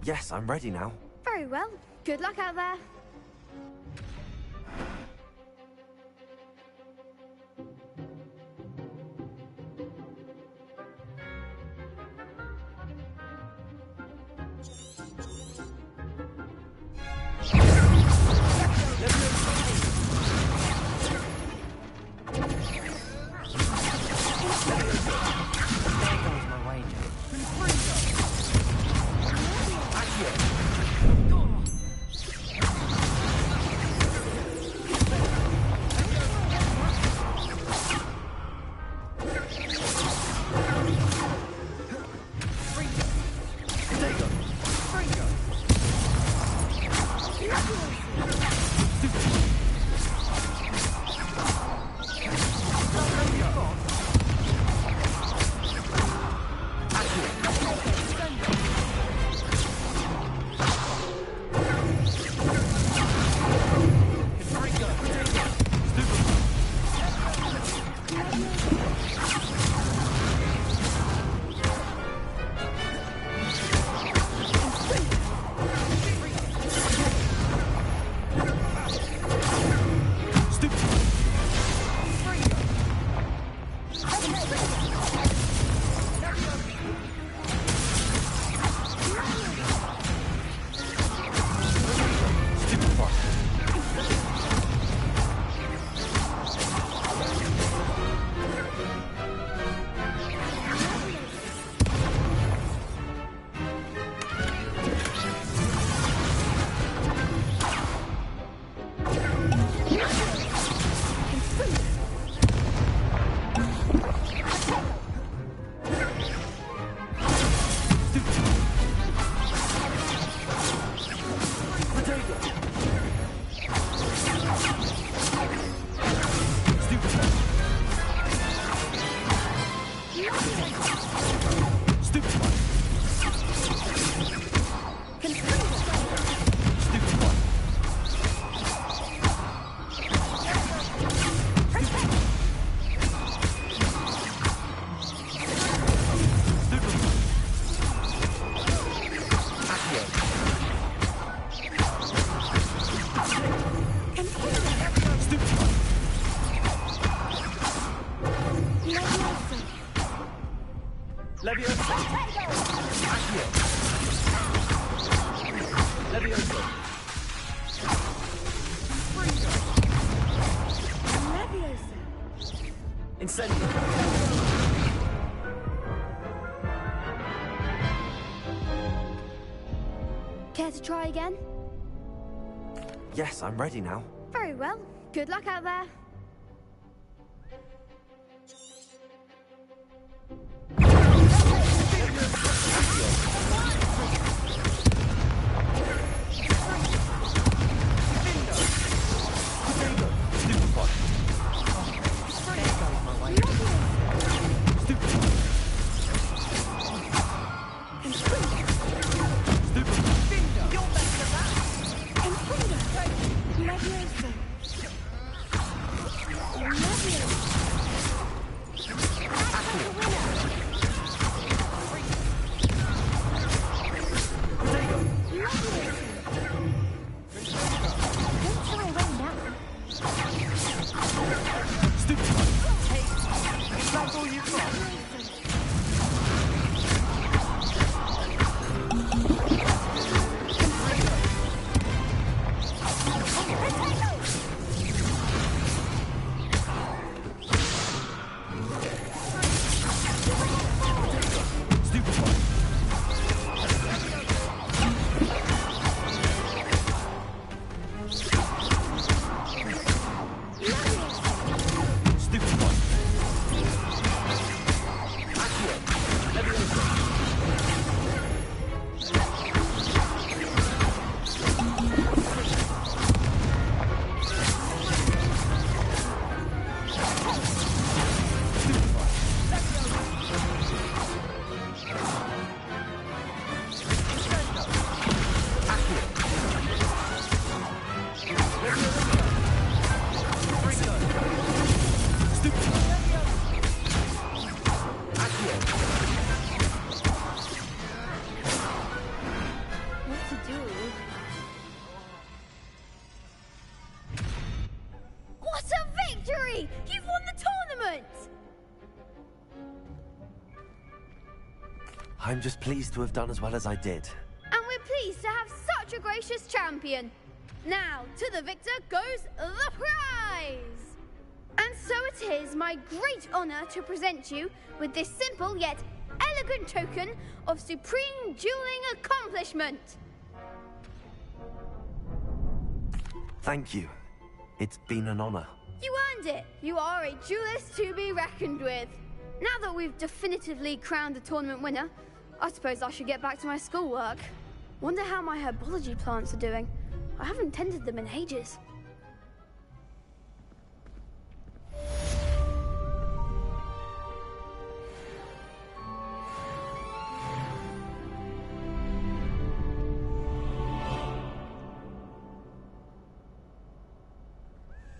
Yes, I'm ready now. Very well. Good luck out there. Care to try again? Yes, I'm ready now. Very well. Good luck out there. There goes my way. I'm just pleased to have done as well as I did. And we're pleased to have such a gracious champion. Now, to the victor goes the prize! And so it is my great honour to present you with this simple yet elegant token of supreme dueling accomplishment. Thank you. It's been an honor. You earned it. You are a duelist to be reckoned with. Now that we've definitively crowned the tournament winner, I suppose I should get back to my schoolwork. Wonder how my herbology plants are doing. I haven't tended them in ages.